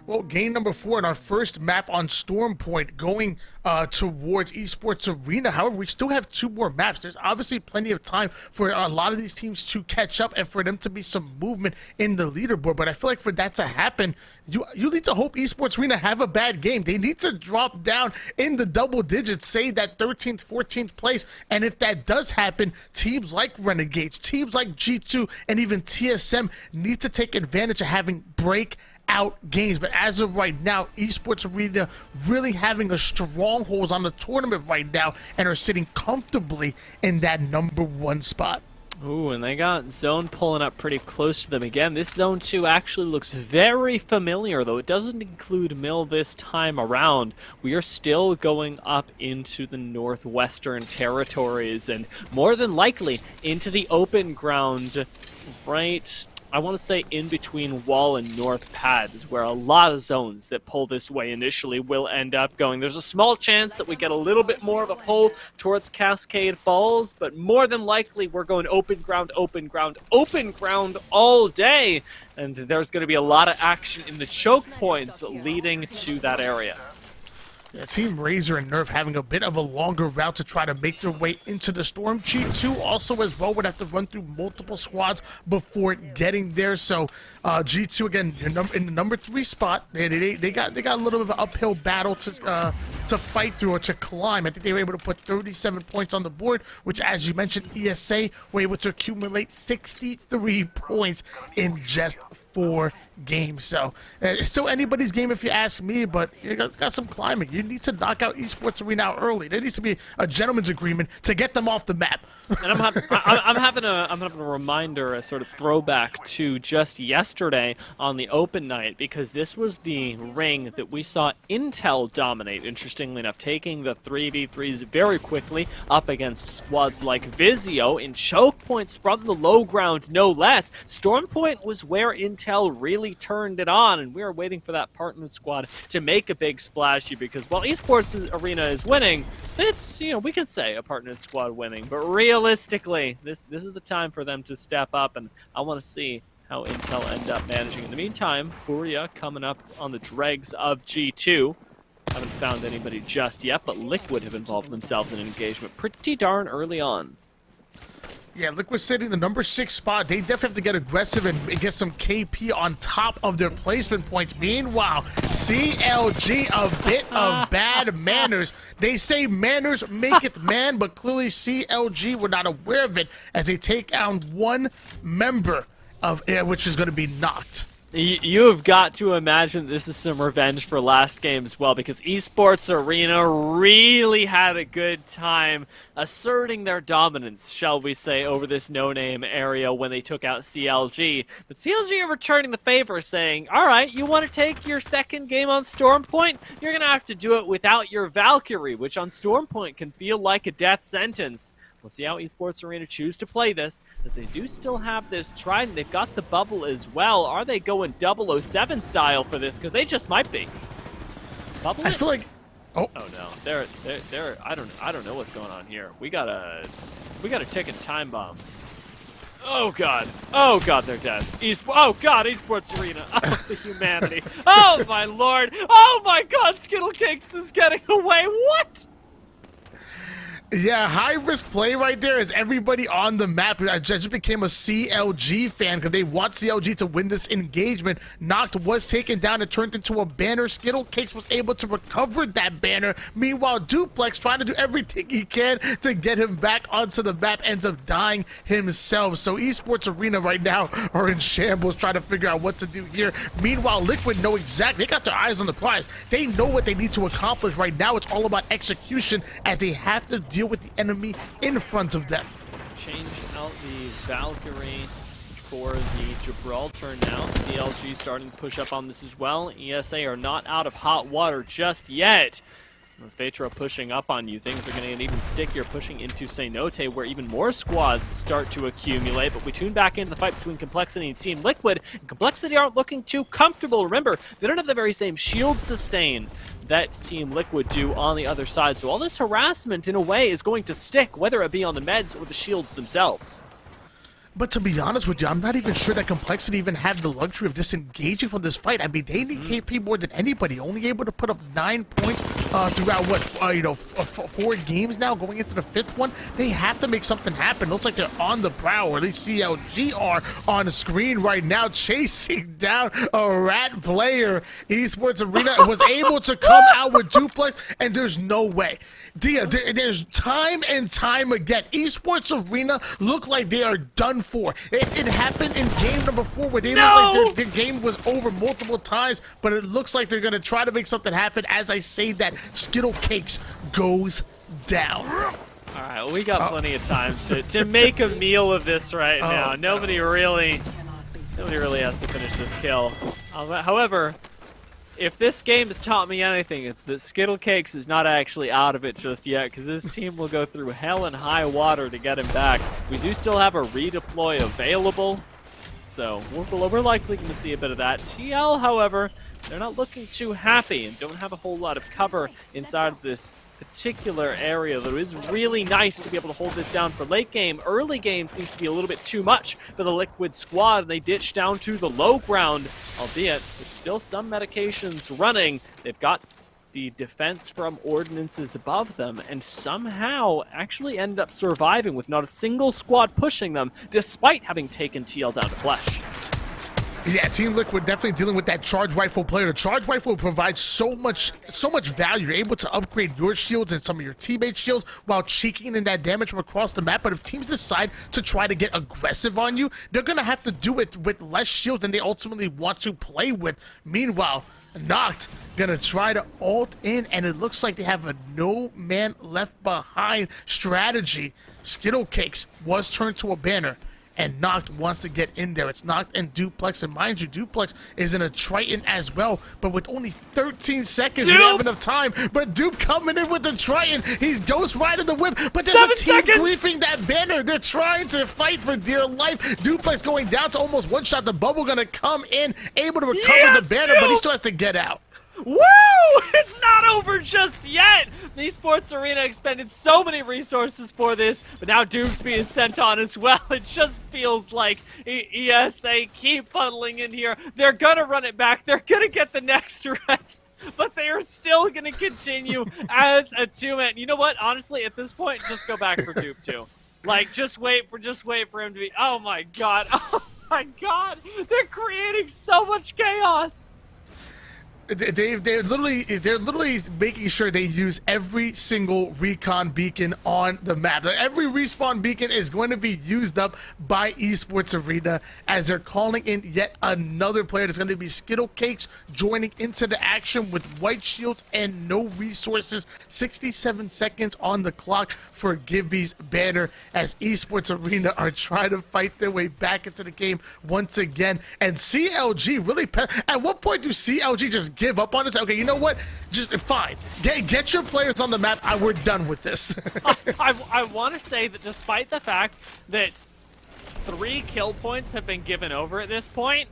Well, game number 4 in our first map on Storm Point, going towards Esports Arena. However, we still have 2 more maps. There's obviously plenty of time for a lot of these teams to catch up and for them to be some movement in the leaderboard. But I feel like for that to happen, you need to hope Esports Arena have a bad game. They need to drop down in the double digits, say that 13th, 14th place. And if that does happen, teams like Renegades, teams like G2, and even TSM need to take advantage of having breakout games. But as of right now, Esports Arena really having a stronghold on the tournament right now and are sitting comfortably in that number 1 spot. Ooh, and they got zone pulling up pretty close to them again. This zone 2 actually looks very familiar, though it doesn't include Mill this time around. We are still going up into the northwestern territories and more than likely into the open ground, right? I want to say in between Wall and North Pads is where a lot of zones that pull this way initially will end up going. There's a small chance that we get a little bit more of a pull towards Cascade Falls, but more than likely we're going open ground, open ground, open ground all day. And there's going to be a lot of action in the choke points leading to that area. Yeah, Team Razer and Nerf having a bit of a longer route to try to make their way into the storm. G2 also as well would have to run through multiple squads before getting there. So G2 again in the number 3 spot. They got a little bit of an uphill battle to fight through or to climb. I think they were able to put 37 points on the board, which, as you mentioned, ESA were able to accumulate 63 points in just 4 games. So it's still anybody's game if you ask me, but you got some climbing. You need to knock out Esports Arena out early. There needs to be a gentleman's agreement to get them off the map. And I'm having a reminder, a sort of throwback to just yesterday on the open night, because this was the ring that we saw Intel dominate, interestingly enough, taking the 3v3s very quickly up against squads like Vizio in choke points from the low ground, no less. Storm Point was where Intel really turned it on, and we are waiting for that partnered squad to make a big splash here, because while Esports Arena is winning, it's, we can say a partnered squad winning, but realistically, this is the time for them to step up, and I want to see how Intel end up managing. In the meantime, Furia coming up on the dregs of G2. Haven't found anybody just yet, but Liquid have involved themselves in an engagement pretty darn early on. Yeah, Liquid sitting the number 6 spot. They definitely have to get aggressive and get some KP on top of their placement points. Meanwhile, CLG, a bit of bad manners. They say manners make it man, but clearly CLG were not aware of it as they take down one member of which is going to be knocked. You have got to imagine this is some revenge for last game as well, because Esports Arena really had a good time asserting their dominance, shall we say, over this no-name area when they took out CLG. But CLG are returning the favor, saying, all right, you want to take your second game on Storm Point? You're going to have to do it without your Valkyrie, which on Storm Point can feel like a death sentence. We'll see how Esports Arena choose to play this, but they do still have this Trident. They've got the bubble as well. Are they going 007 style for this? Because they just might be. Bubble I feel like... Oh no, they're I don't know what's going on here. We got a ticking time bomb. Oh god, they're dead. Oh god, Esports Arena. Oh, the humanity. Oh my lord. Oh my god, Skittlecakes is getting away. What? Yeah, high-risk play right there as everybody on the map. I just became a CLG fan because they want CLG to win this engagement. Noct was taken down and turned into a banner. Skittlecakes was able to recover that banner. Meanwhile, Duplex, trying to do everything he can to get him back onto the map, ends up dying himself. So Esports Arena right now are in shambles trying to figure out what to do here. Meanwhile, Liquid know exactly. They got their eyes on the prize. They know what they need to accomplish right now. It's all about execution as they have to deal with the enemy in front of them. Change out the Valkyrie. for the Gibraltar now. CLG starting to push up on this as well. ESA are not out of hot water just yet. With Phaetro pushing up on you, things are going to get even stickier, pushing into Cenote, where even more squads start to accumulate. But we tune back into the fight between Complexity and Team Liquid. And Complexity aren't looking too comfortable. Remember, they don't have the very same shield sustain that Team Liquid do on the other side. So all this harassment, in a way, is going to stick, whether it be on the meds or the shields themselves. But to be honest with you, I'm not even sure that Complexity even have the luxury of disengaging from this fight. I mean, they need KP more than anybody. Only able to put up 9 points throughout, what, 4 games now, going into the 5th one. They have to make something happen. Looks like they're on the prowl, or at least CLG are on the screen right now, chasing down a rat player. Esports Arena was able to come out with duplex, and there's no way. Dia, there's time and time again. Esports Arena look like they are done for. It happened in game number 4 where they look like their game was over multiple times, but it looks like they're going to try to make something happen. As I say that, Skittle Cakes goes down. All right, well, we got plenty of time to make a meal of this right now. Nobody really has to finish this kill. However, if this game has taught me anything, it's that Skittle Cakes is not actually out of it just yet, because this team will go through hell and high water to get him back. We do still have a redeploy available, so we're likely going to see a bit of that. TL, however, they're not looking too happy and don't have a whole lot of cover inside of this particular area, though it is really nice to be able to hold this down for late game. Early game seems to be a little bit too much for the Liquid squad, and they ditch down to the low ground, albeit with still some medications running. They've got the defense from ordinances above them, and somehow actually end up surviving with not a single squad pushing them, despite having taken TL down to flesh. Yeah, Team Liquid definitely dealing with that charge rifle player. The charge rifle provides so much value. You're able to upgrade your shields and some of your teammates' shields while cheeking in that damage from across the map. But if teams decide to try to get aggressive on you, they're going to have to do it with less shields than they ultimately want to play with. Meanwhile, Noct gonna try to ult in, and it looks like they have a no man left behind strategy. Skittle Cakes was turned to a banner, and Noct wants to get in there. It's Noct and Duplex, and mind you, Duplex is in a Triton as well, but with only 13 seconds, we have enough time. But Dupe coming in with the Triton. He's Ghost Riding the whip, but there's a team griefing that banner. They're trying to fight for dear life. Duplex going down to almost one shot. The bubble gonna come in, able to recover the banner, but he still has to get out. Woo! It's not over just yet! The Esports Arena expended so many resources for this, but now Doomsby is sent on as well. It just feels like ESA keep funneling in here. They're gonna run it back. They're gonna get the next rest, but they are still gonna continue as a two-man. You know what? Honestly, at this point, just go back for Dupe 2. Like, just wait for him to be. Oh my god! Oh my god! They're creating so much chaos. They're literally making sure they use every single recon beacon on the map. Every respawn beacon is going to be used up by Esports Arena, as they're calling in yet another player. That's going to be Skittle Cakes joining into the action with white shields and no resources. 67 seconds on the clock for Gibby's banner, as Esports Arena are trying to fight their way back into the game once again. And CLG really, at what point do CLG just give up on us? Okay, you know what? Just fine. Get your players on the map. We're done with this. I want to say that despite the fact that 3 kill points have been given over at this point,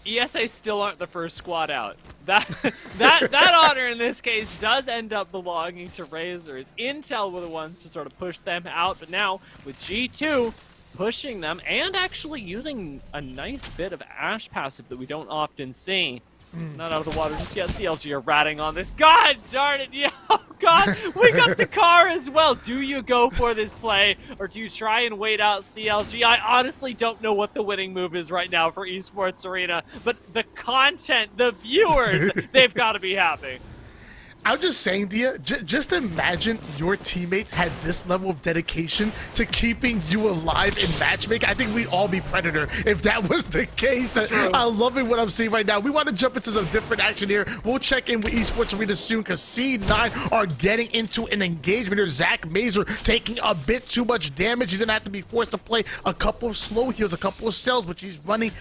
ESA still aren't the first squad out. That honor in this case does end up belonging to Razer, as Intel were the ones to sort of push them out, but now with G2 pushing them and actually using a nice bit of Ash passive that we don't often see. Not out of the water just yet. CLG are ratting on this. God darn it. Yeah. Oh, God. We got the car as well. Do you go for this play, or do you try and wait out CLG? I honestly don't know what the winning move is right now for Esports Arena, but the content, the viewers, they've got to be happy. I'm just saying, Dia, just imagine your teammates had this level of dedication to keeping you alive in matchmaking. I think we'd all be Predator if that was the case. I'm loving what I'm seeing right now. We want to jump into some different action here. We'll check in with Esports Arena soon because C9 are getting into an engagement here. Zach Mazer taking a bit too much damage. He's going to have to be forced to play a couple of slow heals, a couple of cells, which he's running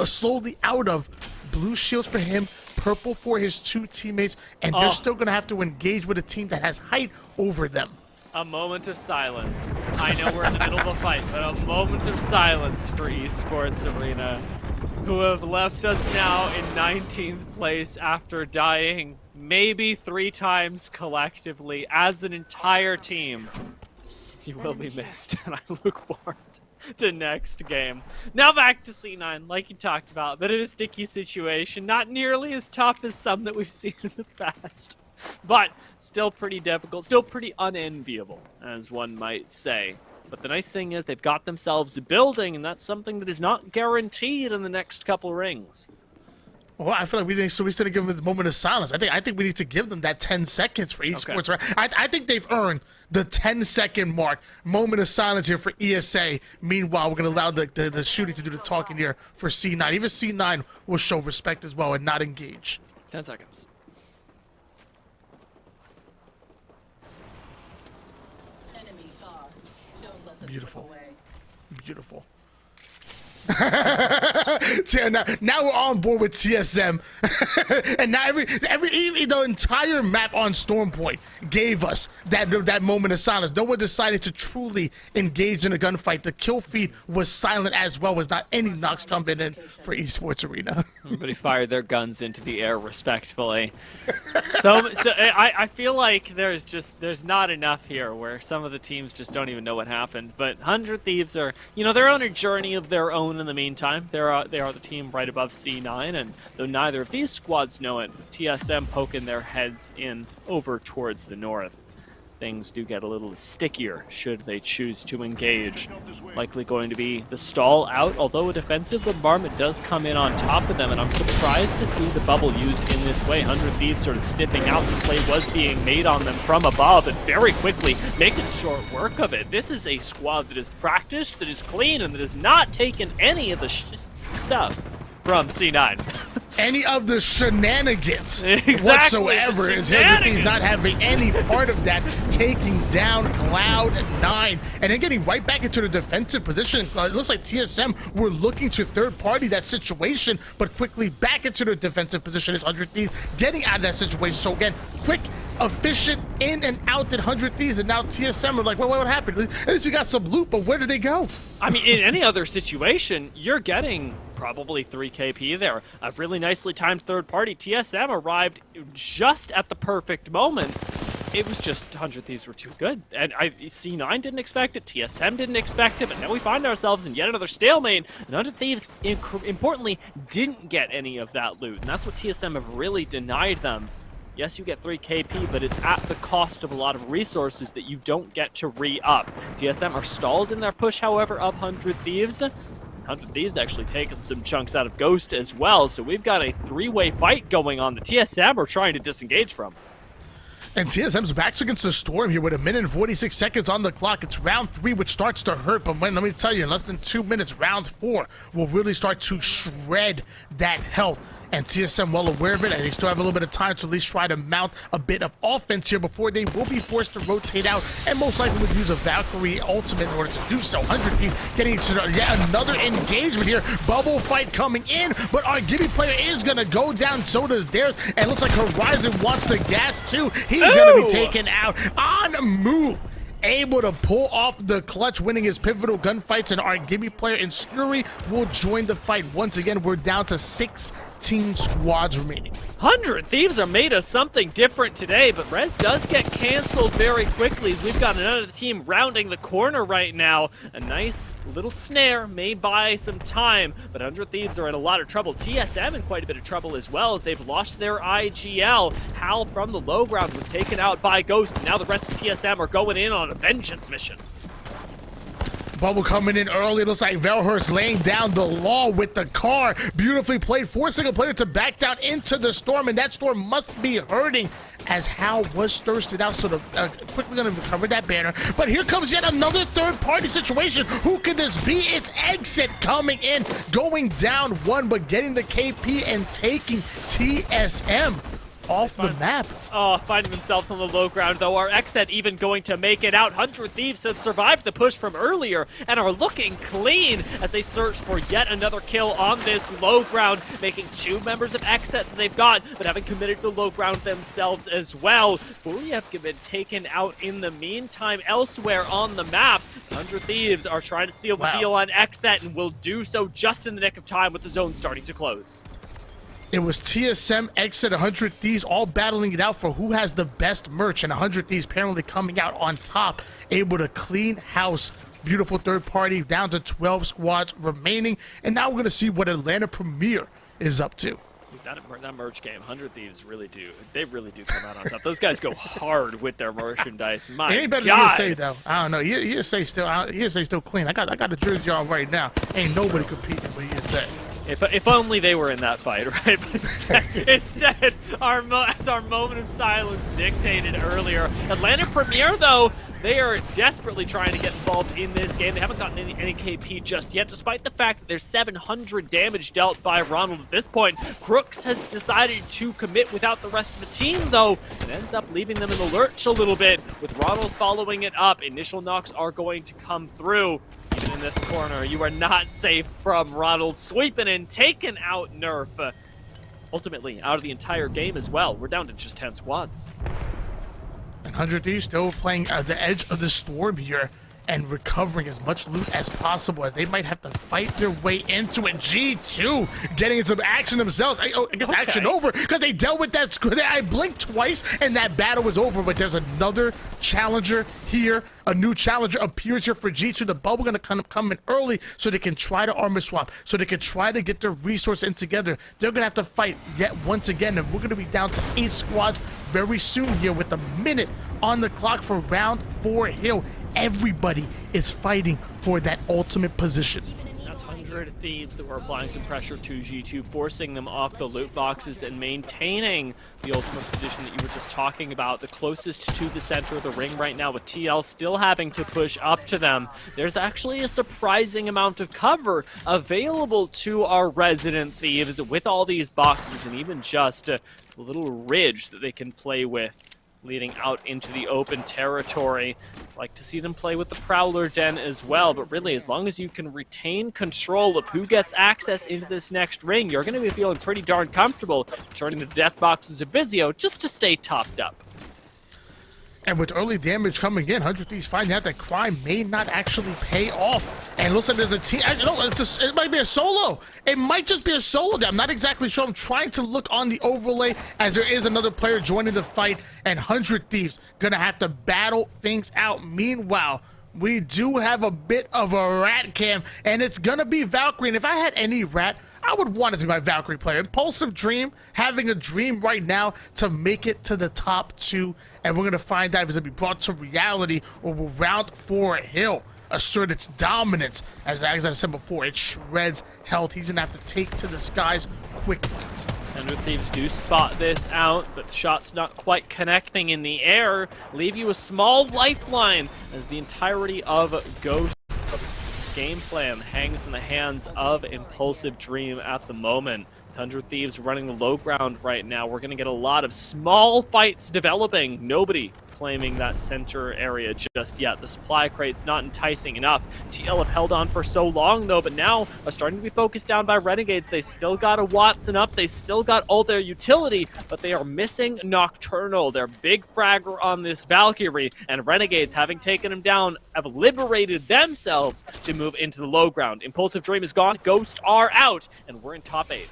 slowly out of. Blue shields for him, purple for his two teammates, and they're still going to have to engage with a team that has height over them. A moment of silence. I know we're in the middle of a fight, but a moment of silence for Esports Arena, who have left us now in 19th place after dying maybe 3 times collectively as an entire team. You will be missed, and I look forward to next game. Now back to C9, like you talked about, but in a sticky situation, not nearly as tough as some that we've seen in the past, but still pretty difficult, still pretty unenviable, as one might say. But the nice thing is they've got themselves a building, and that's something that is not guaranteed in the next couple rings. Well, I feel like we didn't give them a moment of silence. I think we need to give them that 10 seconds for Esports. Okay. Right? I think they've earned the 10-second mark. Moment of silence here for ESA. Meanwhile, we're going to allow the shooting to do the talking here for C9. Even C9 will show respect as well and not engage. 10 seconds. Enemy far. Don't let them Beautiful. away. Beautiful. Now we're on board with TSM, and now the entire map on Stormpoint gave us that moment of silence. No one decided to truly engage in a gunfight. The kill feed was silent as well. Was not any knocks coming in for Esports Arena. Everybody fired their guns into the air respectfully. So I feel like there's not enough here where some of the teams just don't even know what happened. But 100 Thieves are, they're on a journey of their own in the meantime. They are the team right above C9, and though neither of these squads know it, TSM poking their heads in over towards the north. Things do get a little stickier should they choose to engage. Likely going to be the stall out, although a defensive bombardment does come in on top of them, and I'm surprised to see the bubble used in this way. 100 Thieves sort of sniffing out the play was being made on them from above, and very quickly making short work of it. This is a squad that is practiced, that is clean, and that has not taken any of the stuff from C9. Any of the shenanigans whatsoever is He's not having any part of that, taking down Cloud9 and then getting right back into the defensive position. It looks like TSM were looking to third party that situation, but quickly back into the defensive position is 100 Thieves getting out of that situation. So again, quick, efficient, in and out at 100 Thieves, and now TSM are like, well, what happened? At least we got some loot, but where did they go? I mean, in any other situation, you're getting probably 3 KP there. A really nicely timed third party. TSM arrived just at the perfect moment. It was just 100 Thieves were too good. And C9 didn't expect it, TSM didn't expect it, but now we find ourselves in yet another stalemate. And 100 Thieves, importantly, didn't get any of that loot. And that's what TSM have really denied them. Yes, you get 3 KP, but it's at the cost of a lot of resources that you don't get to re-up. TSM are stalled in their push, however, of 100 Thieves. 100 Thieves actually taking some chunks out of Ghost as well, so we've got a 3-way fight going on that TSM are trying to disengage from. And TSM's backs against the Storm here with 1 minute and 46 seconds on the clock. It's round 3, which starts to hurt, but let me tell you, in less than 2 minutes, round 4 will really start to shred that health. And TSM well aware of it, and they still have a little bit of time to at least try to mount a bit of offense here before they will be forced to rotate out, and most likely would use a Valkyrie ultimate in order to do so. 100 Thieves getting into yet another engagement here. Bubble fight coming in, but our Gibby player is going to go down, so does theirs, and looks like Horizon wants the gas too. He's going to be taken out on move. Able to pull off the clutch, winning his pivotal gunfights, and our Gibby player in Scurry will join the fight. Once again, we're down to 16 squads remaining. 100 Thieves are made of something different today, but Rez does get canceled very quickly. We've got another team rounding the corner right now. A nice little snare may buy some time, but 100 Thieves are in a lot of trouble. TSM in quite a bit of trouble as well. They've lost their IGL. Hal from the low ground was taken out by Ghost. Now the rest of TSM are going in on a vengeance mission. Bubble coming in early. It looks like Velhurst laying down the law with the car. Beautifully played, forcing a player to back down into the Storm, and that Storm must be hurting as Hal was thirsted out, so quickly going to recover that banner. But here comes yet another third-party situation. Who could this be? It's Exit coming in, going down one, but getting the KP and taking TSM off the map. Oh, finding themselves on the low ground, though. Are Exet even going to make it out? 100 Thieves have survived the push from earlier and are looking clean as they search for yet another kill on this low ground, making 2 members of Exet that they've got, but having committed to the low ground themselves as well. Buriev have been taken out in the meantime elsewhere on the map. 100 Thieves are trying to seal the deal on Exet and will do so just in the nick of time with the zone starting to close. It was TSM, Exit, 100 Thieves all battling it out for who has the best merch, and 100 Thieves apparently coming out on top, able to clean house. Beautiful third party, down to 12 squads remaining, and now we're going to see what Atlanta Premier is up to. That merch game, 100 Thieves really do. They really do come out on top. Those guys go hard with their merchandise. My it ain't better God. than ESA though. I don't know. ESA still clean. I got a jersey on right now. Ain't nobody competing with ESA. If only they were in that fight, right? But instead, as our moment of silence dictated earlier, Atlanta Premier, though, they are desperately trying to get involved in this game. They haven't gotten any KP just yet, despite the fact that there's 700 damage dealt by Ronald at this point. Crooks has decided to commit without the rest of the team, though, and ends up leaving them in the lurch a little bit, with Ronald following it up. Initial knocks are going to come through. Even in this corner, you are not safe from Ronald sweeping and taking out Nerf. Ultimately, out of the entire game as well. We're down to just 10 squads. And 100 Thieves still playing the edge of the storm here and recovering as much loot as possible, as they might have to fight their way into it. G2 getting some action themselves. I guess action over, because they dealt with that. I blinked twice and that battle was over, but there's another challenger here. A new challenger appears here for G2. The bubble going to come in early so they can try to armor swap, so they can try to get their resource in together. They're going to have to fight yet once again, and we're going to be down to 8 squads very soon here with a minute on the clock for round 4 here. Everybody is fighting for that ultimate position. That's 100 Thieves that were applying some pressure to G2, forcing them off the loot boxes and maintaining the ultimate position that you were just talking about, the closest to the center of the ring right now, with TL still having to push up to them. There's actually a surprising amount of cover available to our resident Thieves with all these boxes, and even just a little ridge that they can play with leading out into the open territory. Like to see them play with the Prowler Den as well, but really, as long as you can retain control of who gets access into this next ring, you're going to be feeling pretty darn comfortable turning the death boxes of Vizio just to stay topped up. And with early damage coming in, 100 Thieves find out that crime may not actually pay off. And it looks like there's a team. It might be a solo. It might just be a solo. I'm not exactly sure. I'm trying to look on the overlay as there is another player joining the fight. And 100 Thieves gonna have to battle things out. Meanwhile, we do have a bit of a rat cam, and it's gonna be Valkyrie. And if I had any rat, I would want it to be my Valkyrie player. Impulsive Dream, having a dream right now to make it to the top 2. And we're going to find out if it's going to be brought to reality or will round 4 Hill assert its dominance. As I said before, it shreds health. He's going to have to take to the skies quickly. 100 Thieves do spot this out, but shots not quite connecting in the air. Leave you a small lifeline as the entirety of Ghost's game plan hangs in the hands of Impulsive Dream at the moment. 100 Thieves running the low ground right now. We're going to get a lot of small fights developing. Nobody claiming that center area just yet. The supply crate's not enticing enough. TL have held on for so long, though, but now are starting to be focused down by Renegades. They still got a Watson up. They still got all their utility, but they are missing Nocturnal, their big fragger on this Valkyrie, and Renegades, having taken him down, have liberated themselves to move into the low ground. Impulsive Dream is gone. Ghost are out, and we're in top 8.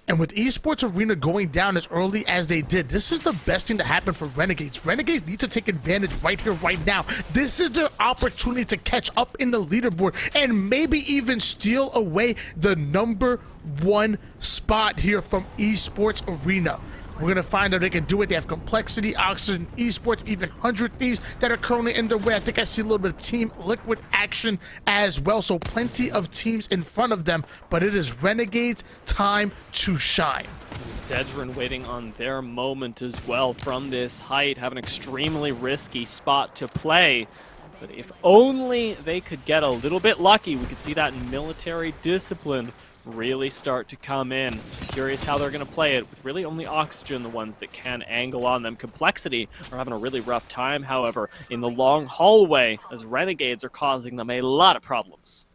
And with Esports Arena going down as early as they did, this is the best thing to happen for Renegades. Renegades need to take advantage right here, right now. This is their opportunity to catch up in the leaderboard and maybe even steal away the #1 spot here from Esports Arena. We're going to find out they can do it. They have Complexity, Oxygen, Esports, even 100 Thieves that are currently in their way. I think I see a little bit of Team Liquid action as well. So plenty of teams in front of them, but it is Renegades time to shine. Zedrin waiting on their moment as well from this height, have an extremely risky spot to play. But if only they could get a little bit lucky, we could see that military discipline really start to come in. Curious how they're going to play it, with really only Oxygen the ones that can angle on them. Complexity are having a really rough time, however, in the long hallway, as Renegades are causing them a lot of problems.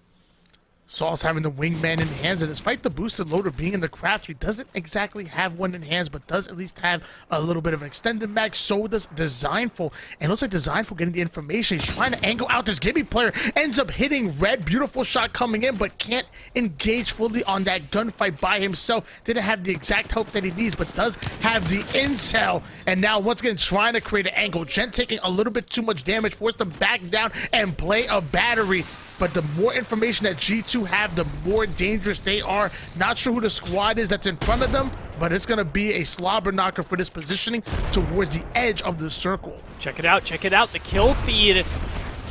Saul's having the wingman in hands, and despite the boosted loader being in the craft, he doesn't exactly have one in hands, but does at least have a little bit of an extended mag. So does Designful, and it looks like Designful getting the information. He's trying to angle out this Gibby player, ends up hitting red. Beautiful shot coming in, but can't engage fully on that gunfight by himself. Didn't have the exact help that he needs, but does have the intel. And now once again trying to create an angle. Gent taking a little bit too much damage, forced to back down and play a battery. But the more information that G2 have, the more dangerous they are. Not sure who the squad is that's in front of them, but it's going to be a slobber knocker for this positioning towards the edge of the circle. Check it out, check it out. The kill feed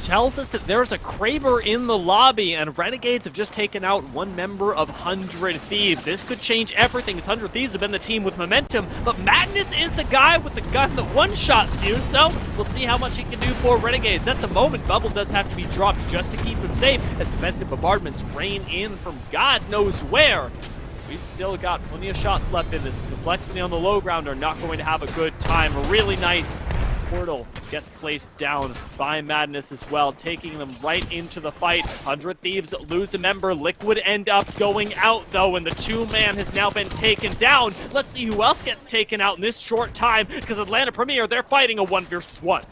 tells us that there's a Kraber in the lobby, and Renegades have just taken out one member of 100 Thieves. This could change everything, as 100 Thieves have been the team with momentum, but Madness is the guy with the gun that one-shots you, so we'll see how much he can do for Renegades. At the moment, Bubble does have to be dropped just to keep him safe, as defensive bombardments rain in from God knows where. We've still got plenty of shots left in this. Complexity on the low ground are not going to have a good time. Really nice portal gets placed down by Madness as well, taking them right into the fight. 100 Thieves lose a member. Liquid end up going out, though, and the two-man has now been taken down. Let's see who else gets taken out in this short time, because Atlanta Premier, they're fighting a 1 versus 1.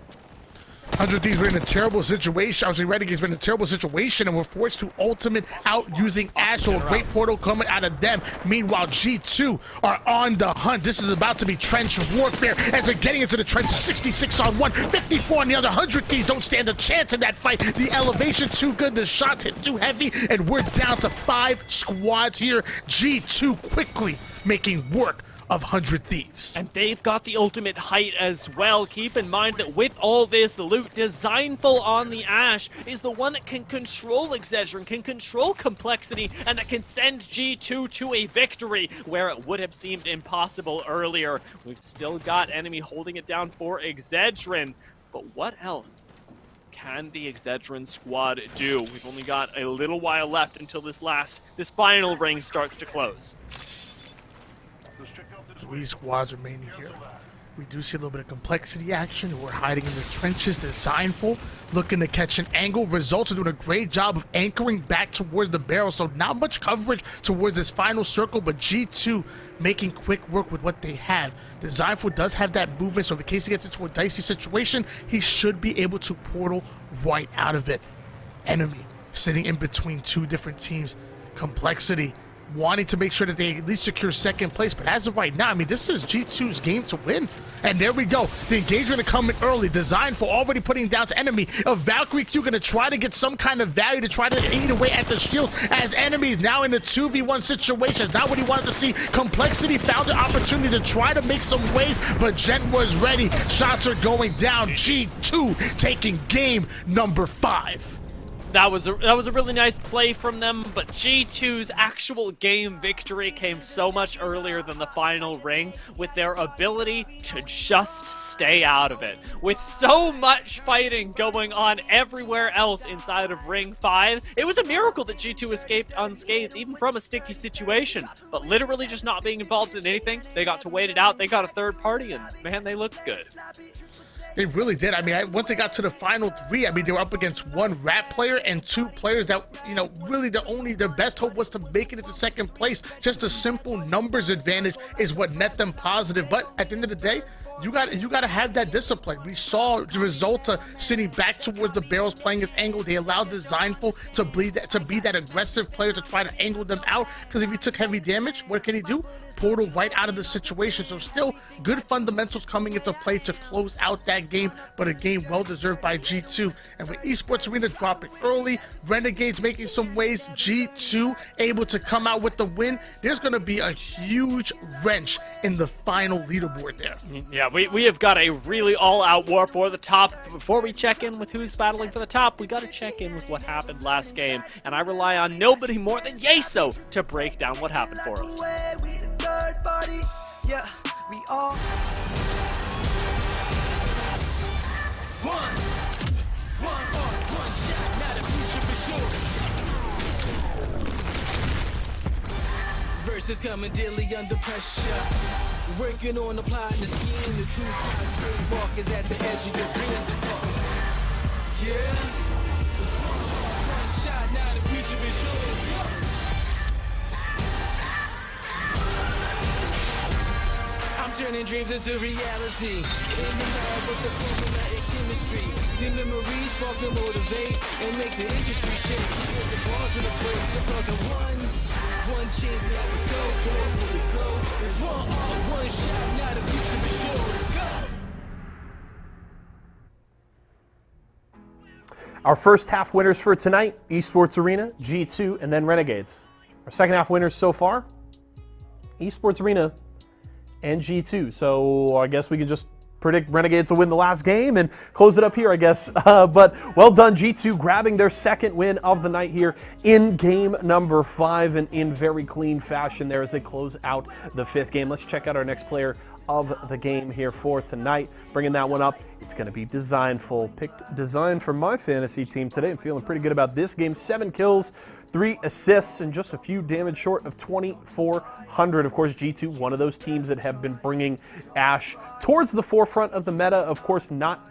100 Thieves were in a terrible situation. Obviously, Renegades were in a terrible situation and were forced to ultimate out using Astral. A great portal coming out of them. Meanwhile, G2 are on the hunt. This is about to be trench warfare as they're getting into the trench. 66 on one, 54 on the other. 100 Thieves don't stand a chance in that fight. The elevation too good. The shots hit too heavy, and we're down to 5 squads here. G2 quickly making work of 100 Thieves. And they've got the ultimate height as well. Keep in mind that with all this loot, Designful on the Ash is the one that can control Exedrin, can control Complexity, and that can send G2 to a victory where it would have seemed impossible earlier. We've still got enemy holding it down for Exedrin, but what else can the Exedrin squad do? We've only got a little while left until this final ring starts to close. 3 squads remaining here. We do see a little bit of Complexity action. We're hiding in the trenches. Designful looking to catch an angle. Results are doing a great job of anchoring back towards the barrel, so not much coverage towards this final circle, but G2 making quick work with what they have. Designful does have that movement, so in case he gets into a dicey situation, he should be able to portal right out of it. Enemy sitting in between 2 different teams. Complexity wanting to make sure that they at least secure second place, but as of right now, I mean, this is G2's game to win. And there we go. The engagement coming early. Designful already putting down to enemy. A Valkyrie Q going to try to get some kind of value to try to eat away at the shields, as enemies now in a 2v1 situation. Not what he wanted to see. Complexity found an opportunity to try to make some waves, but Gent was ready. Shots are going down. G2 taking game number 5. That was a really nice play from them, but G2's actual game victory came so much earlier than the final ring, with their ability to just stay out of it. With so much fighting going on everywhere else inside of Ring 5, it was a miracle that G2 escaped unscathed, even from a sticky situation. But literally just not being involved in anything, they got to wait it out, they got a third party, and man, they looked good. They really did. I mean, once they got to the final 3, I mean, they were up against 1 Rat player and 2 players that, you know, really their best hope was to make it into second place. Just a simple numbers advantage is what net them positive. But at the end of the day, you got to have that discipline. We saw the results of sitting back towards the barrels, playing his angle. They allowed Designful to be that aggressive player to try to angle them out, because if he took heavy damage, what can he do? Portal right out of the situation. So still good fundamentals coming into play to close out that game, but a game well deserved by G2. And with Esports Arena dropping early, Renegades making some waves, G2 able to come out with the win, there's going to be a huge wrench in the final leaderboard there. Yeah, we have got a really all-out war for the top. Before we check in with who's battling for the top, we got to check in with what happened last game, and I rely on nobody more than Yeso to break down what happened for us. Yeah, we all one shot, now the future is yours. Versus coming daily under pressure. Working on applying the scheme, the true side trademark is at the edge of your dreams and talking. Yeah. One shot, now the future is yours. I'm turning dreams into reality. In the lab with the formula and chemistry. The memories spark and motivate and make the industry shake. With the bars and the breaks, I'm talking one chance that was so good for the goal. It's one shot, now the future is yours. Go! Our first half winners for tonight, Esports Arena, G2, and then Renegades. Our second half winners so far, Esports Arena and G2. So I guess we can just predict Renegades will win the last game and close it up here, I guess. But well done, G2, grabbing their second win of the night here in game number 5 and in very clean fashion there as they close out the 5th game. Let's check out our next player of the game here for tonight. Bringing that one up, it's going to be Designful. Picked Design for my fantasy team today. I'm feeling pretty good about this game. 7 kills, 3 assists, and just a few damage short of 2,400. Of course, G2, one of those teams that have been bringing Ashe towards the forefront of the meta. Of course, not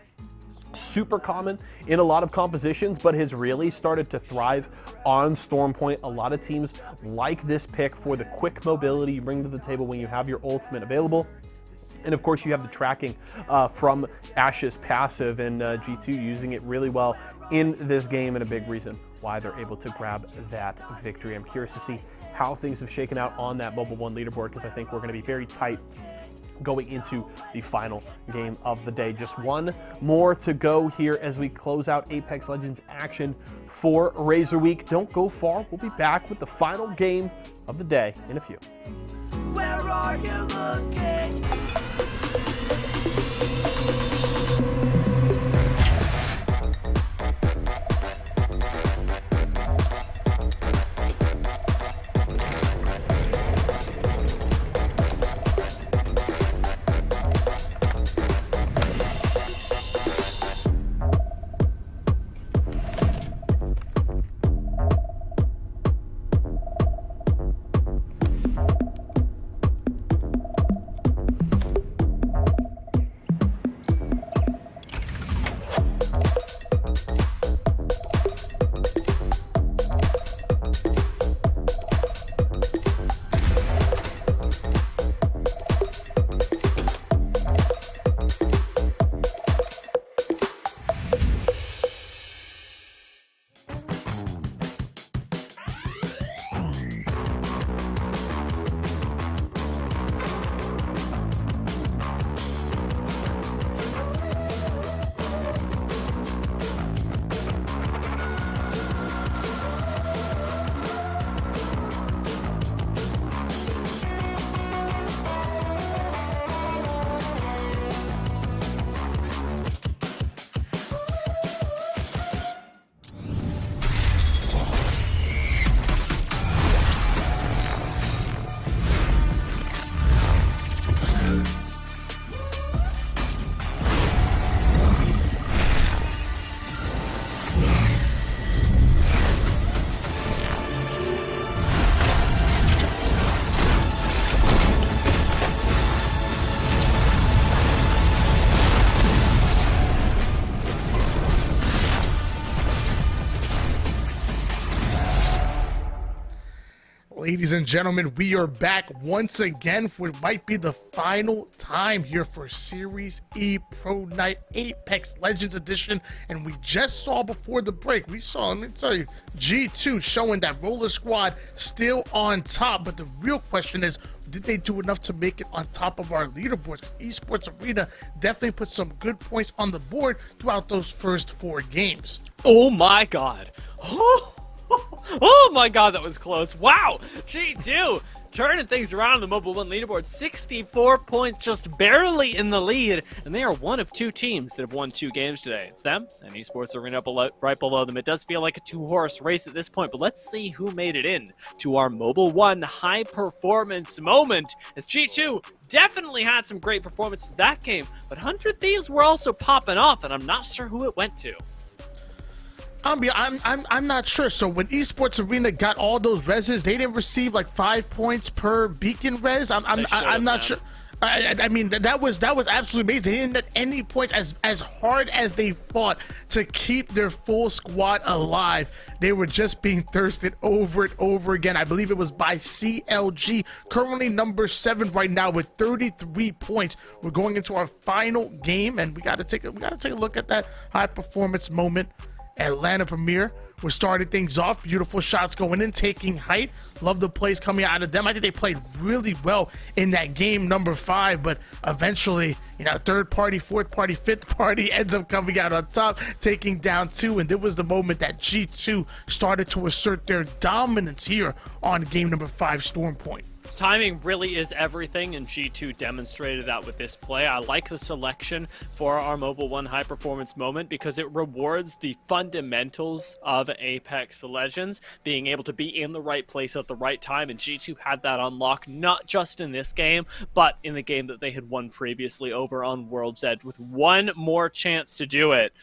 super common in a lot of compositions, but has really started to thrive on Stormpoint. A lot of teams like this pick for the quick mobility you bring to the table when you have your ultimate available. And of course, you have the tracking from Ashe's passive, and G2 using it really well in this game, and a big reason why they're able to grab that victory. I'm curious to see how things have shaken out on that Mobile 1 leaderboard, because I think we're going to be very tight going into the final game of the day. Just one more to go here as we close out Apex Legends action for Razer Week. Don't go far. We'll be back with the final game of the day in a few. Where are you looking? Ladies and gentlemen, we are back once again for what might be the final time here for Series E Pro Night Apex Legends Edition. And we just saw before the break, let me tell you, G2 showing that Roller Squad still on top. But the real question is, did they do enough to make it on top of our leaderboards? Esports Arena definitely put some good points on the board throughout those first 4 games. Oh my god. Oh my god, that was close. Wow, G2 turning things around on the Mobile 1 leaderboard. 64 points, just barely in the lead, and they are one of 2 teams that have won 2 games today. It's them and Esports Arena right below them. It does feel like a 2-horse race at this point, but let's see who made it in to our Mobile 1 high performance moment, as G2 definitely had some great performances that game, but 100 Thieves were also popping off, and I'm not sure who it went to. I'm not sure. So when Esports Arena got all those reses, they didn't receive like 5 points per beacon res. I'm not sure. I mean, that was absolutely amazing. They didn't get any points as hard as they fought to keep their full squad alive. They were just being thirsted over and over again. I believe it was by CLG, currently number 7 right now with 33 points. We're going into our final game, and we got to take a look at that high performance moment. Atlanta Premier, we started things off. Beautiful shots going in, taking height. Love the plays coming out of them. I think they played really well in that game number 5, but eventually, third party, fourth party, fifth party ends up coming out on top, taking down 2. And there was the moment that G2 started to assert their dominance here on game number 5, Storm Point. Timing really is everything, and G2 demonstrated that with this play. I like the selection for our Mobile 1 high performance moment because it rewards the fundamentals of Apex Legends, being able to be in the right place at the right time, and G2 had that unlock not just in this game, but in the game that they had won previously over on World's Edge with one more chance to do it.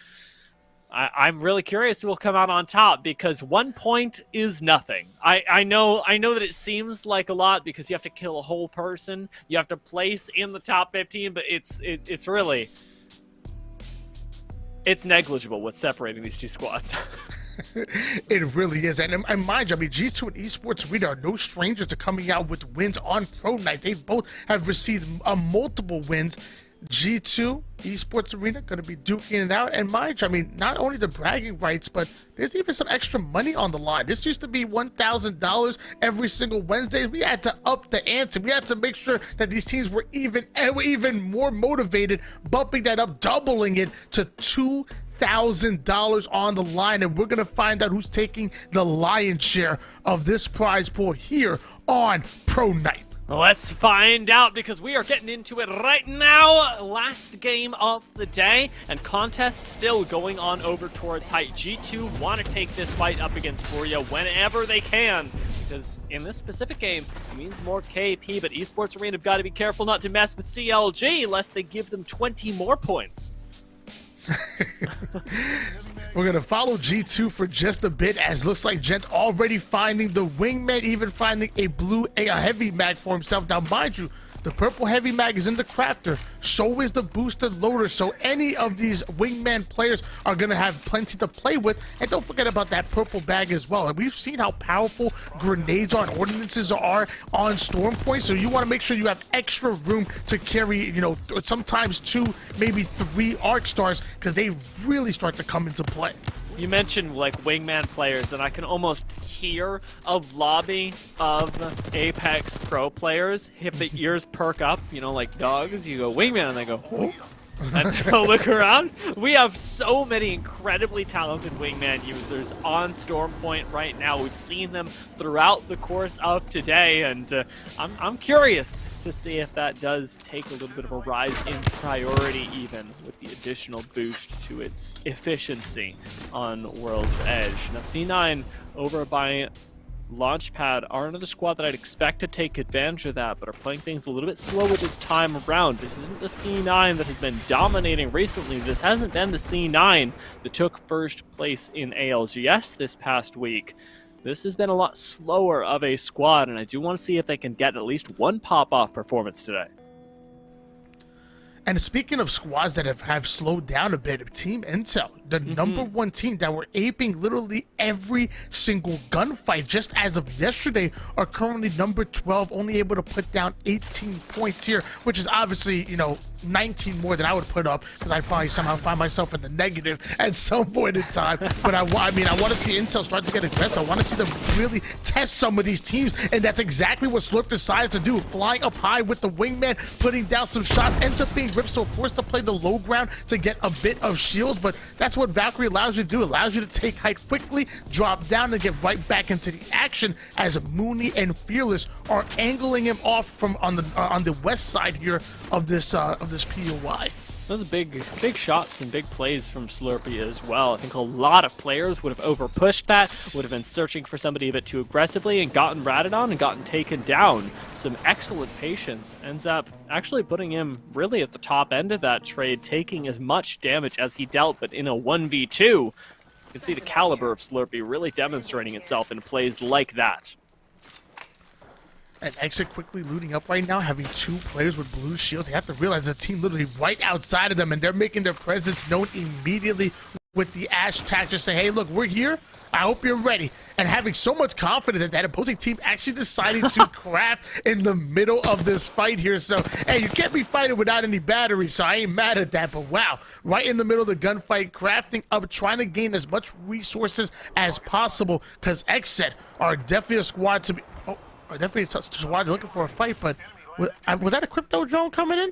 I'm really curious who will come out on top, because 1 point is nothing. I know that it seems like a lot because you have to kill a whole person, you have to place in the top 15, but it's really negligible what's separating these 2 squads. It really is. And mind you, G2 and Esports Arena are no strangers to coming out with wins on Pro Night. They both have received multiple wins. G2, Esports Arena, going to be duking it out. And mind you, not only the bragging rights, but there's even some extra money on the line. This used to be $1,000 every single Wednesday. We had to up the ante. We had to make sure that these teams were even more motivated, bumping that up, doubling it to $2,000 on the line. And we're going to find out who's taking the lion's share of this prize pool here on Pro Night. Let's find out, because we are getting into it right now. Last game of the day, and contest still going on over towards height. G2 want to take this fight up against Furia whenever they can, because in this specific game, it means more KP, but Esports Arena have got to be careful not to mess with CLG, lest they give them 20 more points. We're going to follow G2 for just a bit, as looks like Gent already finding the wingman, even finding a heavy mag for himself. Now, mind you, the purple heavy mag is in the crafter. So is the boosted loader. So any of these wingman players are going to have plenty to play with. And don't forget about that purple bag as well. And we've seen how powerful grenades on ordinances are on Storm Point. So you want to make sure you have extra room to carry, sometimes 2, maybe 3 arc stars, because they really start to come into play. You mentioned wingman players, and I can almost hear a lobby of Apex Pro players. If the ears perk up, like dogs, you go wingman, and they go, oh. And they'll look around. We have so many incredibly talented wingman users on Storm Point right now. We've seen them throughout the course of today, and I'm curious to see if that does take a little bit of a rise in priority, even with the additional boost to its efficiency on World's Edge. Now, C9 over by Launchpad are another squad that I'd expect to take advantage of that, but are playing things a little bit slower this time around. This isn't the C9 that has been dominating recently. This hasn't been the C9 that took first place in ALGS this past week. This has been a lot slower of a squad, and I do want to see if they can get at least one pop-off performance today. And speaking of squads that have slowed down a bit, Team Intel, the number one team that were aping literally every single gunfight just as of yesterday, are currently number 12, only able to put down 18 points here, which is obviously, you know, 19 more than I would put up, because I probably somehow find myself in the negative at some point in time. But I want to see Intel start to get aggressive. I want to see them really test some of these teams, and that's exactly what Slurp decided to do. Flying up high with the wingman, putting down some shots, ends up being ripped, so forced to play the low ground to get a bit of shields. But that's what Valkyrie allows you to do. It allows you to take height quickly, drop down, and get right back into the action, as Mooney and Fearless are angling him off from on the west side here of this POI. Those are big shots and big plays from Slurpee as well. I think a lot of players would have overpushed that, would have been searching for somebody a bit too aggressively and gotten ratted on and gotten taken down. Some excellent patience. Ends up actually putting him really at the top end of that trade, taking as much damage as he dealt, but in a 1v2. You can see the caliber of Slurpee really demonstrating itself in plays like that. And Exit quickly looting up right now, having 2 players with blue shields. They have to realize the team literally right outside of them, and they're making their presence known immediately with the Ash tag. Just say, hey, look, we're here. I hope you're ready. And having so much confidence that that opposing team actually decided to craft in the middle of this fight here. So, hey, you can't be fighting without any batteries, so I ain't mad at that. But wow, right in the middle of the gunfight, crafting up, trying to gain as much resources as possible, because Exit are definitely a squad to be... definitely a squad looking for a fight, but was that a crypto drone coming in?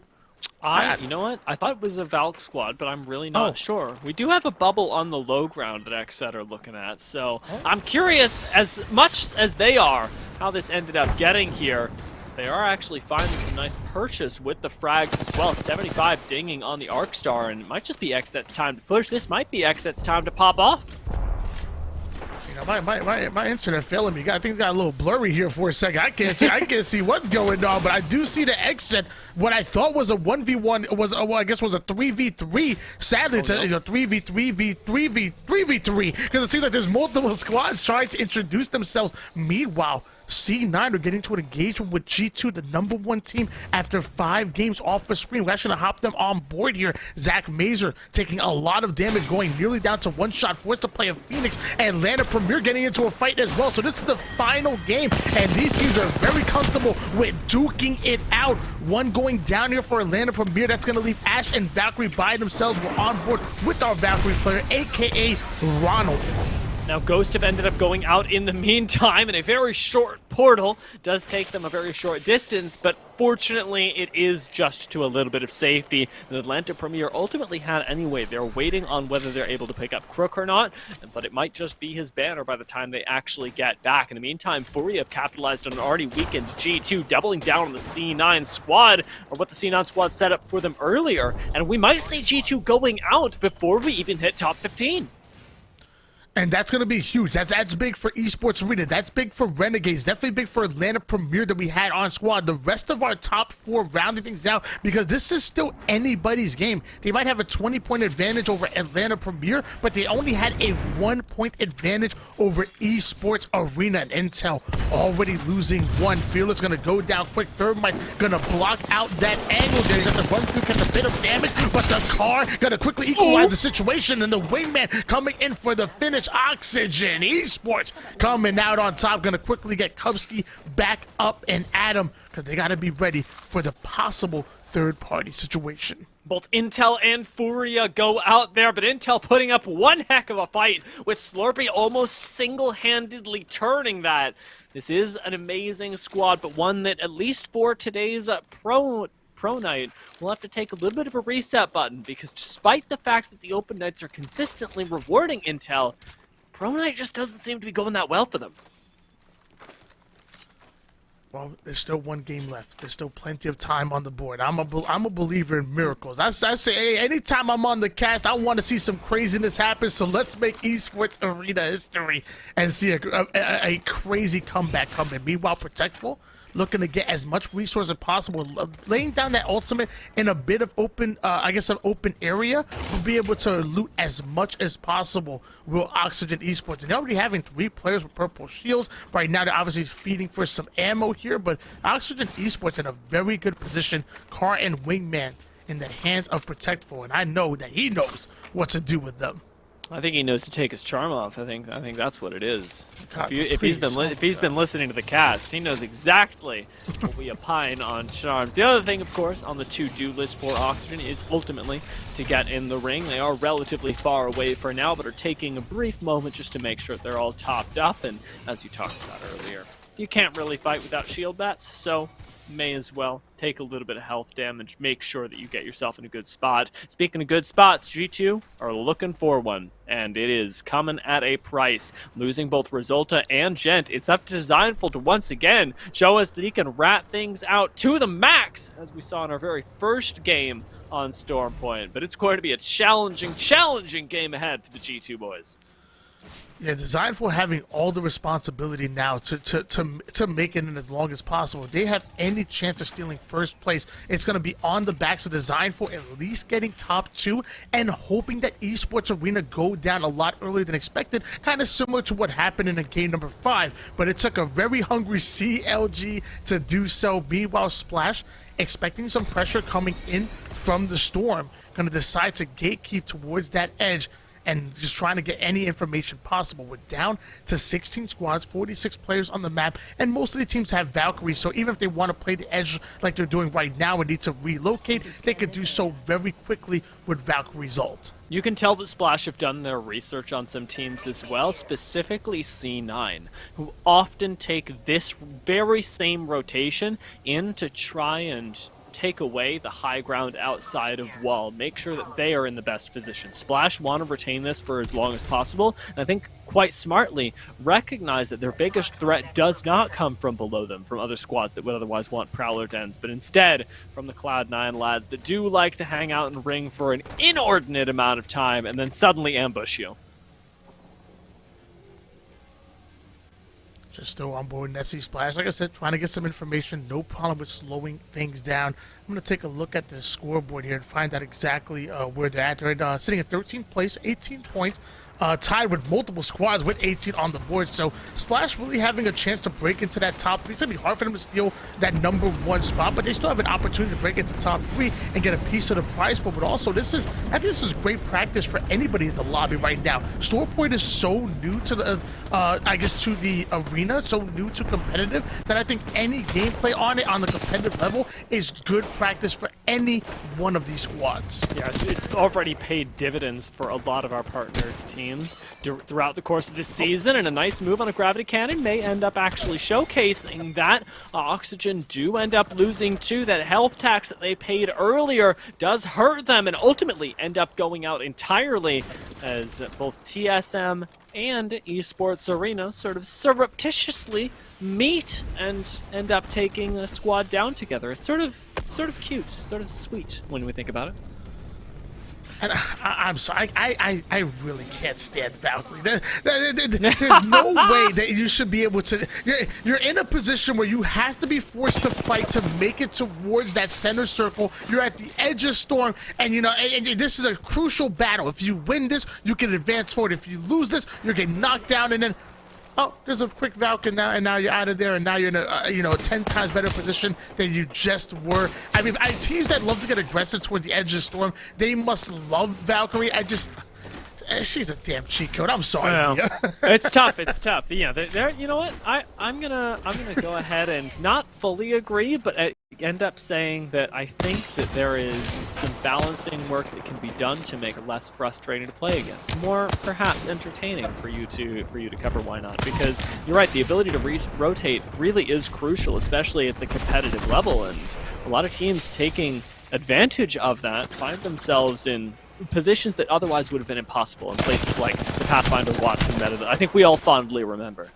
You know what? I thought it was a Valk squad, but I'm really not sure. We do have a bubble on the low ground that XZ are looking at, so I'm curious, as much as they are, how this ended up getting here. They are actually finding some nice purchase with the frags as well. 75 dinging on the Arcstar, and it might just be XZ's time to push. This might be XZ's time to pop off. My internet failing me. I think it got a little blurry here for a second. I can't see what's going on, but I do see the Exit. What I thought was a 1v1 was I guess was a 3v3. Sadly, it's a 3v3v3v3 because it seems like there's multiple squads trying to introduce themselves. Meanwhile, C9 are getting to an engagement with G2, the number 1 team, after 5 games off the screen. We're actually going to hop them on board here. Zach Mazer taking a lot of damage, going nearly down to 1 shot, forced to play a Phoenix, and Atlanta Premier getting into a fight as well. So this is the final game, and these teams are very comfortable with duking it out. One going down here for Atlanta Premier. That's going to leave Ash and Valkyrie by themselves. We're on board with our Valkyrie player, a.k.a. Ronald. Now, Ghost have ended up going out in the meantime, and a very short portal does take them a very short distance, but fortunately, it is just to a little bit of safety. The Atlanta Premier ultimately had anyway. They're waiting on whether they're able to pick up Crook or not, but it might just be his banner by the time they actually get back. In the meantime, Fury have capitalized on an already weakened G2, doubling down on the C9 squad, or what the C9 squad set up for them earlier, and we might see G2 going out before we even hit top 15. And that's going to be huge. That's big for Esports Arena. That's big for Renegades. Definitely big for Atlanta Premier that we had on squad. The rest of our top 4 rounding things down, because this is still anybody's game. They might have a 20-point advantage over Atlanta Premier, but they only had a 1-point advantage over Esports Arena. And Intel already losing 1. Fearless going to go down quick. Thermite going to block out that angle. There's at the run through, catch a bit of damage, but the car going to quickly equalize the situation, and the wingman coming in for the finish. Oxygen Esports coming out on top, gonna quickly get Kubsky back up and at him, because they gotta be ready for the possible third-party situation. Both Intel and Furia go out there, but Intel putting up one heck of a fight, with Slurpee almost single-handedly turning that. This is an amazing squad, but one that, at least for today's Pro Night, we'll have to take a little bit of a reset button, because despite the fact that the Open Nights are consistently rewarding Intel, Pro Night just doesn't seem to be going that well for them. Well, there's still 1 game left. There's still plenty of time on the board. I'm a believer in miracles. I say, hey, anytime I'm on the cast, I want to see some craziness happen. So let's make Esports Arena history and see a crazy comeback coming. Meanwhile, Protectful looking to get as much resource as possible, laying down that ultimate in a bit of open, an open area. We'll be able to loot as much as possible with Oxygen Esports. And they're already having 3 players with purple shields. Right now, they're obviously feeding for some ammo here, but Oxygen Esports in a very good position. Car and Wingman in the hands of Protectful, and I know that he knows what to do with them. I think he knows to take his charm off. I think that's what it is. God, If he's been listening to the cast, he knows exactly what we opine on charms. The other thing, of course, on the to-do list for Oxygen is ultimately to get in the ring. They are relatively far away for now, but are taking a brief moment just to make sure that they're all topped up. And as you talked about earlier, you can't really fight without shield bats, so may as well take a little bit of health damage, make sure that you get yourself in a good spot. Speaking of good spots, G2 are looking for one, and it is coming at a price. Losing both Resulta and Gent, it's up to Designful to once again show us that he can rat things out to the max, as we saw in our very first game on Stormpoint. But it's going to be a challenging game ahead for the G2 boys. Yeah, Designful having all the responsibility now to make it in as long as possible. If they have any chance of stealing first place, it's going to be on the backs of Designful at least getting top 2 and hoping that Esports Arena go down a lot earlier than expected, kind of similar to what happened in game number 5. But it took a very hungry CLG to do so. Meanwhile, Splash, expecting some pressure coming in from the Storm, going to decide to gatekeep towards that edge and just trying to get any information possible. We're down to 16 squads, 46 players on the map, and most of the teams have Valkyrie, so even if they want to play the edge like they're doing right now and need to relocate, they can do so very quickly with Valkyrie's ult. You can tell that Splash have done their research on some teams as well, specifically C9, who often take this very same rotation in to try and take away the high ground outside of wall, make sure that they are in the best position. Splash want to retain this for as long as possible, and I think quite smartly recognize that their biggest threat does not come from below them, from other squads that would otherwise want Prowler dens, but instead from the Cloud9 lads that do like to hang out in ring for an inordinate amount of time and then suddenly ambush you. Just still on board Nessie Splash. Like I said, trying to get some information. No problem with slowing things down. I'm going to take a look at the scoreboard here and find out exactly where they're at. They're sitting at 13th place, 18 points. Tied with multiple squads with 18 on the board. So Splash really having a chance to break into that top 3. It's going to be hard for them to steal that #1 spot, but they still have an opportunity to break into top 3 and get a piece of the prize pool. But also, I think this is great practice for anybody in the lobby right now. Storepoint is so new to the, to the arena, so new to competitive, that I think any gameplay on it on the competitive level is good practice for any one of these squads. Yeah, it's already paid dividends for a lot of our partners' teams throughout the course of this season, and a nice move on a gravity cannon may end up actually showcasing that. Oxygen do end up losing too. That health tax that they paid earlier does hurt them and ultimately end up going out entirely, as both TSM and Esports Arena sort of surreptitiously meet and end up taking a squad down together. It's sort of cute, sort of sweet when we think about it. And I'm sorry, I really can't stand Valkyrie. There's no way that you should be able to. You're in a position where you have to be forced to fight to make it towards that center circle. You're at the edge of Storm, and and this is a crucial battle. If you win this, you can advance forward. If you lose this, you're getting knocked down, and then oh, there's a quick Valk, and now you're out of there, and now you're in a 10 times better position than you just were. I mean, teams that love to get aggressive towards the edge of Storm, they must love Valkyrie. She's a damn cheat code. I'm sorry. Well, it's tough. It's tough. Yeah, you know what? I'm gonna go ahead and not fully agree, but end up saying that I think that there is some balancing work that can be done to make it less frustrating to play against, more perhaps entertaining for you to cover. Why not? Because you're right, the ability to rotate really is crucial, especially at the competitive level, and a lot of teams taking advantage of that find themselves in positions that otherwise would have been impossible in places like the Pathfinder Watson meta that I think we all fondly remember.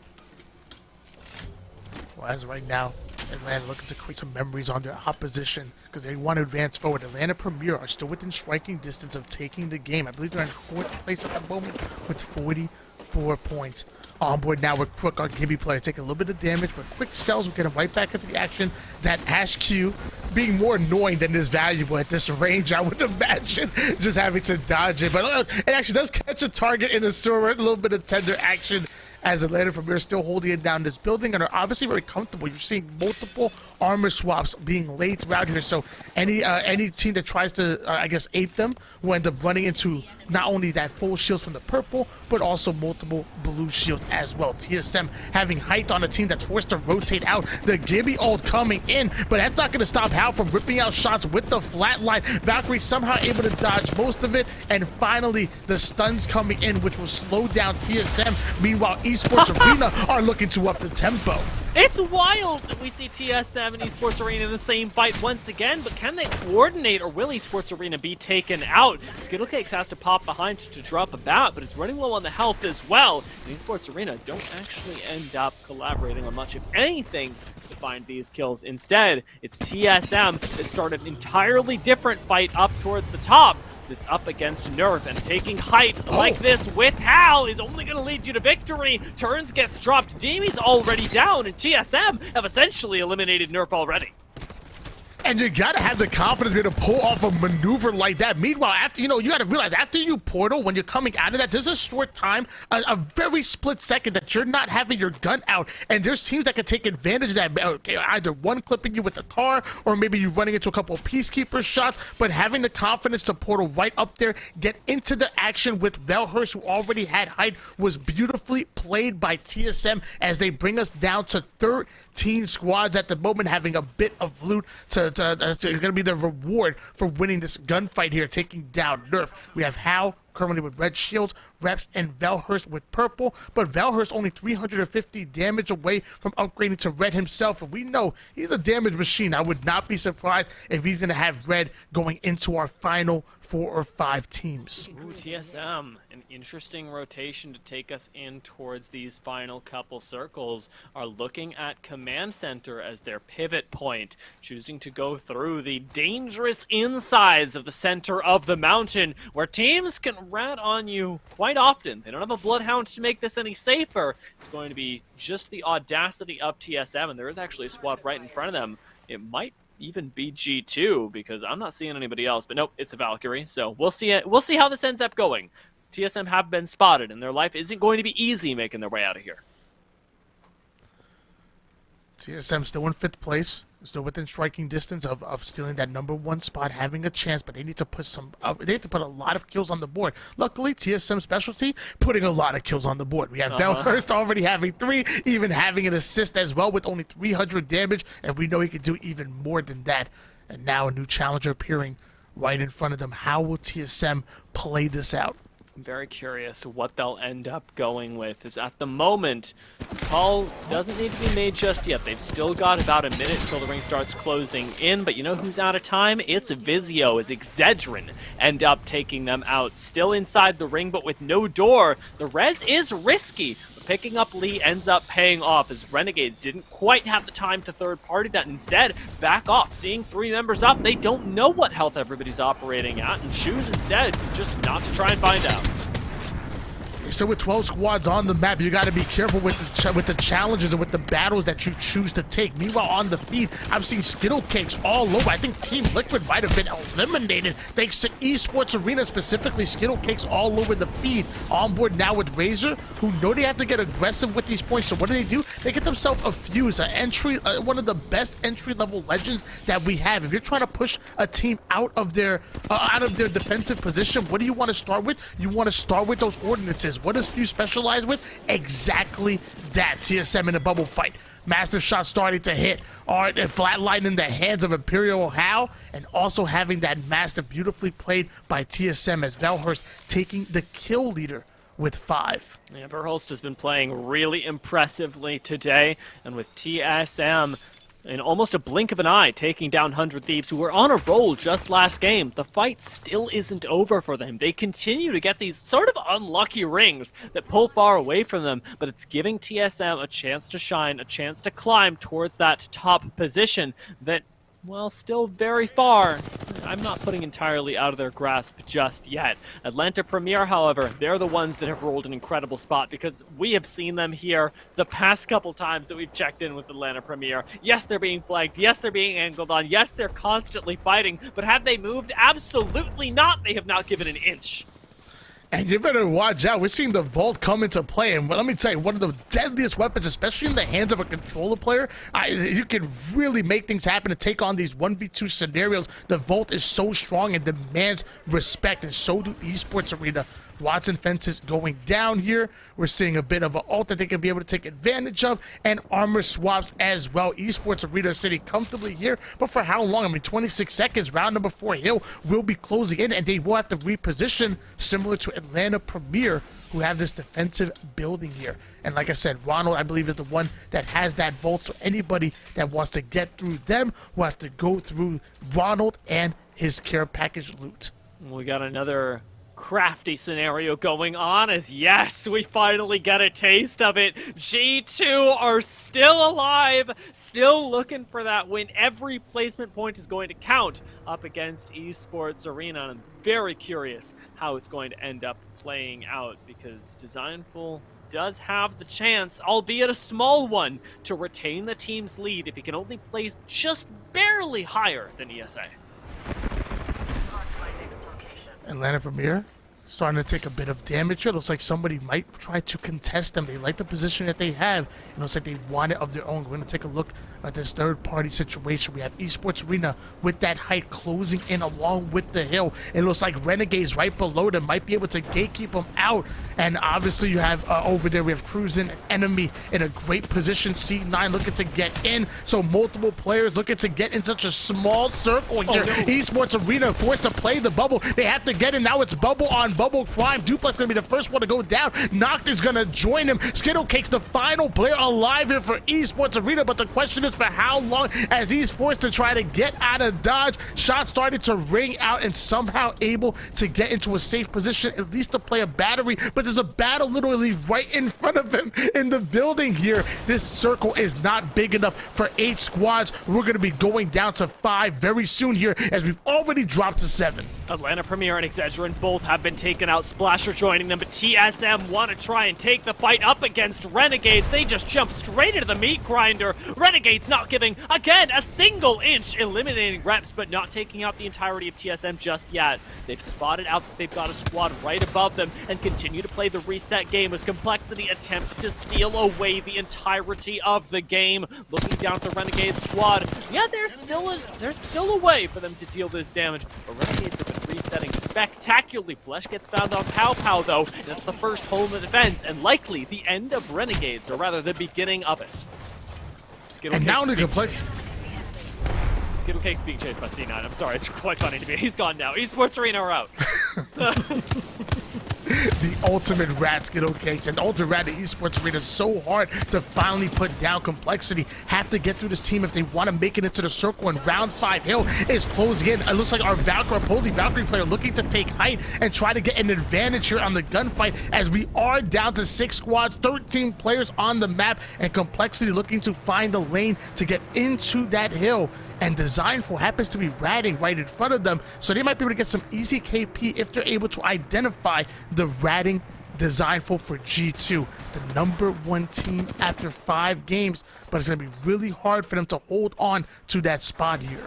Well, as of right now, Atlanta looking to create some memories on their opposition because they want to advance forward. Atlanta Premier are still within striking distance of taking the game. I believe they're in 4th place at the moment with 44 points. On board now with Crook, our Gibby player, taking a little bit of damage, but quick sells will get him right back into the action. That Ash Q being more annoying than is valuable at this range, I would imagine, just having to dodge it. But it actually does catch a target in the sewer, a little bit of tender action as Atlanta Premier still holding it down in this building and are obviously very comfortable. You're seeing multiple armor swaps being laid throughout here. So any team that tries to, I guess, ape them will end up running into not only that full shields from the purple, but also multiple blue shields as well. TSM having height on a team that's forced to rotate out. The Gibby ult coming in, but that's not going to stop Hal from ripping out shots with the flatline. Valkyrie somehow able to dodge most of it, and finally the stuns coming in, which will slow down TSM. Meanwhile, Esports Arena are looking to up the tempo. It's wild that we see TSM and Esports Arena in the same fight once again, but can they coordinate, or will Esports Arena be taken out? Skittlecakes has to pop behind to drop a bat, but it's running low on the health as well. And Esports Arena don't actually end up collaborating on much of anything to find these kills. Instead, it's TSM that started an entirely different fight up towards the top. It's up against Nerf, and taking height like this with Hal is only going to lead you to victory. Turns gets dropped, Jamie's already down, and TSM have essentially eliminated Nerf already. And you gotta have the confidence to be able to pull off a maneuver like that. Meanwhile, after, you gotta realize, after you portal, when you're coming out of that, there's a short time, a very split second that you're not having your gun out. And there's teams that can take advantage of that. Okay, either one clipping you with the car, or maybe you running into a couple of Peacekeeper shots. But having the confidence to portal right up there, get into the action with Velhurst, who already had height, was beautifully played by TSM as they bring us down to 13 squads at the moment, having a bit of loot it's going to be the reward for winning this gunfight here, taking down Nerf. We have Hal currently with red shields, Reps, and Velhurst with purple, but Velhurst only 350 damage away from upgrading to red himself, and we know he's a damage machine. I would not be surprised if he's going to have red going into our final 4 or 5 teams. Ooh, TSM, an interesting rotation to take us in towards these final couple circles, are looking at Command Center as their pivot point, choosing to go through the dangerous insides of the center of the mountain, where teams can rat on you quite often. They don't have a Bloodhound to make this any safer. It's going to be just the audacity of TSM, and there is actually a squad right in front of them. It might even be G2, because I'm not seeing anybody else, but nope, it's a Valkyrie, so we'll see it. We'll see how this ends up going. TSM have been spotted, and their life isn't going to be easy making their way out of here. TSM still in 5th place, still within striking distance of stealing that #1 spot, having a chance, but they need to put they need to put a lot of kills on the board. Luckily, TSM specialty, putting a lot of kills on the board. We have Velhurst already having 3, even having an assist as well with only 300 damage, and we know he could do even more than that. And now a new challenger appearing right in front of them. How will TSM play this out? I'm very curious what they'll end up going with. Is at the moment, the call doesn't need to be made just yet. They've still got about a minute until the ring starts closing in, but you know who's out of time? It's Vizio, as Excedrin end up taking them out. Still inside the ring, but with no door. The res is risky. Picking up Lee ends up paying off, as Renegades didn't quite have the time to third party that, and instead back off. Seeing 3 members up, they don't know what health everybody's operating at, and choose instead just not to try and find out. Still with 12 squads on the map, you got to be careful with the challenges and with the battles that you choose to take. Meanwhile, on the feed, I'm seeing Skittlecakes all over. I think Team Liquid might have been eliminated thanks to Esports Arena, specifically Skittlecakes all over the feed. On board now with Razer, who know they have to get aggressive with these points. So what do? They get themselves a Fuse, one of the best entry-level legends that we have. If you're trying to push a team out of their defensive position, what do you want to start with? You want to start with those ordinances. What does Fuse specialize with? Exactly that. TSM in a bubble fight. Massive shot starting to hit. Flatline in the hands of Imperial Hal, and also having that massive beautifully played by TSM as Velhurst taking the kill leader with 5. Yeah, Verhulst has been playing really impressively today, and with TSM in almost a blink of an eye, taking down 100 Thieves, who were on a roll just last game. The fight still isn't over for them. They continue to get these sort of unlucky rings that pull far away from them, but it's giving TSM a chance to shine, a chance to climb towards that top position that, well, still very far. I'm not putting entirely out of their grasp just yet. Atlanta Premier, however, they're the ones that have rolled an incredible spot, because we have seen them here the past couple times that we've checked in with Atlanta Premier. Yes, they're being flagged. Yes, they're being angled on. Yes, they're constantly fighting. But have they moved? Absolutely not. They have not given an inch. And you better watch out. We're seeing the Vault come into play. And let me tell you, one of the deadliest weapons, especially in the hands of a controller player, you can really make things happen to take on these 1v2 scenarios. The Vault is so strong and demands respect, and so do Esports Arena. Watson Fences going down here. We're seeing a bit of an ult that they can be able to take advantage of, and armor swaps as well. Esports Arena sitting comfortably here, but for how long? I mean, 26 seconds. Round number 4 Hill will be closing in, and they will have to reposition similar to Atlanta Premier, who have this defensive building here. And like I said, Ronald, I believe, is the one that has that vault, so anybody that wants to get through them will have to go through Ronald and his care package loot. We got another crafty scenario going on, as yes, we finally get a taste of it. G2 are still alive, still looking for that win. Every placement point is going to count up against Esports Arena. I'm very curious how it's going to end up playing out, because Designful does have the chance, albeit a small one, to retain the team's lead if he can only place just barely higher than ESA. Atlanta Premier starting to take a bit of damage here. Looks like somebody might try to contest them. They like the position that they have. It looks like they want it of their own. We're going to take a look at this third-party situation. We have Esports Arena with that height closing in along with the hill. It looks like Renegades right below them might be able to gatekeep them out. And obviously you have over there, we have Cruising, an enemy in a great position. C9 looking to get in. So multiple players looking to get in such a small circle here. Esports Arena forced to play the bubble. They have to get in. Now it's bubble on bubble crime. Duplex going to be the first one to go down. Noct is going to join him. Skittlecake's the final player alive here for Esports Arena, but the question is for how long, as he's forced to try to get out of dodge. Shots started to ring out and somehow able to get into a safe position, at least to play a battery, but there's a battle literally right in front of him in the building here. This circle is not big enough for 8 squads. We're going to be going down to 5 very soon here, as we've already dropped to 7. Atlanta Premier and Excedrin both have been taken out. Splasher joining them, but TSM want to try and take the fight up against Renegades. They just jump straight into the meat grinder. Renegades not giving, again, a single inch, eliminating reps, but not taking out the entirety of TSM just yet. They've spotted out that they've got a squad right above them and continue to play the reset game as Complexity attempts to steal away the entirety of the game. Looking down at the Renegade squad, yeah, there's still a way for them to deal this damage, but Renegades have been resetting spectacularly. Flesh gets found on Pow Pow though, and that's the first hole in the defense, and likely the end of Renegades, or rather the beginning of it. And now the Complexity. Skittlecake's being chased by C9. I'm sorry, it's quite funny to me. He's gone now. Esports Arena are out. The ultimate rat, Skittlecakes, and ultimate rat at Esports Arena is so hard to finally put down. Complexity have to get through this team if they want to make it into the circle, and round 5 Hill is closing in. It looks like our opposing Valkyrie player looking to take height and try to get an advantage here on the gunfight, as we are down to 6 squads, 13 players on the map, and Complexity looking to find the lane to get into that hill. And Designful happens to be ratting right in front of them, so they might be able to get some easy KP if they're able to identify the ratting Designful for G2, the #1 team after 5 games, but it's going to be really hard for them to hold on to that spot here.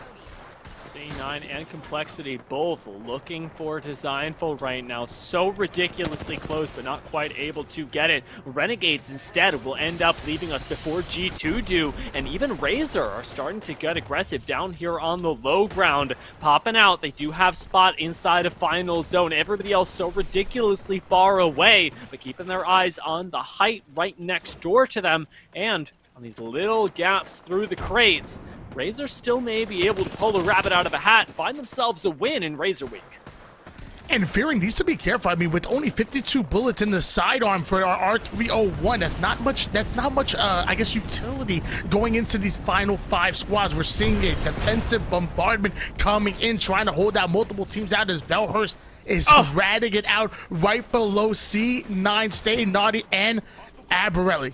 C9 and Complexity both looking for Designful right now. So ridiculously close, but not quite able to get it. Renegades instead will end up leaving us before G2 do, and even Razer are starting to get aggressive down here on the low ground. Popping out, they do have spot inside of final zone. Everybody else so ridiculously far away, but keeping their eyes on the height right next door to them, and on these little gaps through the crates. Razer still may be able to pull a rabbit out of a hat, find themselves a win in Razer Week. And Fearing needs to be careful. I mean, with only 52 bullets in the sidearm for our R301, that's not much, I guess, utility going into these final 5 squads. We're seeing a defensive bombardment coming in, trying to hold out multiple teams out, as Velhurst is ratting it out right below C9, Stay Naughty, and Aberelli.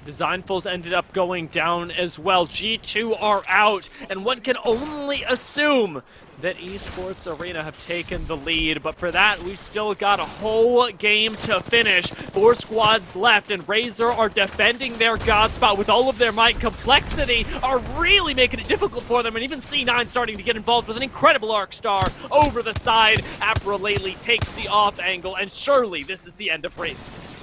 Designfuls ended up going down as well. G2 are out, and one can only assume that Esports Arena have taken the lead, but for that, we've still got a whole game to finish. 4 squads left, and Razer are defending their god spot with all of their might. Complexity are really making it difficult for them, and even C9 starting to get involved with an incredible arc star over the side. Apra lately takes the off angle, and surely this is the end of Razer.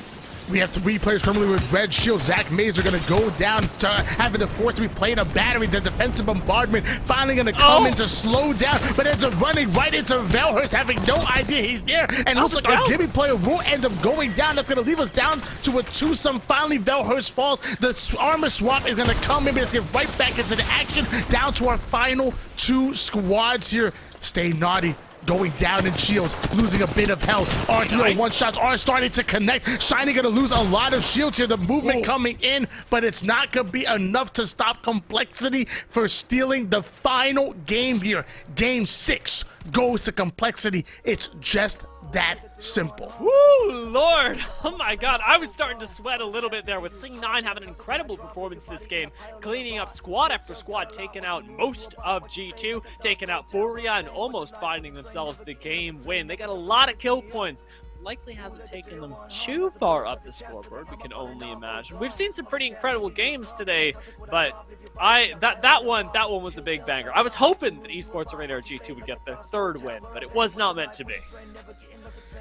We have 3 players currently with red shield. Zach Mays are going to go down to having to force to be playing a battery. The defensive bombardment finally going to come in to slow down, but it's a running right into Velhurst, having no idea he's there, and looks like our Gibby player will end up going down. That's going to leave us down to a 2-sum. Finally, Velhurst falls. The armor swap is going to come in, but let's get right back into the action. Down to our final 2 squads here. Stay naughty. Going down in shields, losing a bit of health. R3 one-shots are starting to connect. Shiny gonna lose a lot of shields here. The movement coming in, but it's not gonna be enough to stop Complexity for stealing the final game here. Game 6 goes to Complexity. It's just that simple. Woo, Lord. Oh my god, I was starting to sweat a little bit there with C9 having an incredible performance this game, cleaning up squad after squad, taking out most of G2, taking out Furia, and almost finding themselves the game win. They got a lot of kill points. Likely hasn't taken them too far up the scoreboard, we can only imagine. We've seen some pretty incredible games today, but that one was a big banger. I was hoping that Esports Arena or G2 would get their 3rd win, but it was not meant to be.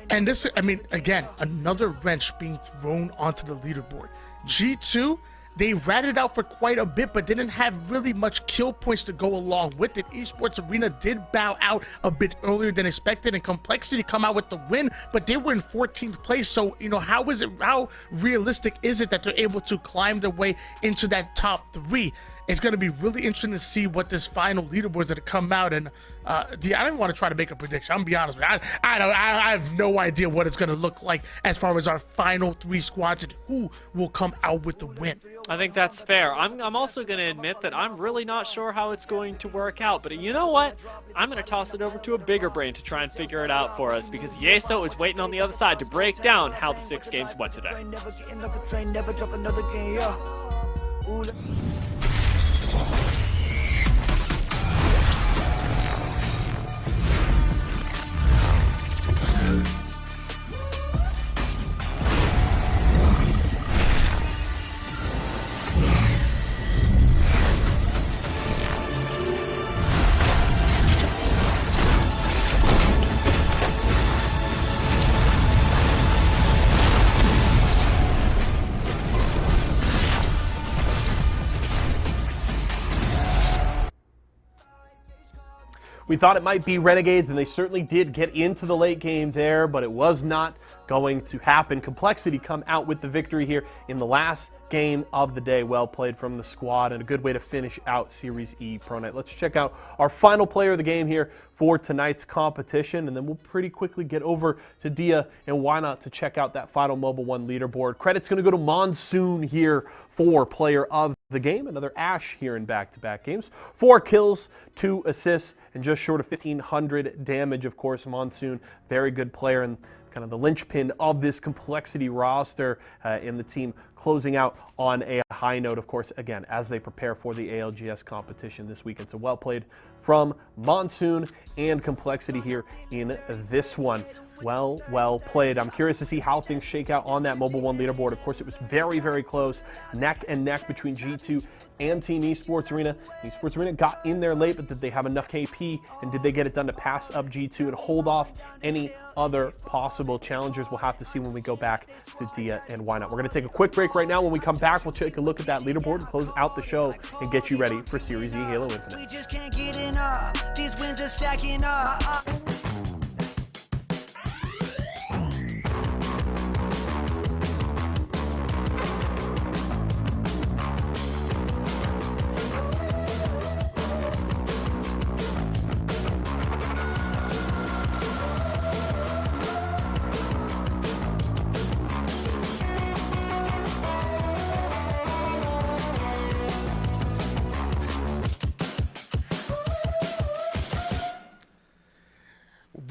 And this, I mean, again, another wrench being thrown onto the leaderboard. G2, they ratted out for quite a bit, but didn't have really much kill points to go along with it. Esports Arena did bow out a bit earlier than expected, and Complexity come out with the win, but they were in 14th place. So, you know, how realistic is it that they're able to climb their way into that top 3? It's going to be really interesting to see what this final leaderboard is going to come out. And I don't even want to try to make a prediction. I'm going to be honest with you. I have no idea what it's going to look like as far as our final 3 squads and who will come out with the win. I think that's fair. I'm also going to admit that I'm really not sure how it's going to work out. But you know what? I'm going to toss it over to a bigger brain to try and figure it out for us, because Yeso is waiting on the other side to break down how the 6 games went today. We thought it might be Renegades, and they certainly did get into the late game there, but it was not going to happen. Complexity come out with the victory here in the last game of the day. Well played from the squad, and a good way to finish out Series E Pro Night. Let's check out our final player of the game here for tonight's competition, and then we'll pretty quickly get over to Dia and Why Not to check out that final Mobile 1 leaderboard. Credit's going to go to Monsoon here for player of the game. Another Ash here in back-to-back games. 4 kills, 2 assists, and just short of 1,500 damage. Of course, Monsoon, very good player and kind of the linchpin of this Complexity roster, in the team closing out on a high note, of course, again, as they prepare for the ALGS competition this weekend. So well played from Monsoon and Complexity here in this one. Well played. I'm curious to see how things shake out on that Mobile 1 leaderboard. Of course, it was very, very close, neck and neck between G2 and Team Esports Arena. Esports Arena got in there late, but did they have enough KP, and did they get it done to pass up G2 and hold off any other possible challengers? We'll have to see when we go back to Dia and Why Not. We're going to take a quick break right now. When we come back, we'll take a look at that leaderboard and close out the show and get you ready for Series E Halo Infinite. We just can't get enough. These wins are stacking up.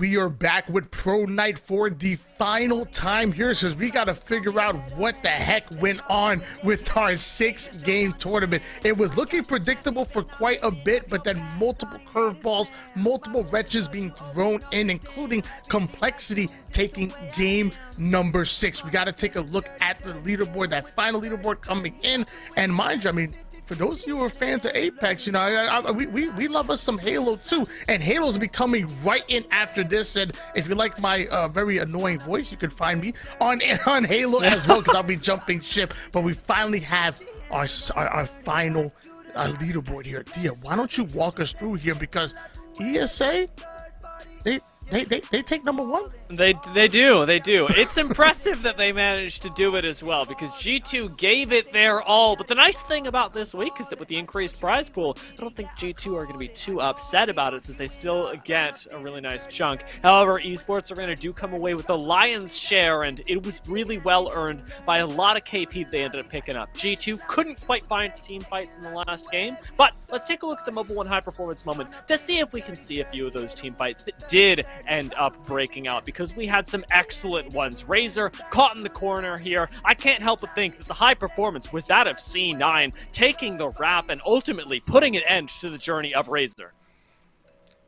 we are back with Pro Night for the final time here, because we got to figure out what the heck went on with our 6-game tournament. It was looking predictable for quite a bit, but then multiple curveballs, multiple wrenches being thrown in, including Complexity taking game number 6. We got to take a look at the leaderboard, that final leaderboard coming in. And mind you, I mean, for those of you who are fans of Apex, you know, we love us some Halo too, and Halo's be coming right in after this. And if you like my very annoying voice, you can find me on Halo as well, because I'll be jumping ship. But we finally have our final leaderboard here. Dia, why don't you walk us through here, because ESA, they take number 1. They do. It's impressive that they managed to do it as well, because G2 gave it their all. But the nice thing about this week is that with the increased prize pool, I don't think G2 are going to be too upset about it, since they still get a really nice chunk. However, Esports Arena do come away with the lion's share, and it was really well earned by a lot of KP they ended up picking up. G2 couldn't quite find team fights in the last game, but let's take a look at the Mobile 1 high performance moment to see if we can see a few of those team fights that did end up breaking out, because we had some excellent ones. Razer caught in the corner here. I can't help but think that the high performance was that of C9, taking the wrap and ultimately putting an end to the journey of Razer.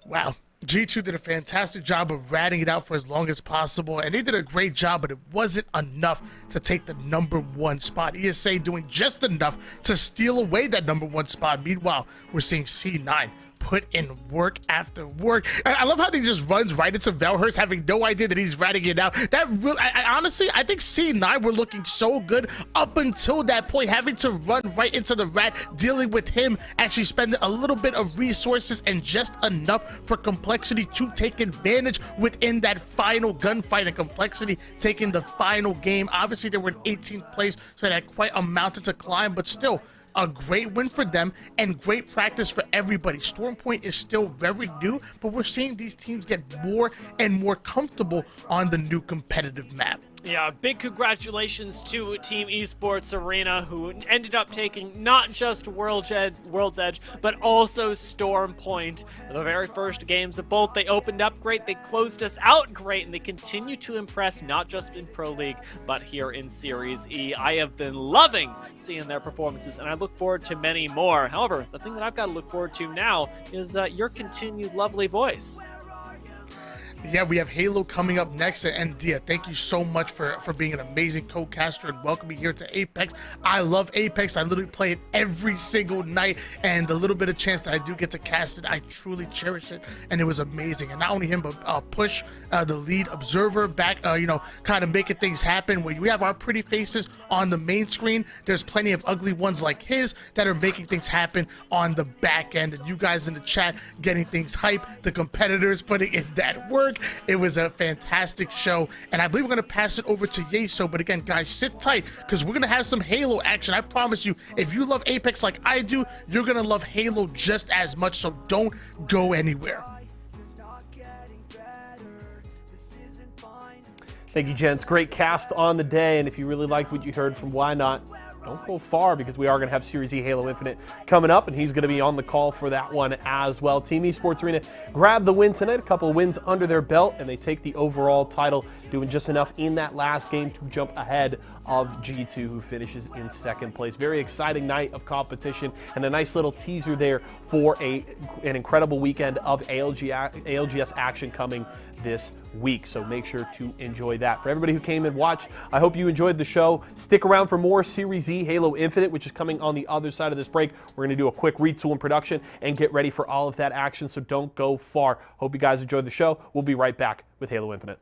Wow. G2 did a fantastic job of ratting it out for as long as possible, and they did a great job, but it wasn't enough to take the number 1 spot. ESA doing just enough to steal away that number 1 spot. Meanwhile, we're seeing C9 put in work after work. I love how he just runs right into Velhurst, having no idea that he's ratting it out. That really, honestly, I think C9 were looking so good up until that point, having to run right into the rat, dealing with him, actually spending a little bit of resources and just enough for Complexity to take advantage within that final gunfight, and Complexity taking the final game. Obviously, they were in 18th place, so they had quite a mountain to climb, but still, a great win for them and great practice for everybody. Stormpoint is still very new, but we're seeing these teams get more and more comfortable on the new competitive map. Yeah, big congratulations to Team Esports Arena, who ended up taking not just World's Edge, but also Stormpoint. The very first games of both, they opened up great, they closed us out great, and they continue to impress not just in Pro League, but here in Series E. I have been loving seeing their performances, and I look forward to many more. However, the thing that I've got to look forward to now is your continued lovely voice. Yeah, we have Halo coming up next, and Dia, thank you so much for being an amazing co-caster and welcoming me here to Apex. I love Apex. I literally play it every single night, and the little bit of chance that I do get to cast it, I truly cherish it, and it was amazing. And not only him, but Push, the lead observer, back, you know, kind of making things happen. When we have our pretty faces on the main screen, there's plenty of ugly ones like his that are making things happen on the back end. And you guys in the chat getting things hype, the competitors putting in that work. It was a fantastic show, and I believe we're going to pass it over to Yeso. But again, guys, sit tight, because we're going to have some Halo action. I promise you, if you love Apex like I do, you're going to love Halo just as much, so don't go anywhere. Thank you, gents. Great cast on the day, and if you really liked what you heard from Why Not, don't go far, because we are going to have Series E Halo Infinite coming up, and he's going to be on the call for that one as well. Team Esports Arena grabbed the win tonight, a couple of wins under their belt, and they take the overall title, doing just enough in that last game to jump ahead of G2, who finishes in 2nd place. Very exciting night of competition, and a nice little teaser there for an incredible weekend of ALGS action coming this week, so make sure to enjoy that. For everybody who came and watched, I hope you enjoyed the show. Stick around for more Series E Halo Infinite, which is coming on the other side of this break. We're going to do a quick retool in production and get ready for all of that action, so don't go far. Hope you guys enjoyed the show. We'll be right back with Halo Infinite.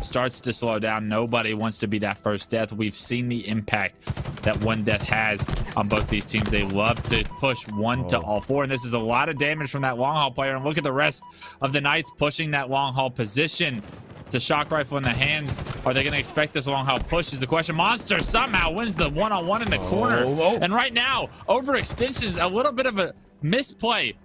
Starts to slow down. Nobody wants to be that first death. We've seen the impact that one death has on both these teams. They love to push one to all four, and this is a lot of damage from that long haul player. And look at the rest of the Knights pushing that long haul position. It's a shock rifle in the hands. Are they going to expect this long haul push is the question. Monster somehow wins the one-on-one in the corner. And right now, overextensions, a little bit of a misplay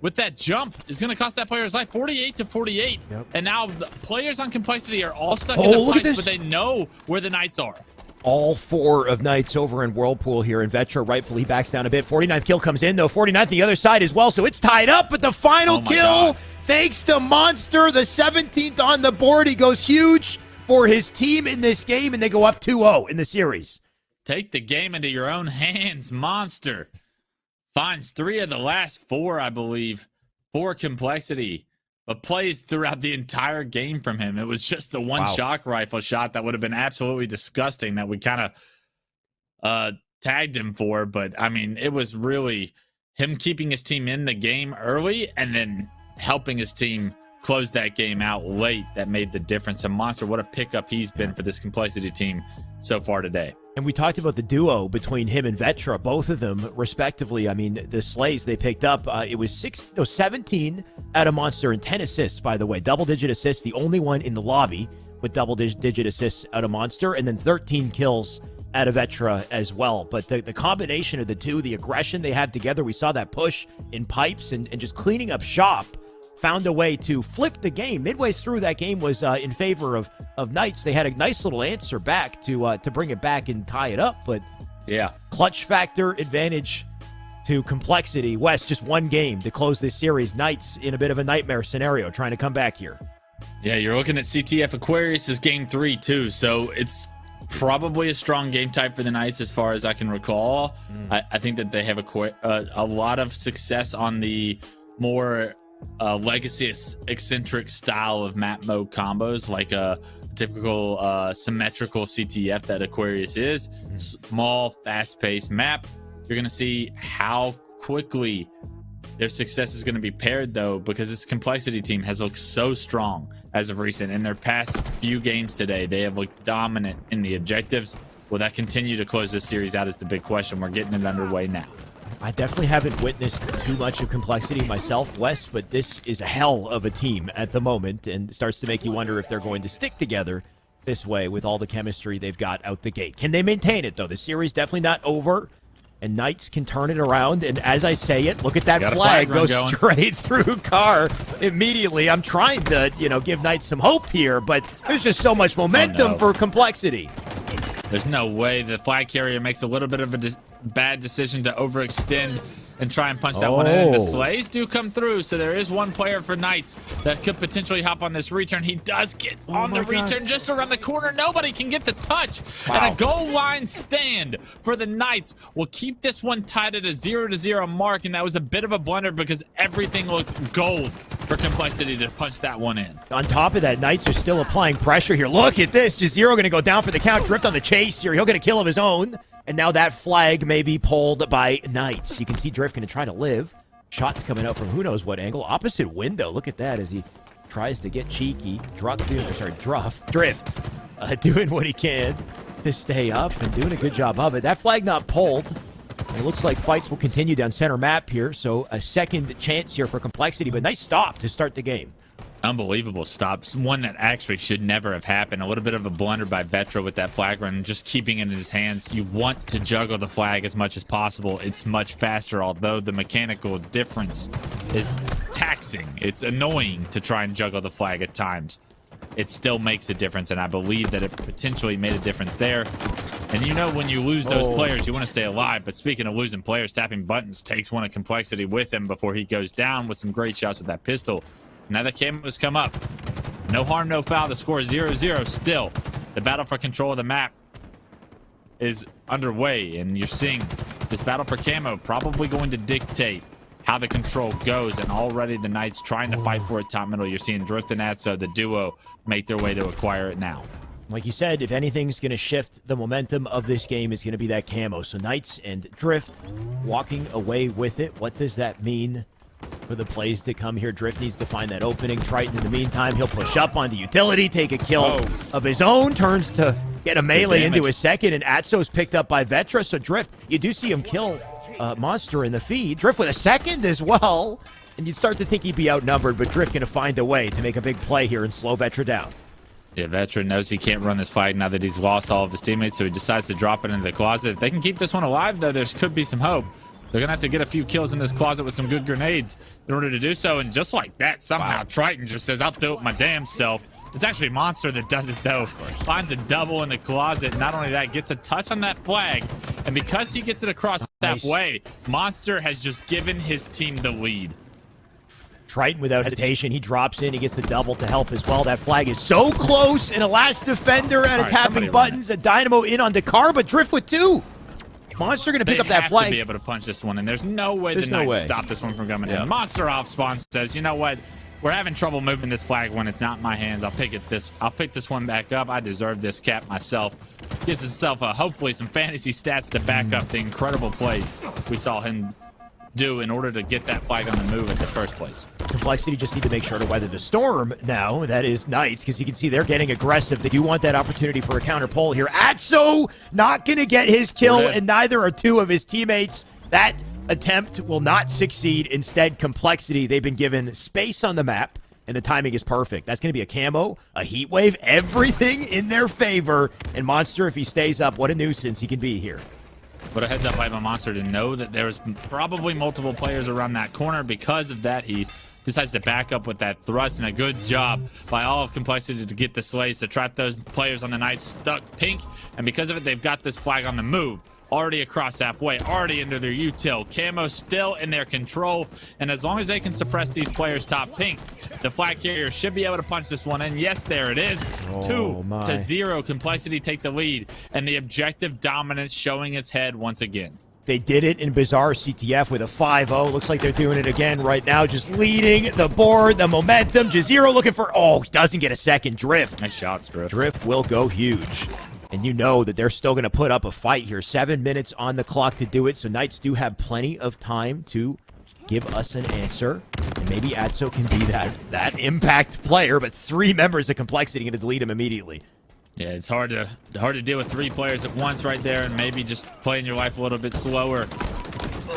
with that jump is going to cost that player's life. 48-48. Yep. And now the players on Complexity are all stuck in the fight, but they know where the Knights are. All four of Knights over in Whirlpool here, and Vetra rightfully backs down a bit. 49th kill comes in, though. 49th the other side as well, so it's tied up, but the final kill, thanks to Monster, the 17th on the board. He goes huge for his team in this game, and they go up 2-0 in the series. Take the game into your own hands, Monster. Finds 3 of the last 4, I believe, for Complexity, but plays throughout the entire game from him. It was just the one shock rifle shot that would have been absolutely disgusting that we kind of tagged him for. But, I mean, it was really him keeping his team in the game early and then helping his team close that game out late that made the difference. And Monster, what a pickup he's been for this Complexity team so far today. And we talked about the duo between him and Vetra, both of them respectively. I mean, the slays they picked up, it was 17 out of Monster and 10 assists, by the way. Double-digit assists, the only one in the lobby with double-digit assists out of Monster, and then 13 kills out of Vetra as well. But the combination of the two, the aggression they have together, we saw that push in pipes and just cleaning up shop, found a way to flip the game. Midway through, that game was in favor of Knights. They had a nice little answer back to bring it back and tie it up, but yeah, clutch factor advantage to Complexity. West, just one game to close this series. Knights in a bit of a nightmare scenario, trying to come back here. Yeah, you're looking at CTF Aquarius is game 3 too, so it's probably a strong game type for the Knights as far as I can recall. I think that they have a lot of success on the more legacy eccentric style of map mode combos, like a typical symmetrical CTF that Aquarius is. Small, fast-paced map. You're going to see how quickly their success is going to be paired, though, because this Complexity team has looked so strong as of recent. In their past few games today, they have looked dominant in the objectives. Will that continue to close this series out is the big question. We're getting it underway now. I definitely haven't witnessed too much of Complexity myself, Wes, but this is a hell of a team at the moment, and it starts to make you wonder if they're going to stick together this way with all the chemistry they've got out the gate. Can they maintain it, though? The series definitely not over, and Knights can turn it around, and as I say it, look at that flag go straight through Carr immediately. I'm trying to, give Knights some hope here, but there's just so much momentum for Complexity. There's no way the flag carrier makes a little bit of a bad decision to overextend and try and punch that one in. The slays do come through, so there is one player for Knights that could potentially hop on this return. He does get on the return just around the corner. Nobody can get the touch. And a goal line stand for the Knights will keep this one tied at a 0-0 mark, and that was a bit of a blunder because everything looked gold for Complexity to punch that one in. On top of that, Knights are still applying pressure here. Look at this. Jazero going to go down for the count. Drift on the chase here. He'll get a kill of his own. And now that flag may be pulled by Knights. You can see Drift going to try to live. Shots coming out from who knows what angle. Opposite window. Look at that as he tries to get cheeky. Drift doing what he can to stay up and doing a good job of it. That flag not pulled. And it looks like fights will continue down center map here. So a second chance here for Complexity. But nice stop to start the game. Unbelievable stops. One that actually should never have happened. A little bit of a blunder by Vetra with that flag run, just keeping it in his hands. You want to juggle the flag as much as possible. It's much faster, although the mechanical difference is taxing. It's annoying to try and juggle the flag at times. It still makes a difference, and I believe that it potentially made a difference there. And you know, when you lose those players, you want to stay alive. But speaking of losing players, tapping buttons takes one of Complexity with him before he goes down with some great shots with that pistol. Now the cameras come up. No harm, no foul. The score is 0-0 still. The battle for control of the map is underway, and you're seeing this battle for camo probably going to dictate how the control goes. And already the Knights trying to fight for it top middle. You're seeing Drift and Atso, the duo, make their way to acquire it now. Like you said, if anything's going to shift the momentum of this game, is going to be that camo. So Knights and Drift walking away with it. What does that mean for the plays to come here? Drift needs to find that opening. Triton, in the meantime, he'll push up onto utility, take a kill of his own, turns to get a melee into a second, and Atso's picked up by Vetra. So Drift, you do see him kill Monster in the feed. Drift with a second as well, and you'd start to think he'd be outnumbered, but Drift going to find a way to make a big play here and slow Vetra down. Yeah, Vetra knows he can't run this fight now that he's lost all of his teammates, so he decides to drop it into the closet. If they can keep this one alive, though, there could be some hope. They're going to have to get a few kills in this closet with some good grenades in order to do so. And just like that, somehow Triton just says, I'll do it my damn self. It's actually Monster that does it, though. Finds a double in the closet. Not only that, gets a touch on that flag. And because he gets it across halfway, Monster has just given his team the lead. Triton without hesitation, he drops in, he gets the double to help as well. That flag is so close, and a last defender and a tapping buttons, a Dynamo in on Dakar, but Drift with two. Monster going to pick up that flag. To be able to punch this one, and there's no way the Knights stop this one from coming in. Monster off spawn says, you know what? We're having trouble moving this flag when it's not in my hands. I'll pick this one back up. I deserve this cap myself. Gives himself hopefully some fantasy stats to back up the incredible plays we saw him do in order to get that flag on the move in the first place. Complexity just need to make sure to weather the storm now. That is Knights, because you can see they're getting aggressive. They do want that opportunity for a counter pull here. Atso not going to get his kill, and neither are two of his teammates. That attempt will not succeed. Instead, Complexity, they've been given space on the map, and the timing is perfect. That's going to be a camo, a heat wave, everything in their favor. And Monster, if he stays up, what a nuisance he can be here. But a heads up by Monster to know that there's probably multiple players around that corner. Because of that, he decides to back up with that thrust, and a good job by all of Complexity to get the slays to trap those players on the Knights stuck pink. And because of it, they've got this flag on the move. Already across halfway, already into their util. Camo still in their control, and as long as they can suppress these players top pink, the flag carrier should be able to punch this one in. Yes, there it is. 2-0. Complexity take the lead, and the objective dominance showing its head once again. They did it in Bizarre CTF with a 5-0. Looks like they're doing it again right now, just leading the board, the momentum. Jazero looking for, he doesn't get a second. Drift. Nice shots, Drift. Drift will go huge. And you know that they're still going to put up a fight here. 7 minutes on the clock to do it, so Knights do have plenty of time to give us an answer. And maybe Atso can be that impact player, but 3 members of Complexity going to delete him immediately. Yeah, it's hard to deal with 3 players at once right there, and maybe just playing your life a little bit slower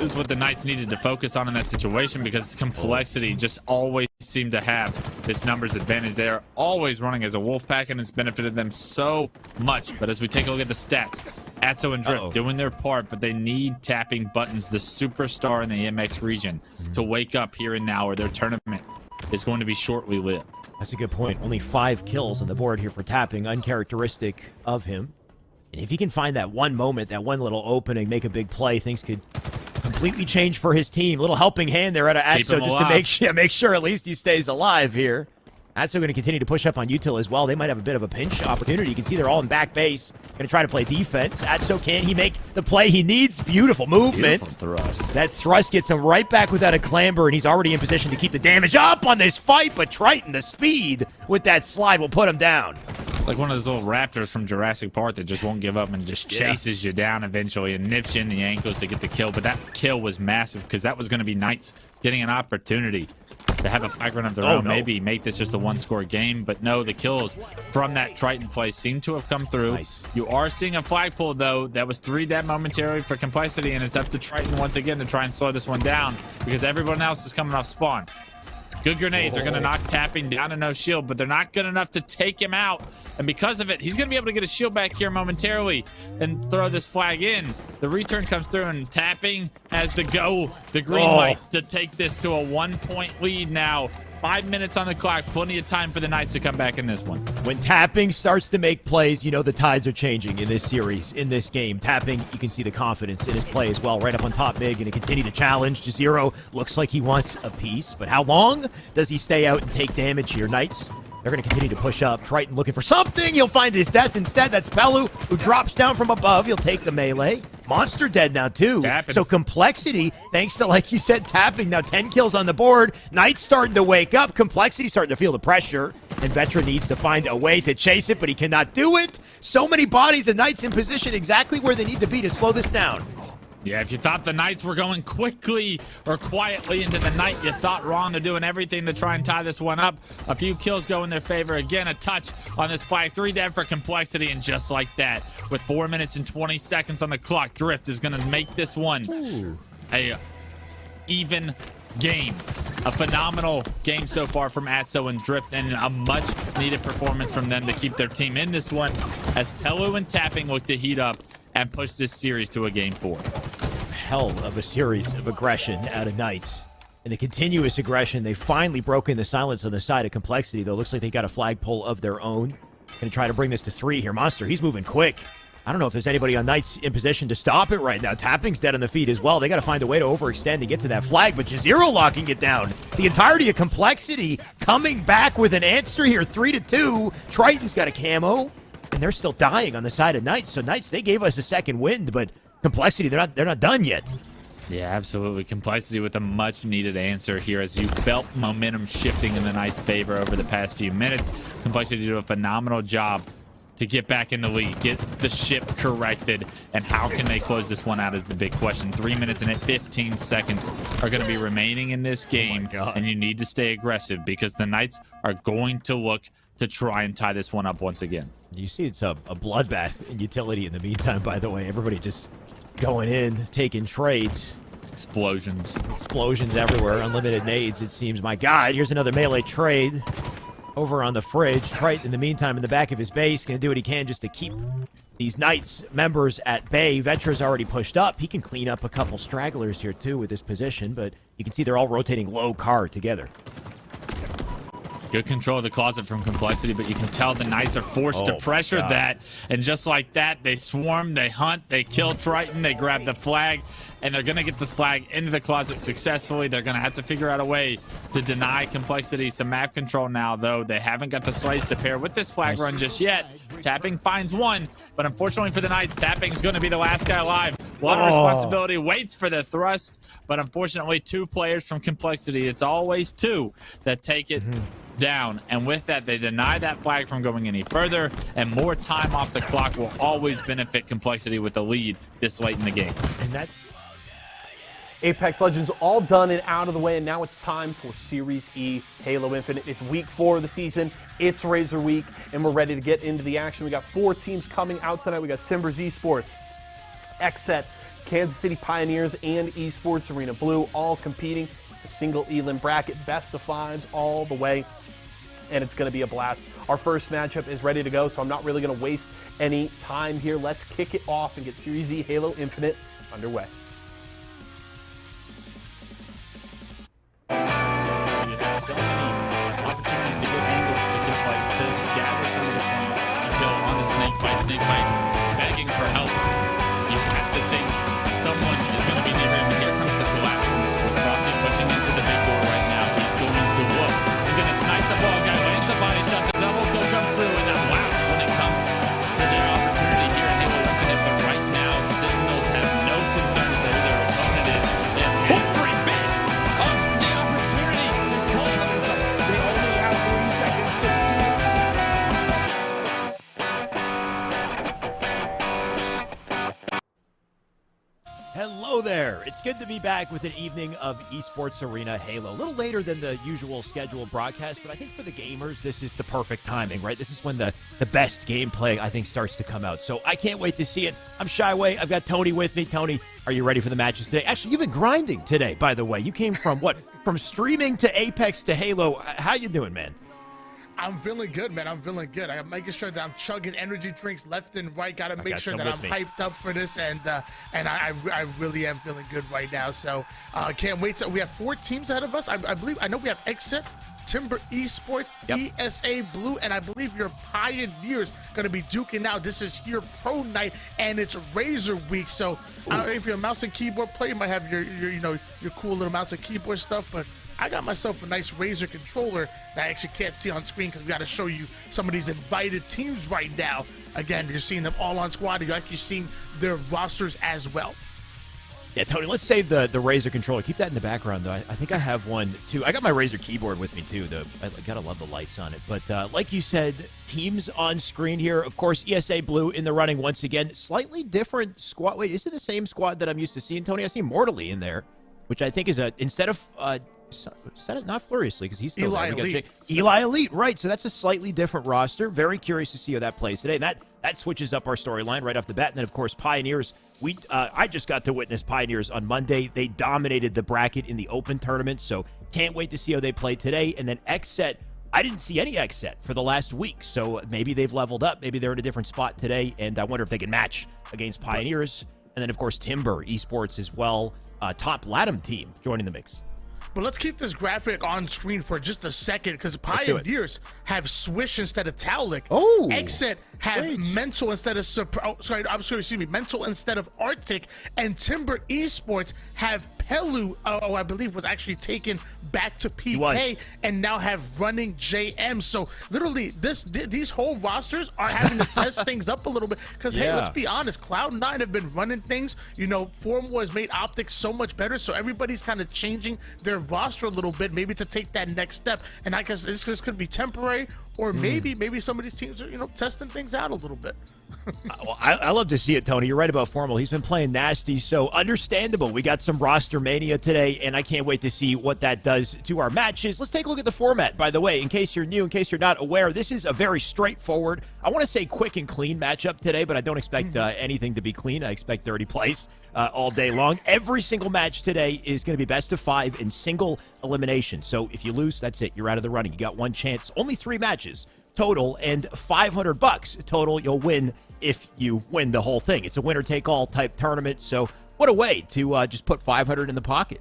is what the Knights needed to focus on in that situation, because Complexity just always seemed to have this numbers advantage. They are always running as a wolf pack, and it's benefited them so much. But as we take a look at the stats, Atso and Drift doing their part, but they need tapping buttons, the superstar in the MX region, to wake up here and now, or their tournament is going to be shortly lived. That's a good point. Only 5 kills on the board here for tapping, uncharacteristic of him. And if he can find that one moment, that one little opening, make a big play, things could completely change for his team. Little helping hand there out of Atso just to make sure at least he stays alive here. Atso going to continue to push up on util as well. They might have a bit of a pinch opportunity. You can see they're all in back base. Going to try to play defense. Atso, can he make the play he needs? Beautiful movement. Beautiful thrust. That thrust gets him right back without a clamber, and he's already in position to keep the damage up on this fight. But Triton, the speed with that slide will put him down. Like one of those little raptors from Jurassic Park that just won't give up and just chases you down eventually and nips you in the ankles to get the kill. But that kill was massive, because that was going to be Knights getting an opportunity to have a flag run of their own. Maybe make this just a 1-score game. But no, the kills from that Triton play seem to have come through. You are seeing a flag pull, though. That was 3 dead momentarily for Complexity, and it's up to Triton once again to try and slow this one down, because everyone else is coming off spawn. Good grenades are going to knock Tapping down to no shield, but they're not good enough to take him out. And because of it, he's going to be able to get a shield back here momentarily and throw this flag in. The return comes through, and Tapping has the green light to take this to a 1-point lead now. 5 minutes on the clock, plenty of time for the Knights to come back in this one. When Tapping starts to make plays, you know the tides are changing in this series, in this game. Tapping, you can see the confidence in his play as well. Right up on top mid, going to continue to challenge. Jazero looks like he wants a piece, but how long does he stay out and take damage here? Knights, they're going to continue to push up. Triton looking for something. He'll find his death instead. That's Pelu, who drops down from above. He'll take the melee. Monster dead now, too. Tapping. So Complexity, thanks to, like you said, Tapping, now 10 kills on the board. Knights starting to wake up. Complexity starting to feel the pressure. And Vetra needs to find a way to chase it, but he cannot do it. So many bodies and Knights in position exactly where they need to be to slow this down. Yeah, if you thought the Knights were going quickly or quietly into the night, you thought wrong. They're doing everything to try and tie this one up. A few kills go in their favor. Again, a touch on this flag. 3 dead for Complexity, and just like that, with 4 minutes and 20 seconds on the clock, Drift is going to make this one a even game. A phenomenal game so far from Atso and Drift, and a much-needed performance from them to keep their team in this one as Pelu and Tapping look to heat up and push this series to a game 4. Hell of a series of aggression out of Knights. And the continuous aggression, they've finally broken the silence on the side of Complexity, though. Looks like they got a flagpole of their own. Going to try to bring this to 3 here. Monster, he's moving quick. I don't know if there's anybody on Knights in position to stop it right now. Tapping's dead on the feet as well. They got to find a way to overextend to get to that flag, but Jazero locking it down. The entirety of Complexity coming back with an answer here, 3-2. Triton's got a camo, and they're still dying on the side of Knights. So Knights, they gave us a second wind, but Complexity, they're not done yet. Yeah, absolutely. Complexity with a much-needed answer here as you felt momentum shifting in the Knights' favor over the past few minutes. Complexity did a phenomenal job to get back in the lead, get the ship corrected, and how can they close this one out is the big question. 3 minutes and 15 seconds are going to be remaining in this game, and you need to stay aggressive because the Knights are going to look to try and tie this one up once again. You see it's a bloodbath in utility in the meantime, by the way. Everybody just going in, taking trades. Explosions everywhere. Unlimited nades, it seems. My God, here's another melee trade over on the fridge. Triton, in the meantime, in the back of his base, going to do what he can just to keep these Knights members at bay. Vetra's already pushed up. He can clean up a couple stragglers here, too, with his position, but you can see they're all rotating low car together. Good control of the closet from Complexity, but you can tell the Knights are forced to pressure that. And just like that, they swarm, they hunt, they kill Triton, they grab the flag, and they're going to get the flag into the closet successfully. They're going to have to figure out a way to deny Complexity some map control now, though. They haven't got the slays to pair with this flag run just yet. Tapping finds one, but unfortunately for the Knights, Tapping's going to be the last guy alive. A lot of responsibility, waits for the thrust, but unfortunately 2 players from Complexity. It's always 2 that take it down, and with that they deny that flag from going any further, and more time off the clock will always benefit Complexity with the lead this late in the game. And that Apex Legends all done and out of the way, and now it's time for Series E Halo Infinite. It's week 4 of the season. It's Razer week, and we're ready to get into the action. We got 4 teams coming out tonight. We got Timbers Esports, XSET, Kansas City Pioneers, and Esports Arena Blue all competing. It's a single elim bracket, best of 5s all the way, and it's going to be a blast. Our first matchup is ready to go, so I'm not really going to waste any time here. Let's kick it off and get Series E Halo Infinite underway. You have so many opportunities to get angles to gather some of this kill on the snake bite, begging for help. You have to think someone is going to be near him. Here comes the collapse with Frosty pushing into the big door right now. He's going to look. He's going to snipe the ball guy, lands the body shot. The double kill comes through, and that wow when it comes to their opportunity here in Halo Infinite. But right now, Signals have no concern for who their opponent is. They have every bit of the opportunity to call them. They only have 3 seconds to Hello there. It's good to be back with an evening of Esports Arena Halo. A little later than the usual scheduled broadcast, but I think for the gamers, this is the perfect timing, right? This is when the best gameplay, I think, starts to come out. So I can't wait to see it. I'm Shyway. I've got Tony with me. Tony, are you ready for the matches today? Actually, you've been grinding today, by the way. You came from, what, from streaming to Apex to Halo. How you doing, man? I'm feeling good, man. I'm feeling good. I'm making sure that I'm chugging energy drinks left and right. Got to make sure that I'm hyped up for this, and I really am feeling good right now. So can't wait. We have 4 teams ahead of us. I know we have Exit, Timber Esports, ESA Blue, and I believe your Pioneers going to be duking out. This is here Pro Night, and it's Razer Week. So if you're a mouse and keyboard player, you might have your cool little mouse and keyboard stuff, but I got myself a nice Razer controller that I actually can't see on screen because we got to show you some of these invited teams right now. Again, you're seeing them all on squad. You're actually seeing their rosters as well. Yeah, Tony, let's save the Razer controller. Keep that in the background, though. I think I have one, too. I got my Razer keyboard with me, too. I got to love the lights on it. But like you said, teams on screen here. Of course, ESA Blue in the running once again. Slightly different squad. Wait, is it the same squad that I'm used to seeing, Tony? I see Mortally in there, which I think is instead of not Furiously, because he's still Eli Elite. Eli Elite, right. So that's a slightly different roster. Very curious to see how that plays today. And that switches up our storyline right off the bat. And then, of course, Pioneers. I just got to witness Pioneers on Monday. They dominated the bracket in the Open tournament, so can't wait to see how they play today. And then XSET, I didn't see any XSET for the last week, so maybe they've leveled up. Maybe they're in a different spot today, and I wonder if they can match against Pioneers. And then, of course, Timber Esports as well. Top Latam team joining the mix. But let's keep this graphic on screen for just a second because Pioneers have Swish instead of Taulik. Oh, Exit have Mental instead of Mental instead of Arctic, and Timber Esports have Pelu. I believe was actually taken back to PK and now have running JM. So literally, these whole rosters are having to test things up a little bit because hey, let's be honest, Cloud9 have been running things. Form has made optics so much better, so everybody's kind of changing their roster a little bit, maybe to take that next step. And I guess this could be temporary, or maybe some of these teams are testing things out a little bit. Well, I love to see it, Tony. You're right about Formal. He's been playing nasty, so understandable. We got some roster mania today, and I can't wait to see what that does to our matches. Let's take a look at the format, by the way. In case you're new, in case you're not aware, this is a very straightforward, I want to say quick and clean matchup today, but I don't expect anything to be clean. I expect dirty plays all day long. Every single match today is going to be best of 5 in single elimination. So if you lose, that's it. You're out of the running. You got one chance. Only 3 matches total, and $500 total. You'll win if you win the whole thing. It's a winner-take-all type tournament, so what a way to just put $500 in the pocket.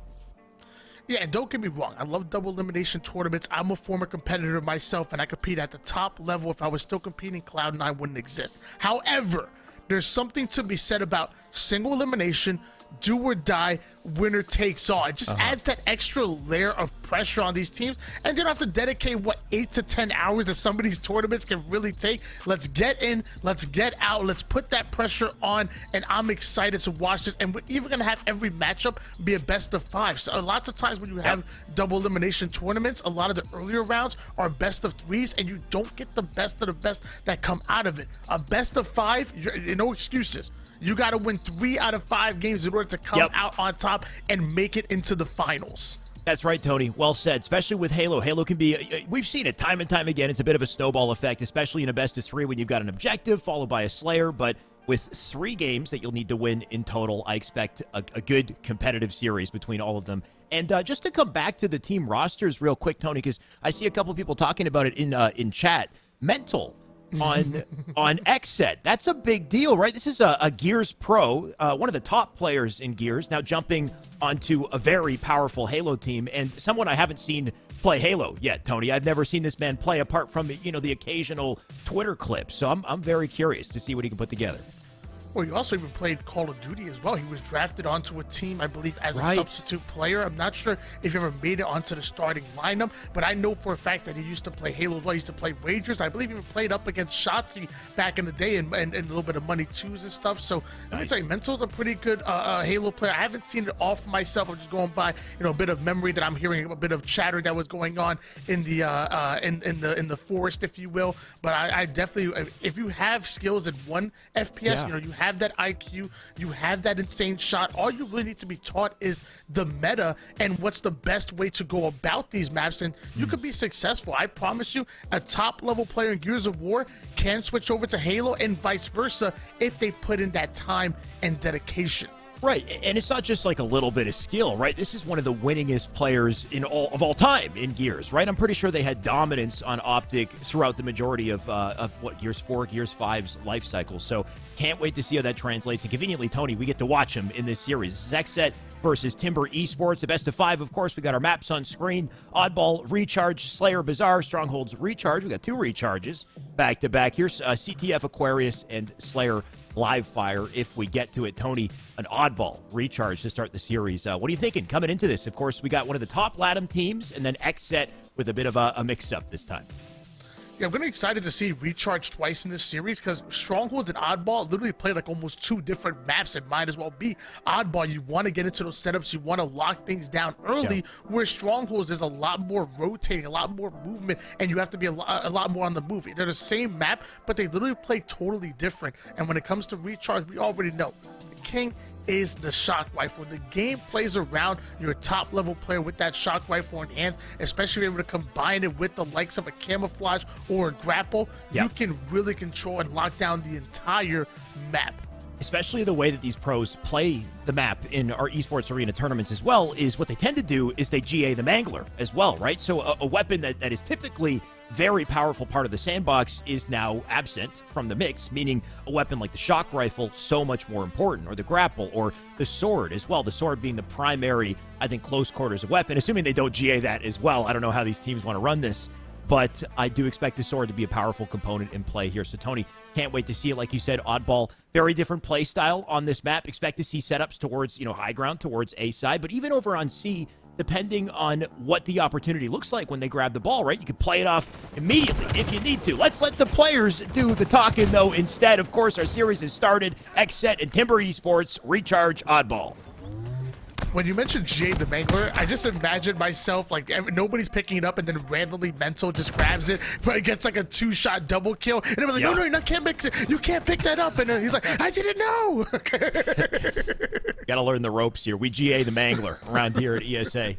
Yeah, and don't get me wrong, I love double elimination tournaments. I'm a former competitor myself, and I compete at the top level. If I was still competing, Cloud9 wouldn't exist. However, there's something to be said about single elimination, do or die, winner takes all. It just adds that extra layer of pressure on these teams, and they don't have to dedicate 8 to 10 hours that some of these tournaments can really take. Let's get in, let's get out, let's put that pressure on, and I'm excited to watch this. And we're even gonna have every matchup be a best of 5. So lots of times when you have double elimination tournaments, a lot of the earlier rounds are best of 3s, and you don't get the best of the best that come out of it. A best of 5, no excuses. You got to win 3 out of 5 games in order to come out on top and make it into the finals. That's right, Tony. Well said. Especially with Halo. Halo can be, we've seen it time and time again. It's a bit of a snowball effect, especially in a best of 3 when you've got an objective followed by a Slayer. But with 3 games that you'll need to win in total, I expect a good competitive series between all of them. And just to come back to the team rosters real quick, Tony, because I see a couple of people talking about it in chat. Mental on XSET. That's a big deal, right? This is a Gears Pro, one of the top players in Gears, now jumping onto a very powerful Halo team, and someone I haven't seen play Halo yet, Tony. I've never seen this man play apart from, the occasional Twitter clip. So I'm very curious to see what he can put together. Well, he also even played Call of Duty as well. He was drafted onto a team, I believe, as a substitute player. I'm not sure if he ever made it onto the starting lineup, but I know for a fact that he used to play Halo as well. He used to play Ragers. I believe he even played up against Shotzi back in the day and a little bit of Money 2s and stuff. So let me tell you, Mental's a pretty good Halo player. I haven't seen it all for myself. I'm just going by, a bit of memory that I'm hearing, a bit of chatter that was going on in the in the forest, if you will. But I definitely, if you have skills in one FPS, you have that IQ, you have that insane shot. All you really need to be taught is the meta and what's the best way to go about these maps, and you could be successful. I promise you, a top level player in Gears of War can switch over to Halo and vice versa if they put in that time and dedication. Right, and it's not just like a little bit of skill, right? This is one of the winningest players of all time in Gears, right? I'm pretty sure they had dominance on Optic throughout the majority of what, Gears 4, Gears 5's life cycle. So can't wait to see how that translates. And conveniently, Tony, we get to watch him in this series. This is XSET versus Timber Esports, the best of 5, of course. We got our maps on screen. Oddball, Recharge, Slayer, Bazaar, Strongholds, Recharge. We got 2 recharges back to back. Here's CTF, Aquarius, and Slayer Live Fire if we get to it. Tony, an Oddball Recharge to start the series. What are you thinking coming into this? Of course, we got one of the top LATAM teams, and then XSET with a bit of a mix-up this time. Yeah, I'm really excited to see Recharge twice in this series because Strongholds and Oddball literally play like almost 2 different maps. It might as well be Oddball. You want to get into those setups. You want to lock things down early, where Strongholds is a lot more rotating, a lot more movement, and you have to be a lot more on the move. They're the same map, but they literally play totally different. And when it comes to Recharge, we already know the king is the shock rifle. The game plays around your top level player with that shock rifle in hands, especially if you're able to combine it with the likes of a camouflage or a grapple. You can really control and lock down the entire map. Especially the way that these pros play the map in our esports arena tournaments as well, is what they tend to do is they GA the Mangler as well, right? So a weapon that is typically very powerful part of the sandbox is now absent from the mix, meaning a weapon like the shock rifle so much more important, or the grapple, or the sword as well. The sword being the primary, I think, close quarters weapon, assuming they don't GA that as well. I don't know how these teams want to run this, but I do expect the sword to be a powerful component in play here. So, Tony, can't wait to see it. Like you said, Oddball, very different play style on this map. Expect to see setups towards, high ground, towards A side, but even over on C, depending on what the opportunity looks like when they grab the ball, right? You can play it off immediately if you need to. Let's let the players do the talking, though, instead. Of course, our series has started. XSET and Timber Esports, Recharge, Oddball. When you mentioned GA the Mangler, I just imagine myself like nobody's picking it up, and then randomly Mental just grabs it, but it gets like a 2-shot double kill, and it was like, no, you can't mix it. You can't pick that up, and then he's like, I didn't know. Gotta learn the ropes here. We GA the Mangler around here at ESA.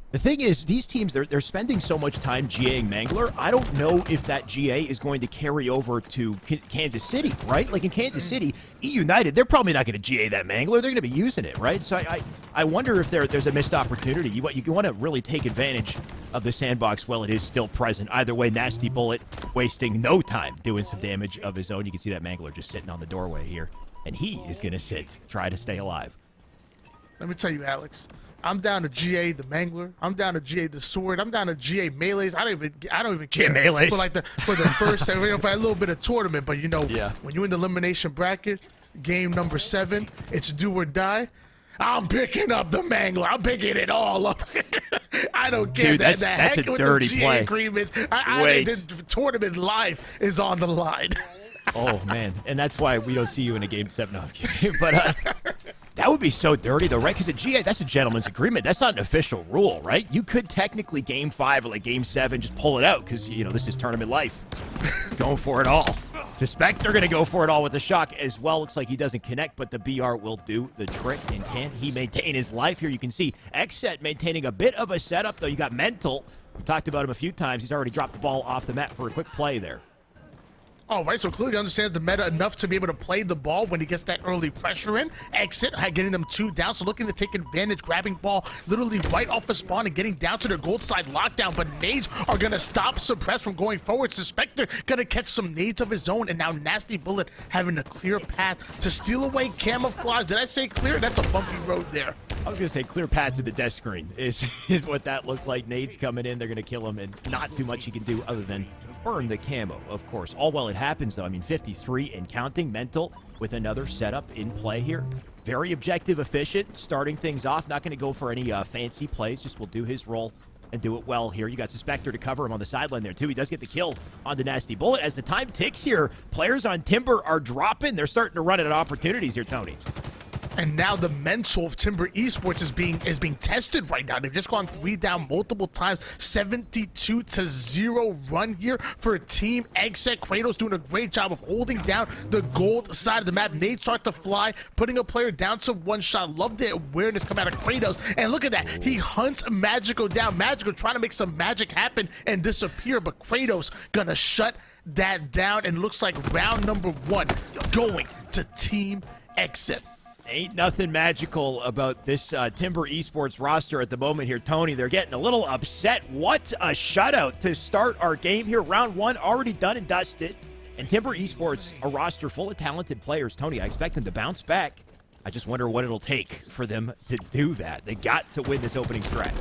The thing is, these teams, they're spending so much time GAing Mangler. I don't know if that GA is going to carry over to Kansas City, right? Like in Kansas City, E United, they're probably not going to GA that Mangler. They're going to be using it, right? So I wonder if there's a missed opportunity. You want to really take advantage of the sandbox while it is still present. Either way, Nasty Bullet wasting no time doing some damage of his own. You can see that Mangler just sitting on the doorway here, and he is going to sit, try to stay alive. Let me tell you, Alex. I'm down to GA the Mangler. I'm down to GA the sword. I'm down to GA melees. I don't even care. Melees. For the first, for a little bit of tournament. But when you're in the elimination bracket, game number 7, it's do or die. I'm picking up the Mangler. I'm picking it all up. I don't care. Dude, that's a dirty play. Agreements. The tournament live is on the line. Oh man, and that's why we don't see you in a game 7. But that would be so dirty though, right? Because a GA, that's a gentleman's agreement. That's not an official rule, right? You could technically game 5 or like game 7 just pull it out because this is tournament life. Going for it all. Suspect they're going to go for it all with the shock as well. Looks like he doesn't connect, but the BR will do the trick. And can he maintain his life here? You can see XSET maintaining a bit of a setup though. You got Mental. We talked about him a few times. He's already dropped the ball off the map for a quick play there. Oh, right, so clearly understands the meta enough to be able to play the ball when he gets that early pressure in. Exit, getting them 2 down, so looking to take advantage, grabbing ball literally right off the spawn and getting down to their gold side lockdown, but nades are going to stop Suppress from going forward. Suspector going to catch some nades of his own, and now Nasty Bullet having a clear path to steal away Camouflage. Did I say clear? That's a bumpy road there. I was going to say clear path to the death screen is what that looked like. Nades coming in, they're going to kill him, and not too much he can do other than burn the camo, of course. All while it happens, though. I mean, 53 and counting. Mental with another setup in play here. Very objective, efficient, starting things off. Not going to go for any fancy plays. Just will do his role and do it well here. You got Suspector to cover him on the sideline there, too. He does get the kill on the Nasty Bullet. As the time ticks here, players on Timber are dropping. They're starting to run at opportunities here, Tony. And now the mental of Timber Esports is being tested right now. They've just gone 3 down multiple times. 72-0 run here for Team XSET. Kratos doing a great job of holding down the gold side of the map. Nades start to fly, putting a player down to 1 shot. Love the awareness come out of Kratos. And look at that. He hunts Magical down. Magical trying to make some magic happen and disappear, but Kratos gonna shut that down. And looks like round number 1 going to Team XSET. Ain't nothing magical about this Timber Esports roster at the moment here, Tony. They're getting a little upset. What a shutout to start our game here. Round 1 already done and dusted. And Timber Esports, a roster full of talented players. Tony, I expect them to bounce back. I just wonder what it'll take for them to do that. They got to win this opening stretch.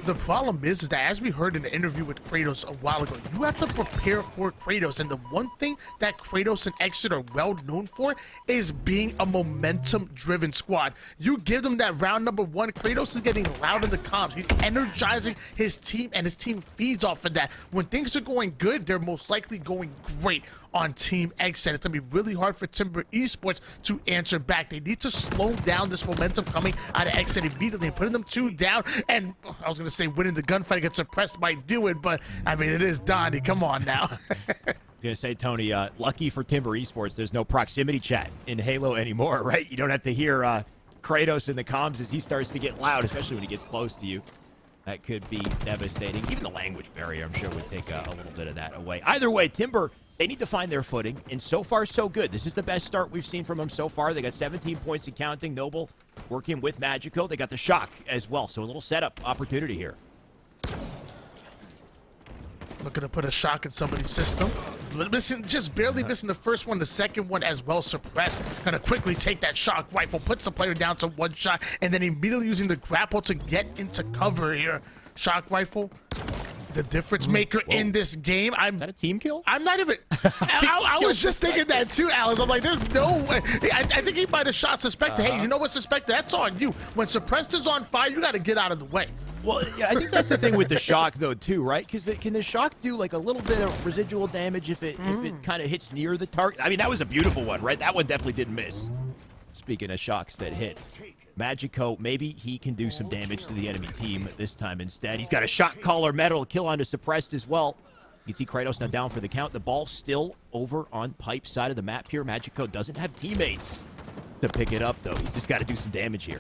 The problem is that, as we heard in the interview with Kratos a while ago, you have to prepare for Kratos. And the one thing that Kratos and Exit are well known for is being a momentum-driven squad. You give them that round number 1, Kratos is getting loud in the comms. He's energizing his team, and his team feeds off of that. When things are going good, they're most likely going great on Team Exit. It's going to be really hard for Timber Esports to answer back. They need to slow down this momentum coming out of Exit immediately, putting them 2 down. And I was going to say winning the gunfight against Suppressed might do it, but I mean, it is Donnie. Come on now. I was going to say, Tony, lucky for Timber Esports, there's no proximity chat in Halo anymore, right? You don't have to hear Kratos in the comms as he starts to get loud, especially when he gets close to you. That could be devastating. Even the language barrier, I'm sure, would take a little bit of that away. Either way, Timber, they need to find their footing, and so far, so good. This is the best start we've seen from them so far. They got 17 points and counting. Noble working with Magico. They got the shock as well, so a little setup opportunity here. Looking to put a shock in somebody's system. Just barely missing the first one, the second one as well. Suppressed. Gonna quickly take that shock rifle, puts the player down to 1 shot, and then immediately using the grapple to get into cover here. Shock rifle, the difference maker in this game. Is that a team kill? I'm not even. I was just thinking that too, Alice. I'm like, there's no way. I think he might have shot Suspected. Hey, you know what, Suspected? That's on you. When Suppressed is on fire, you got to get out of the way. Well, yeah, I think that's the thing with the shock, though, too, right? Because can the shock do, like, a little bit of residual damage if it kind of hits near the target? I mean, that was a beautiful one, right? That one definitely didn't miss. Speaking of shocks that hit. Magico, maybe he can do some damage to the enemy team this time instead. He's got a shock collar metal kill onto Suppressed as well. You can see Kratos now down for the count. The ball still over on Pipe's side of the map here. Magico doesn't have teammates to pick it up, though. He's just got to do some damage here.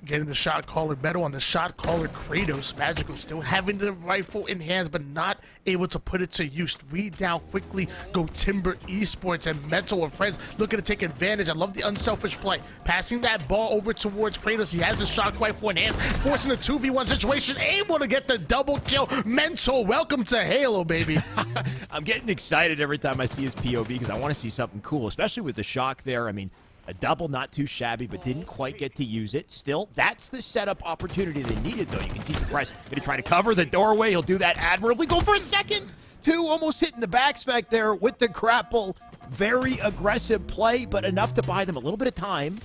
Getting the shot caller metal on the shot caller Kratos. Magical still having the rifle in hands, but not able to put it to use. 3 down quickly go Timber Esports, and Metal and friends looking to take advantage. I love the unselfish play. Passing that ball over towards Kratos. He has the shock rifle in hand, forcing a 2v1 situation, able to get the double kill. Mental, welcome to Halo, baby. I'm getting excited every time I see his POV because I want to see something cool, especially with the shock there. I mean, a double, not too shabby, but didn't quite get to use it. Still, that's the setup opportunity they needed, though. You can see Suppressed going to try to cover the doorway. He'll do that admirably. Go for a second. 2, almost hitting the backspec there with the grapple. Very aggressive play, but enough to buy them a little bit of time.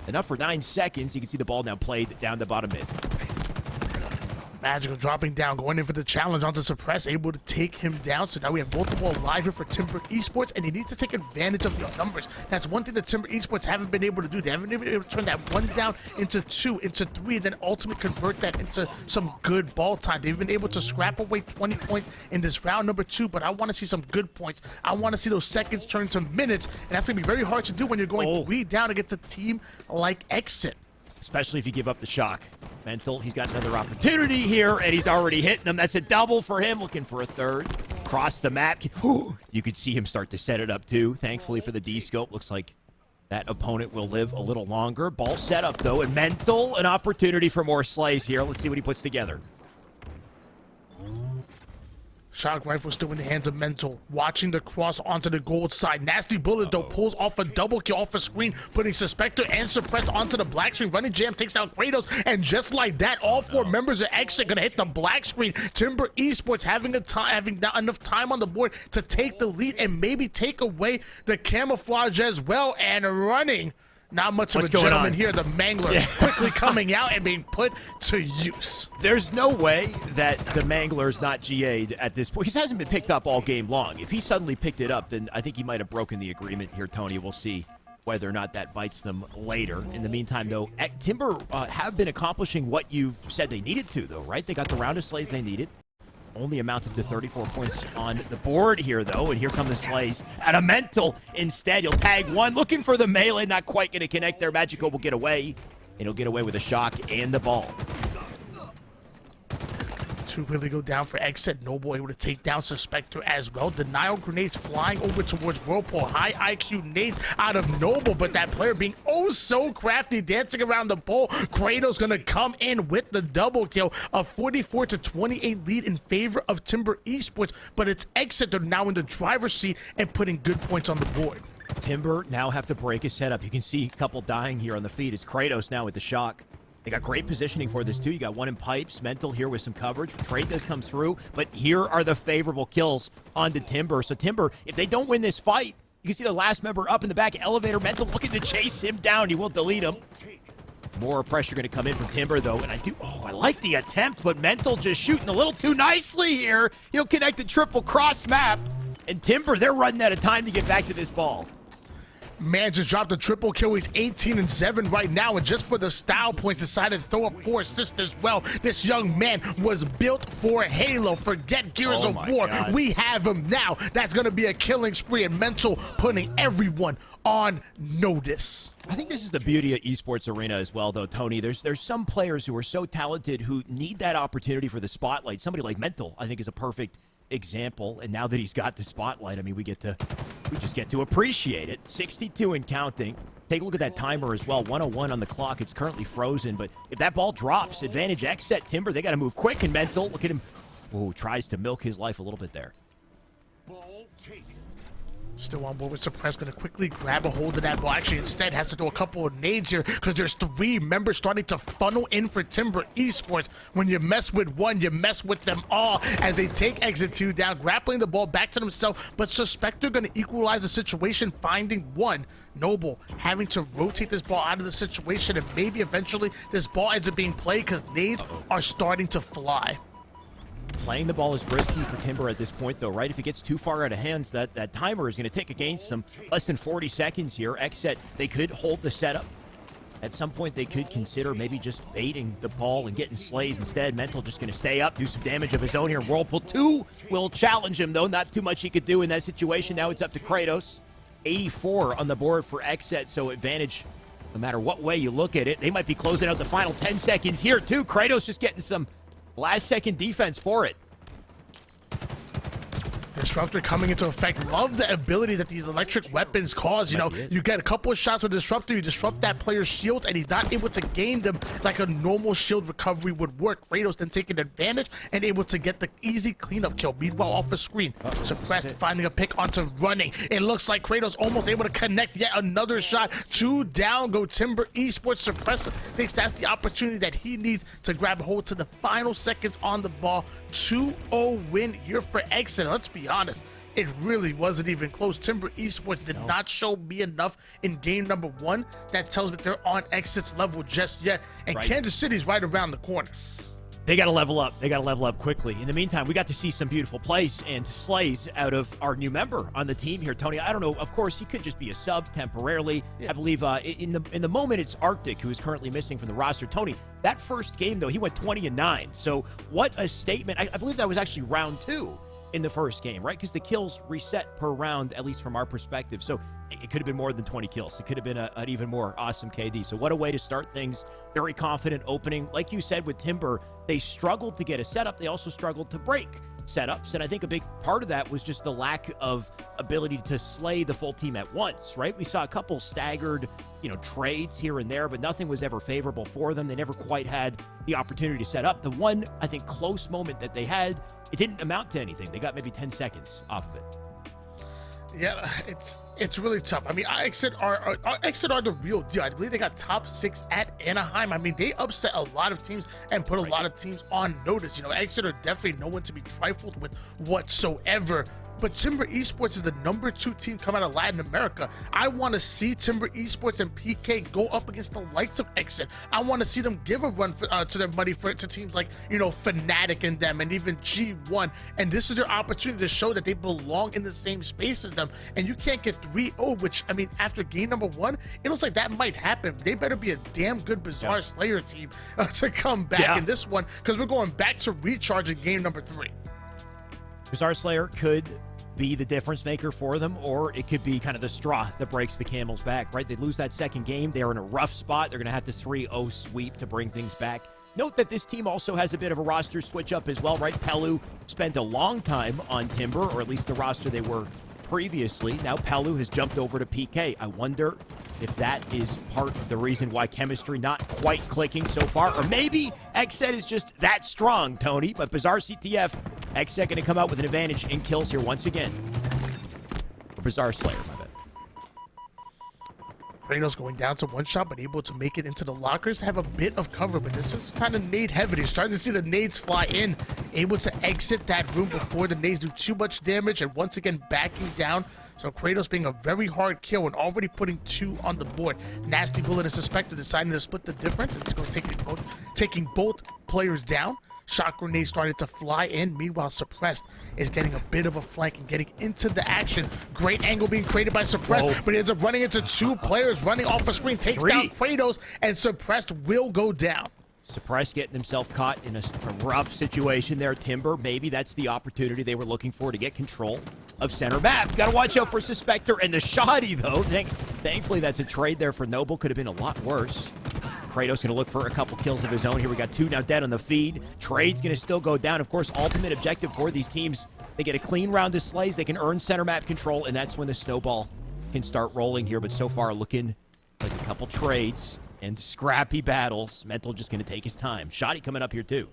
Enough for 9 seconds. You can see the ball now played down the bottom mid. Magical dropping down, going in for the challenge onto Suppress, able to take him down. So now we have multiple alive here for Timber Esports, and they need to take advantage of the numbers. That's one thing that Timber Esports haven't been able to do. They haven't been able to turn that 1 down into 2, into 3, and then ultimately convert that into some good ball time. They've been able to scrap away 20 points in this round number 2, but I want to see some good points. I want to see those seconds turn to minutes, and that's going to be very hard to do when you're going 3 down against a team like Exit. Especially if you give up the shock. Mental, he's got another opportunity here, and he's already hitting them. That's a double for him, looking for a third. Across the map. You could see him start to set it up, too. Thankfully for the D-scope, looks like that opponent will live a little longer. Ball set up, though, and Mental, an opportunity for more slays here. Let's see what he puts together. Shock rifle still in the hands of Mental. Watching the cross onto the gold side. Nasty bullet, though, pulls off a double kill off a screen, putting Suspector and Suppressed onto the black screen. Running jam takes down Kratos, and just like that, all 4 members of Exit gonna hit the black screen. Timber Esports having not enough time on the board to take the lead and maybe take away the camouflage as well, and running. Not much of a gentleman here. The Mangler quickly coming out and being put to use. There's no way that the Mangler's not GA'd at this point. He hasn't been picked up all game long. If he suddenly picked it up, then I think he might have broken the agreement here, Tony. We'll see whether or not that bites them later. In the meantime, though, Timber have been accomplishing what you've said they needed to, though, right? They got the round of slays they needed. Only amounted to 34 points on the board here, though, and here come the slays. At a Mental instead, he'll tag 1, looking for the melee, not quite going to connect there. Magico will get away, and he'll get away with a shock and the ball. Two really go down for exit. Noble able to take down Suspector as well. Denial grenades flying over towards Whirlpool. High IQ nades out of Noble, but that player being oh so crafty, dancing around the pole. Kratos gonna come in with the double kill. A 44-28 lead in favor of Timber Esports, but it's exit. They're now in the driver's seat and putting good points on the board. Timber now have to break his setup. You can see a couple dying here on the feed. It's Kratos now with the shock. They got great positioning for this, too. You got one in pipes. Mental here with some coverage. Trade does come through, but here are the favorable kills onto Timber. So Timber, if they don't win this fight, you can see the last member up in the back. Elevator Mental looking to chase him down. He will delete him. More pressure going to come in from Timber, though. And I like the attempt, but Mental just shooting a little too nicely here. He'll connect the triple cross map. And Timber, they're running out of time to get back to this ball. Man just dropped a triple kill. He's 18-7 right now, and just for the style points, decided to throw up 4 assists as well. This young man was built for Halo. Forget Gears of War. God. We have him now. That's going to be a killing spree, and Mental putting everyone on notice. I think this is the beauty of Esports Arena as well, though, Tony. There's some players who are so talented who need that opportunity for the spotlight. Somebody like Mental, I think, is a perfect example, and now that he's got the spotlight, I mean, we just get to appreciate it. 62 and counting. Take a look at that timer as well. 101 on the clock. It's currently frozen, but if that ball drops, advantage X set Timber. They got to move quick, and Mental, look at him. Oh, tries to milk his life a little bit there. Still on board with Suppress, going to quickly grab a hold of that ball. Actually, instead has to throw a couple of nades here because there's 3 members starting to funnel in for Timber Esports. When you mess with one, you mess with them all as they take exit 2 down, grappling the ball back to themselves, but Suspector going to equalize the situation, finding one. Noble having to rotate this ball out of the situation, and maybe eventually this ball ends up being played because nades are starting to fly. Playing the ball is risky for Timber at this point, though, right? If it gets too far out of hands, that timer is going to tick against them. Less than 40 seconds here. X set, they could hold the setup. At some point, they could consider maybe just baiting the ball and getting slays instead. Mental just going to stay up, do some damage of his own here. Whirlpool 2 will challenge him, though. Not too much he could do in that situation. Now it's up to Kratos. 84 on the board for X set, so advantage no matter what way you look at it. They might be closing out the final 10 seconds here, too. Kratos just getting some last-second defense for it. Disruptor coming into effect. Love the ability that these electric weapons cause. You know, you get a couple of shots with Disruptor, you disrupt that player's shields, and he's not able to gain them like a normal shield recovery would work. Kratos then taking advantage and able to get the easy cleanup kill. Meanwhile, off the screen, Suppressed finding a pick onto running. It looks like Kratos almost able to connect yet another shot. 2 down go Timber Esports. Suppressed thinks that's the opportunity that he needs to grab hold to the final seconds on the ball. 2-0 win here for Exit. Let's be honest, it really wasn't even close. Timber Esports did not show me enough in game number 1 that tells me they're on Exit's level just yet, and Kansas City's right around the corner. They got to level up. They got to level up quickly. In the meantime, we got to see some beautiful plays and slays out of our new member on the team here, Tony. I don't know. Of course, he could just be a sub temporarily. I believe in the moment, it's Arctic who is currently missing from the roster. Tony, that first game, though, he went 20-9. So what a statement. I believe that was actually round 2 in the first game, right? Because the kills reset per round, at least from our perspective. So it could have been more than 20 kills. It could have been an even more awesome KD. So what a way to start things. Very confident opening. Like you said with Timber, they struggled to get a setup. They also struggled to break setups. And I think a big part of that was just the lack of ability to slay the full team at once, right? We saw a couple staggered, trades here and there, but nothing was ever favorable for them. They never quite had the opportunity to set up. The one, I think, close moment that they had, it didn't amount to anything. They got maybe 10 seconds off of it. Yeah, it's really tough. I mean, Exit are the real deal. I believe they got top 6 at Anaheim. I mean, they upset a lot of teams and put a lot of teams on notice. Exit are definitely no one to be trifled with whatsoever. But Timber Esports is the number 2 team coming out of Latin America. I want to see Timber Esports and PK go up against the likes of Exit. I want to see them give a run to their money to teams like, Fnatic and them, and even G1. And this is their opportunity to show that they belong in the same space as them. And you can't get 3-0, which, I mean, after game number 1, it looks like that might happen. They better be a damn good Bizarre Slayer team to come back in this one, because we're going back to recharge in game number 3. Bizarre Slayer could be the difference maker for them, or it could be kind of the straw that breaks the camel's back, right? They lose that second game. They are in a rough spot. They're going to have to 3-0 sweep to bring things back Note that this team also has a bit of a roster switch up as well, right? Pelu spent a long time on Timber, or at least the roster they were previously. Now Pelu has jumped over to PK. I wonder if that is part of the reason why chemistry not quite clicking so far. Or maybe XSET is just that strong, Tony. But Bizarre CTF, XSET going to come out with an advantage in kills here once again. Or Bizarre Slayer, my bad. Kratos going down to one shot, but able to make it into the lockers, have a bit of cover, but this is kind of nade heavy. You're starting to see the nades fly in, able to exit that room before the nades do too much damage, and once again backing down. So Kratos being a very hard kill and already putting 2 on the board. Nasty Bullet and Suspector deciding to split the difference. It's going to taking both players down. Shot grenades started to fly in. Meanwhile, Suppressed is getting a bit of a flank and getting into the action. Great angle being created by Suppressed, but he ends up running into 2 players running off a screen. Takes down Kratos, and Suppressed will go down. Suppressed getting himself caught in a rough situation there. Timber, maybe that's the opportunity they were looking for to get control of center map. Got to watch out for Suspector and the Shoddy, though. Thankfully, that's a trade there for Noble. Could have been a lot worse. Kratos going to look for a couple kills of his own here. We got 2 now dead on the feed. Trade's going to still go down. Of course, ultimate objective for these teams. They get a clean round of slays. They can earn center map control, and that's when the snowball can start rolling here. But so far, looking like a couple trades and scrappy battles. Mental just going to take his time. Shoddy coming up here, too.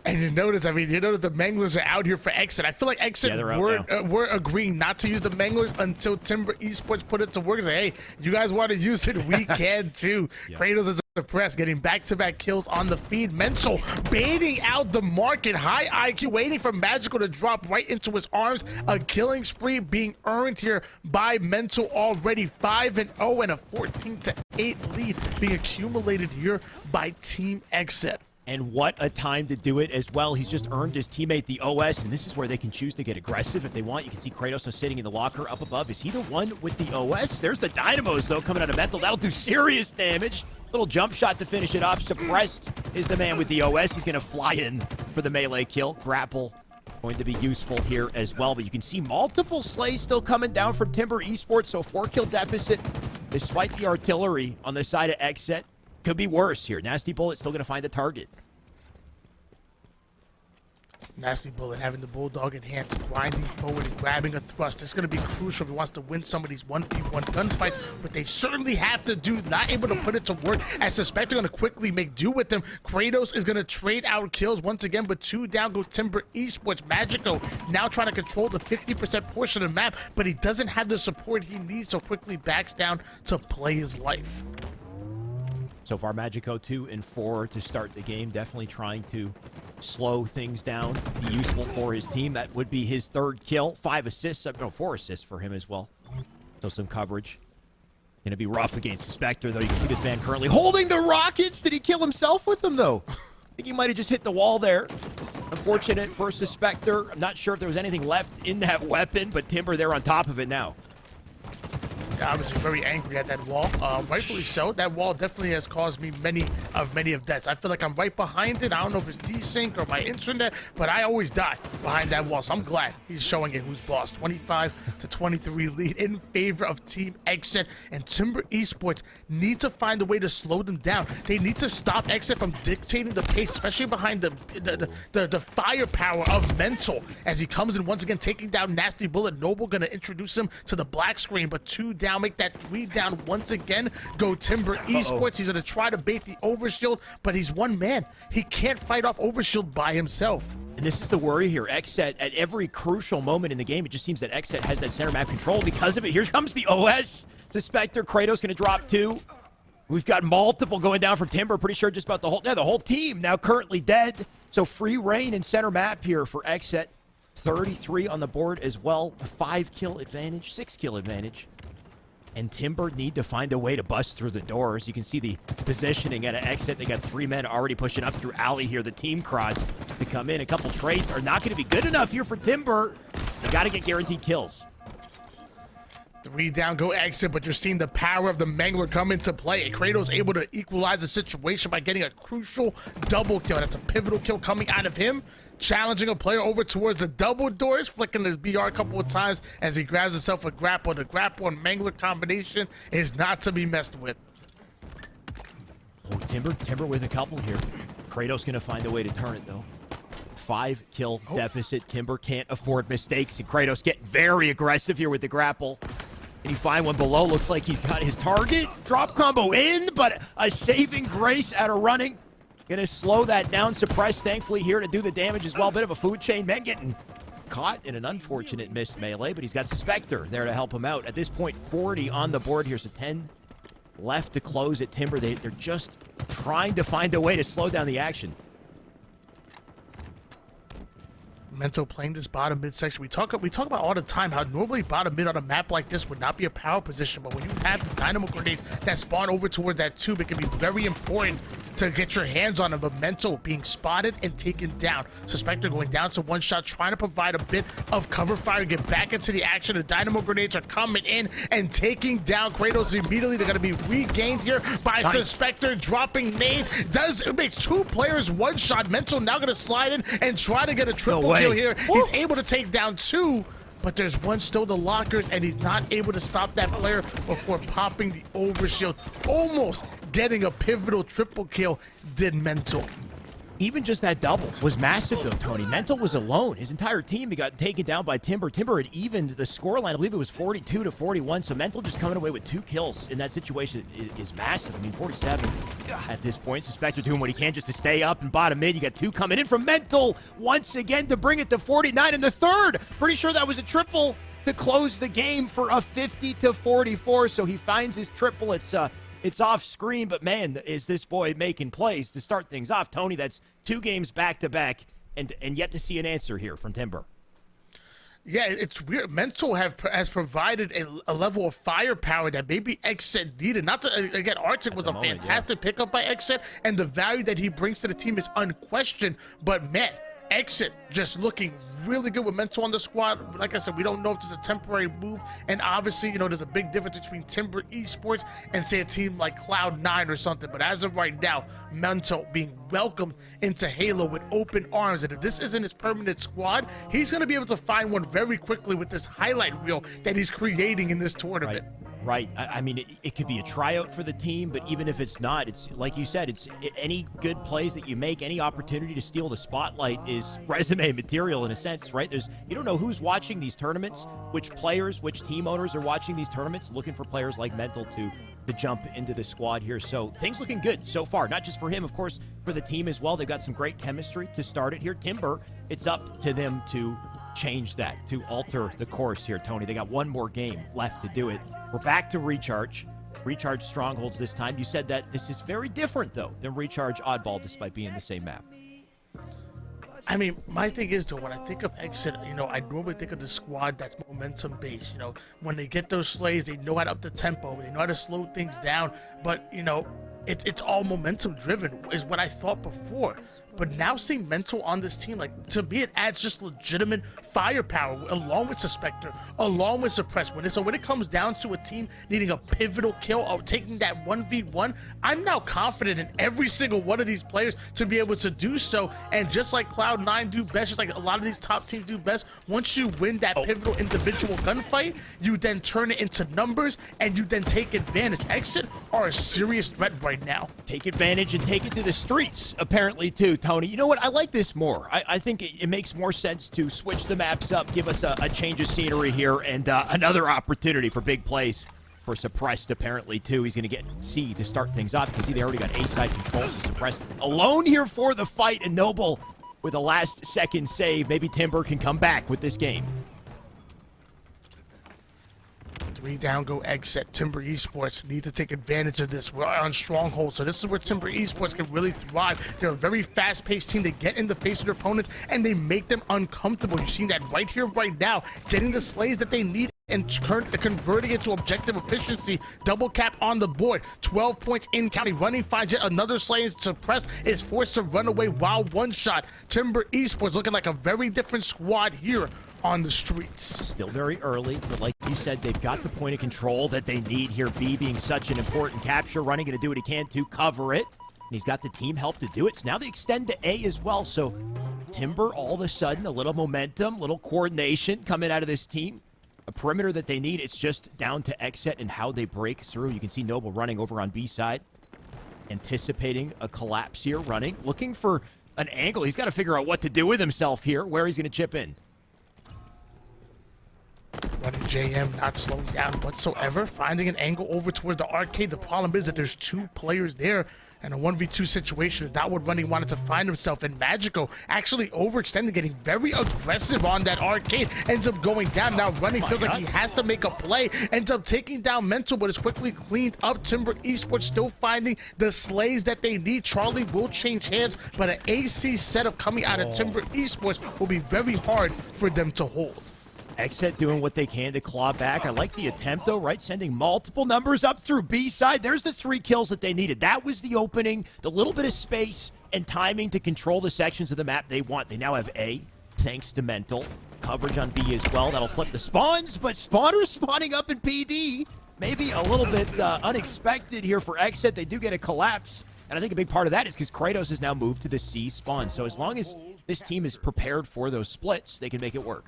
And you notice the Manglers are out here for Exit. I feel like Exit were agreeing not to use the Manglers until Timber Esports put it to work and say, hey, you guys want to use it? We can too. Kratos is Suppressed, getting back-to-back kills on the feed. Mental baiting out the market. High IQ, waiting for Magical to drop right into his arms. A killing spree being earned here by Mental already. 5-0 and a 14-8 lead being accumulated here by Team Exit. And what a time to do it as well. He's just earned his teammate the OS, and this is where they can choose to get aggressive if they want. You can see Kratos now sitting in the locker up above. Is he the one with the OS? There's the Dynamos, though, coming out of Mental. That'll do serious damage. Little jump shot to finish it off. Suppressed is the man with the OS. He's going to fly in for the melee kill. Grapple going to be useful here as well. But you can see multiple slays still coming down from Timber Esports, so 4-kill deficit despite the artillery on the side of Exit. Could be worse here. Nasty Bullet still going to find the target. Nasty Bullet having the Bulldog in hand, grinding forward and grabbing a thrust. It's going to be crucial if he wants to win some of these 1v1 gunfights, but they certainly have to do, not able to put it to work, as Suspector going to quickly make do with them. Kratos is going to trade out kills once again, but 2 down go Timber Esports. Magico now trying to control the 50% portion of the map, but he doesn't have the support he needs, so quickly backs down to play his life. So far, Magico 2 and 4 to start the game. Definitely trying to slow things down, be useful for his team. That would be his 3rd kill. 5 assists, no, 4 assists for him as well. So some coverage. Going to be rough against Suspector, though. You can see this man currently holding the rockets. Did he kill himself with them, though? I think he might have just hit the wall there. Unfortunate for Suspector. I'm not sure if there was anything left in that weapon, but Timber there on top of it now. Obviously very angry at that wall, rightfully so. That wall definitely has caused me many of deaths. I feel like I'm right behind it. I don't know if it's desync or my internet, but I always die behind that wall, so I'm glad he's showing it who's boss. 25-23 lead in favor of Team Exit, and Timber Esports need to find a way to slow them down. They need to stop Exit from dictating the pace, especially behind the firepower of Mental, as he comes in once again taking down Nasty Bullet. Noble gonna introduce him to the black screen, but 2 down, make that 3 down once again. Go Timber Esports. He's going to try to bait the overshield, but he's one man. He can't fight off overshield by himself. And this is the worry here. Exet, at every crucial moment in the game, it just seems that Exet has that center map control because of it. Here comes the OS. Suspector, Kratos going to drop 2. We've got multiple going down from Timber. Pretty sure just about the whole team now currently dead. So free reign in center map here for Exet. 33 on the board as well. 5-kill advantage, 6-kill advantage. And Timber need to find a way to bust through the doors. You can see the positioning at an Exit. They got 3 men already pushing up through alley here. The team cross to come in. A couple trades are not going to be good enough here for Timber. They got to get guaranteed kills. 3 down, go Exit, but you're seeing the power of the Mangler come into play. And Kratos able to equalize the situation by getting a crucial double kill. That's a pivotal kill coming out of him. Challenging a player over towards the double doors, flicking his BR a couple of times as he grabs himself a grapple. The grapple and Mangler combination is not to be messed with. Oh, Timber with a couple here. Kratos going to find a way to turn it, though. 5-kill deficit. Timber can't afford mistakes, and Kratos getting very aggressive here with the grapple. Can he find one below? Looks like he's got his target. Drop combo in, but a saving grace out of running. Gonna slow that down. Suppress, thankfully, here to do the damage as well. Bit of a food chain. Men getting caught in an unfortunate missed melee, but he's got Suspector there to help him out. At this point, 40 on the board here, so 10 left to close at Timber. They're just trying to find a way to slow down the action. Mento playing this bottom mid section. We talk about all the time how normally bottom mid on a map like this would not be a power position, but when you have the dynamo grenades that spawn over towards that tube, it can be very important to get your hands on them. But Mento being spotted and taken down. Suspector going down to one shot, trying to provide a bit of cover fire, get back into the action. The dynamo grenades are coming in and taking down Kratos immediately. They're going to be regained here by Suspector, dropping nades. It makes 2 players one shot. Mento now going to slide in and try to get a triple kill here. He's able to take down 2, but there's one still the lockers, and he's not able to stop that player before popping the overshield. Almost getting a pivotal triple kill did Mento. Even just that double was massive, though, Tony. Mental was alone. His entire team, he got taken down by Timber. Timber had evened the scoreline. I believe it was 42-41, so Mental just coming away with 2 kills in that situation is massive. I mean, 47 at this point. Suspector doing what he can just to stay up and bottom mid. You got 2 coming in from Mental once again to bring it to 49 in the third. Pretty sure that was a triple to close the game for a 50-44, so he finds his triple. It's off screen, but man, is this boy making plays to start things off. Tony, that's 2 games back-to-back, and yet to see an answer here from Timber. Yeah, it's weird. Mental has provided a level of firepower that maybe Xset needed. Not to, again, Arctic was a fantastic pickup by Xset, and the value that he brings to the team is unquestioned, but man, Exit just looking really good with Mental on the squad. Like I said, we don't know if it's a temporary move, and obviously, you know, there's a big difference between Timber Esports and say a team like Cloud9 or something, but as of right now, Mental being welcomed into Halo with open arms, and if this isn't his permanent squad, he's going to be able to find one very quickly with this highlight reel that he's creating in this tournament. Right. I mean, it could be a tryout for the team, but even if it's not, it's like you said, it's any good plays that you make, any opportunity to steal the spotlight is resume material in a sense, right? You don't know who's watching these tournaments, which players, which team owners are watching these tournaments, looking for players like Mental to jump into the squad here. So things looking good so far, not just for him, of course, for the team as well. They've got some great chemistry to start it here. Timber, it's up to them to change that, to alter the course here, Tony. They got one more game left to do it. We're back to Recharge. Recharge Strongholds this time. You said that this is very different, though, than Recharge Oddball, despite being the same map. I mean, my thing is, though, when I think of Exit, you know, I normally think of the squad that's momentum-based. You know, when they get those slays, they know how to up the tempo. They know how to slow things down. But, you know, it's all momentum-driven is what I thought before. But now seeing Mental on this team, like, to me, it adds just legitimate firepower along with Suspector, along with Suppress. So when it comes down to a team needing a pivotal kill or taking that 1v1, I'm now confident in every single one of these players to be able to do so. And just like Cloud9 do best, just like a lot of these top teams do best, once you win that pivotal individual gunfight, you then turn it into numbers and you then take advantage. Exit are a serious threat right now. Take advantage and take it to the streets, apparently, too, Tony. You know what? I like this more. I think it makes more sense to switch the maps up, give us a change of scenery here, and another opportunity for big plays for Suppressed, apparently, too. He's going to get C to start things off because they already got A-side controls to Suppressed. Alone here for the fight, and Noble with a last-second save. Maybe Timber can come back with this game. 3 down, go Exit. Timber Esports need to take advantage of this. We're on Stronghold, so this is where Timber Esports can really thrive. They're a very fast-paced team. They get in the face of their opponents, and they make them uncomfortable. You're seeing that right here, right now, getting the slays that they need and converting it to objective efficiency. Double cap on the board. 12 points in county. Running finds yet another slay and Suppressed is forced to run away while one shot. Timber Esports looking like a very different squad here on the streets. Still very early, but like you said, they've got the point of control that they need here. B being such an important capture. Running going to do what he can to cover it. And he's got the team help to do it. So now they extend to A as well. So Timber, all of a sudden, a little momentum, little coordination coming out of this team. A perimeter that they need. It's just down to Exit and how they break through. You can see Noble running over on B side. anticipating a collapse here, running, looking for an angle. He's got to figure out what to do with himself here, where he's going to chip in. Running JM, not slowing down whatsoever, finding an angle over towards the arcade. The problem is that there's 2 players there, and a 1v2 situation is not what Running wanted to find himself in. Magico actually overextending, getting very aggressive on that arcade, ends up going down. Now Running feels like he has to make a play, ends up taking down Mental, but is quickly cleaned up. Timber Esports still finding the slays that they need. Charlie will change hands, but an AC setup coming out of Timber Esports will be very hard for them to hold. Exit doing what they can to claw back. I like the attempt, though, right? Sending multiple numbers up through B side. There's the 3 kills that they needed. That was the opening, the little bit of space and timing to control the sections of the map they want. They now have A, thanks to Mental. Coverage on B as well. That'll flip the spawns, but spawners spawning up in PD. Maybe a little bit unexpected here for Exit. They do get a collapse, and I think a big part of that is because Kratos has now moved to the C spawn. So as long as this team is prepared for those splits, they can make it work.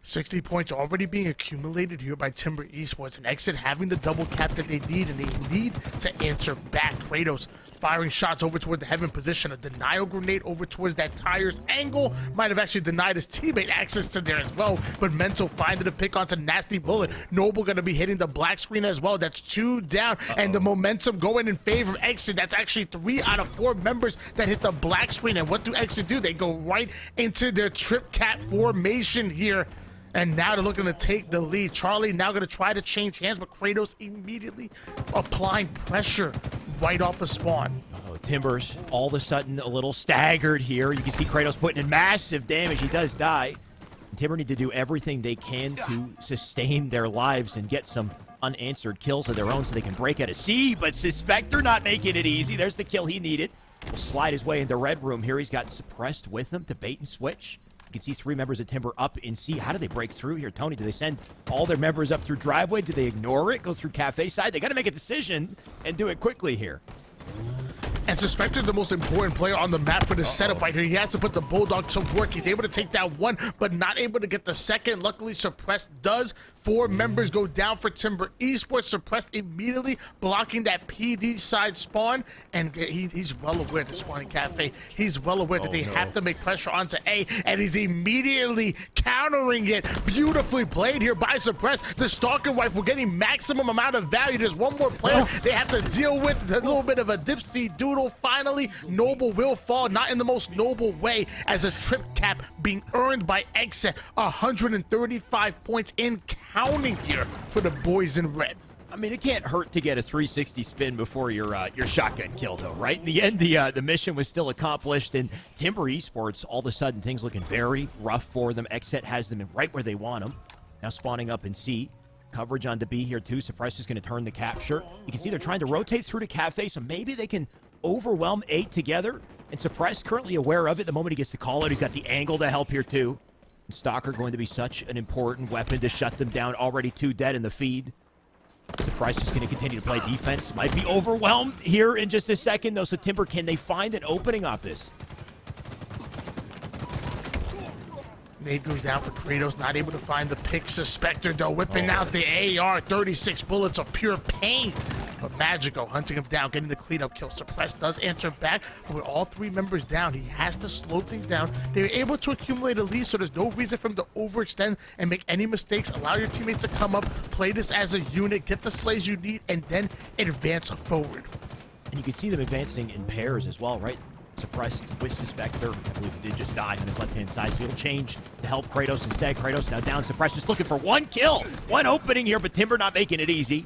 60 points already being accumulated here by Timber Esports, and Exit having the double cap that they need, and they need to answer back. Kratos firing shots over toward the heaven position, a denial grenade over towards that tires angle, might have actually denied his teammate access to there as well, but Mental finding the pick onto Nasty Bullet. Noble going to be hitting the black screen as well. That's 2 down, and the momentum going in favor of Exit. That's actually 3 out of 4 members that hit the black screen, and what do Exit do? They go right into their trip cat formation here. And now they're looking to take the lead. Charlie now going to try to change hands, but Kratos immediately applying pressure right off the spawn. Oh, Timbers all of a sudden a little staggered here. You can see Kratos putting in massive damage. He does die. Timber need to do everything they can to sustain their lives and get some unanswered kills of their own so they can break out of C, but Suspector not making it easy. There's the kill he needed. He'll slide his way into Red Room here. He's got Suppressed with him to bait and switch. You can see 3 members of Timber up in C. How do they break through here, Tony? Do they send all their members up through driveway? Do they ignore it, go through cafe side? They got to make a decision and do it quickly here. And Suspector, the most important player on the map for this setup right here. He has to put the Bulldog to work. He's able to take down 1, but not able to get the second. Luckily, Suppressed does. 4 members go down for Timber Esports. Suppressed immediately blocking that PD side spawn. And he's well aware to spawning cafe. He's well aware that they have to make pressure onto A. And he's immediately countering it. Beautifully played here by Suppressed. The Stalker Rifle getting maximum amount of value. There's 1 more player they have to deal with. A little bit of a dipsy doodle. Finally, Noble will fall, not in the most noble way, as a trip cap being earned by Exit. 135 points in counting here for the boys in red. I mean, it can't hurt to get a 360 spin before your shotgun kill, though, right? In the end, the mission was still accomplished, and Timber Esports, all of a sudden, things looking very rough for them. Exit has them right where they want them. Now spawning up in C. Coverage on to B here, too. Suppress is going to turn the capture. You can see they're trying to rotate through to Cafe, so maybe they can overwhelm 8 together. And Suppress currently aware of it. The moment he gets the call out, he's got the angle to help here, too. And Stalker going to be such an important weapon to shut them down. Already 2 dead in the feed. Surprise just going to continue to play defense. Might be overwhelmed here in just a second, though. So Timber, can they find an opening off this? Nade goes down for Kratos, not able to find the pick. Suspector, though, whipping out the AR. 36 bullets of pure pain. But Magico hunting him down, getting the cleanup kill. Suppress does answer back, but with all 3 members down, he has to slow things down. They're able to accumulate a lead, so there's no reason for him to overextend and make any mistakes. Allow your teammates to come up, play this as a unit, get the slays you need, and then advance forward. And you can see them advancing in pairs as well, right? Suppressed with Suspector. I believe he did just die on his left-hand side, so he'll change to help Kratos instead. Kratos now down. Suppressed just looking for 1 kill. 1 opening here, but Timber not making it easy.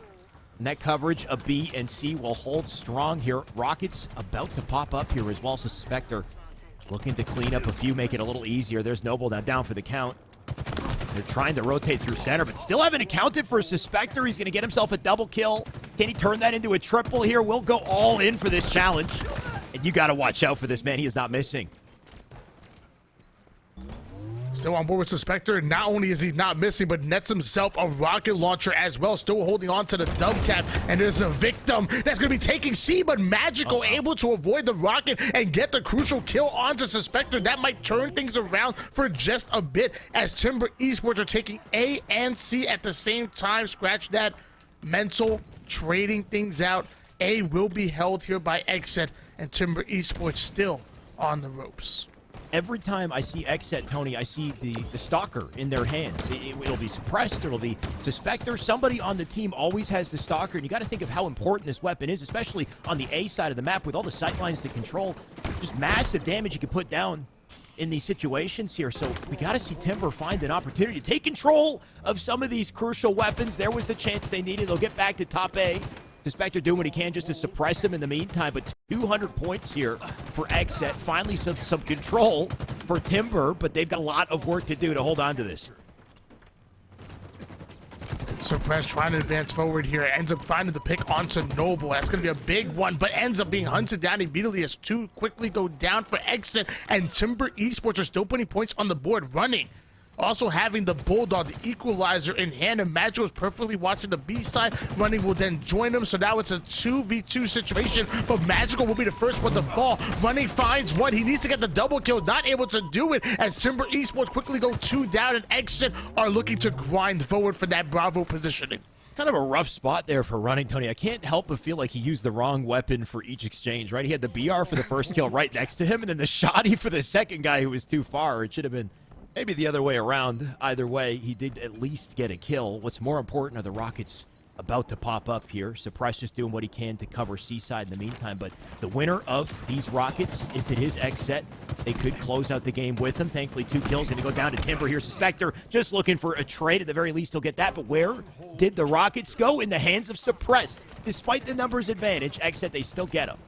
Net coverage of B and C will hold strong here. Rockets about to pop up here as well, so Suspector looking to clean up a few, make it a little easier. There's Noble now down for the count. They're trying to rotate through center, but still haven't accounted for Suspector. He's going to get himself a double kill. Can he turn that into a triple here? We'll go all in for this challenge. And you got to watch out for this, man. He is not missing. Still on board with Suspector. Not only is he not missing, but nets himself a rocket launcher as well. Still holding on to the dub cap. And there's a victim that's going to be taking C, but Magical able to avoid the rocket and get the crucial kill onto Suspector. That might turn things around for just a bit, as Timber Esports are taking A and C at the same time. Scratch that. Mental trading things out. A will be held here by Exet, and Timber Esports still on the ropes. Every time I see Exet, Tony, I see the Stalker in their hands. It'll be Suppressed, it'll be Suspector. Somebody on the team always has the Stalker, and you got to think of how important this weapon is, especially on the A side of the map with all the sightlines to control. Just massive damage you can put down in these situations here. So we got to see Timber find an opportunity to take control of some of these crucial weapons. There was the chance they needed. They'll get back to top A. Suspector doing what he can just to suppress them in the meantime, but 200 points here for Exet. Finally some control for Timber, but they've got a lot of work to do to hold on to this. Suppress trying to advance forward here, ends up finding the pick onto Noble. That's going to be a big one, but ends up being hunted down immediately as two quickly go down for Exit, and Timber Esports are still putting points on the board, running. Also having the Bulldog, the equalizer in hand, and Magic was perfectly watching the B side. Running will then join them, so now it's a 2v2 situation, but Magical will be the first one to fall. Running finds one, he needs to get the double kill, not able to do it, as Timber Esports quickly go 2 down, and Exit are looking to grind forward for that Bravo positioning. Kind of a rough spot there for Running, Tony. I can't help but feel like he used the wrong weapon for each exchange, right? He had the BR for the first kill right next to him, and then the Shoddy for the second guy who was too far. It should have been maybe the other way around. Either way, he did at least get a kill. What's more important are the rockets about to pop up here. Suppress just doing what he can to cover C-side in the meantime, but the winner of these rockets, if it is Exet, they could close out the game with him. Thankfully, 2 kills, and to go down to Timber here. Suspector just looking for a trade. At the very least, he'll get that, but where did the rockets go? In the hands of Suppressed. Despite the numbers advantage, Exet, they still get him.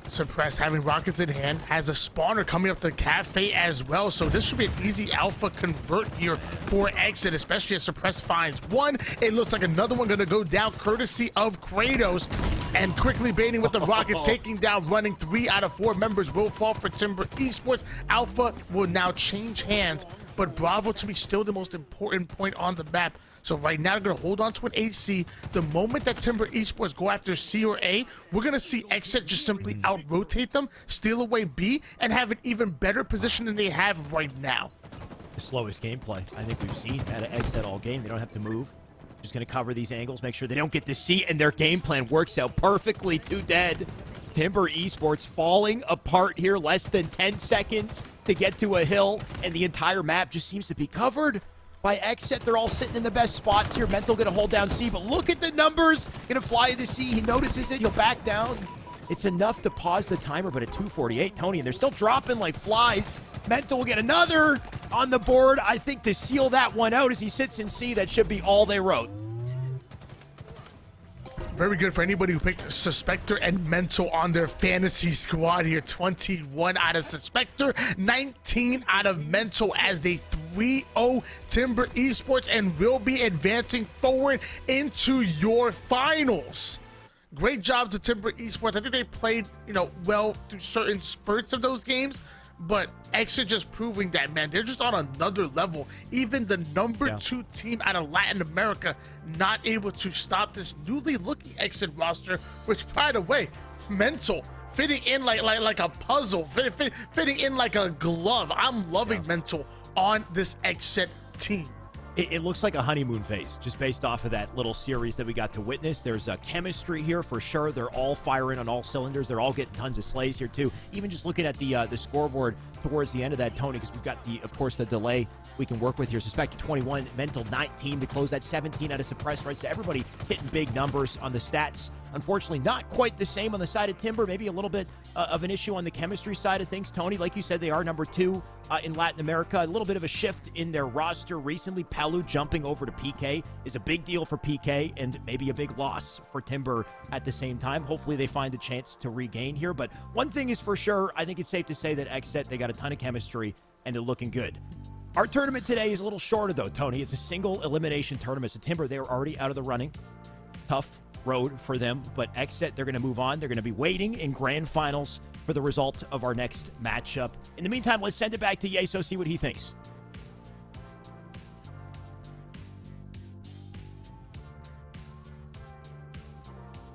Suppress having rockets in hand, has a spawner coming up the cafe as well, so this should be an easy alpha convert here for Exit, especially as Suppress finds one. It looks like another one gonna go down courtesy of Kratos, and quickly baiting with the rockets, taking down Running. 3 out of 4 members will fall for Timber Esports. Alpha will now change hands, but Bravo to me still the most important point on the map. So right now, they're going to hold on to an AC. The moment that Timber Esports go after C or A, we're going to see Exit just simply out-rotate them, steal away B, and have an even better position than they have right now. The slowest gameplay I think we've seen out of Exit all game. They don't have to move. Just going to cover these angles, make sure they don't get to C, and their game plan works out perfectly. 2 dead. Timber Esports falling apart here. Less than 10 seconds to get to a hill, and the entire map just seems to be covered by Exit. They're all sitting in the best spots here. Mental gonna hold down C, but look at the numbers. Gonna fly into C. He notices it. He'll back down. It's enough to pause the timer, but at 2:48, Tony, and they're still dropping like flies. Mental will get another on the board, I think, to seal that one out as he sits in C. That should be all they wrote. Very good for anybody who picked Suspector and Mental on their fantasy squad here. 21 out of Suspector, 19 out of Mental as they 3-0 Timber Esports and will be advancing forward into your finals. Great job to Timber Esports. I think they played, well through certain spurts of those games, but Exit just proving that, man, they're just on another level. Even the number 2 team out of Latin America not able to stop this newly looking Exit roster, which, by the way, Mental fitting in like a puzzle, fitting in like a glove. I'm loving Mental on this Exit team. It looks like a honeymoon phase, just based off of that little series that we got to witness. There's a chemistry here for sure. They're all firing on all cylinders. They're all getting tons of slays here too. Even just looking at the scoreboard towards the end of that, Tony, because we've got of course, the delay we can work with here. Suspector 21, Mental 19 to close that, 17 out of Suppressed, right? So everybody hitting big numbers on the stats. Unfortunately, not quite the same on the side of Timber. Maybe a little bit of an issue on the chemistry side of things, Tony. Like you said, they are number 2 in Latin America. A little bit of a shift in their roster recently. Palu jumping over to PK is a big deal for PK and maybe a big loss for Timber at the same time. Hopefully they find a chance to regain here. But one thing is for sure, I think it's safe to say that Exet, they got a ton of chemistry and they're looking good. Our tournament today is a little shorter though, Tony. It's a single elimination tournament. So Timber, they're already out of the running. Tough road for them, but Exit, they're going to move on. They're going to be waiting in grand finals for the result of our next matchup. In the meantime, let's send it back to Yeso, see what he thinks.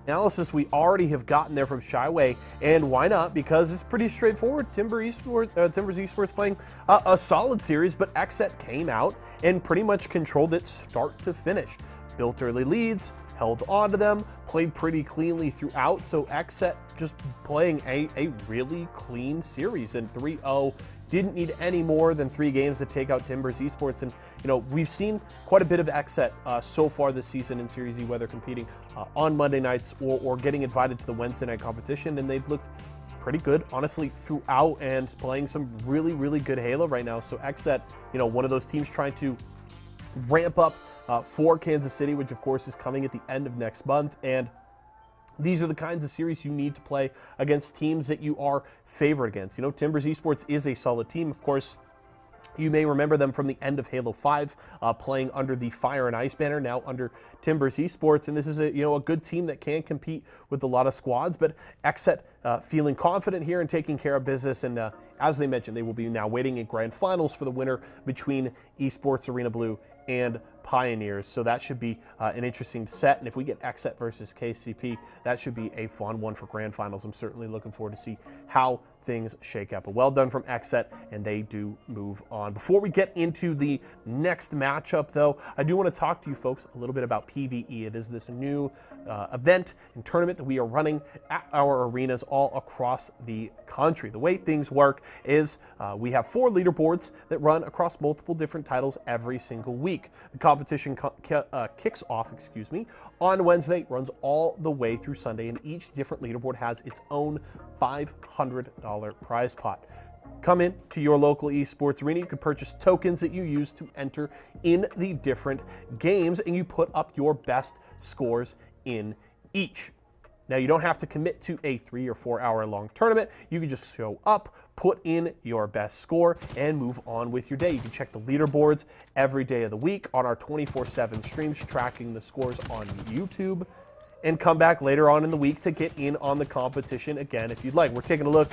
Analysis we already have gotten there from Shyway, and why not? Because it's pretty straightforward. Timber's Esports playing a solid series, but Exet came out and pretty much controlled it start to finish. built early leads, held on to them, played pretty cleanly throughout. So XSET just playing a really clean series, and 3-0 didn't need any more than 3 games to take out Timbers Esports. And, you know, we've seen quite a bit of XSET so far this season in Series E, whether competing on Monday nights or getting invited to the Wednesday night competition, and they've looked pretty good, honestly, throughout, and playing some really, really good Halo right now. So XSET, you know, one of those teams trying to ramp up for Kansas City, which of course is coming at the end of next month. And these are the kinds of series you need to play against teams that you are favored against. You know, Timbers Esports is a solid team. Of course, you may remember them from the end of Halo 5, playing under the Fire and Ice banner, now under Timbers Esports. And this is a good team that can compete with a lot of squads. But XSET feeling confident here and taking care of business. And as they mentioned, they will be now waiting in grand finals for the winner between Esports Arena Blue and Pioneers. So that should be an interesting set. And if we get XSET versus KCP, that should be a fun one for grand finals. I'm certainly looking forward to see how things shake up. But well done from XSET, and they do move on. Before we get into the next matchup, though, I do want to talk to you folks a little bit about PvE. It is this new event and tournament that we are running at our arenas all across the country. The way things work is we have 4 leaderboards that run across multiple different titles every single week. The competition kicks off, on Wednesday, runs all the way through Sunday, and each different leaderboard has its own $500 prize pot. Come in to your local esports arena. You can purchase tokens that you use to enter in the different games, and you put up your best scores in each. Now, you don't have to commit to a 3 or 4 hour long tournament. You can just show up, put in your best score, and move on with your day. You can check the leaderboards every day of the week on our 24/7 streams, tracking the scores on YouTube, and come back later on in the week to get in on the competition again if you'd like. We're taking a look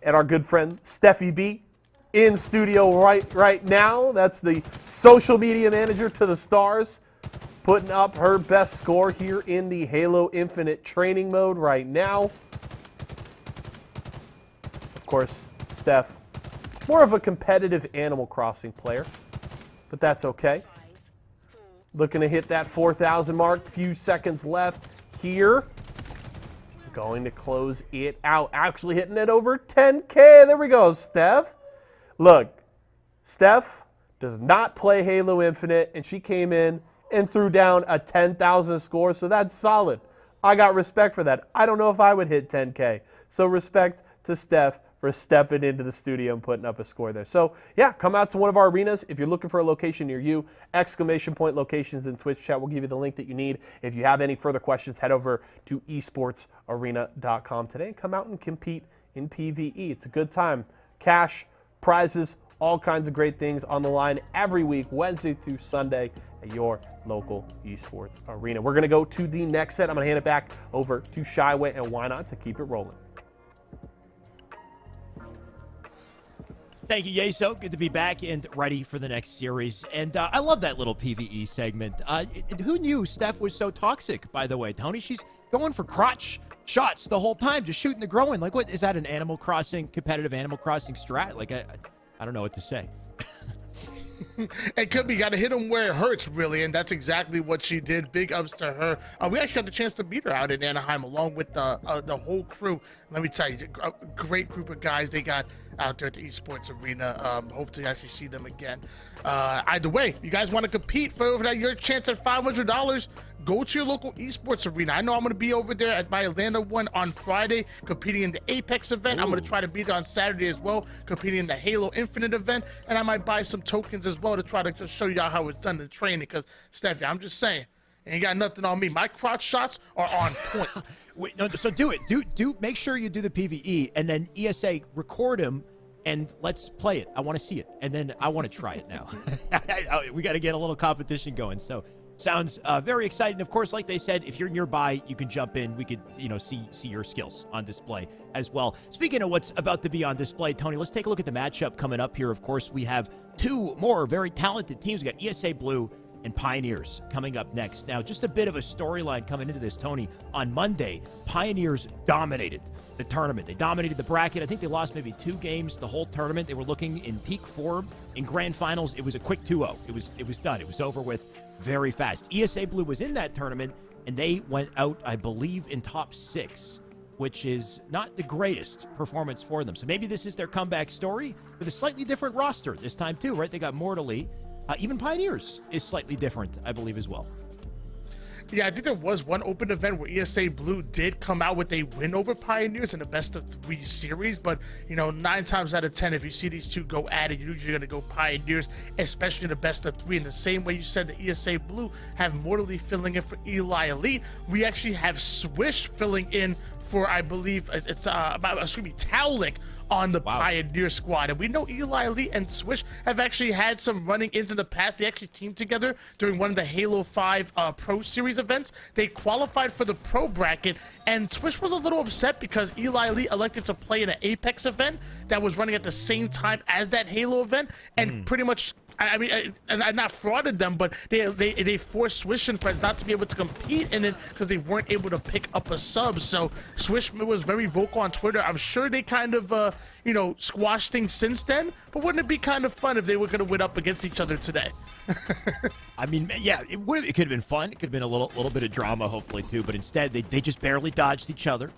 at our good friend Steffi B in studio right now. That's the social media manager to the stars, putting up her best score here in the Halo Infinite training mode right now. Of course, Steph, more of a competitive Animal Crossing player, but that's okay. Looking to hit that 4,000 mark, few seconds left here. Going to close it out, actually hitting it over 10K. There we go, Steph. Look, Steph does not play Halo Infinite, and she came in and threw down a 10,000 score, so that's solid. I got respect for that. I don't know if I would hit 10K. So respect to Steph for stepping into the studio and putting up a score there. So yeah, come out to one of our arenas. If you're looking for a location near you, !! locations in Twitch chat will give you the link that you need. If you have any further questions, head over to esportsarena.com today and come out and compete in PvE. It's a good time. Cash, prizes, all kinds of great things on the line every week, Wednesday through Sunday, at your local esports arena. We're going to go to the next set. I'm going to hand it back over to Shyway and Why Not to keep it rolling. Thank you, Yeso. Good to be back and ready for the next series. And I love that little PvE segment. Who knew Steph was so toxic, by the way, Tony? She's going for crotch shots the whole time, just shooting the groin. Like, what is that, an Animal Crossing, competitive Animal Crossing strat? Like, I don't know what to say. It could be, got to hit him where it hurts, really, and that's exactly what she did. Big ups to her. We actually got the chance to meet her out in Anaheim along with the whole crew. Let me tell you, a great group of guys they got out there at the esports arena. Hope to actually see them again. Either way, you guys want to compete for your chance at $500, go to your local esports arena. I know I'm going to be over there at my Atlanta one on Friday competing in the Apex event. Ooh. I'm going to try to be there on Saturday as well, competing in the Halo Infinite event, and I might buy some tokens as well to try to just show y'all how it's done in the training, because Steffi, I'm just saying, ain't got nothing on me. My crotch shots are on point. Wait, no, so do it. Do make sure you do the PvE, and then ESA record him, and let's play it. I want to see it, and then I want to try it now. We got to get a little competition going. So sounds very exciting. Of course, like they said, if you're nearby, you can jump in. We could, see your skills on display as well. Speaking of what's about to be on display, Tony, let's take a look at the matchup coming up here. Of course, we have 2 more very talented teams. We got ESA Blue and Pioneers coming up next. Now, just a bit of a storyline coming into this, Tony. On Monday, Pioneers dominated the tournament. They dominated the bracket. I think they lost maybe 2 games the whole tournament. They were looking in peak form. In grand finals, it was a quick 2-0. It was done. It was over with. very fast. ESA Blue was in that tournament, and they went out, I believe, in top 6, which is not the greatest performance for them. So maybe this is their comeback story with a slightly different roster this time too, right? They got Mortally. Even Pioneers is slightly different, I believe, as well. Yeah, I think there was one open event where ESA Blue did come out with a win over Pioneers in a best-of-3 series, but, 9 times out of 10, if you see these two go at it, you're usually going to go Pioneers, especially in the best-of-3. In the same way you said that ESA Blue have Mortally filling in for Eli Elite, we actually have Swish filling in for, I believe, it's Towlick on the Pioneer squad. And we know Eli Elite and Swish have actually had some running ins in the past. They actually teamed together during one of the Halo 5 Pro Series events. They qualified for the Pro bracket, and Swish was a little upset because Eli Elite elected to play in an Apex event that was running at the same time as that Halo event, and pretty much I not frauded them, but they forced Swish and friends not to be able to compete in it because they weren't able to pick up a sub. So Swish was very vocal on Twitter. I'm sure they kind of squashed things since then, but wouldn't it be kind of fun if they were going to win up against each other today? I mean, yeah, it could have been fun. It could have been a little bit of drama, hopefully, too. But instead, they just barely dodged each other.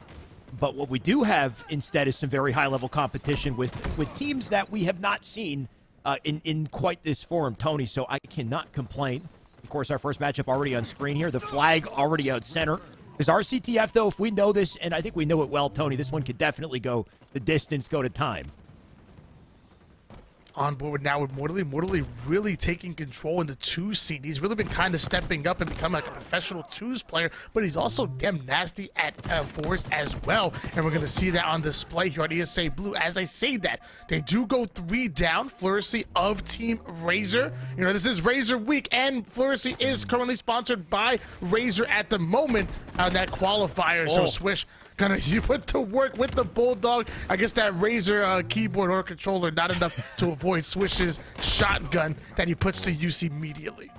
But what we do have instead is some very high-level competition with teams that we have not seen in quite this form, Tony, so I cannot complain. Of course, our first matchup already on screen here. The flag already out center. Is RCTF, though, if we know this, and I think we know it well, Tony, this one could definitely go the distance, go to time. On board now with Mortally. Mortally really taking control in the 2 seed. He's really been kind of stepping up and becoming like a professional 2s player, but he's also damn nasty at 4s as well. And we're going to see that on display here on ESA Blue. As I say that, they do go 3 down. Fluency of Team Razer. This is Razer week, and Fluency is currently sponsored by Razer at the moment on that qualifier. So Swish gonna put to work with the Bulldog. I guess that Razer keyboard or controller not enough to avoid Swish's shotgun that he puts to use immediately.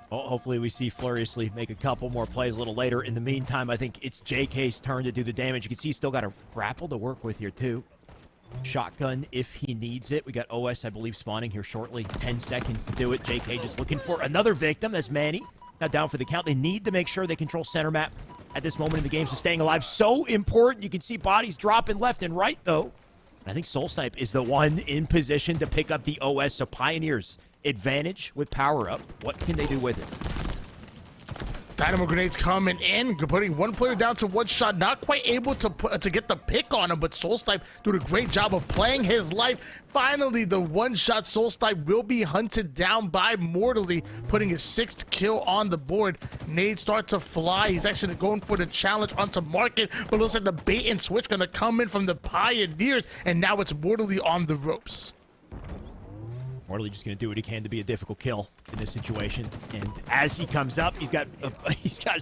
Well, hopefully we see Furiously make a couple more plays a little later. In the meantime, I think it's JK's turn to do the damage. You can see he's still got a grapple to work with here too. Shotgun if he needs it. We got OS, I believe, spawning here shortly. 10 seconds to do it. JK just looking for another victim. That's Manny. Now down for the count. They need to make sure they control center map at this moment in the game, so staying alive so important. You can see bodies dropping left and right, though. And I think Soul Snipe is the one in position to pick up the OS, so Pioneers advantage with power up. What can they do with it? Dynamo grenades coming in, putting one player down to one shot. Not quite able to get the pick on him, but Soul Snipe doing a great job of playing his life. Finally, the one-shot Soul Snipe will be hunted down by Mortally, putting his 6th kill on the board. Nades start to fly. He's actually going for the challenge onto Market, but looks like the bait and switch going to come in from the Pioneers, and now it's Mortally on the ropes. Mortally just going to do what he can to be a difficult kill in this situation. And as he comes up, he's got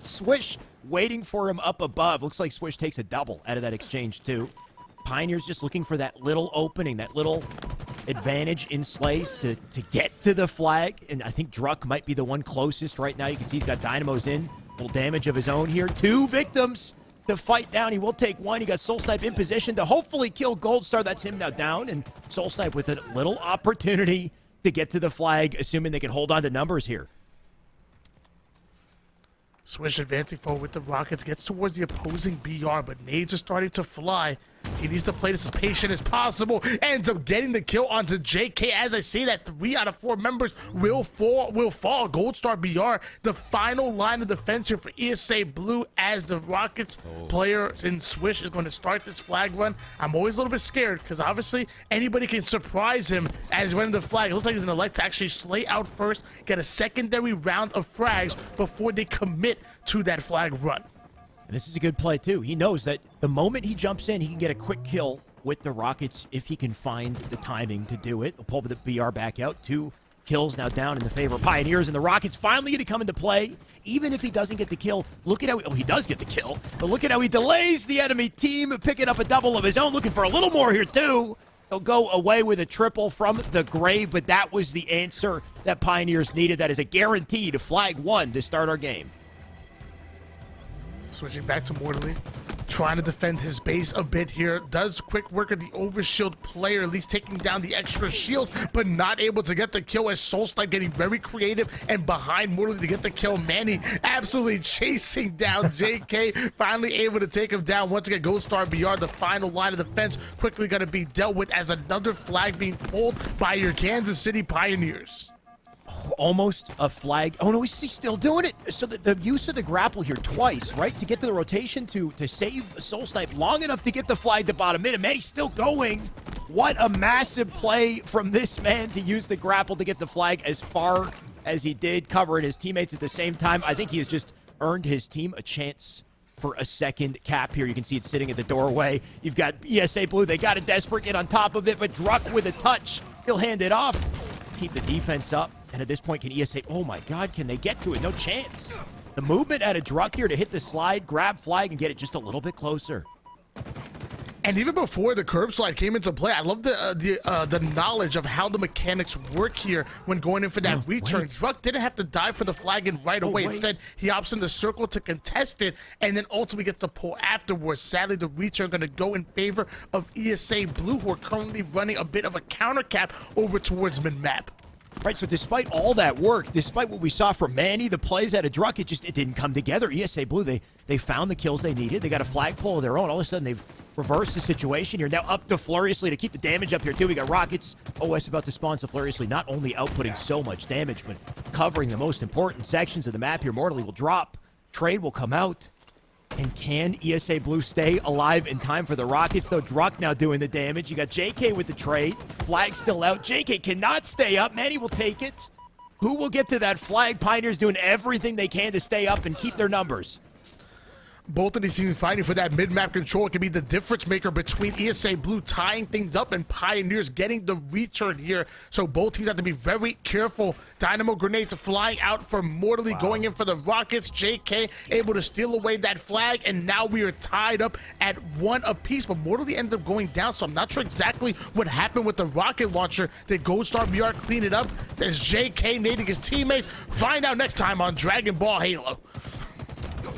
Swish waiting for him up above. Looks like Swish takes a double out of that exchange too. Pioneer's just looking for that little opening, that little advantage in Slays to get to the flag. And I think Druck might be the one closest right now. You can see he's got Dynamos in. A little damage of his own here. 2 victims to fight down. He will take 1. He got Soul Snipe in position to hopefully kill Gold Star. That's him now down. And Soul Snipe with a little opportunity to get to the flag, assuming they can hold on to numbers here. Swish advancing forward with the rockets, gets towards the opposing BR, but nades are starting to fly. He needs to play this as patient as possible. Ends up getting the kill onto JK. As I say that, 3 out of 4 members will fall. Gold Star BR, the final line of defense here for ESA Blue, as the Rockets player in Swish is going to start this flag run. I'm always a little bit scared because obviously anybody can surprise him as he's running the flag. It looks like he's going to elect to actually slay out first, get a secondary round of frags before they commit to that flag run. And this is a good play, too. He knows that the moment he jumps in, he can get a quick kill with the Rockets if he can find the timing to do it. He'll pull the BR back out. 2 kills now down in the favor of Pioneers, and the Rockets finally going to come into play. Even if he doesn't get the kill, look at how he does get the kill, but look at how he delays the enemy team, picking up a double of his own, looking for a little more here, too. He'll go away with a triple from the grave, but that was the answer that Pioneers needed. That is a guarantee to flag 1 to start our game. Switching back to Mortally. trying to defend his base a bit here. Does quick work of the overshield player, at least taking down the extra shields, but not able to get the kill as Soulsnipe getting very creative and behind Mortally to get the kill. Manny absolutely chasing down JK, finally able to take him down. Once again, Ghost Star BR, the final line of defense, quickly going to be dealt with as another flag being pulled by your Kansas City Pioneers. Almost a flag. Oh no, he's still doing it. So the use of the grapple here twice, right, to get to the rotation to save Soulsnipe long enough to get the flag to bottom mid, and man, he's still going. What a massive play from this man to use the grapple to get the flag as far as he did, covering his teammates at the same time. I think he has just earned his team a chance for a second cap here. You can see it sitting at the doorway. You've got ESA Blue. They got a desperate get on top of it, but Druck with a touch. He'll hand it off. Keep the defense up. And at this point, can ESA... Oh my god, can they get to it? No chance. The movement out of Druck here to hit the slide, grab flag, and get it just a little bit closer. And even before the curb slide came into play, I love the knowledge of how the mechanics work here when going in for that return. Druck didn't have to dive for the flag in right away. Instead, he opts in the circle to contest it and then ultimately gets the pull afterwards. Sadly, the return going to go in favor of ESA Blue, who are currently running a bit of a counter cap over towards mid-map. Right, so despite all that work, despite what we saw from Manny, the plays out of Druck, it didn't come together. ESA Blue, they found the kills they needed. They got a flagpole of their own. All of a sudden, they've reversed the situation here. Now up to Furiously to keep the damage up here, too. We got Rockets. OS about to spawn, so Furiously not only outputting so much damage, but covering the most important sections of the map here. Mortally will drop. Trade will come out. And can ESA Blue stay alive in time for the Rockets, though? Druck now doing the damage. You got JK with the trade. Flag still out. JK cannot stay up. Manny will take it. Who will get to that flag? Pioneers doing everything they can to stay up and keep their numbers. Both of these teams fighting for that mid-map control. It can be the difference maker between ESA Blue tying things up and Pioneers getting the return here. So both teams have to be very careful. Dynamo grenades flying out for Mortally, going in for the Rockets. JK able to steal away that flag, and now we are tied up at 1 apiece. But Mortally ended up going down, so I'm not sure exactly what happened with the rocket launcher. Did Gold Star BR clean it up? There's JK nading his teammates. Find out next time on Dragon Ball Halo.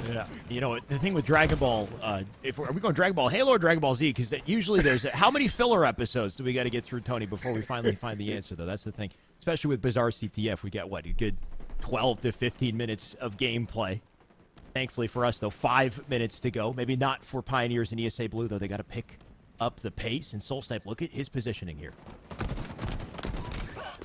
Yeah, you know, the thing with Dragon Ball, are we going Dragon Ball Halo or Dragon Ball Z? Because usually there's how many filler episodes do we got to get through, Tony, before we finally find the answer, though? That's the thing. Especially with Bizarre CTF, we get, what, a good 12 to 15 minutes of gameplay. Thankfully for us, though, 5 minutes to go. Maybe not for Pioneers and ESA Blue, though. They got to pick up the pace. And Soulsnipe, look at his positioning here.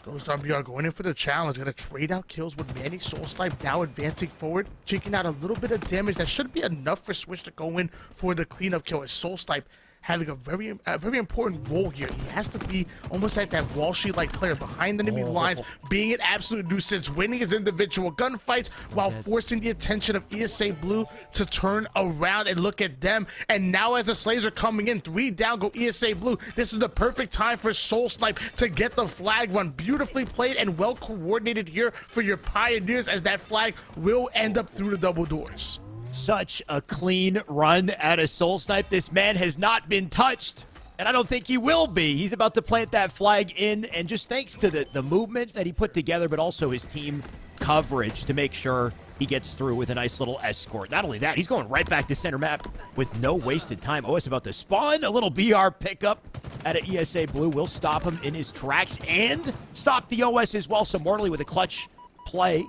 Ghost Star BR going in for the challenge. Gonna trade out kills with Manny. Soulsnipe now advancing forward, taking out a little bit of damage. That should be enough for Switch to go in for the cleanup kill, as Soulsnipe having a very important role here. He has to be almost like that Walshy-like player behind enemy lines, being an absolute nuisance, winning his individual gunfights while forcing the attention of ESA Blue to turn around and look at them. And now as the Slays are coming in, 3 down go ESA Blue. This is the perfect time for Soulsnipe to get the flag run. Beautifully played and well coordinated here for your Pioneers, as that flag will end up through the double doors. Such a clean run out of Soulsnipe. This man has not been touched, and I don't think he will be. He's about to plant that flag in, and just thanks to the movement that he put together, but also his team coverage to make sure he gets through with a nice little escort. Not only that, he's going right back to center map with no wasted time. OS about to spawn. A little BR pickup out of ESA Blue will stop him in his tracks and stop the OS as well. So Mortally with a clutch play.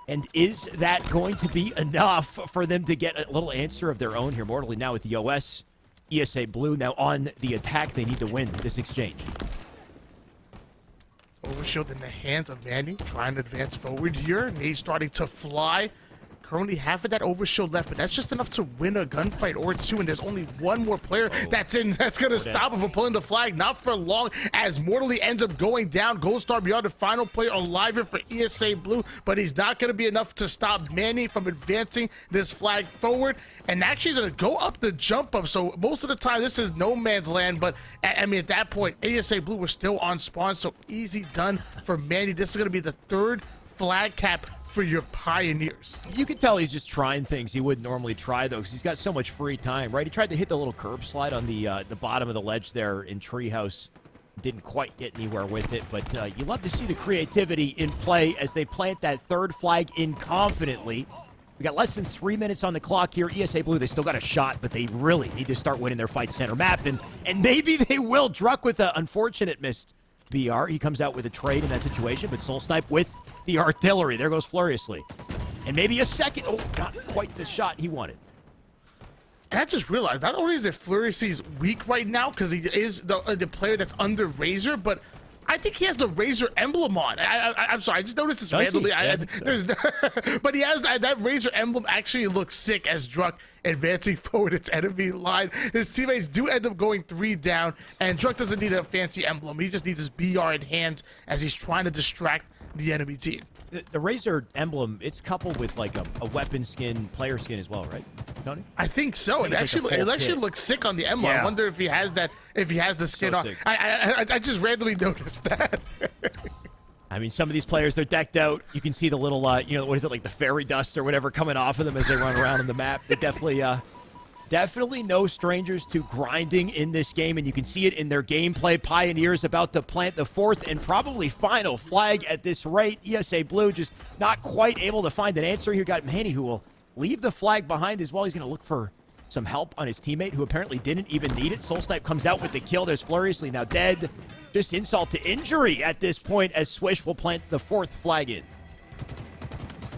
And is that going to be enough for them to get a little answer of their own here? Mortally now with the OS. ESA Blue now on the attack. They need to win this exchange. Overshield in the hands of Manny, trying to advance forward here. Nade starting to fly. Currently half of that overshield left, but that's just enough to win a gunfight or two, and there's only one more player that's going to stop him from pulling the flag. Not for long, as Mortally ends up going down. Gold Star BR, the final player alive here for ESA Blue, but he's not going to be enough to stop Manny from advancing this flag forward, and actually he's going to go up the jump up. So most of the time this is no man's land, but I mean, at that point ESA Blue was still on spawn, so easy done for Manny. This is going to be the 3rd flag cap for your Pioneers. You can tell he's just trying things he wouldn't normally try, though, because he's got so much free time, right? He tried to hit the little curb slide on the bottom of the ledge there in Treehouse. Didn't quite get anywhere with it, but you love to see the creativity in play as they plant that 3rd flag in confidently. We got less than 3 minutes on the clock here. ESA Blue, they still got a shot, but they really need to start winning their fight center map, and maybe they will. Druck with an unfortunate missed BR. He comes out with a trade in that situation, but Soul Snipe with the artillery. There goes Furiously. And maybe a second. Oh, not quite the shot he wanted. And I just realized, not only is it Furiously's weak right now, because he is the player that's under Razer, but I think he has the Razer emblem on. I'm sorry, I just noticed this randomly. But he has that Razer emblem actually looks sick as Druck advancing forward its enemy line. His teammates do end up going 3 down, and Druck doesn't need a fancy emblem. He just needs his BR in hands as he's trying to distract the enemy team. The Razer emblem, it's coupled with like a weapon skin, player skin as well, right, Tony? I think so. It actually looks sick on the emblem. Yeah. I wonder if he has that, if he has the skin on. I just randomly noticed that. I mean, some of these players, they're decked out. You can see the little, what is it, like the fairy dust or whatever coming off of them as they run around on the map. They definitely no strangers to grinding in this game, and you can see it in their gameplay. Pioneers about to plant the 4th and probably final flag at this rate. ESA Blue just not quite able to find an answer here. Got Manny, who will leave the flag behind as well. He's going to look for some help on his teammate, who apparently didn't even need it. Soul Snipe comes out with the kill. There's Furiously now dead. Just insult to injury at this point as Swish will plant the 4th flag in.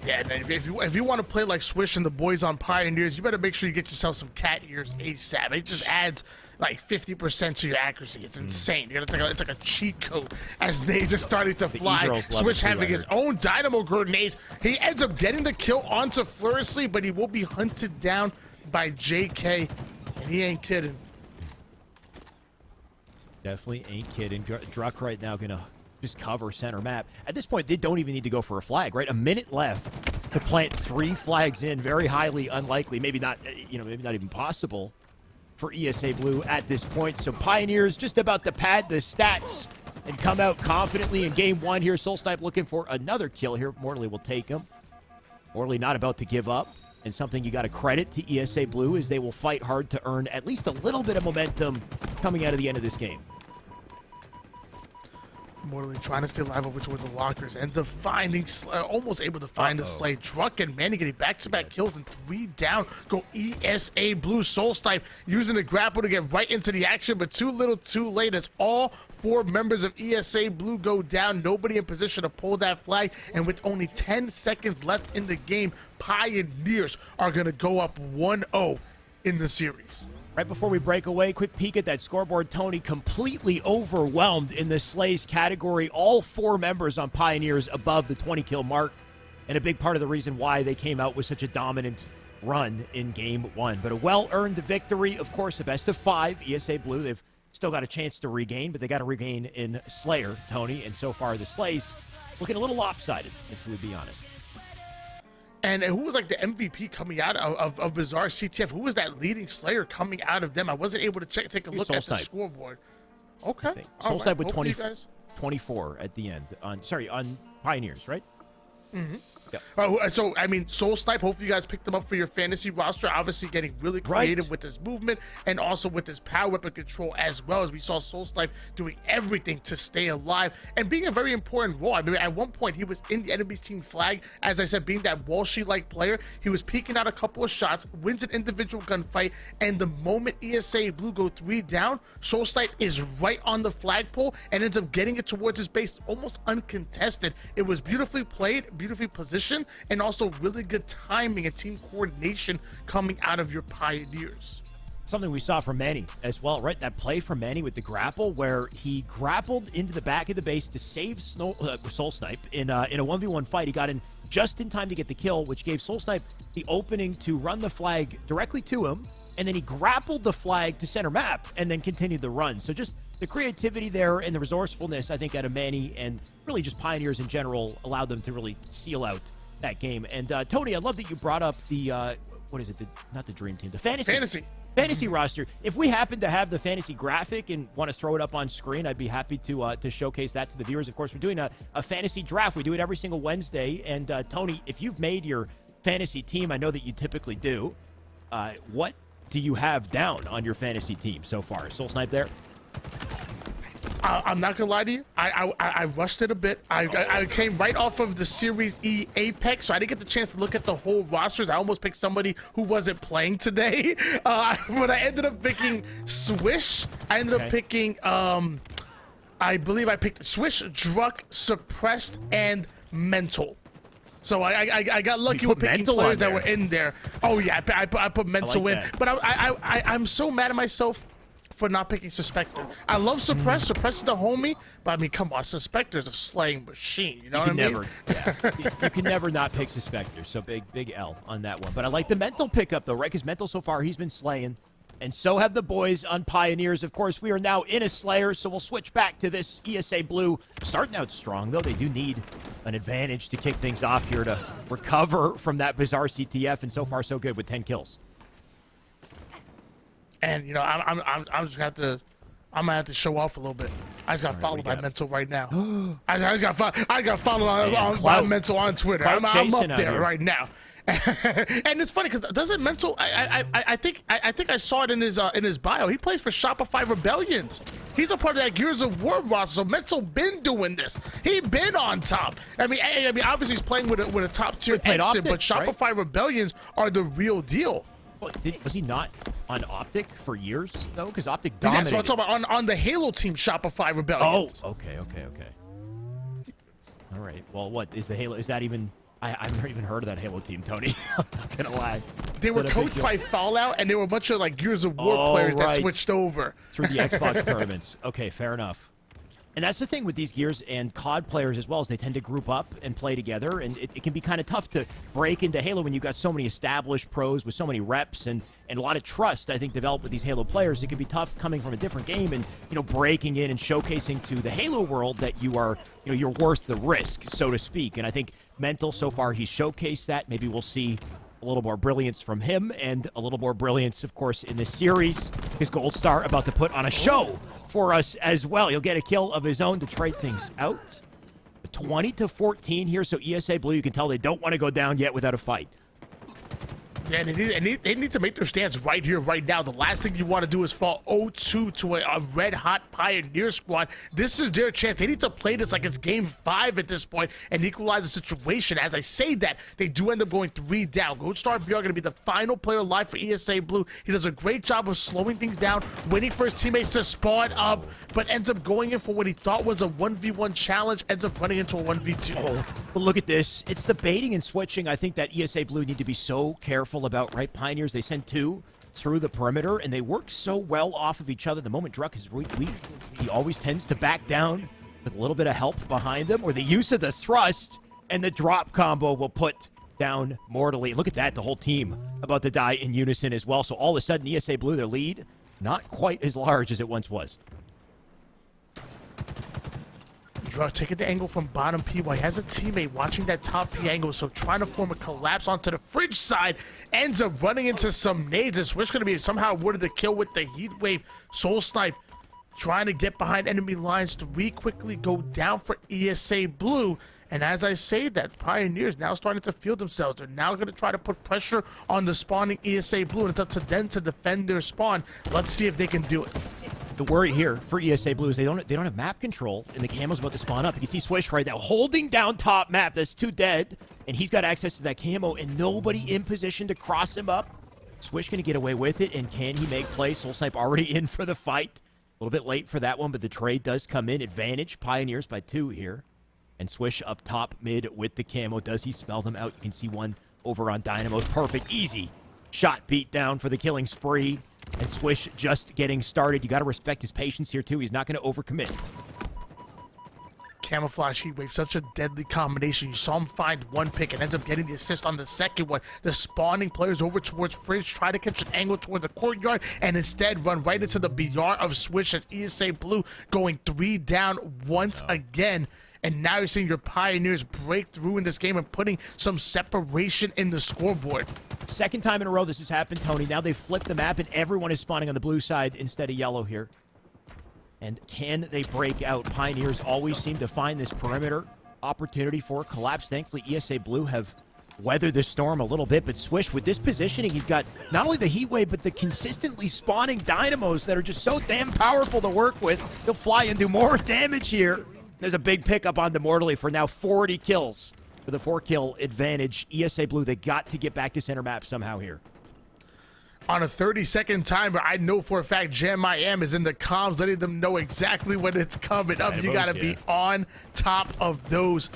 Yeah, and if you want to play like Swish and the boys on Pioneers, you better make sure you get yourself some cat ears ASAP. It just adds like 50% to your accuracy. It's insane. It's like a cheat code as nades are starting to fly. Swish having his own dynamo grenades. He ends up getting the kill onto Furiously, but he will be hunted down by JK, and he ain't kidding. Definitely ain't kidding. Druck right now gonna just cover center map. At this point, they don't even need to go for a flag, right? A minute left to plant 3 flags in. Very highly unlikely. Maybe not, maybe not even possible for ESA Blue at this point. So Pioneers just about to pad the stats and come out confidently in game 1 here. Soul Snipe looking for another kill here. Morley will take him. Morley not about to give up. And something you got to credit to ESA Blue is they will fight hard to earn at least a little bit of momentum coming out of the end of this game. Morley trying to stay alive over towards the lockers, ends up finding, almost able to find the Slay. Druck and Manny getting back-to-back kills and 3 down. Go ESA Blue. Soul Snipe using the grapple to get right into the action, but too little too late as all 4 members of ESA Blue go down. Nobody in position to pull that flag, and with only 10 seconds left in the game, Pioneers are going to go up 1-0 in the series. Right before we break away, quick peek at that scoreboard. Tony completely overwhelmed in the Slays category. All 4 members on Pioneers above the 20-kill mark. And a big part of the reason why they came out with such a dominant run in game 1. But a well-earned victory, of course, a best of 5. ESA Blue, they've still got a chance to regain, but they got to regain in Slayer, Tony. And so far, the Slays looking a little lopsided, if we'd be honest. And who was like the MVP coming out of Bizarre CTF? Who was that leading Slayer coming out of them? I wasn't able to take a look at the scoreboard. Okay. Soul Snipe with 24 at the end. On Pioneers, right? Mm-hmm. Yep. So, I mean, Soul Snipe, hopefully you guys picked them up for your fantasy roster. Obviously getting really creative with his movement and also with his power weapon control as well, as we saw Soul Snipe doing everything to stay alive and being a very important role. I mean, at one point, he was in the enemy's team flag. As I said, being that Walshy-like player, he was peeking out a couple of shots, wins an individual gunfight, and the moment ESA Blue go 3 down, Soul Snipe is right on the flagpole and ends up getting it towards his base almost uncontested. It was beautifully played, beautifully positioned, and also really good timing and team coordination coming out of your Pioneers. Something we saw from Manny as well, right? That play from Manny with the grapple where he grappled into the back of the base to save Soul Snipe in a 1v1 fight. He got in just in time to get the kill, which gave Soul Snipe the opening to run the flag directly to him, and then he grappled the flag to center map and then continued the run. So just the creativity there and the resourcefulness, I think, out of Manny and really just Pioneers in general allowed them to really seal out that game. And Tony, I love that you brought up the what is it? Not the dream team, the fantasy roster. If we happen to have the fantasy graphic and want to throw it up on screen, I'd be happy to showcase that to the viewers. Of course, we're doing a fantasy draft. We do it every single Wednesday. And Tony, if you've made your fantasy team, I know that you typically do. What do you have down on your fantasy team so far? Soul Snipe there? I'm not gonna lie to you. I rushed it a bit. I came right off of the Series E Apex, so I didn't get the chance to look at the whole rosters. I almost picked somebody who wasn't playing today, but I ended up picking Swish. I ended up picking I believe I picked Swish, Druck, Suppressed, and Mental. So I got lucky with picking players that were in there. Oh yeah, I put Mental in, but I'm so mad at myself for not picking Suspector. I love Suppress. Suppress is the homie, but I mean, come on, Suspector is a slaying machine. You know what I mean? You can never not pick Suspector. So big L on that one. But I like the Mental pickup though, right? Because Mental so far he's been slaying, and so have the boys on Pioneers. Of course, we are now in a Slayer, so we'll switch back to this ESA Blue. Starting out strong though, they do need an advantage to kick things off here to recover from that bizarre CTF, and so far so good with 10 kills. And you know, I'm just gonna have to show off a little bit. I just got followed by Mental right now. I got followed by Mental on Twitter. I'm up there right now. And it's funny because doesn't Mental? I think I saw it in his bio. He plays for Shopify Rebellions. He's a part of that Gears of War roster. So Mental been doing this. He been on top. I mean, obviously he's playing with a top tier exit, but Shopify Rebellions are the real deal. Well, was he not on Optic for years though? Because Optic dominated. That's what I'm talking about on the Halo team, Shopify Rebellions. Oh, okay. All right. Well, what is the Halo? Is that even? I've never even heard of that Halo team, Tony. I'm not gonna lie. They were coached by Fallout, and there were a bunch of like Gears of War players that switched over through the Xbox tournaments. Okay, fair enough. And that's the thing with these Gears and COD players as well, is they tend to group up and play together, and it can be kind of tough to break into Halo when you've got so many established pros with so many reps and a lot of trust, I think, developed with these Halo players. It can be tough coming from a different game and, breaking in and showcasing to the Halo world that you are, you're worth the risk, so to speak. And I think Mental, so far, he's showcased that. Maybe we'll see a little more brilliance from him and a little more brilliance, of course, in this series. His Gold Star about to put on a show for us as well. He'll get a kill of his own to trade things out. 20-14 here, so ESA Blue, you can tell they don't want to go down yet without a fight. Yeah, they need to make their stance right here, right now. The last thing you want to do is fall 0-2 to a red-hot Pioneer squad. This is their chance. They need to play this like it's Game 5 at this point and equalize the situation. As I say that, they do end up going 3 down. Gold Star BR going to be the final player alive for ESA Blue. He does a great job of slowing things down, waiting for his teammates to spawn up, but ends up going in for what he thought was a 1v1 challenge, ends up running into a 1v2. Oh, but look at this. It's the baiting and switching. I think that ESA Blue need to be so careful about, right? Pioneers, they send 2 through the perimeter, and they work so well off of each other. The moment Druck is weak, he always tends to back down with a little bit of help behind them, or the use of the thrust and the drop combo will put down mortally. Look at that, the whole team about to die in unison as well. So all of a sudden, ESA Blue, their lead, not quite as large as it once was. Druck taking the angle from bottom P. He has a teammate watching that top P angle, so trying to form a collapse onto the fridge side, ends up running into some nades. And Swish going to be somehow awarded the kill with the heat wave. Soul Snipe trying to get behind enemy lines. 3 quickly go down for ESA Blue. And as I say that, Pioneers now starting to feel themselves. They're now going to try to put pressure on the spawning ESA Blue, and it's up to them to defend their spawn. Let's see if they can do it. The worry here for ESA Blue is they don't have map control, and the camo's about to spawn up. You can see Swish right now holding down top map. That's 2 dead, and he's got access to that camo, and nobody in position to cross him up. Swish going to get away with it, and can he make play? Soul Snipe already in for the fight. A little bit late for that one, but the trade does come in. Advantage, Pioneers by 2 here. And Swish up top mid with the camo. Does he spell them out? You can see one over on Dynamo. Perfect, easy shot beat down for the killing spree. And Swish just getting started. You got to respect his patience here, too. He's not going to overcommit. Camouflage heat wave, such a deadly combination. You saw him find 1 pick and ends up getting the assist on the second one. The spawning players over towards Fridge, try to catch an angle towards the courtyard, and instead run right into the BR of Swish as ESA Blue going 3 down once again. And now you're seeing your Pioneers break through in this game and putting some separation in the scoreboard. Second time in a row this has happened, Tony. Now they've flipped the map and everyone is spawning on the blue side instead of yellow here. And can they break out? Pioneers always seem to find this perimeter opportunity for collapse. Thankfully, ESA Blue have weather the storm a little bit, but Swish, with this positioning, he's got not only the heat wave, but the consistently spawning dynamos that are just so damn powerful to work with. He'll fly and do more damage here. There's a big pickup on Demortally for now 40 kills for the 4-kill advantage. ESA Blue, they got to get back to center map somehow here. On a 30-second timer, I know for a fact Jam I Am is in the comms, letting them know exactly when it's coming up. You got to be on top of those.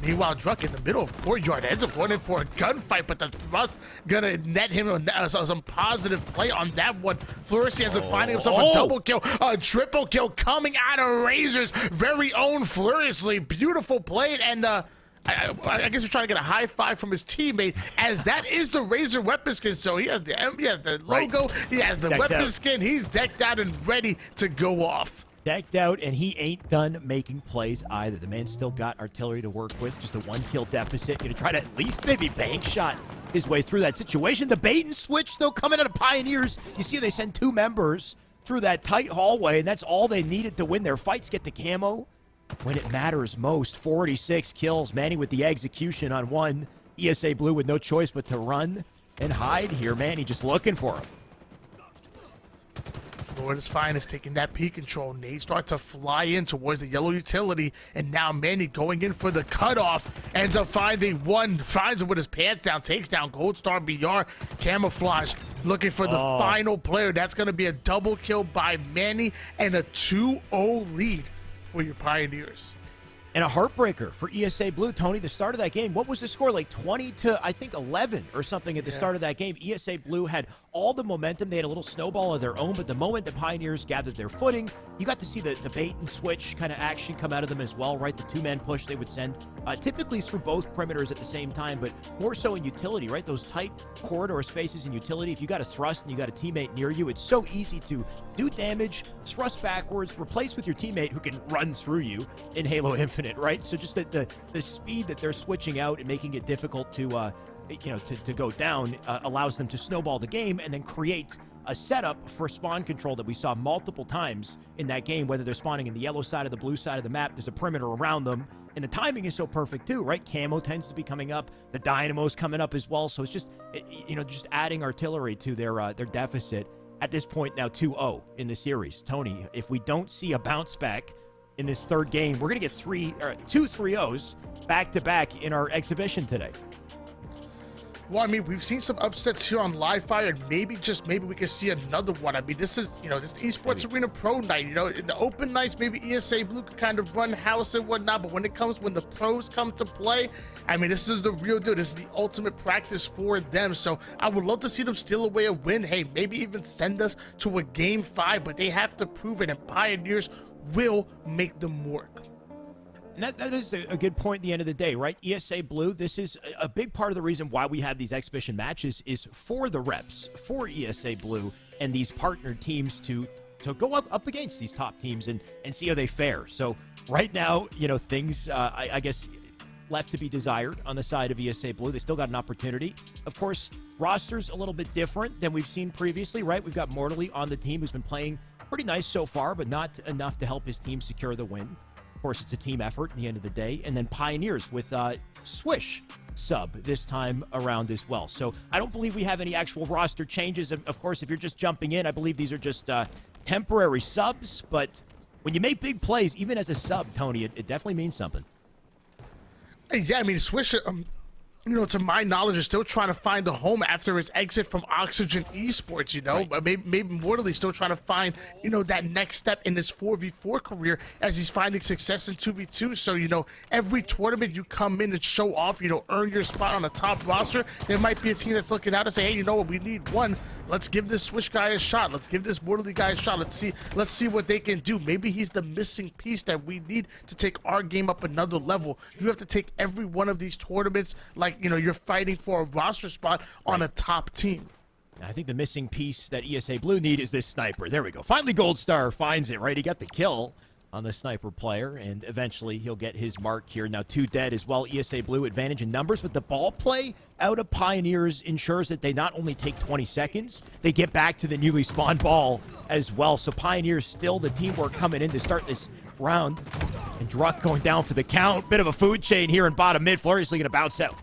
Meanwhile, Druck in the middle of courtyard ends up going in for a gunfight, but the thrust gonna net him some positive play on that one. Flourish ends up finding himself a double kill, a triple kill coming out of Razer's very own Furiously. Beautiful play, and I guess he's trying to get a high five from his teammate, as that is the Razer weapon skin. So he has the logo, he has the weapon skin, he's decked out and ready to go off. Decked out, and he ain't done making plays either. The man's still got artillery to work with, just a 1-kill deficit. Gonna try to at least maybe bank shot his way through that situation. The bait and switch, though, coming out of Pioneers. You see they send 2 members through that tight hallway, and that's all they needed to win their fights. Get the camo when it matters most. 46 kills. Manny with the execution on one. ESA Blue with no choice but to run and hide here. Manny just looking for him. Florida's Finest taking that P control. Nate starts to fly in towards the yellow utility, and now Manny going in for the cutoff. Ends up finding one, finds him with his pants down, takes down Gold Star BR. Camouflage looking for the final player. That's going to be a double kill by Manny and a 2-0 lead for your Pioneers. And a heartbreaker for ESA Blue. Tony, the start of that game, what was the score? Like 20 to, I think, 11 or something at the start of that game. ESA Blue had all the momentum. They had a little snowball of their own, but the moment the Pioneers gathered their footing, you got to see the bait and switch kind of action come out of them as well, right? The 2-man push they would send, typically through both perimeters at the same time, but more so in utility, right? Those tight corridor spaces in utility, if you got a thrust and you got a teammate near you, it's so easy to do damage, thrust backwards, replace with your teammate who can run through you in Halo Infinite, right? So just the speed that they're switching out and making it difficult to to go down allows them to snowball the game and then create a setup for spawn control that we saw multiple times in that game, whether they're spawning in the yellow side or the blue side of the map. There's a perimeter around them, and the timing is so perfect too, right? Camo tends to be coming up, the dynamo's coming up as well, so it's just just adding artillery to their deficit. At this point now 2-0 in the series. Tony, if we don't see a bounce back in this third game, we're going to get 2 3-0s back-to-back in our exhibition today. Well, I mean, we've seen some upsets here on Live Fire, and maybe we can see another one. I mean, this is, this Esports Arena Pro night. In the open nights, maybe ESA Blue could kind of run house and whatnot, but when the pros come to play, I mean, this is the real deal. This is the ultimate practice for them. So I would love to see them steal away a win. Hey, maybe even send us to a Game 5, but they have to prove it, and Pioneers will make them work. And that is a good point at the end of the day, right? ESA Blue, this is a big part of the reason why we have these exhibition matches is for the reps, for ESA Blue and these partner teams to go up against these top teams and see how they fare. So right now, things, I guess, left to be desired on the side of ESA Blue. They still got an opportunity. Of course, roster's a little bit different than we've seen previously, right? We've got Mortally on the team who's been playing pretty nice so far, but not enough to help his team secure the win. Of course, it's a team effort at the end of the day. And then Pioneers with Swish sub this time around as well. So I don't believe we have any actual roster changes. Of course, if you're just jumping in, I believe these are just temporary subs. But when you make big plays, even as a sub, Tony, it definitely means something. Yeah, I mean, Swish, to my knowledge, is still trying to find a home after his exit from Oxygen Esports, Right. Maybe Mortally still trying to find, that next step in his 4v4 career as he's finding success in 2v2. So, every tournament you come in and show off, earn your spot on the top roster, there might be a team that's looking out and say, hey, you know what, we need one. Let's give this Swish guy a shot. Let's give this Mortally guy a shot. Let's see what they can do. Maybe he's the missing piece that we need to take our game up another level. You have to take every one of these tournaments like, you're fighting for a roster spot on a top team. I think the missing piece that ESA Blue need is this sniper. There we go. Finally, Gold Star finds it, right? He got the kill on the sniper player, and eventually he'll get his mark here. Now 2 dead as well. ESA Blue advantage in numbers, but the ball play out of Pioneers ensures that they not only take 20 seconds, they get back to the newly spawned ball as well. So Pioneers still the teamwork coming in to start this round. And Druck going down for the count. Bit of a food chain here in bottom mid. Fluriously going to bounce out.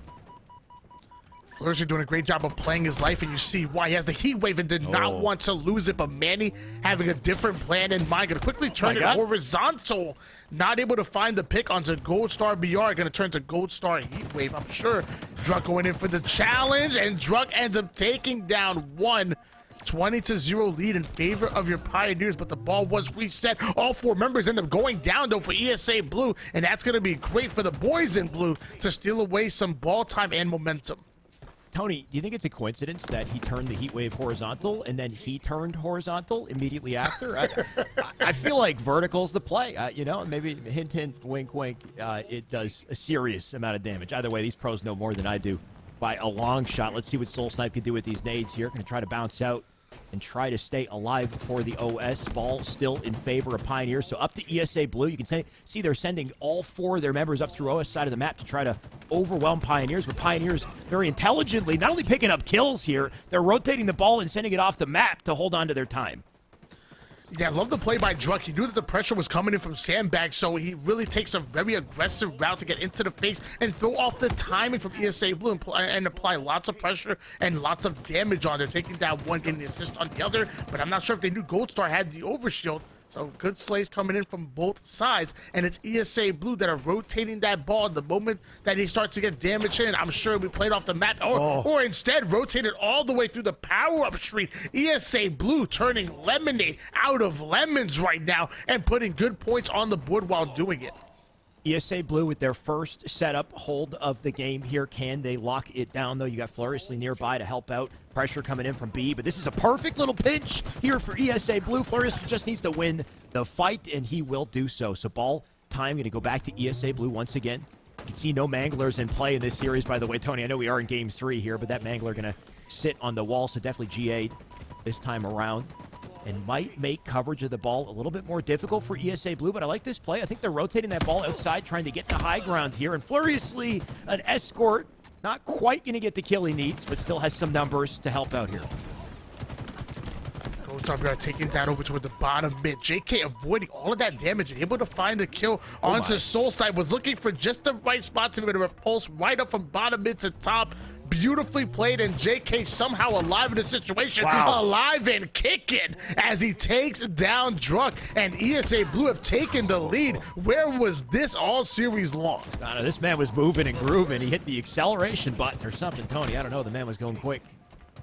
Flourish doing a great job of playing his life, and you see why he has the heat wave and did not want to lose it. But Manny having a different plan in mind, gonna quickly turn it horizontal. Not able to find the pick onto Gold Star BR, gonna turn to Gold Star Heat Wave. I'm sure Druk going in for the challenge, and Druk ends up taking down one. 20-0 lead in favor of your Pioneers, but the ball was reset. All 4 members end up going down though for ESA Blue, and that's going to be great for the boys in blue to steal away some ball time and momentum. Tony, do you think it's a coincidence that he turned the heat wave horizontal and then he turned horizontal immediately after? I feel like vertical's the play. You know, maybe hint, hint, wink, wink. It does a serious amount of damage. Either way, these pros know more than I do by a long shot. Let's see what Soul Snipe can do with these nades here. Going to try to bounce out and try to stay alive for the OS. Ball still in favor of Pioneers. So up to ESA Blue. You can see they're sending all 4 of their members up through OS side of the map to try to overwhelm Pioneers. But Pioneers very intelligently not only picking up kills here, they're rotating the ball and sending it off the map to hold on to their time. Yeah, I love the play by Druk. He knew that the pressure was coming in from Sandbag, so he really takes a very aggressive route to get into the face and throw off the timing from ESA Blue and apply lots of pressure and lots of damage on there, taking down one, getting the assist on the other. But I'm not sure if they knew Gold Star had the overshield. So good slays coming in from both sides, and it's ESA Blue that are rotating that ball. The moment that he starts to get damage in, I'm sure we played off the map, or instead rotated all the way through the power-up street. ESA Blue turning lemonade out of lemons right now and putting good points on the board while doing it. ESA Blue with their first setup hold of the game here. Can they lock it down, though? You got Furiously nearby to help out. Pressure coming in from B, but this is a perfect little pinch here for ESA Blue. Furiously just needs to win the fight, and he will do so. So ball time going to go back to ESA Blue once again. You can see no Manglers in play in this series, by the way. Tony, I know we are in Game 3 here, but that Mangler going to sit on the wall, so definitely GA'd this time around. And might make coverage of the ball a little bit more difficult for ESA Blue, but I like this play. I think they're rotating that ball outside, trying to get to high ground here. And Furiously, an escort, not quite going to get the kill he needs, but still has some numbers to help out here. Gold Star taking that over toward the bottom mid. JK avoiding all of that damage and able to find the kill onto Soul Side. Was looking for just the right spot to be able to repulse right up from bottom mid to top. Beautifully played, and JK somehow alive in the situation. Alive and kicking as he takes down Druk, and ESA Blue have taken the lead. Where was this all series long? I don't know, this man was moving and grooving. He hit the acceleration button or something, Tony. I don't know. The man was going quick.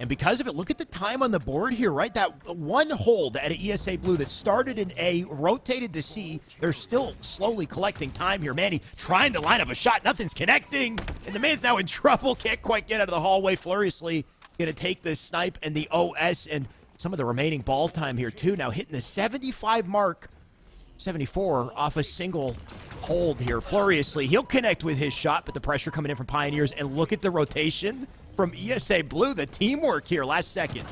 And because of it, look at the time on the board here, right? That one hold at an ESA Blue that started in A, rotated to C. They're still slowly collecting time here. Manny trying to line up a shot. Nothing's connecting. And the man's now in trouble. Can't quite get out of the hallway. Furiously going to take the snipe and the OS and some of the remaining ball time here, too. Now hitting the 75 mark. 74 off a single hold here. Furiously, he'll connect with his shot, but the pressure coming in from Pioneers. And look at the rotation from ESA Blue, the teamwork here last second.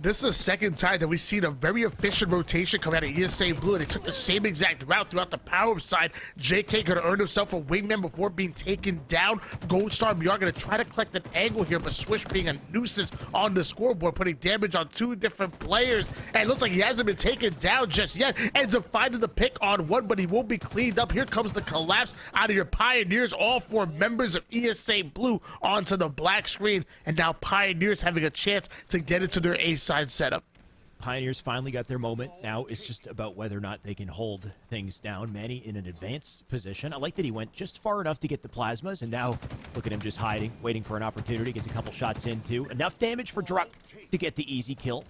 This is the second time that we've seen a very efficient rotation come out of ESA Blue, and they took the same exact route throughout the power side. JK could have earned himself a wingman before being taken down. Gold Star BR going to try to collect an angle here, but Swish being a nuisance on the scoreboard, putting damage on 2 different players. And it looks like he hasn't been taken down just yet. Ends up finding the pick on one, but he will be cleaned up. Here comes the collapse out of your Pioneers. All 4 members of ESA Blue onto the black screen, and now Pioneers having a chance to get into their ace side setup. Pioneers finally got their moment. Now it's just about whether or not they can hold things down. Manny in an advanced position. I like that he went just far enough to get the plasmas, and now look at him just hiding, waiting for an opportunity. Gets a couple shots in, too. Enough damage for Druk to get the easy kill.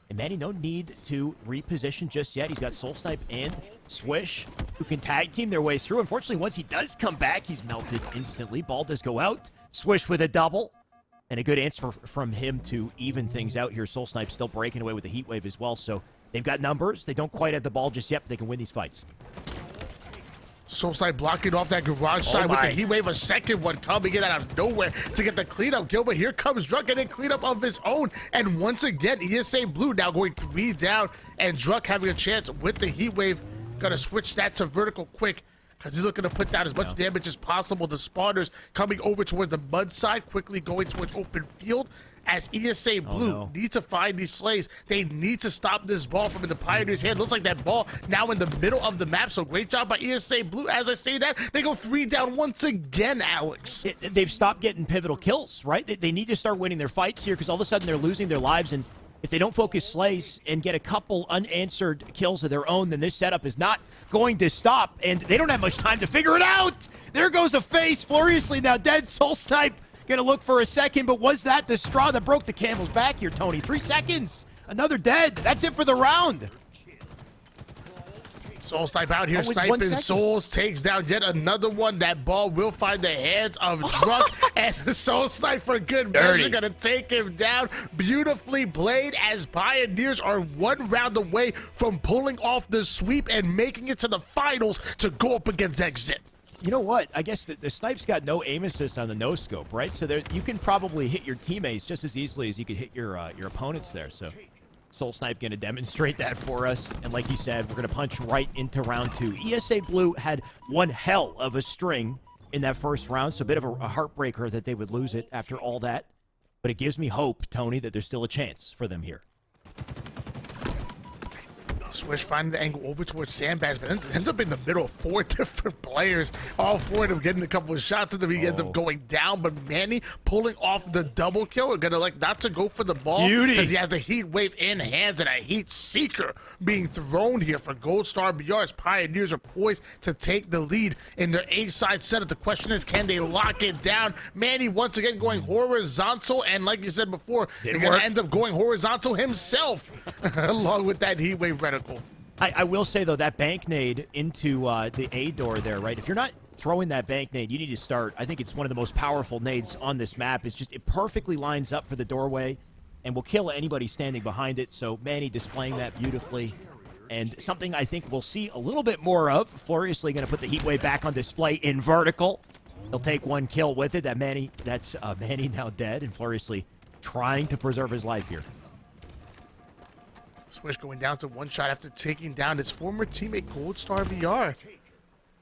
And Manny, no need to reposition just yet. He's got Soul Snipe and Swish, who can tag team their way through. Unfortunately, once he does come back, he's melted instantly. Ball does go out. Swish with a double. And a good answer from him to even things out here. Soul Snipe still breaking away with the heat wave as well. So they've got numbers. They don't quite have the ball just yet, but they can win these fights. Soul Side blocking off that garage side with the heat wave. A second one coming in out of nowhere to get the cleanup kill. But here comes Druk getting cleanup of his own. And once again, ESA Blue now going 3 down. And Druk having a chance with the heat wave. Gonna switch that to vertical quick. because he's looking to put down as much damage as possible. The spawners coming over towards the mud side, quickly going towards open field. As ESA Blue need to find these slays, they need to stop this ball from in the Pioneers' hand. Looks like that ball now in the middle of the map, so great job by ESA Blue. As I say that, they go 3 down once again, Alex. They've stopped getting pivotal kills, right? They need to start winning their fights here because all of a sudden they're losing their lives, and if they don't focus slays and get a couple unanswered kills of their own, then this setup is not going to stop, and they don't have much time to figure it out. There goes a face, Fluriously now dead. Soul Snipe gonna look for a second, but was that the straw that broke the camel's back here, Tony? 3 seconds, another dead. That's it for the round. Soul Snipe out here sniping souls, takes down yet another one. That ball will find the hands of Drunk, and the Soul Snipe for good measure gonna take him down. Beautifully played, as Pioneers are 1 round away from pulling off the sweep and making it to the finals to go up against Exit. You know what? I guess the Snipe's got no aim assist on the no-scope, right? So you can probably hit your teammates just as easily as you could hit your opponents there. So Soul Snipe going to demonstrate that for us. And like you said, we're going to punch right into round 2. ESA Blue had one hell of a string in that first round, so a bit of a heartbreaker that they would lose it after all that. But it gives me hope, Tony, that there's still a chance for them here. Swish finding the angle over towards Sandbags, but ends up in the middle of 4 different players. All 4 of them getting a couple of shots at them. He ends up going down, but Manny pulling off the double kill. We're gonna like not to go for the ball because he has the heat wave in hands and a heat seeker being thrown here for Gold Star BR's. Pioneers are poised to take the lead in their A-side setup. The question is, can they lock it down? Manny once again going horizontal, and like you said before, they're gonna end up going horizontal himself along with that heat wave reticle. I will say, though, that bank nade into the A door there, right? If you're not throwing that bank nade, you need to start. I think it's one of the most powerful nades on this map. It's just, it perfectly lines up for the doorway and will kill anybody standing behind it. So Manny displaying that beautifully. And something I think we'll see a little bit more of. Fluriously going to put the heat wave back on display in vertical. He'll take 1 kill with it. That's Manny now dead, and Fluriously trying to preserve his life here. Swish going down to 1 shot after taking down his former teammate Gold Star VR.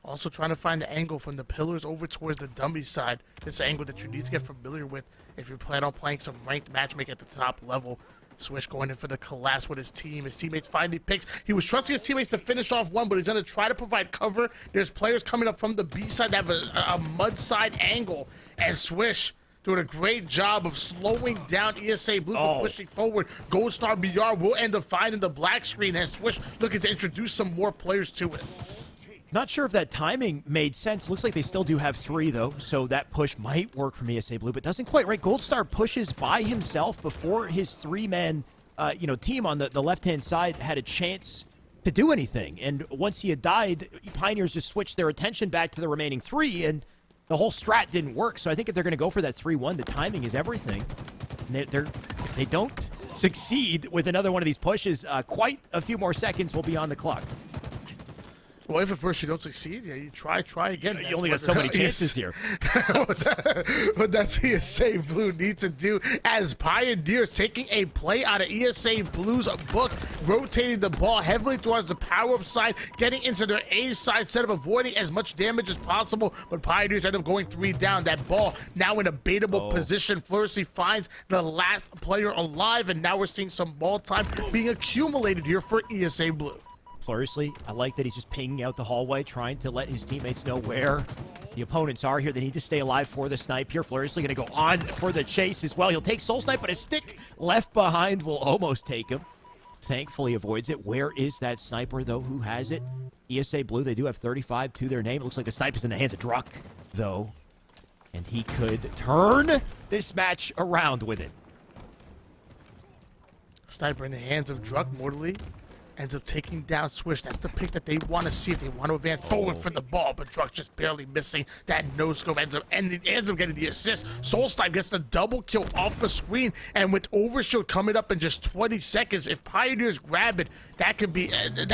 Also trying to find the angle from the pillars over towards the dummy side. This angle that you need to get familiar with if you plan on playing some ranked matchmaking at the top level. Swish going in for the collapse with his team. His teammates finally picks. He was trusting his teammates to finish off 1, but he's going to try to provide cover. There's players coming up from the B side that have a mud side angle. And Swish doing a great job of slowing down ESA Blue from pushing forward. Gold Star BR will end up finding the black screen as Swish looking to introduce some more players to it. Not sure if that timing made sense. Looks like they still do have 3, though, so that push might work from ESA Blue, but doesn't quite right. Gold Star pushes by himself before his 3-man team on the left-hand side had a chance to do anything. And once he had died, Pioneers just switched their attention back to the remaining 3, and the whole strat didn't work. So I think if they're going to go for that 3-1, the timing is everything. And if they don't succeed with another one of these pushes, quite a few more seconds will be on the clock. Well, if at first you don't succeed, yeah, you try again. You only got so many chances here. But that's ESA Blue needs to do, as Pioneers taking a play out of ESA Blue's book, rotating the ball heavily towards the power-up side, getting into their A side setup, avoiding as much damage as possible, but Pioneers end up going 3 down. That ball now in a baitable position. Fluriously finds the last player alive, and now we're seeing some ball time being accumulated here for ESA Blue. Fluriously, I like that he's just pinging out the hallway, trying to let his teammates know where the opponents are here. They need to stay alive for the snipe here. Fluriously going to go on for the chase as well. He'll take Soul Snipe, but a stick left behind will almost take him. Thankfully avoids it. Where is that sniper, though? Who has it? ESA Blue, they do have 35 to their name. It looks like the snipe is in the hands of Druck, though. And he could turn this match around with it. Sniper in the hands of Druck, mortally ends up taking down Swish. That's the pick that they want to see if they want to advance forward for the ball, but Druck just barely missing. That no-scope ends up getting the assist. Soul Snipe gets the double kill off the screen, and with Overshield coming up in just 20 seconds, if Pioneers grab it, that could be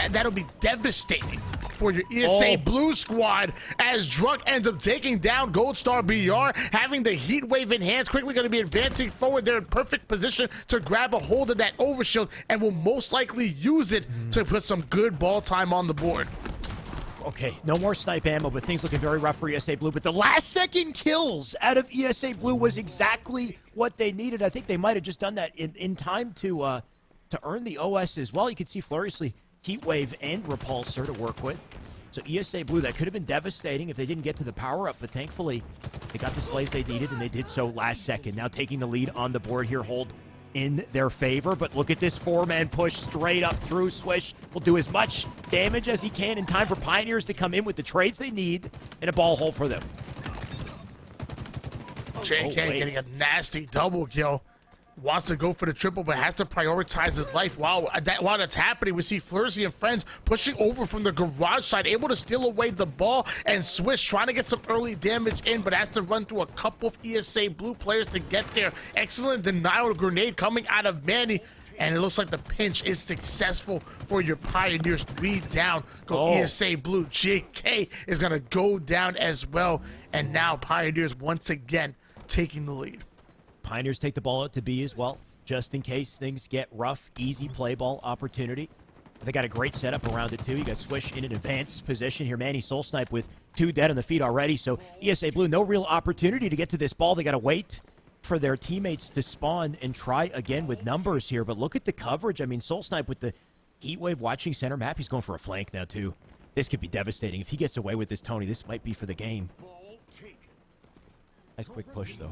that'll be devastating for your ESA Blue squad, as Druck ends up taking down Gold Star BR, having the heat wave in hands, quickly going to be advancing forward. They're in perfect position to grab a hold of that Overshield and will most likely use it to put some good ball time on the board. Okay, no more snipe ammo, but things looking very rough for ESA Blue. But the last second kills out of ESA Blue was exactly what they needed. I think they might have just done that in time to earn the OS as well. You can see Furiously, Heatwave, and Repulsor to work with. So ESA Blue, that could have been devastating if they didn't get to the power-up, but thankfully they got the slays they needed, and they did so last second. Now taking the lead on the board here, hold in their favor, but look at this four-man push straight up through. Swish will do as much damage as he can in time for Pioneers to come in with the trades they need and a ball hole for them. JK getting a nasty double kill. Wants to go for the triple, but has to prioritize his life. While that's happening, we see Flurcy and friends pushing over from the garage side, able to steal away the ball, and Swish trying to get some early damage in, but has to run through a couple of ESA Blue players to get there. Excellent denial grenade coming out of Manny, and it looks like the pinch is successful for your Pioneers. 3 down, go ESA Blue. JK is going to go down as well, and now Pioneers once again taking the lead. Pioneers take the ball out to B as well, just in case things get rough. Easy play ball opportunity. They got a great setup around it, too. You got Swish in an advanced position here. Manny Soul Snipe with 2 dead on the feet already. So ESA Blue, no real opportunity to get to this ball. They got to wait for their teammates to spawn and try again with numbers here. But look at the coverage. I mean, Soul Snipe with the Heatwave watching center map. He's going for a flank now, too. This could be devastating. If he gets away with this, Tony, this might be for the game. Nice quick push, though.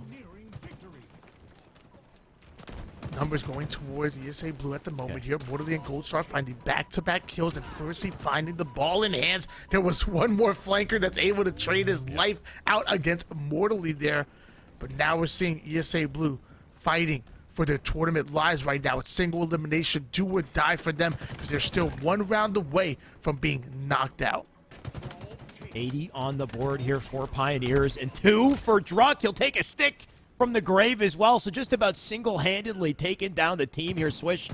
Numbers going towards ESA Blue at the moment here. Mortally and Goldstar finding back-to-back kills, and Flurcy finding the ball in hands. There was one more flanker that's able to trade his life out against Mortally there. But now we're seeing ESA Blue fighting for their tournament lives right now. It's single elimination, do or die for them, because they're still 1 round away from being knocked out. 80 on the board here for Pioneers, and 2 for Druk. He'll take a stick from the grave as well, so just about single-handedly taking down the team here. Swish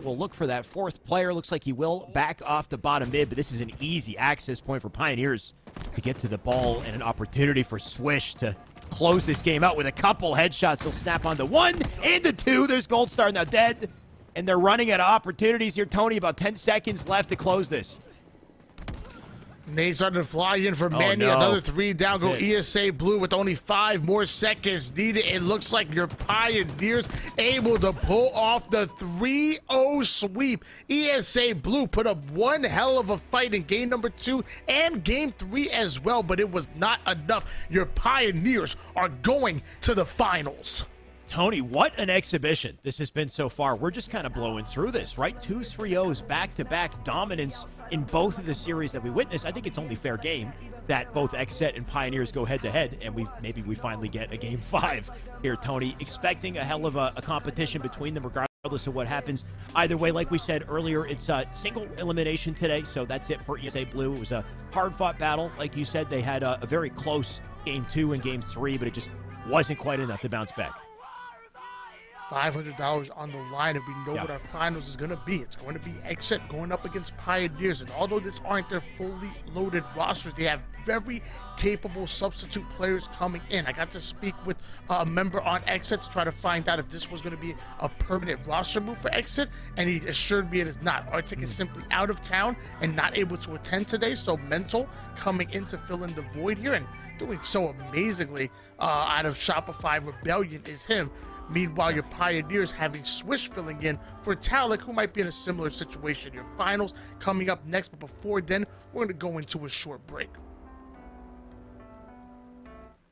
will look for that 4th player. Looks like he will back off the bottom mid, but this is an easy access point for Pioneers to get to the ball, and an opportunity for Swish to close this game out with a couple headshots. He'll snap on the 1 and the 2. There's Goldstar now dead, and they're running out of opportunities here. Tony, about 10 seconds left to close this. Nade starting to fly in for Manny. No. Another 3 down. Go ESA Blue with only 5 more seconds needed. It looks like your Pioneers able to pull off the 3-0 sweep. ESA Blue put up one hell of a fight in game number 2 and game 3 as well, but it was not enough. Your Pioneers are going to the finals. Tony, what an exhibition this has been so far. We're just kind of blowing through this, right? 2 3-0s back-to-back dominance in both of the series that we witnessed. I think it's only fair game that both XSET and Pioneers go head-to-head, and maybe we finally get a game 5 here, Tony. Expecting a hell of a competition between them regardless of what happens. Either way, like we said earlier, it's a single elimination today, so that's it for ESA Blue. It was a hard-fought battle. Like you said, they had a very close game 2 and game 3, but it just wasn't quite enough to bounce back. $500 on the line, and we know what our finals is going to be. It's going to be XSET going up against Pioneers, and although this aren't their fully loaded rosters, they have very capable substitute players coming in. I got to speak with a member on XSET to try to find out if this was going to be a permanent roster move for XSET, and he assured me it is not. Arctic is simply out of town and not able to attend today, so Mental coming in to fill in the void here, and doing so amazingly out of Shopify Rebellion is him. Meanwhile, your Pioneers having Swish filling in for Talik, who might be in a similar situation. Your finals coming up next, but before then, we're going to go into a short break.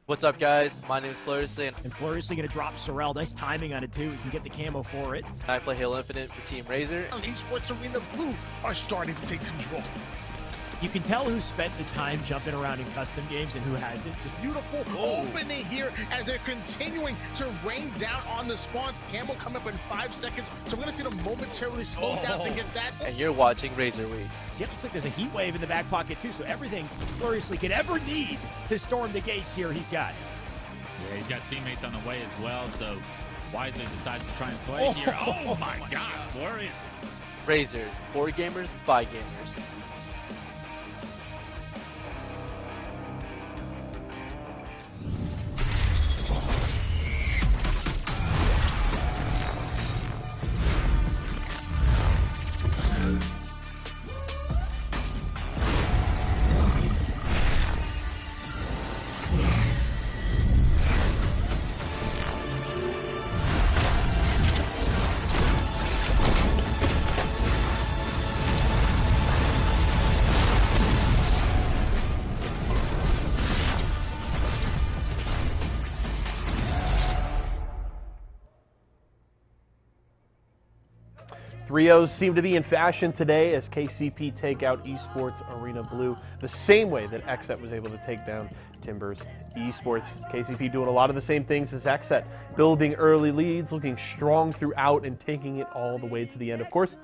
What's up, guys? My name is Fluriously, and Fluriously going to drop Sorrel. Nice timing on it, too. You can get the camo for it. I play Halo Infinite for Team Razer. Esports Arena Blue are starting to take control. You can tell who spent the time jumping around in custom games and who hasn't. This beautiful opening here as they're continuing to rain down on the spawns. Campbell coming up in 5 seconds, so we're going to see them momentarily slow down to get that. And you're watching Razer Week. Yeah, looks like there's a heat wave in the back pocket too, so everything Fluriously could ever need to storm the gates here, he's got. Yeah, he's got teammates on the way as well, so wisely decides to try and slay here. Oh my God, Fluriously. Razer, for gamers, by gamers. 3-0s seem to be in fashion today as KCP take out Esports Arena Blue the same way that XSET was able to take down Timbers Esports. KCP doing a lot of the same things as XSET, building early leads, looking strong throughout, and taking it all the way to the end. Of course,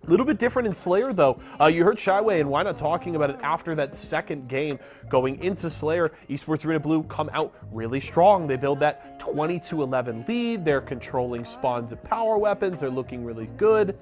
a little bit different in Slayer, though. You heard Shyway and Why Not talking about it after that second game. Going into Slayer, Esports Arena Blue come out really strong. They build that 20-11 lead. They're controlling spawns of power weapons. They're looking really good.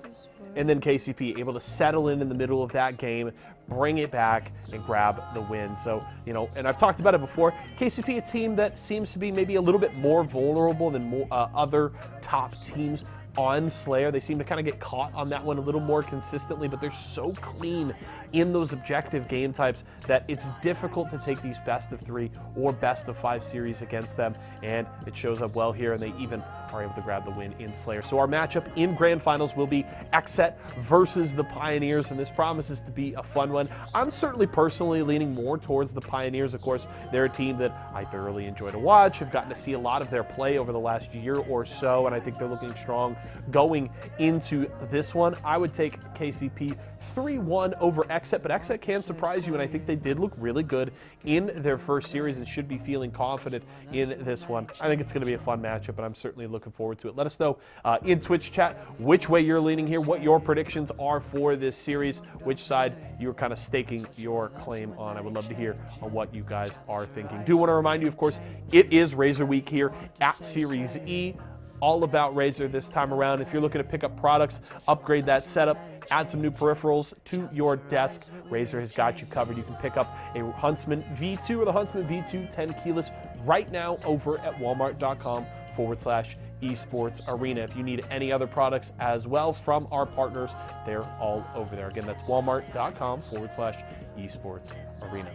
And then KCP able to settle in the middle of that game, bring it back, and grab the win. So, you know, and I've talked about it before, KCP, a team that seems to be maybe a little bit more vulnerable than other top teams on Slayer. They seem to kind of get caught on that one a little more consistently, but they're so clean in those objective game types that it's difficult to take these best of 3 or best of 5 series against them, and it shows up well here, and they even are able to grab the win in Slayer. So our matchup in Grand Finals will be XSET versus the Pioneers, and this promises to be a fun one. I'm certainly personally leaning more towards the Pioneers. Of course, they're a team that I thoroughly enjoy to watch. I've gotten to see a lot of their play over the last year or so, and I think they're looking strong going into this one. I would take KCP 3-1 over XSET, but XSET can surprise you, and I think they did look really good in their first series and should be feeling confident in this one. I think it's going to be a fun matchup, and I'm certainly looking forward to it. Let us know in Twitch chat which way you're leaning here, what your predictions are for this series, which side you're kind of staking your claim on. I would love to hear on what you guys are thinking. Do want to remind you, of course, it is Razer Week here at Series E. All about Razer this time around. If you're looking to pick up products, upgrade that setup, add some new peripherals to your desk, Razer has got you covered. You can pick up a Huntsman V2 or the Huntsman V2 10 keyless right now over at walmart.com/esports arena. If you need any other products as well from our partners, they're all over there. Again, that's walmart.com/esports arena.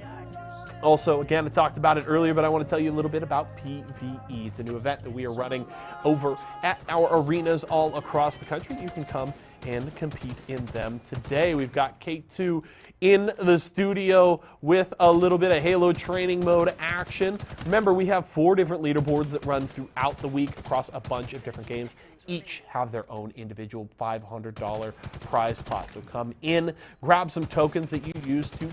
Also, again, I talked about it earlier, but I want to tell you a little bit about PvE. It's a new event that we are running over at our arenas all across the country. You can come and compete in them today. We've got K2 in the studio with a little bit of Halo training mode action. Remember, we have 4 different leaderboards that run throughout the week across a bunch of different games. Each have their own individual $500 prize pot. So come in, grab some tokens that you use to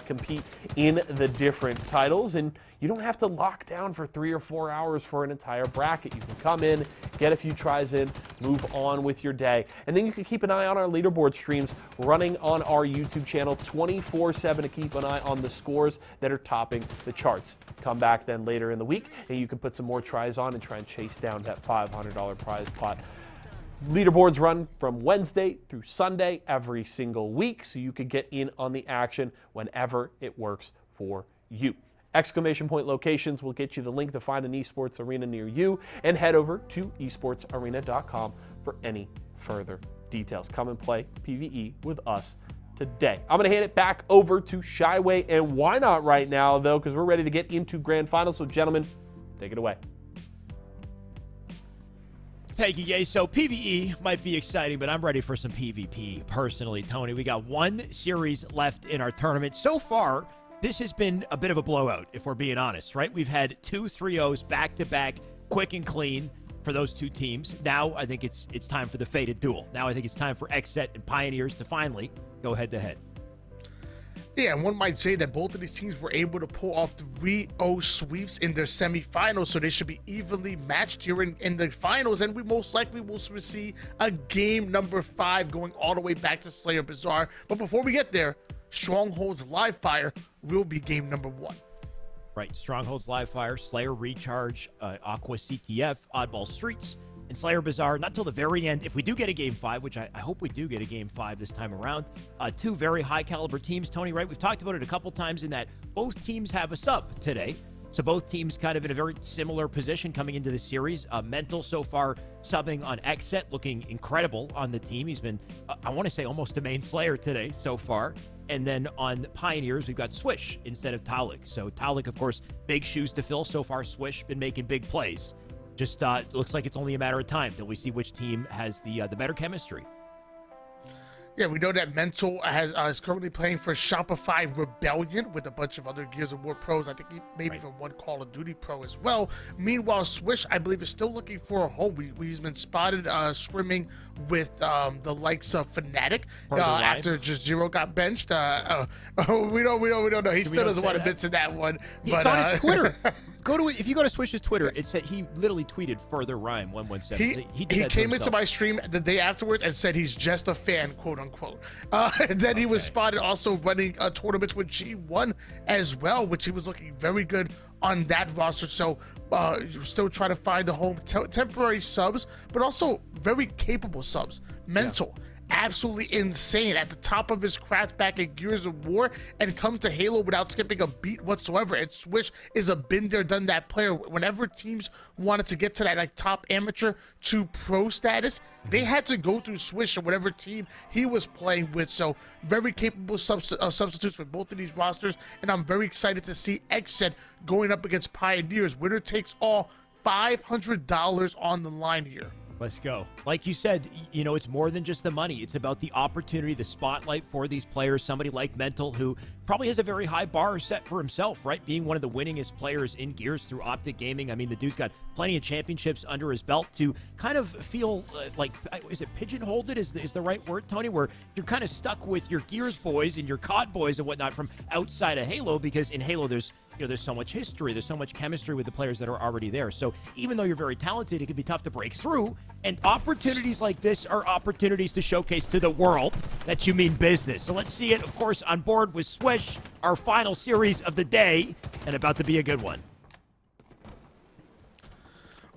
compete in the different titles, and you don't have to lock down for 3 or 4 hours for an entire bracket. You can come in, get a few tries in, move on with your day. And then you can keep an eye on our leaderboard streams running on our YouTube channel 24/7 to keep an eye on the scores that are topping the charts. Come back then later in the week, and you can put some more tries on and try and chase down that $500 prize pot. Leaderboards run from Wednesday through Sunday every single week, so you can get in on the action whenever it works for you. Exclamation point locations will get you the link to find an esports arena near you, and head over to esportsarena.com for any further details. Come and play PvE with us today. I'm going to hand it back over to Shyway and Why Not right now, though, because we're ready to get into Grand Finals. So, gentlemen, take it away. Thank you, Ye. So PvE might be exciting, but I'm ready for some PvP personally, Tony. We got 1 series left in our tournament. So far, this has been a bit of a blowout, if we're being honest, right? We've had 2 3-0s back-to-back, quick and clean for those 2 teams. Now I think it's time for the fated duel. Now I think it's time for XSET and Pioneers to finally go head-to-head. Yeah, and one might say that both of these teams were able to pull off 3-0 sweeps in their semifinals, so they should be evenly matched here in the finals, and we most likely will see a game number 5 going all the way back to Slayer Bazaar. But before we get there, Stronghold's Live Fire will be game number 1. Right, Stronghold's Live Fire, Slayer Recharge, Aqua CTF, Oddball Streets, and Slayer Bazaar, not till the very end. If we do get a game 5, which I hope we do get a game 5 this time around, 2 very high caliber teams, Tony, right? We've talked about it a couple times in that both teams have a sub today. So both teams kind of in a very similar position coming into the series. Mental so far subbing on XSET, looking incredible on the team. He's been, I want to say, almost a main Slayer today so far. And then on Pioneers, we've got Swish instead of Talik. So Talik, of course, big shoes to fill. So far, Swish been making big plays. Just looks like it's only a matter of time till we see which team has the better chemistry. Yeah, we know that Mental is currently playing for Shopify Rebellion with a bunch of other Gears of War pros. I think maybe even one Call of Duty pro as well. Meanwhile, Swish, I believe, is still looking for a home. He's been spotted swimming with the likes of Fnatic after just Zero got benched. We don't know. He still doesn't want to mention that one. It's on his Twitter. If you go to Swish's Twitter, it said he literally tweeted further rhyme 117. He came into my stream the day afterwards and said he's just a fan, quote unquote. And then he was spotted also running tournaments with G1 as well, which he was looking very good on that roster. So still trying to find a home, temporary subs, but also very capable subs. Mental. Yeah. Absolutely insane at the top of his craft back in Gears of War and come to Halo without skipping a beat whatsoever. And Swish is a been there, done that player. Whenever teams wanted to get to that like top amateur to pro status, they had to go through Swish or whatever team he was playing with. So very capable substitutes for both of these rosters, and I'm very excited to see Exit going up against Pioneers. Winner takes all, $500 on the line here. Let's go. Like you said, you know, it's more than just the money. It's about the opportunity, the spotlight for these players. Somebody like Mental, who probably has a very high bar set for himself, right? Being one of the winningest players in Gears through Optic Gaming. I mean, the dude's got plenty of championships under his belt to kind of feel like, is it pigeonholed it is the right word, Tony? Where you're kind of stuck with your Gears boys and your COD boys and whatnot from outside of Halo, because in Halo there's so much history, there's so much chemistry with the players that are already there. So even though you're very talented, it can be tough to break through. And opportunities like this are opportunities to showcase to the world that you mean business. So let's see it, of course, on board with Swish, our final series of the day, and about to be a good one.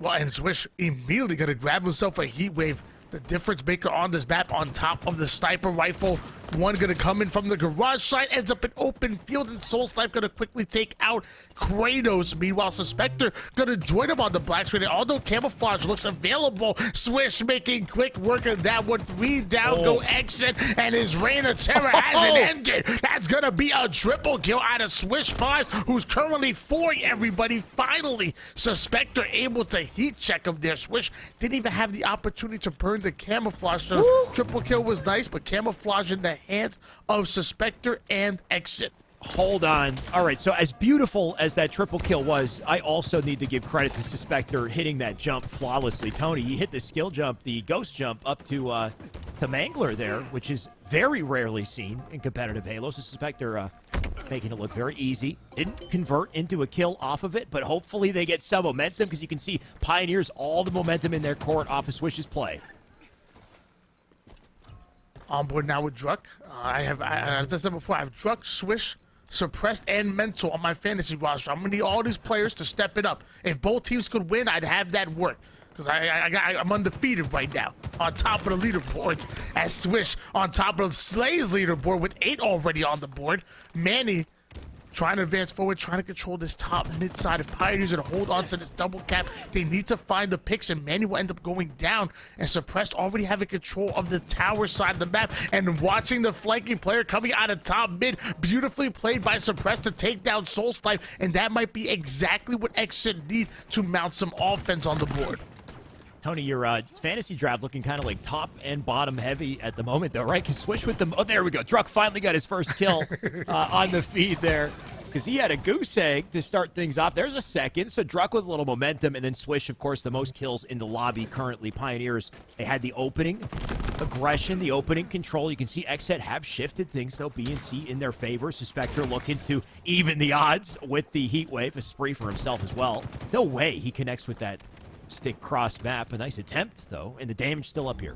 Well, and Swish immediately going to grab himself a heat wave. The difference maker on this map on top of the sniper rifle. One going to come in from the garage side, ends up in open field, and Soul Snipe going to quickly take out Kratos. Meanwhile, Suspector going to join him on the black screen. Although Camouflage looks available, Swish making quick work of that one. 3 down, go Exit, and his reign of terror hasn't ended. That's going to be a triple kill out of Swish 5, who's currently 4. Everybody, finally, Suspector able to heat check him there. Swish didn't even have the opportunity to burn the Camouflage. So triple kill was nice, but Camouflage in the hands of Suspector and Exit. Hold on. All right, so as beautiful as that triple kill was, I also need to give credit to Suspector hitting that jump flawlessly. Tony, he hit the skill jump, the ghost jump up to Mangler there, which is very rarely seen in competitive Halo. So Suspector making it look very easy. Didn't convert into a kill off of it, but hopefully they get some momentum, because you can see Pioneers all the momentum in their court off of Swish's play. On board now with Druck. As I said before, I have Druck, Swish, Suppressed, and Mental on my fantasy roster. I'm going to need all these players to step it up. If both teams could win, I'd have that work, because I'm undefeated right now on top of the leaderboards, as Swish on top of Slay's leaderboard with 8 already on the board. Manny trying to advance forward, trying to control this top mid side of Pioneers and hold on to this double cap. They need to find the picks, and Manny will end up going down, and Suppressed already having control of the tower side of the map, and watching the flanking player coming out of top mid. Beautifully played by Suppressed to take down Soul Snipe, and that might be exactly what Exit need to mount some offense on the board. Tony, your fantasy draft looking kind of like top and bottom heavy at the moment, though, right? Because Swish with them. Oh, there we go. Druck finally got his first kill on the feed there, because he had a goose egg to start things off. There's a second. So Druck with a little momentum, and then Swish, of course, the most kills in the lobby currently. Pioneers, they had the opening aggression, the opening control. You can see Exet have shifted things, though, B and C in their favor. Suspector looking to even the odds with the heat wave, a spree for himself as well. No way he connects with that stick cross map. A nice attempt, though, and the damage still up here.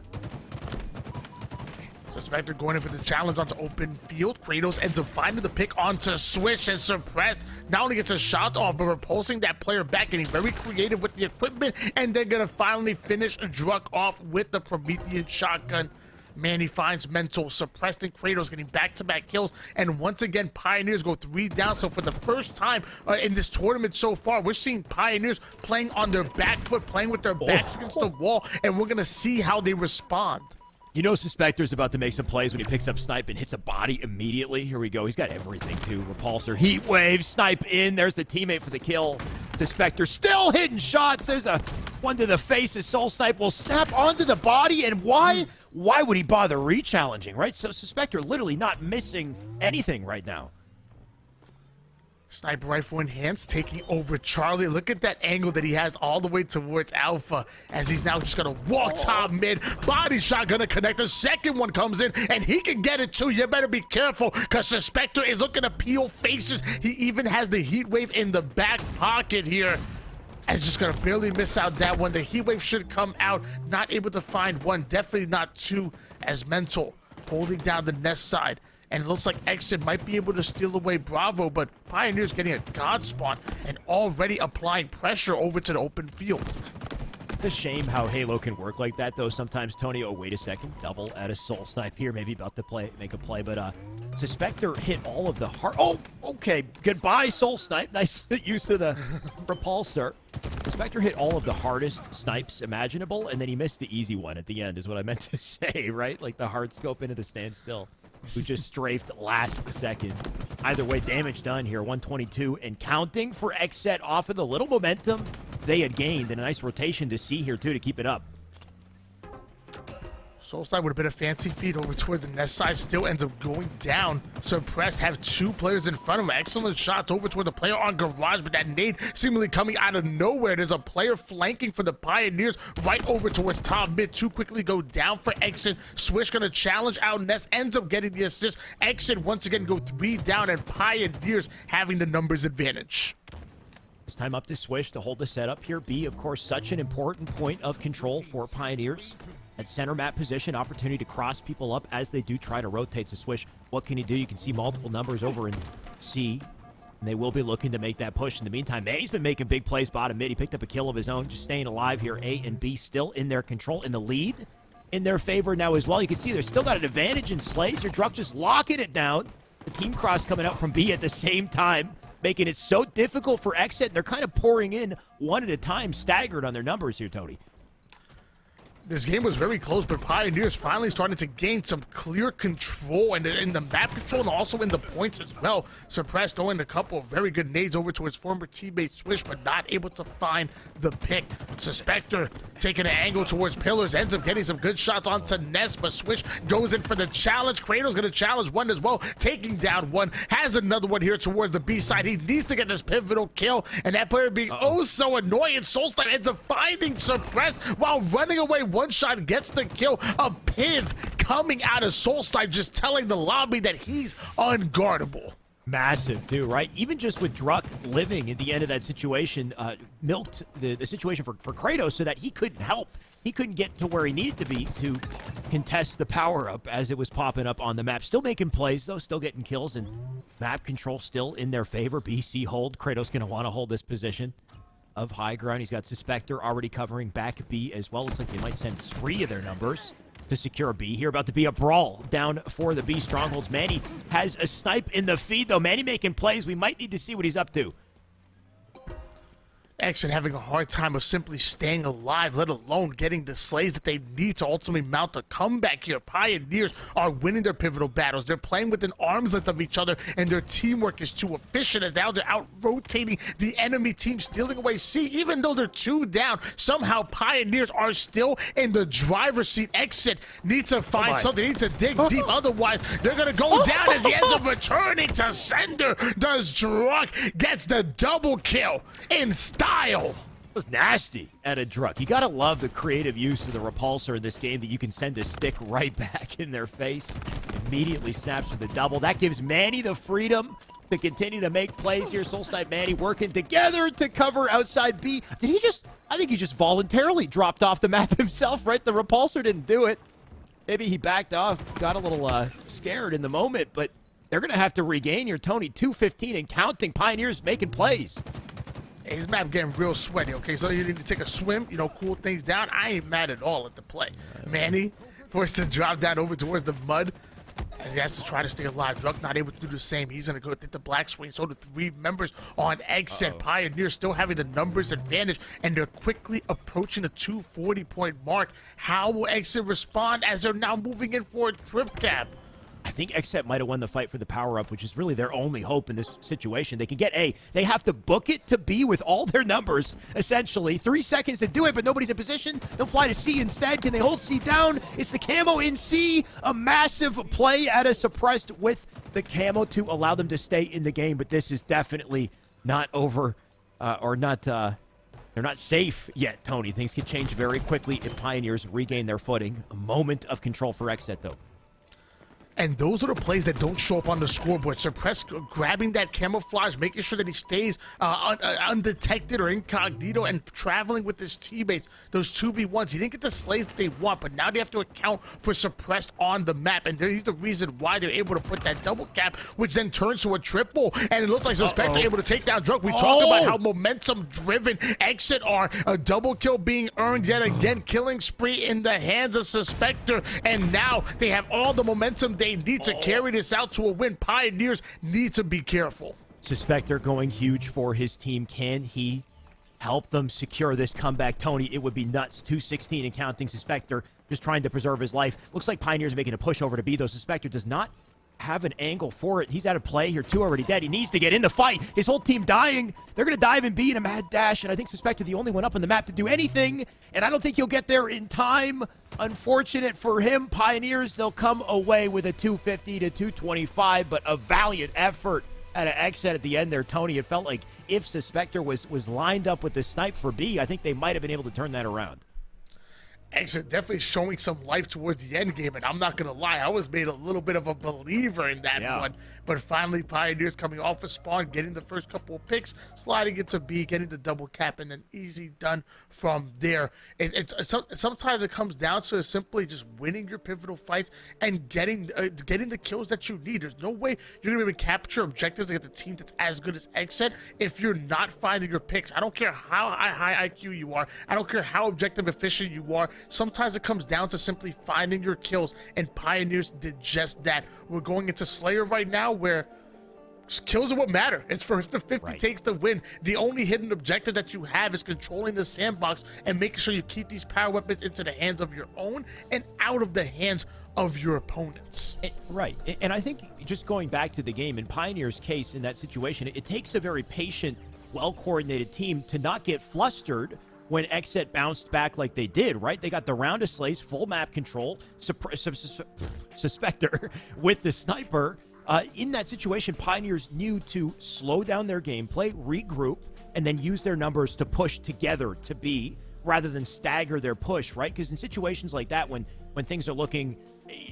Suspector going in for the challenge onto open field. Kratos ends up finding the pick onto Swish, and Suppressed not only gets a shot off, but repulsing that player back, getting very creative with the equipment, and then gonna finally finish Druck off with the Promethean shotgun. Manny finds Mental, Suppressed, and Kratos getting back-to-back kills, and once again Pioneers go 3 down. So for the first time in this tournament so far, we're seeing Pioneers playing on their back foot, playing with their backs against the wall, and we're gonna see how they respond. You know Suspector's about to make some plays when he picks up Snipe and hits a body immediately. Here we go. He's got everything, too. Repulsor, heat wave, Snipe in. There's the teammate for the kill. Suspector still hitting shots. There's a one to the face as Soul Snipe will snap onto the body. And why why would he bother re-challenging, right? So Suspector literally not missing anything right now. Sniper rifle enhanced, taking over Charlie. Look at that angle that he has all the way towards Alpha as he's now just going to walk top mid. Body shot going to connect. The second one comes in, and he can get it too. You better be careful because Suspector is looking to peel faces. He even has the heat wave in the back pocket here. As just going to barely miss out that one. The heat wave should come out. Not able to find one. Definitely not two as Mental holding down the nest side. And it looks like Exit might be able to steal away Bravo, but Pioneer's getting a god spawn and already applying pressure over to the open field. It's a shame how Halo can work like that, though. Sometimes, Tony, oh, wait a second. Double at a Soul Snipe here. Maybe about to make a play, but Suspector hit all of the hard... Oh, okay. Goodbye, Soul Snipe. Nice use of the repulsor. Suspector hit all of the hardest snipes imaginable, and then he missed the easy one at the end, is what I meant to say, right? Like the hard scope into the standstill, who just strafed last second. Either way, damage done here. 122 and counting for Xset off of the little momentum they had gained, and a nice rotation to see here, too, to keep it up. Soulside would have been a fancy feed over towards the nest side. Still ends up going down. Suppressed have two players in front of him. Excellent shots over toward the player on Garage, but that nade seemingly coming out of nowhere. There's a player flanking for the Pioneers right over towards top mid. Too quickly go down for Exit. Swish gonna challenge out Nest. Ends up getting the assist. Exit once again go 3 down, and Pioneers having the numbers advantage. This time up to Swish to hold the setup here. B, of course, such an important point of control for Pioneers. At center map position, opportunity to cross people up as they do try to rotate to Swish. What can he do? You can see multiple numbers over in C, and they will be looking to make that push. In the meantime, Manny's been making big plays bottom mid. He picked up a kill of his own, just staying alive here. A and B still in their control, in the lead, in their favor now as well. You can see they're still got an advantage in Slays. Their Druck just locking it down. The team cross coming out from B at the same time, making it so difficult for Exit. They're kind of pouring in one at a time, staggered on their numbers here, Tony. This game was very close, but Pioneers finally starting to gain some clear control in the map control and also in the points as well. Suppressed throwing a couple of very good nades over to his former teammate Swish, but not able to find the pick. Suspector taking an angle towards Pillars, ends up getting some good shots onto Nest, but Swish goes in for the challenge. Kratos gonna challenge one as well, taking down one. Has another one here towards the B side. He needs to get this pivotal kill, and that player being so annoying. Soulstar ends up finding Suppressed while running away. One shot gets the kill. A piv coming out of Soulstar, just telling the lobby that he's unguardable. Massive, too, right? Even just with Druck living at the end of that situation, milked the situation for Kratos so that he couldn't help. He couldn't get to where he needed to be to contest the power-up as it was popping up on the map. Still making plays, though, still getting kills, and map control still in their favor. BC hold. Kratos going to want to hold this position of high ground. He's got Suspector already covering back B as well. Looks like they might send 3 of their numbers to secure B here. About to be a brawl down for the B strongholds. Manny has a snipe in the feed, though. Manny making plays. We might need to see what he's up to. Exit having a hard time of simply staying alive, let alone getting the slays that they need to ultimately mount a comeback here. Pioneers are winning their pivotal battles. They're playing within arm's length of each other, and their teamwork is too efficient as now they're out-rotating the enemy team, stealing away C. Even though they're 2 down, somehow Pioneers are still in the driver's seat. Exit needs to find something, needs to dig deep, otherwise they're going to go down as he ends up returning to sender. Does Druck gets the double kill in style. It was nasty at a Druck. You gotta love the creative use of the repulsor in this game, that you can send a stick right back in their face. Immediately snaps with the double. That gives Manny the freedom to continue to make plays here. Soulsnipe Manny working together to cover outside B. Did he just... I think he just voluntarily dropped off the map himself, right? The repulsor didn't do it. Maybe he backed off, got a little scared in the moment, but they're gonna have to regain here, Tony. 2:15 and counting. Pioneers making plays. Hey, this map getting real sweaty, okay? So you need to take a swim, cool things down. I ain't mad at all at the play. Manny forced to drop down over towards the mud as he has to try to stay alive. Druck not able to do the same. He's going to go hit the black swing. So the 3 members on exit. Pioneer still having the numbers advantage, and they're quickly approaching the 240-point mark. How will exit respond as they're now moving in for a trip cap? think XSET might have won the fight for the power-up, which is really their only hope in this situation. They can get A. They have to book it to B with all their numbers, essentially. 3 seconds to do it, but nobody's in position. They'll fly to C instead. Can they hold C down? It's the camo in C. A massive play at a suppressed with the camo to allow them to stay in the game, but this is definitely not over, they're not safe yet, Tony. Things can change very quickly if Pioneers regain their footing. A moment of control for XSET, though. And those are the plays that don't show up on the scoreboard. Suppress grabbing that camouflage, making sure that he stays undetected or incognito, and traveling with his teammates. Those 2v1s, he didn't get the slays that they want, but now they have to account for Suppressed on the map. And he's the reason why they're able to put that double cap, which then turns to a triple. And it looks like Suspector able to take down Drunk. We talked about how momentum-driven XSET are. A double kill being earned yet again. Killing spree in the hands of Suspector. And now they have all the momentum they need to carry this out to a win. Pioneers need to be careful. Suspector going huge for his team. Can he help them secure this comeback? Tony, it would be nuts. 216 and counting. Suspector just trying to preserve his life. Looks like Pioneers making a push over to B, though. Suspector does not have an angle for it. He's out of play here. 2 already dead. He needs to get in the fight. His whole team dying. They're going to dive and B in a mad dash, and I think Suspector the only one up on the map to do anything, and I don't think he'll get there in time. Unfortunate for him. Pioneers, they'll come away with a 250 to 225, but a valiant effort at an XSET at the end there, Tony. It felt like if Suspector was lined up with the snipe for B, I think they might have been able to turn that around. XSET definitely showing some life towards the end game, and I'm not going to lie, I was made a little bit of a believer in that one. But finally, Pioneers coming off a spawn, getting the first couple of picks, sliding into B, getting the double cap, and then easy done from there. Sometimes it comes down to simply just winning your pivotal fights and getting the kills that you need. There's no way you're going to be able to capture objectives against a team that's as good as XSET if you're not finding your picks. I don't care how high IQ you are. I don't care how objective efficient you are. Sometimes it comes down to simply finding your kills, and Pioneers did just that. We're going into Slayer right now, where kills are what matter. It's first to 50 takes to win. The only hidden objective that you have is controlling the sandbox and making sure you keep these power weapons into the hands of your own and out of the hands of your opponents. Right. And I think just going back to the game, in Pioneer's case in that situation, it takes a very patient, well-coordinated team to not get flustered when XSET bounced back like they did, right? They got the round of slays, full map control, Suspector with the sniper. In that situation, Pioneers knew to slow down their gameplay, regroup, and then use their numbers to push together to B rather than stagger their push, right? Because in situations like that, when things are looking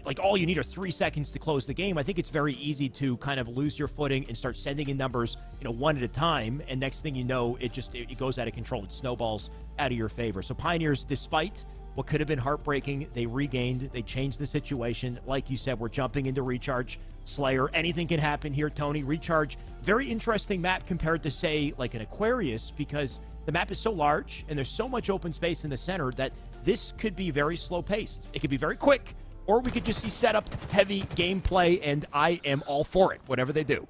like all you need are 3 seconds to close the game, I think it's very easy to kind of lose your footing and start sending in numbers, one at a time, and next thing you know, it goes out of control. It snowballs out of your favor. So Pioneers, despite what could have been heartbreaking, they regained, they changed the situation. Like you said, we're jumping into Recharge Slayer. Anything can happen here, Tony. Recharge, very interesting map compared to, say, like an Aquarius, because the map is so large and there's so much open space in the center that this could be very slow-paced. It could be very quick, or we could just see setup heavy gameplay, and I am all for it, whatever they do.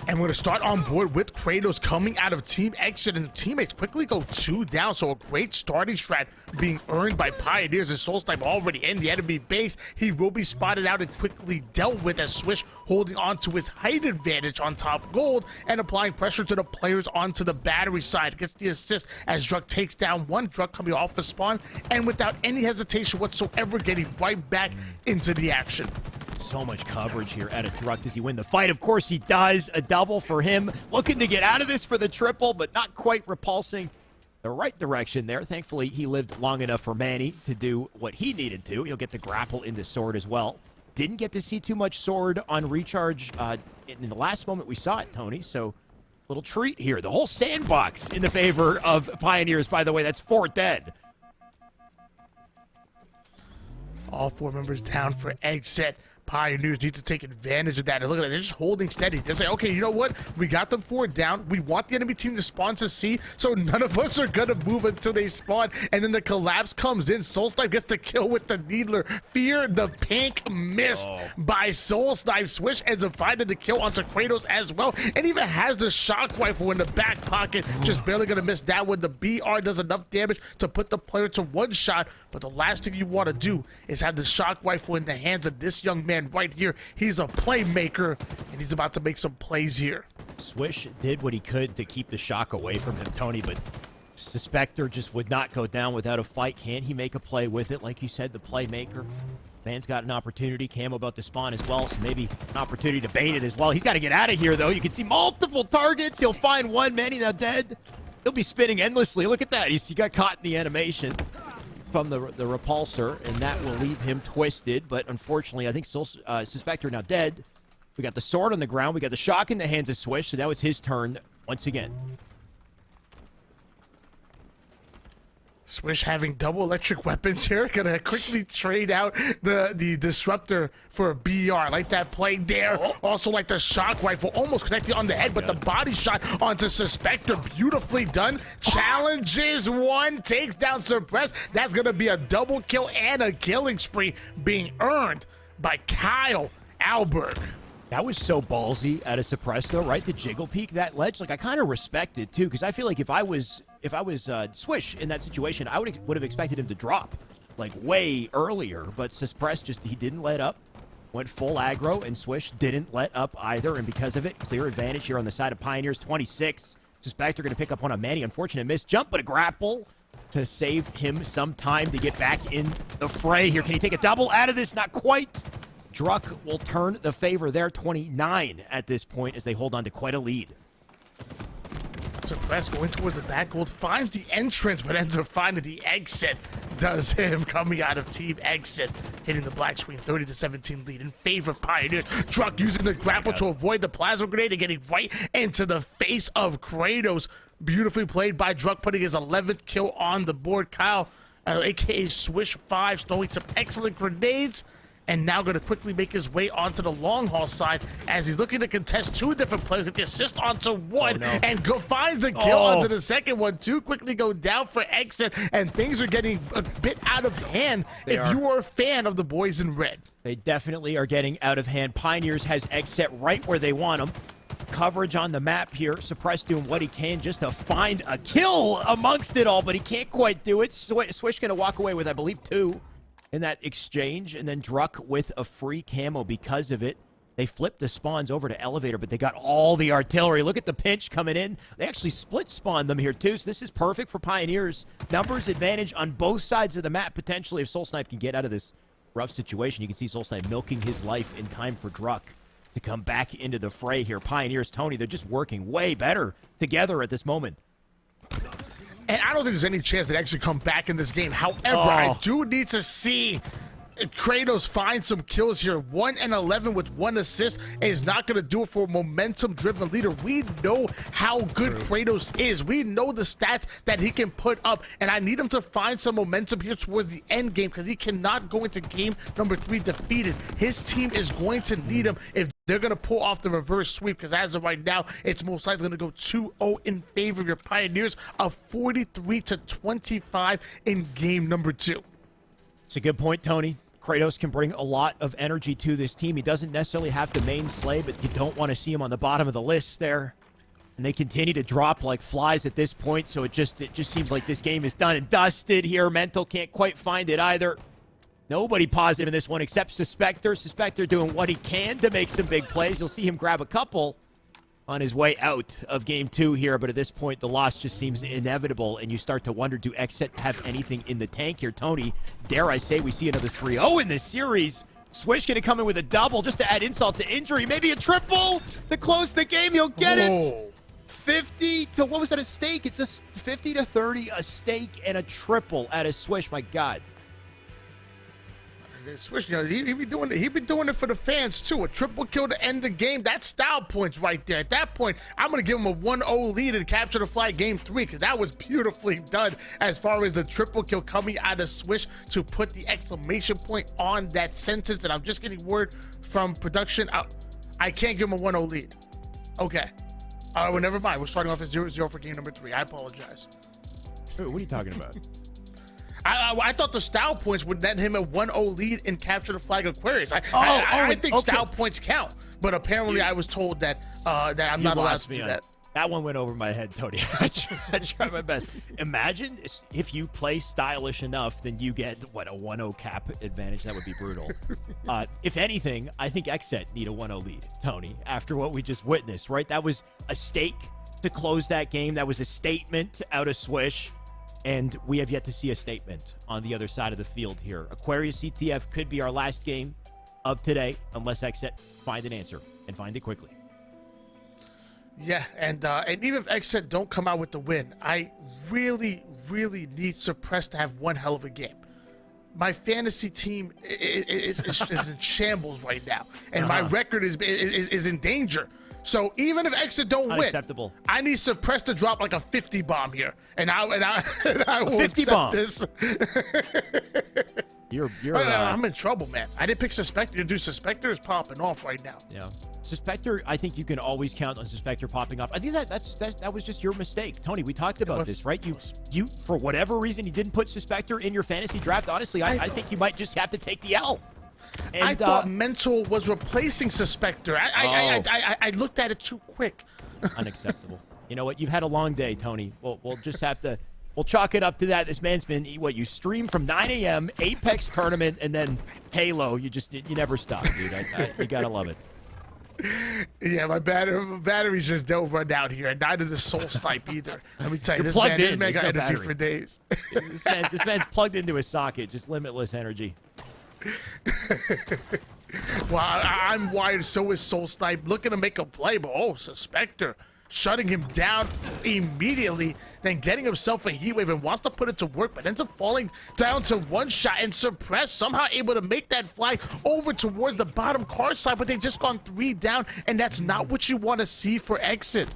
And we're going to start on board with Kratos coming out of Team XSET, and the teammates quickly go 2 down. So a great starting strat being earned by Pioneers. And Soul Snipe already in the enemy base. He will be spotted out and quickly dealt with as Swish holding on to his height advantage on top gold and applying pressure to the players onto the battery side. Gets the assist as Druk takes down one. Druk coming off the spawn and without any hesitation whatsoever getting right back into the action. So much coverage here out of Druk. Does he win the fight? Of course he does. A double for him. Looking to get out of this for the triple, but not quite repulsing the right direction there. Thankfully, he lived long enough for Manny to do what he needed to. He'll get the grapple into Sword as well. Didn't get to see too much Sword on Recharge in the last moment we saw it, Tony, so little treat here. The whole sandbox in the favor of Pioneers, by the way. That's 4 dead. All 4 members down for XSET. Pioneers need to take advantage of that. And look at that, they're just holding steady. They're saying, okay, you know what? We got them 4 down. We want the enemy team to spawn to C, so none of us are gonna move until they spawn. And then the collapse comes in. Soulsnipe gets the kill with the Needler. Fear the pink miss by Soulsnipe. Swish ends up finding the kill onto Kratos as well, and even has the shock rifle in the back pocket. Just barely gonna miss that one. The BR does enough damage to put the player to 1 shot, but the last thing you want to do is have the shock rifle in the hands of this young man right here. He's a playmaker, and he's about to make some plays here. Swish did what he could to keep the shock away from him, Tony, but Suspector just would not go down without a fight. Can he make a play with it? Like you said, the playmaker. Man's got an opportunity. Camo about to spawn as well, so maybe an opportunity to bait it as well. He's got to get out of here, though. You can see multiple targets. He'll find one. Manny now dead. He'll be spinning endlessly. Look at that. He got caught in the animation from the repulsor, and that will leave him twisted. But unfortunately, I think Suspector now dead. We got the sword on the ground. We got the shock in the hands of Swish, so now it's his turn once again. Swish having double electric weapons here. Gonna quickly trade out the disruptor for a BR. Like that play there. Also like the shock rifle. Almost connected on the head, but the body shot onto Suspector. Beautifully done. Challenges 1. Takes down Suppress. That's gonna be a double kill and a killing spree being earned by Kyle Alberg. That was so ballsy out of Suppress, though, right? To jiggle peek that ledge. Like, I kind of respect it, too, because I feel like if I was Swish in that situation, I would have expected him to drop, like, way earlier. But Suppress he didn't let up, went full aggro, and Swish didn't let up either. And because of it, clear advantage here on the side of Pioneers. 26. Suspector going to pick up on a Manny. Unfortunate miss. Jump, but a grapple to save him some time to get back in the fray here. Can he take a double out of this? Not quite. Druck will turn the favor there, 29 at this point, as they hold on to quite a lead. Suppress going toward the back gold, finds the entrance, but ends up finding the exit. Does him coming out of Team Exit, hitting the black screen, 30-17 lead in favor of Pioneers. Druck using the grapple to avoid the plasma grenade and getting right into the face of Kratos. Beautifully played by Druck, putting his 11th kill on the board. Kyle, aka Swish 5, throwing some excellent grenades, and now going to quickly make his way onto the long haul side as he's looking to contest 2 different players with the assist onto one, and finds the kill onto the second one. 2 quickly go down for Exit, and things are getting a bit out of hand you are a fan of the boys in red. They definitely are getting out of hand. Pioneers has Exit right where they want them. Coverage on the map here. Suppress doing what he can just to find a kill amongst it all, but he can't quite do it. Swish going to walk away with, I believe, 2. In that exchange, and then Druck with a free camo because of it. They flipped the spawns over to Elevator, but they got all the artillery. Look at the pinch coming in. They actually split spawned them here, too, so this is perfect for Pioneers. Numbers advantage on both sides of the map, potentially, if Soulsnipe can get out of this rough situation. You can see Soulsnipe milking his life in time for Druck to come back into the fray here. Pioneers, Tony, they're just working way better together at this moment. And I don't think there's any chance they actually come back in this game. However, I do need to see Kratos find some kills here. 1-11 with 1 assist is not going to do it for a momentum-driven leader. We know how good Kratos is. We know the stats that he can put up, and I need him to find some momentum here towards the end game because he cannot go into game number 3 defeated. His team is going to need him if they're going to pull off the reverse sweep, because as of right now, it's most likely going to go 2-0 in favor of your Pioneers, a 43-25 in game number 2. It's a good point, Tony. Kratos can bring a lot of energy to this team. He doesn't necessarily have to main slay, but you don't want to see him on the bottom of the list there. And they continue to drop like flies at this point, so it just seems like this game is done and dusted here. Mental can't quite find it either. Nobody positive in this one except Suspector. Suspector doing what he can to make some big plays. You'll see him grab a couple on his way out of game 2 here, but at this point, the loss just seems inevitable, and you start to wonder, do Exit have anything in the tank here? Tony, dare I say we see another 3-0 in this series. Swish going to come in with a double just to add insult to injury. Maybe a triple to close the game. He'll get it. 50 to, what was that, a stake? It's a 50-30, a stake, and a triple out of Swish. My God. Swish, he be doing it for the fans too. A triple kill to end the game. That's style points right there. At that point, I'm gonna give him a 1-0 lead and capture the flag game 3 because that was beautifully done as far as the triple kill coming out of Swish to put the exclamation point on that sentence. And I'm just getting word from production. I can't give him a 1-0 lead. Okay. Well, never mind. We're starting off at 0-0 for game number 3. I apologize. What are you talking about? I thought the style points would net him a 1-0 lead and capture the flag Aquarius. I think style points count, but apparently I was told that I'm not allowed to do that. That one went over my head, Tony. I tried my best. Imagine if you play stylish enough, then you get, what, a 1-0 cap advantage? That would be brutal. If anything, I think XSET need a 1-0 lead, Tony, after what we just witnessed, right? That was a stake to close that game. That was a statement out of Swish. And we have yet to see a statement on the other side of the field here. Aquarius CTF could be our last game of today, unless XSET find an answer and find it quickly. Yeah, and even if XSET don't come out with the win, I really, really need Suppress to have one hell of a game. My fantasy team is in shambles right now, and my record is in danger. So even if XSET don't win, I need Suppress to drop like a 50 bomb here, and I will 50 accept bomb. this. I'm in trouble, man. I didn't pick Suspector. Dude, Suspector is popping off right now. Yeah, Suspector. I think you can always count on Suspector popping off. I think that was just your mistake, Tony. We talked about this, right? You for whatever reason you didn't put Suspector in your fantasy draft. Honestly, I think you might just have to take the L. And, I thought Mental was replacing Suspector. I looked at it too quick. Unacceptable. You know what? You've had a long day, Tony. We'll just have to. We'll chalk it up to that. This man's been you stream from 9 a.m. Apex tournament and then Halo. You never stop, dude. You gotta love it. Yeah, my batteries just don't run out here, and neither does Soul Snipe either. Let me tell you, this man got energy for days. This man's plugged into his socket, just limitless energy. Well, I'm wired, so is Soul Snipe, looking to make a play, but Suspector shutting him down immediately, then getting himself a heat wave and wants to put it to work, but ends up falling down to one shot, and Suppress somehow able to make that flag over towards the bottom car side, but they've just gone 3 down, and that's not what you want to see for Exit.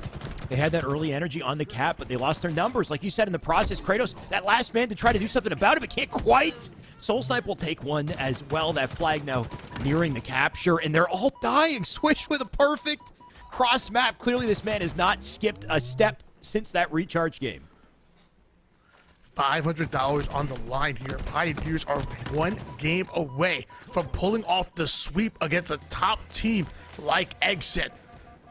They had that early energy on the cap, but they lost their numbers. Like you said in the process, Kratos, that last man to try to do something about it, but can't quite. Soul Snipe will take one as well. That flag now nearing the capture, and they're all dying. Swish with a perfect cross map. Clearly, this man has not skipped a step since that recharge game. $500 on the line here. Pioneers are 1 game away from pulling off the sweep against a top team like Exit.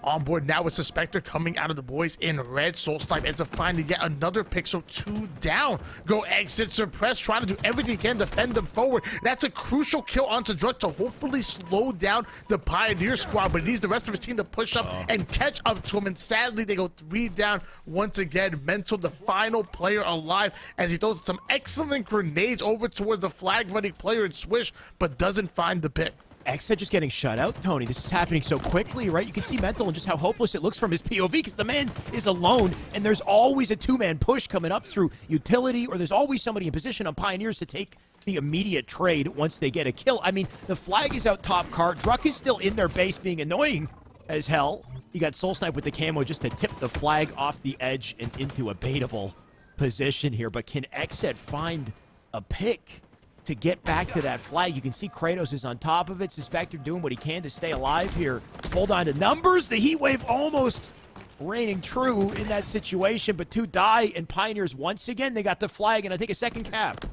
On board now with Suspector coming out of the boys in red. Soul Snipe ends up finding yet another pixel. 2 down. Go Exit. Suppress trying to do everything he can to defend them forward. That's a crucial kill onto Drunk to hopefully slow down the Pioneer squad, but he needs the rest of his team to push up and catch up to him, and sadly they go 3 down once again. Mental, the final player alive, as he throws some excellent grenades over towards the flag running player in Swish, but doesn't find the pick. Exit just getting shut out, Tony. This is happening so quickly, right? You can see Mental and just how hopeless it looks from his POV because the man is alone, and there's always a 2-man push coming up through utility, or there's always somebody in position on Pioneers to take the immediate trade once they get a kill. I mean, the flag is out top car. Druck is still in their base being annoying as hell. You got Soul Snipe with the camo just to tip the flag off the edge and into a baitable position here, but can Exit find a pick to get back to that flag? You can see Kratos is on top of it. Suspector doing what he can to stay alive here. Hold on to numbers. The heat wave almost reigning true in that situation, but 2 die, and Pioneers once again, they got the flag and I think a second cap.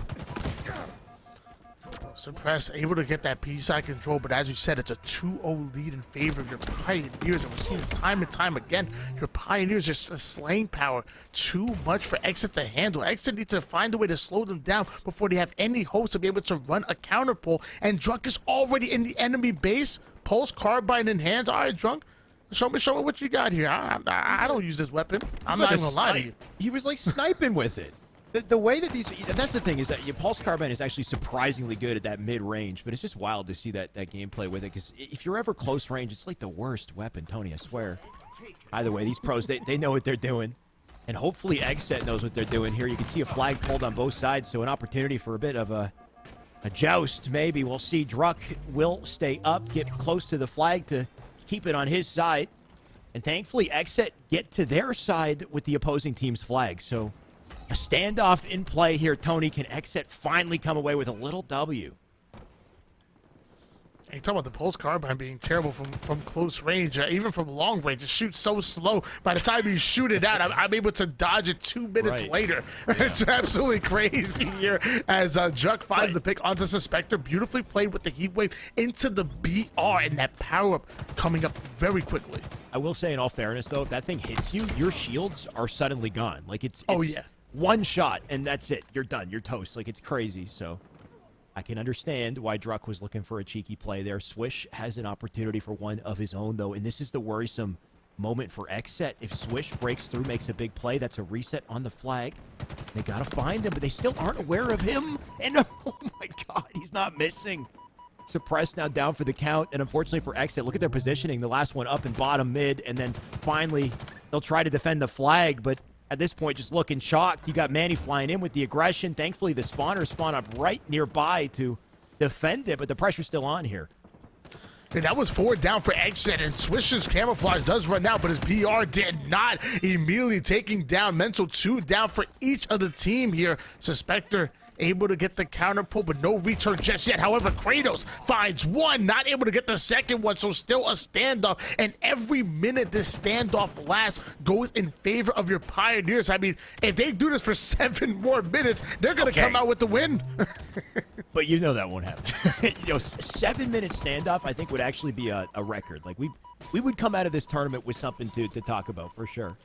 Suppress able to get that P-side control, but as you said, it's a 2-0 lead in favor of your Pioneers, and we've seen this time and time again. Your Pioneers just slaying power too much for Exit to handle. Exit needs to find a way to slow them down before they have any hopes to be able to run a counter pull, and Drunk is already in the enemy base. Pulse carbine in hands. All right, Drunk, show me what you got here. I don't use this weapon. I'm not even gonna lie to you. He was like sniping with it. The way that that's the thing, is that your Pulse Carbine is actually surprisingly good at that mid-range, but it's just wild to see that gameplay with it, because if you're ever close range, it's like the worst weapon, Tony, I swear. Either way, these pros, they know what they're doing, and hopefully Exit knows what they're doing here. You can see a flag pulled on both sides, so an opportunity for a bit of a A joust, maybe. We'll see. Druck will stay up, get close to the flag to keep it on his side. And thankfully, Exit get to their side with the opposing team's flag. So a standoff in play here. Tony, can Exit finally come away with a little W? You talk about the Pulse Carbine being terrible from close range, even from long range. It shoots so slow. By the time you shoot it out, I'm able to dodge it 2 minutes later. Yeah. It's absolutely crazy here as Druck finds the pick onto Suspector. Beautifully played with the Heat Wave into the BR, and that power-up coming up very quickly. I will say, in all fairness, though, if that thing hits you, your shields are suddenly gone. Like, it's yeah. One shot, and that's it. You're done. You're toast. Like, it's crazy, so... I can understand why Druck was looking for a cheeky play there. Swish has an opportunity for one of his own, though, and this is the worrisome moment for Xset. If Swish breaks through, makes a big play, that's a reset on the flag. They got to find him, but they still aren't aware of him. And, oh, my God, he's not missing. Suppressed now down for the count, and unfortunately for Xset, look at their positioning. The last one up and bottom mid, and then finally they'll try to defend the flag, but at this point, just looking shocked. You got Manny flying in with the aggression. Thankfully, the spawners spawn up right nearby to defend it, but the pressure's still on here. And that was 4 down for Exit, and Swish's camouflage does run out, but his BR did not. Immediately taking down Mental. 2 down for each of the team here. Suspector able to get the counter pull, but no return just yet. However, Kratos finds one, not able to get the second one, so still a standoff. And every minute this standoff lasts goes in favor of your Pioneers. I mean, if they do this for 7 more minutes, they're going to come out with the win. But you know that won't happen. 7-minute standoff, I think, would actually be a record. Like, we would come out of this tournament with something to talk about, for sure.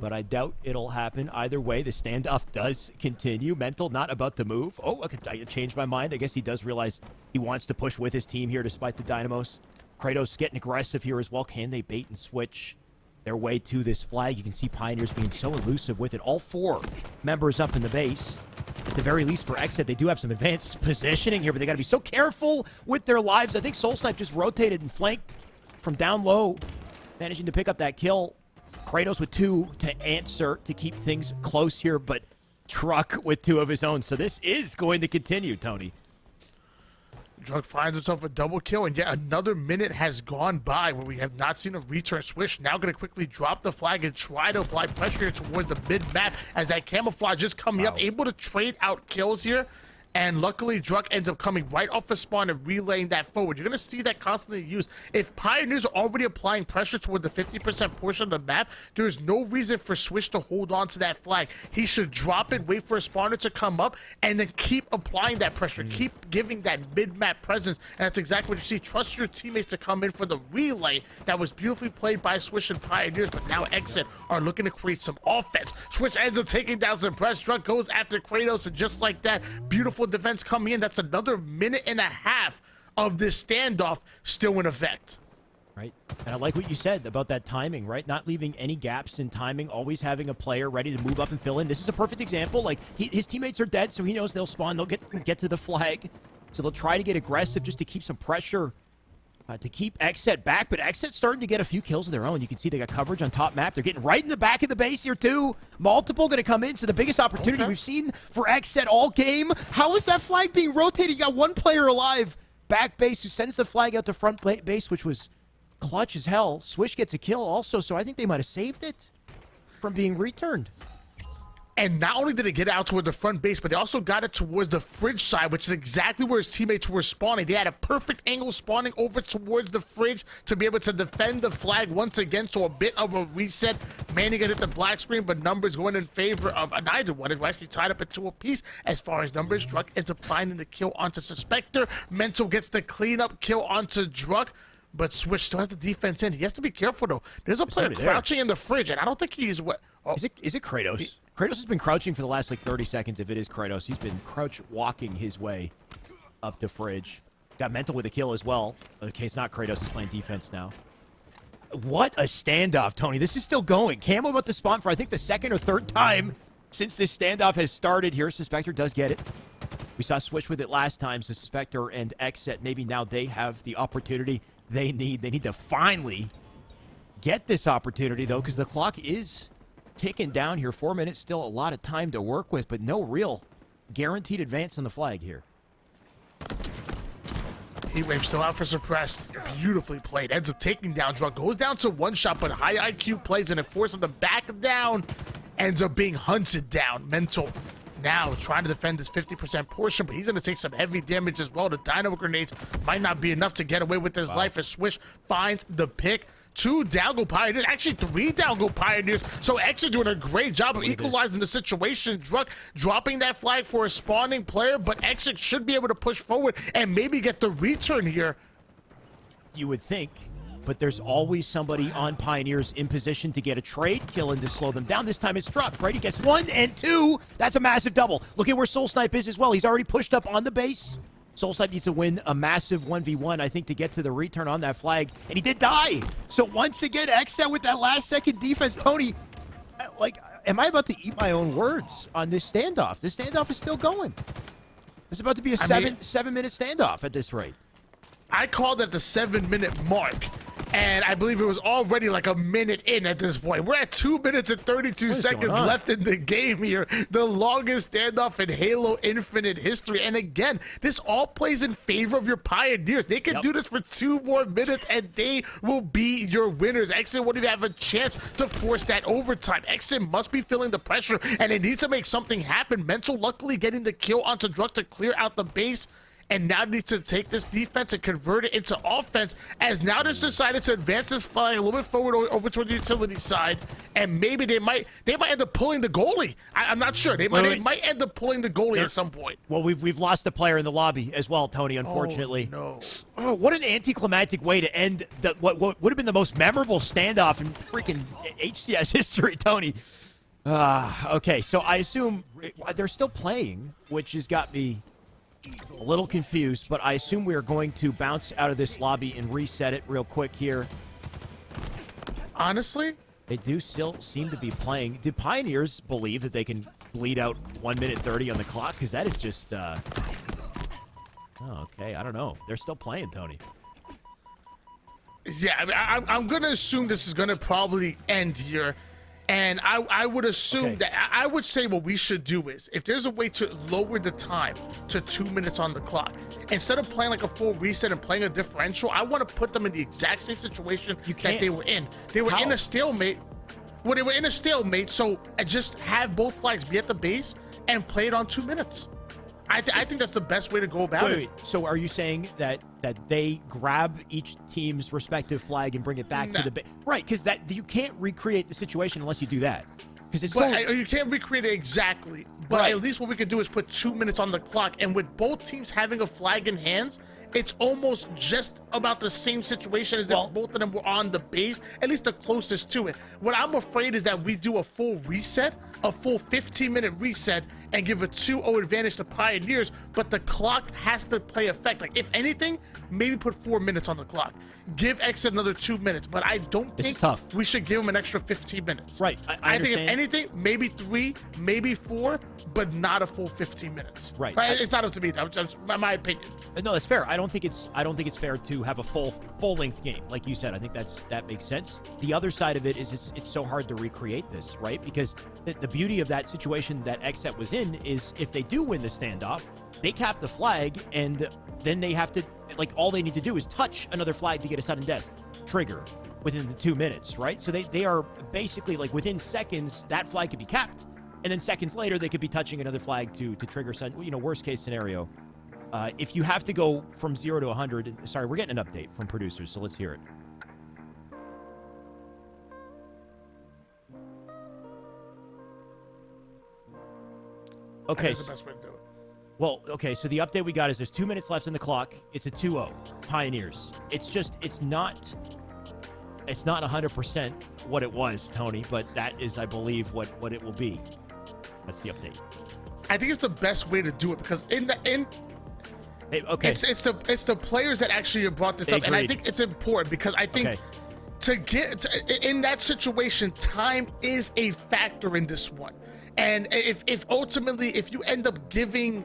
But I doubt it'll happen either way. The standoff does continue. Mental not about to move. Oh, I changed my mind. I guess he does realize he wants to push with his team here despite the Dynamos. Kratos getting aggressive here as well. Can they bait and switch their way to this flag? You can see Pioneers being so elusive with it. All 4 members up in the base. At the very least for Exit, they do have some advanced positioning here, but they got to be so careful with their lives. I think Soul Snipe just rotated and flanked from down low, managing to pick up that kill. Kratos with 2 to answer to keep things close here, but Druck with 2 of his own. So this is going to continue, Tony. Druck finds himself a double kill, and yet another minute has gone by where we have not seen a return. Swish now going to quickly drop the flag and try to apply pressure towards the mid-map as that camouflage is coming up, able to trade out kills here. And luckily, Druck ends up coming right off the spawn and relaying that forward. You're going to see that constantly used. If Pioneers are already applying pressure toward the 50% portion of the map, there is no reason for Swish to hold on to that flag. He should drop it, wait for a spawner to come up, and then keep applying that pressure. Keep giving that mid-map presence. And that's exactly what you see. Trust your teammates to come in for the relay that was beautifully played by Swish and Pioneers, but now Exit are looking to create some offense. Swish ends up taking down Suppress. Druck goes after Kratos, and just like that, beautiful defense coming in. That's another minute and a half of this standoff still in effect. Right. And I like what you said about that timing, right? Not leaving any gaps in timing, always having a player ready to move up and fill in. This is a perfect example. Like, his teammates are dead, so he knows they'll spawn. They'll get to the flag. So they'll try to get aggressive just to keep some pressure, to keep Exet back. But Exet's starting to get a few kills of their own. You can see they got coverage on top map. They're getting right in the back of the base here, too. Multiple going to come in. So the biggest opportunity we've seen for Exet all game. How is that flag being rotated? You got one player alive. Back base who sends the flag out to front base, which was clutch as hell. Swish gets a kill also, so I think they might have saved it from being returned. And not only did they get out toward the front base, but they also got it towards the fridge side, which is exactly where his teammates were spawning. They had a perfect angle spawning over towards the fridge to be able to defend the flag once again. So a bit of a reset. Manning hit the black screen, but numbers going in favor of neither one. It was actually tied up at 2 apiece as far as numbers. Druck ends up finding the kill onto Suspector. Mental gets the cleanup kill onto Druck. But Swish still has the defense in. He has to be careful, though. There's a player crouching in the fridge, and I don't think he's what. Oh. Is it Kratos? Kratos has been crouching for the last, 30 seconds, if it is Kratos. He's been crouch walking his way up to fridge. Got Mental with a kill as well. Okay, it's not Kratos. He's playing defense now. What a standoff, Tony. This is still going. Camo about to spawn for, I think, the 2nd or 3rd time since this standoff has started here. Suspector does get it. We saw Swish with it last time, so Suspector and Exet, maybe now they have the opportunity they need. They need to finally get this opportunity, though, because the clock is ticking down here. 4 minutes, still a lot of time to work with, but no real guaranteed advance on the flag here. Heatwave still out for suppressed. Beautifully played. Ends up taking down Drug. Goes down to one shot, but high IQ plays and it forces him to back down. Ends up being hunted down. Mental now trying to defend his 50% portion, but he's going to take some heavy damage as well. The dynamo grenades might not be enough to get away with his life as Swish finds the pick. 2 down go Pioneers, actually 3 down go Pioneers. So X is doing a great job of equalizing the situation. Drug dropping that flag for a spawning player, but X should be able to push forward and maybe get the return here. You would think, but there's always somebody on Pioneers in position to get a trade kill and to slow them down. This time it's dropped, right? He gets 1 and 2. That's a massive double. Look at where Soul Snipe is as well. He's already pushed up on the base. Soul Snipe needs to win a massive 1v1, I think, to get to the return on that flag. And he did die. So once again, Xset with that last second defense. Tony, like, am I about to eat my own words on this standoff? This standoff is still going. It's about to be a seven-minute standoff at this rate. I called at the 7-minute mark, and I believe it was already like a minute in at this point. We're at 2 minutes and 32 seconds left in the game here. The longest standoff in Halo Infinite history. And again, this all plays in favor of your Pioneers. They can do this for 2 more minutes, and they will be your winners. Exit won't even have a chance to force that overtime. Exit must be feeling the pressure, and it needs to make something happen. Mental luckily getting the kill onto Drug to clear out the base. And now needs to take this defense and convert it into offense, as now they've decided to advance this flag a little bit forward over toward the utility side, and maybe they might end up pulling the goalie. I'm not sure. They might end up pulling the goalie at some point. Well, we've lost a player in the lobby as well, Tony, unfortunately. Oh, no. Oh, what an anticlimactic way to end what would have been the most memorable standoff in freaking HCS history, Tony. Okay, so I assume they're still playing, which has got me a little confused, but I assume we are going to bounce out of this lobby and reset it real quick here. Honestly? They do still seem to be playing. Do Pioneers believe that they can bleed out 1 minute 30 on the clock? Because that is just, oh, okay, I don't know. They're still playing, Tony. Yeah, I mean, I'm going to assume this is going to probably end here. And I would assume that I would say what we should do is, if there's a way to lower the time to 2 minutes on the clock, instead of playing like a full reset and playing a differential, I want to put them in the exact same situation that they were in. They were in a stalemate. Well, they were in a stalemate, so just have both flags be at the base and play it on 2 minutes. I think that's the best way to go about it. Wait. So are you saying that they grab each team's respective flag and bring it back to the base? Right, because you can't recreate the situation unless you do that. You can't recreate it exactly. But at least what we could do is put 2 minutes on the clock, and with both teams having a flag in hands, it's almost just about the same situation as if both of them were on the base, at least the closest to it. What I'm afraid is that we do a full reset, a full 15-minute reset, and give a 2-0 advantage to Pioneers, but the clock has to play effect. Like, if anything, maybe put 4 minutes on the clock. Give X another 2 minutes, but I don't think we should give him an extra 15 minutes. Right. I think if anything, maybe 3, maybe 4, but not a full 15 minutes. Right. It's not up to me. That's my opinion. No, that's fair. I don't think it's fair to have a full length game, like you said. I think that makes sense. The other side of it is it's so hard to recreate this, right? Because the beauty of that situation that Xset was in is if they do win the standoff, they cap the flag, and then they have to, like, all they need to do is touch another flag to get a sudden death trigger within the 2 minutes, right? So they are basically, like, within seconds, that flag could be capped, and then seconds later, they could be touching another flag to trigger, worst case scenario. If you have to go from 0 to 100, sorry, we're getting an update from producers, so let's hear it. Okay. That's the best way to do it. Well, okay, so the update we got is there's 2 minutes left in the clock. It's a 2-0, Pioneers. It's not 100% what it was, Tony, but that is, I believe, what it will be. That's the update. I think it's the best way to do it, because okay, it's the players that actually brought this up, and I think it's important because I think to get in that situation, time is a factor in this one. And if ultimately you end up giving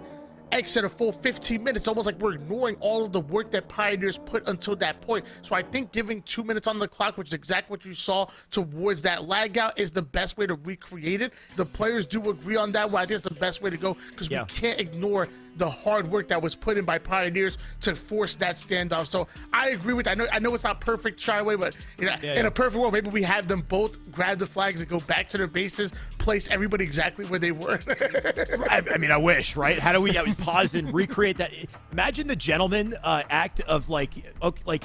X at a full 15 minutes, almost like we're ignoring all of the work that Pioneers put until that point. So I think giving 2 minutes on the clock, which is exactly what you saw towards that lag out, is the best way to recreate it. The players do agree on that. Well, I think it's the best way to go, because we can't ignore the hard work that was put in by Pioneers to force that standoff. So I agree with that. I know it's not perfect, Shyway, but in a perfect world, maybe we have them both grab the flags and go back to their bases, place everybody exactly where they were. I mean, I wish, right? How do we pause and recreate that? Imagine the gentleman act of like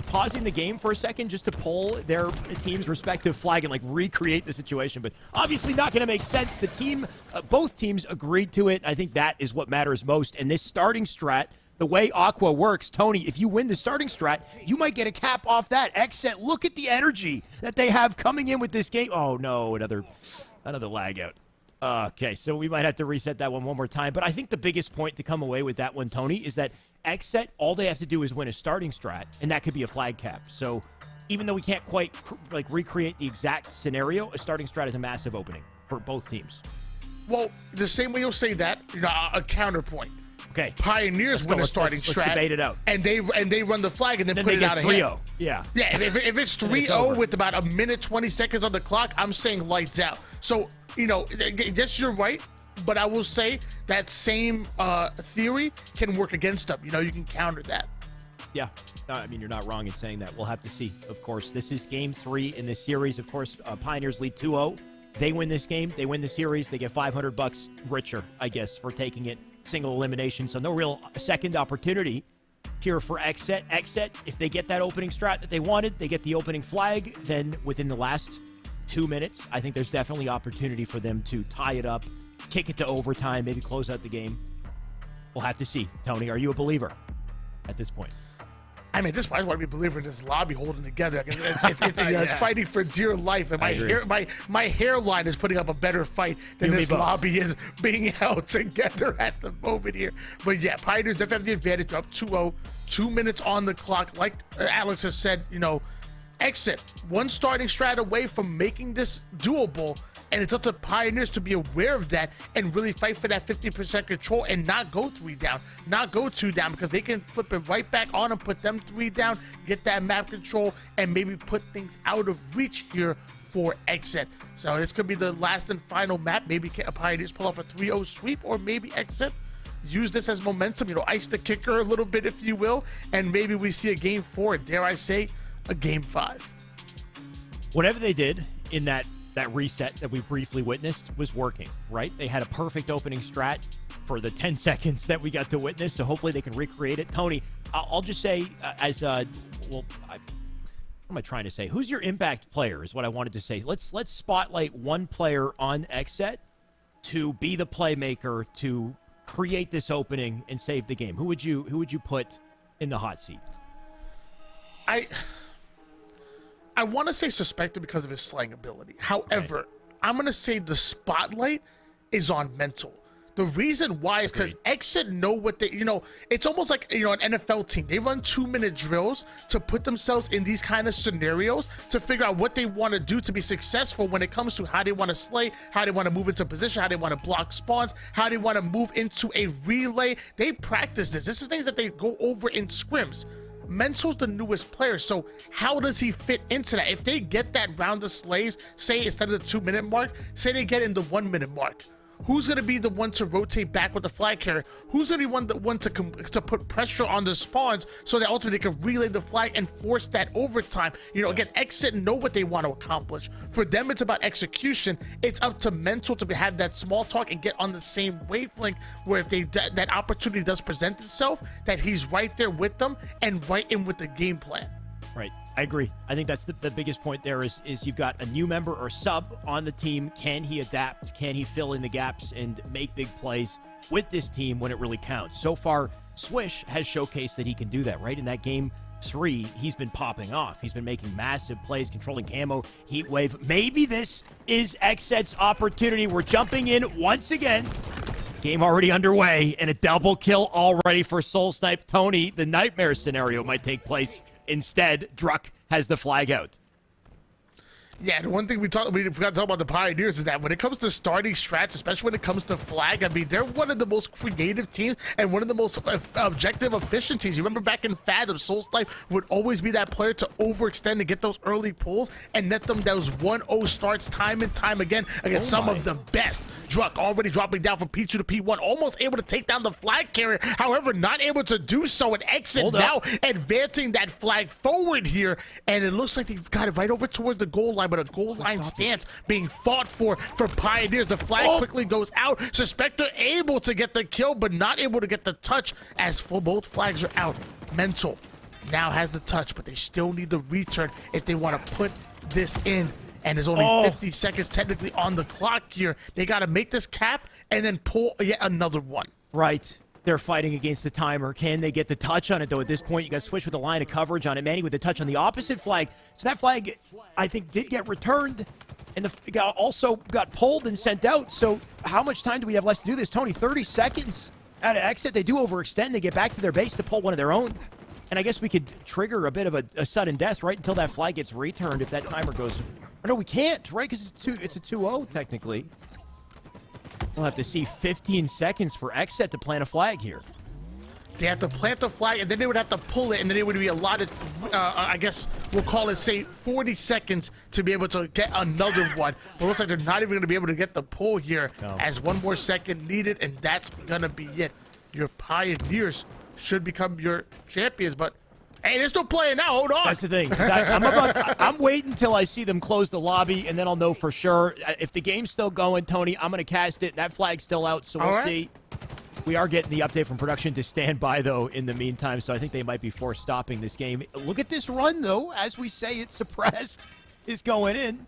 pausing the game for a second just to pull their team's respective flag and like recreate the situation. But obviously not going to make sense. The team, both teams agreed to it. I think that is what matters most. And this starting strat, the way Aqua works, Tony, if you win the starting strat, you might get a cap off that. Xset, look at the energy that they have coming in with this game. Oh no, another lag out. Okay, so we might have to reset that one more time. But I think the biggest point to come away with that one, Tony, is that Xset, all they have to do is win a starting strat, and that could be a flag cap. So even though we can't quite like recreate the exact scenario, a starting strat is a massive opening for both teams. Well, the same way you'll say that, a counterpoint. Okay. Pioneers win a starting strat. Let's debate it out. And they run the flag and then put it out of hand. Yeah. Yeah, if it's 3-0 with about a minute 20 seconds on the clock, I'm saying lights out. So, yes, you're right, but I will say that same theory can work against them. You can counter that. Yeah. I mean, you're not wrong in saying that. We'll have to see, of course. This is game 3 in this series. Of course, Pioneers lead 2-0. They win this game. They win the series. They get $500 richer, I guess, for taking it single elimination. So no real second opportunity here for Xset. Xset, if they get that opening strat that they wanted, they get the opening flag, then within the last 2 minutes, I think there's definitely opportunity for them to tie it up, kick it to overtime, maybe close out the game. We'll have to see. Tony, are you a believer at this point? I mean, this probably want to be a believer in this lobby holding together. It's fighting for dear life, and my hairline is putting up a better fight than this lobby is being held together at the moment here. But yeah, Pioneers definitely have the advantage, up 2-0, 2 minutes on the clock. Like Alex has said, Xset, one starting strat away from making this doable, and it's up to Pioneers to be aware of that and really fight for that 50% control and not go 3 down, not go 2 down, because they can flip it right back on and put them 3 down, get that map control, and maybe put things out of reach here for Xset. So this could be the last and final map. Maybe Pioneers pull off a 3-0 sweep, or maybe Xset use this as momentum, ice the kicker a little bit, if you will, and maybe we see a game 4, dare I say, a game 5. Whatever they did in that reset that we briefly witnessed was working, right? They had a perfect opening strat for the 10 seconds that we got to witness, so hopefully they can recreate it. Tony, I'll just say what am I trying to say? Who's your impact player is what I wanted to say. Let's spotlight one player on Xset to be the playmaker to create this opening and save the game. Who would you put in the hot seat? I want to say Suspected because of his slang ability. However, I'm going to say the spotlight is on Mental. The reason why is because Xset know what they, it's almost like, an NFL team. They run 2-minute drills to put themselves in these kind of scenarios to figure out what they want to do to be successful when it comes to how they want to slay, how they want to move into position, how they want to block spawns, how they want to move into a relay. They practice this. This is things that they go over in scrims. Mental's the newest player, so how does he fit into that? If they get that round of slays, say instead of the 2-minute mark, say they get in the 1-minute mark, who's going to be the one to rotate back with the flag carrier? Who's going to be the one to put pressure on the spawns so that ultimately they can relay the flag and force that overtime? Again, Xset know what they want to accomplish. For them, it's about execution. It's up to Mental to have that small talk and get on the same wavelength where if that opportunity does present itself, that he's right there with them and right in with the game plan. Right. I agree. I think that's the biggest point there is you've got a new member or sub on the team. Can he adapt? Can he fill in the gaps and make big plays with this team when it really counts? So far, Swish has showcased that he can do that, right? In that game 3, he's been popping off. He's been making massive plays, controlling camo, heat wave. Maybe this is Xset's opportunity. We're jumping in once again. Game already underway, and a double kill already for Soul Snipe. Tony, the nightmare scenario might take place. Instead, Druck has the flag out. Yeah, the one thing we forgot to talk about the Pioneers is that when it comes to starting strats, especially when it comes to flag, I mean, they're one of the most creative teams and one of the most objective efficient teams. You remember back in Fathom, Soulsnipe would always be that player to overextend and get those early pulls and net them those 1-0 starts time and time again against some of the best. Druck already dropping down from P2 to P1, almost able to take down the flag carrier, however, not able to do so, and Exit now advancing that flag forward here, and it looks like they've got it right over towards the goal line, but a goal line stance being fought for Pioneers. The flag quickly goes out. Suspector able to get the kill, but not able to get the touch as both flags are out. Mental now has the touch, but they still need the return if they want to put this in. And there's only 50 seconds technically on the clock here. They got to make this cap and then pull yet another one. Right. They're fighting against the timer. Can they get the touch on it, though? At this point, you got to switch with a line of coverage on it. Manny with the touch on the opposite flag. So that flag, I think, did get returned, and also got pulled and sent out. So how much time do we have left to do this, Tony? 30 seconds out of Exit. They do overextend. They get back to their base to pull one of their own. And I guess we could trigger a bit of a sudden death right until that flag gets returned if that timer goes... Or no, we can't, right? Because it's a 2-0, technically. We'll have to see 15 seconds for Exit to plant a flag here. They have to plant the flag, and then they would have to pull it, and then it would be allotted, I guess we'll call it, say, 40 seconds to be able to get another one. But it looks like they're not even going to be able to get the pull here, as one more second needed, and that's going to be it. Your Pioneers should become your champions, but hey, they're still playing now. Hold on. That's the thing. I'm waiting until I see them close the lobby, and then I'll know for sure. If the game's still going, Tony, I'm going to cast it. That flag's still out, so we'll see. We are getting the update from production to stand by, though, in the meantime, so I think they might be forced stopping this game. Look at this run, though. As we say, it's suppressed. Is going in.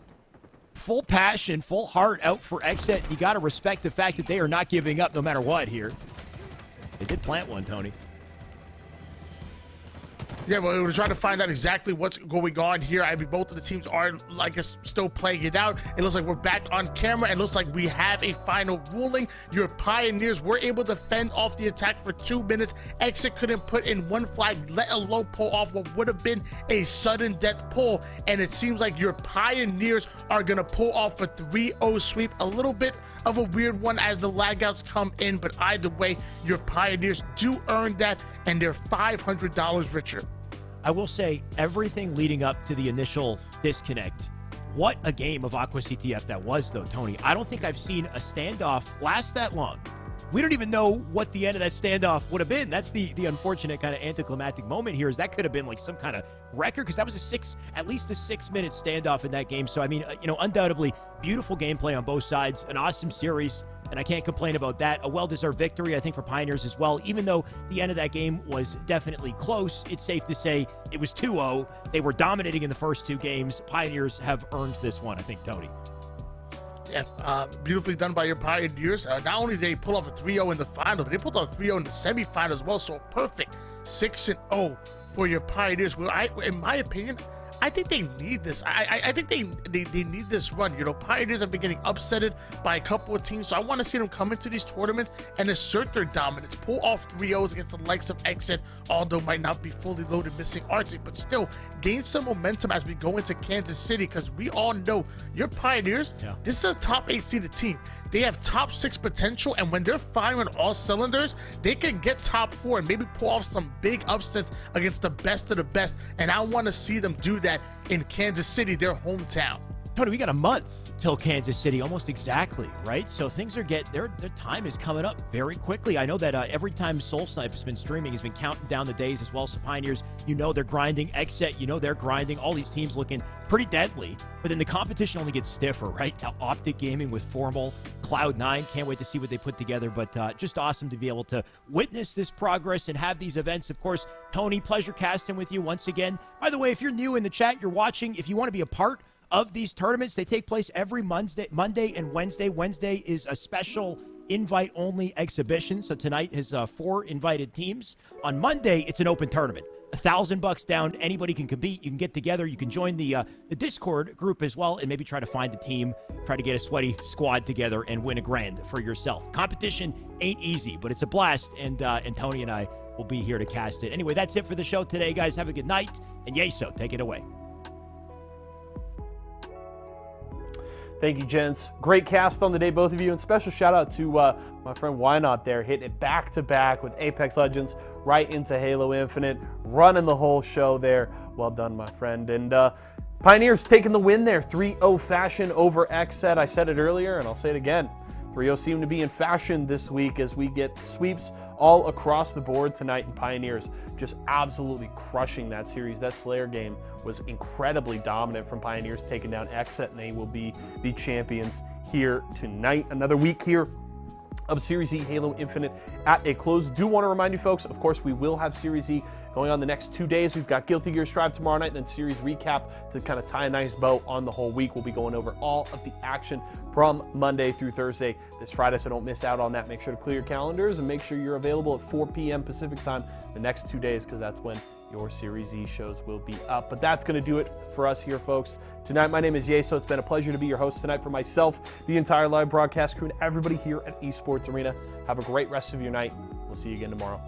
Full passion, full heart out for Exit. You got to respect the fact that they are not giving up no matter what here. They did plant one, Tony. Yeah, well, we're trying to find out exactly what's going on here. I mean, both of the teams are, I guess, still playing it out. It looks like we're back on camera. It looks like we have a final ruling. Your Pioneers were able to fend off the attack for 2 minutes. Exit couldn't put in one flag, let alone pull off what would have been a sudden death pull. And it seems like your Pioneers are going to pull off a 3-0 sweep. A little bit of a weird one as the lagouts come in, but either way, your Pioneers do earn that, and they're $500 richer. I will say, everything leading up to the initial disconnect, what a game of Aqua CTF that was, though, Tony. I don't think I've seen a standoff last that long. We don't even know what the end of that standoff would have been. That's the unfortunate kind of anticlimactic moment here, is that could have been like some kind of record, because that was at least a 6-minute standoff in that game. So, I mean, undoubtedly, beautiful gameplay on both sides, an awesome series, and I can't complain about that. A well-deserved victory, I think, for Pioneers as well. Even though the end of that game was definitely close, it's safe to say it was 2-0. They were dominating in the first 2 games. Pioneers have earned this one, I think, Tony. Yeah, beautifully done by your Pioneers. Not only did they pull off a 3-0 in the final, but they pulled off a 3-0 in the semifinal as well. So perfect 6-0 for your Pioneers. Well, in my opinion, I think they need this. I think they need this run. You know, Pioneers have been getting upsetted by a couple of teams, so I want to see them come into these tournaments and assert their dominance. Pull off 3-0s against the likes of Exit, although might not be fully loaded, missing Arctic, but still gain some momentum as we go into Kansas City, because we all know your Pioneers, this is a top 8 seeded team. They have top 6 potential, and when they're firing all cylinders, they can get top 4 and maybe pull off some big upsets against the best of the best, and I want to see them do that in Kansas City, their hometown. Tony, we got a month till Kansas City, almost exactly, right? So things are their time is coming up very quickly. I know that every time Soulsnipe has been streaming, he's been counting down the days as well. So Pioneers, they're grinding. Exit, they're grinding. All these teams looking pretty deadly, but then the competition only gets stiffer, right? Now, Optic Gaming with Formal, Cloud9, can't wait to see what they put together, but just awesome to be able to witness this progress and have these events. Of course, Tony, pleasure casting with you once again. By the way, if you're new in the chat, you're watching, if you want to be a part of these tournaments, they take place every Monday and Wednesday. Wednesday is a special invite-only exhibition, so tonight is 4 invited teams. On Monday, it's an open tournament. $1,000 down. Anybody can compete. You can get together. You can join the Discord group as well, and maybe try to find a team, try to get a sweaty squad together, and win $1,000 for yourself. Competition ain't easy, but it's a blast, and Tony and I will be here to cast it. Anyway, that's it for the show today, guys. Have a good night, and Yeso, take it away. Thank you, gents. Great cast on the day, both of you. And special shout out to my friend Why Not there, hitting it back to back with Apex Legends right into Halo Infinite, running the whole show there. Well done, my friend. And Pioneers taking the win there, 3-0 fashion over XSET. I said it earlier, and I'll say it again. 3-0 seem to be in fashion this week as we get sweeps all across the board tonight, and Pioneers just absolutely crushing that series. That Slayer game was incredibly dominant from Pioneers, taking down XSET, and they will be the champions here tonight. Another week here of Series E Halo Infinite at a close. Do want to remind you folks, of course, we will have Series E going on the next 2 days. We've got Guilty Gear Strive tomorrow night, and then Series Recap to kind of tie a nice bow on the whole week. We'll be going over all of the action from Monday through Thursday this Friday, so don't miss out on that. Make sure to clear your calendars and make sure you're available at 4 p.m. Pacific time the next 2 days, because that's when your Series E shows will be up. But that's going to do it for us here, folks. Tonight, my name is Yeso. It's been a pleasure to be your host tonight for myself, the entire live broadcast crew, and everybody here at Esports Arena. Have a great rest of your night. We'll see you again tomorrow.